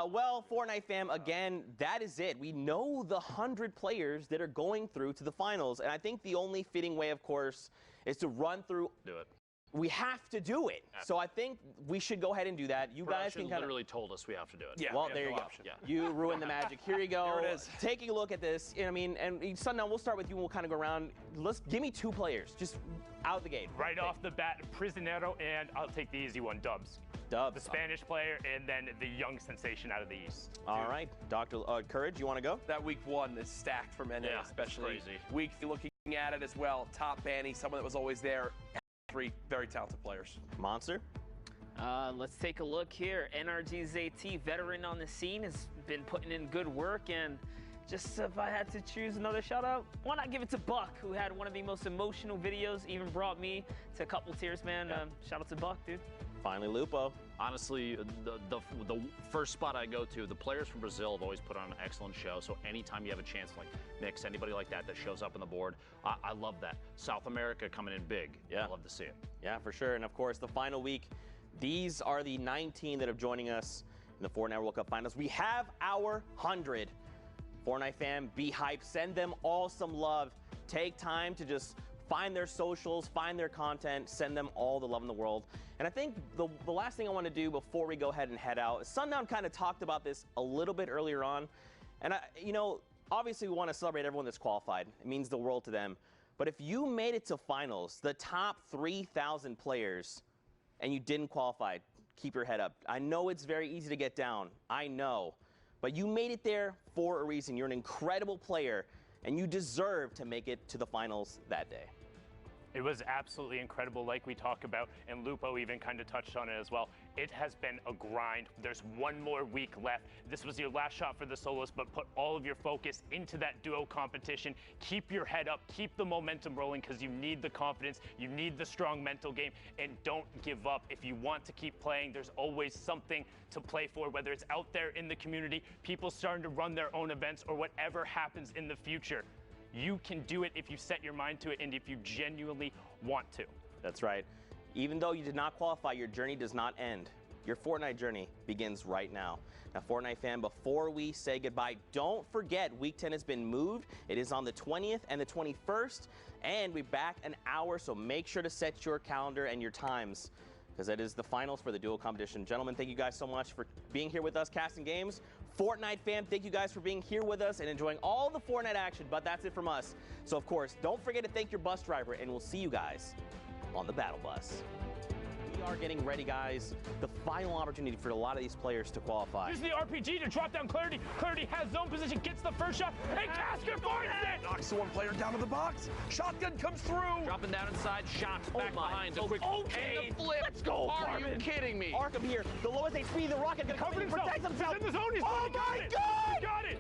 Speaker 1: Well, Fortnite fam, again, that is it. We know the 100 players that are going through to the finals, and I think the only fitting way, of course, is to run through.
Speaker 4: Do it.
Speaker 1: We have to do it. So I think we should go ahead and do that. You guys can kind of
Speaker 4: literally told us we have to do it.
Speaker 1: Yeah. Well, there you go. Yeah. You ruined the magic. Here you go.
Speaker 3: Here it is.
Speaker 1: Taking a look at this. I mean, and Sundown, we'll start with you and we'll kind of go around. Give me 2 players, just out the gate.
Speaker 2: Right off the bat, Prisionero, and I'll take the easy one, Dubs.
Speaker 1: Dubs.
Speaker 2: The Spanish player, and then the young sensation out of the East.
Speaker 1: All right. Dr. Courage, you want to go?
Speaker 3: That week 1 is stacked from NA, especially.
Speaker 4: Crazy.
Speaker 3: Week looking at it as well. Top Banny, someone that was always there. 3 very talented players.
Speaker 1: Monster?
Speaker 13: Let's take a look here. NRG ZT, veteran on the scene, has been putting in good work, and just if I had to choose another shout out, why not give it to Buck, who had one of the most emotional videos, even brought me to a couple tears, man. Shout out to Buck, dude.
Speaker 1: Finally, Lupo.
Speaker 4: Honestly, the first spot I go to, the players from Brazil have always put on an excellent show. So anytime you have a chance, like Mix, anybody like that shows up on the board, I love that. South America coming in big. Yeah. I love to see it.
Speaker 1: Yeah, for sure. And of course, the final week, these are the 19 that are joining us in the Fortnite World Cup Finals. We have our 100. Fortnite fam, be hyped. Send them all some love. Take time to just find their socials, find their content, send them all the love in the world. And I think the last thing I want to do before we go ahead and head out, Sundown kind of talked about this a little bit earlier on. And, obviously we want to celebrate everyone that's qualified. It means the world to them. But if you made it to finals, the top 3,000 players, and you didn't qualify, keep your head up. I know it's very easy to get down. I know. But you made it there for a reason. You're an incredible player, and you deserve to make it to the finals that day.
Speaker 2: It was absolutely incredible, like we talk about, and Lupo even kind of touched on it as well. It has been a grind. There's one more week left. This was your last shot for the solos, but put all of your focus into that duo competition. Keep your head up, keep the momentum rolling, because you need the confidence, you need the strong mental game, and don't give up. If you want to keep playing, there's always something to play for, whether it's out there in the community, people starting to run their own events, or whatever happens in the future. You can do it if you set your mind to it and if you genuinely want to.
Speaker 1: That's right. Even though you did not qualify, your journey does not end. Your Fortnite journey begins right now. Now, Fortnite fan, before we say goodbye, don't forget Week 10 has been moved. It is on the 20th and the 21st, and we're back an hour, so make sure to set your calendar and your times, because it is the finals for the duo competition. Gentlemen, thank you guys so much for being here with us, casting games. Fortnite fam, thank you guys for being here with us and enjoying all the Fortnite action, but that's it from us. So, of course, don't forget to thank your bus driver, and we'll see you guys on the battle bus. We are getting ready, guys. The final opportunity for a lot of these players to qualify.
Speaker 2: Use the RPG to drop down Clarity. Clarity has zone position, gets the first shot, and Casker finds it!
Speaker 3: Knocks the one player down to the box. Shotgun comes through.
Speaker 4: Dropping down inside, shots back behind. A quick flip.
Speaker 1: Let's go,
Speaker 4: Are you kidding me?
Speaker 1: Arkham here. The lowest HP, the rocket, gonna come in, protect himself.
Speaker 2: He's in the zone, he's
Speaker 1: oh my God!
Speaker 2: He got it!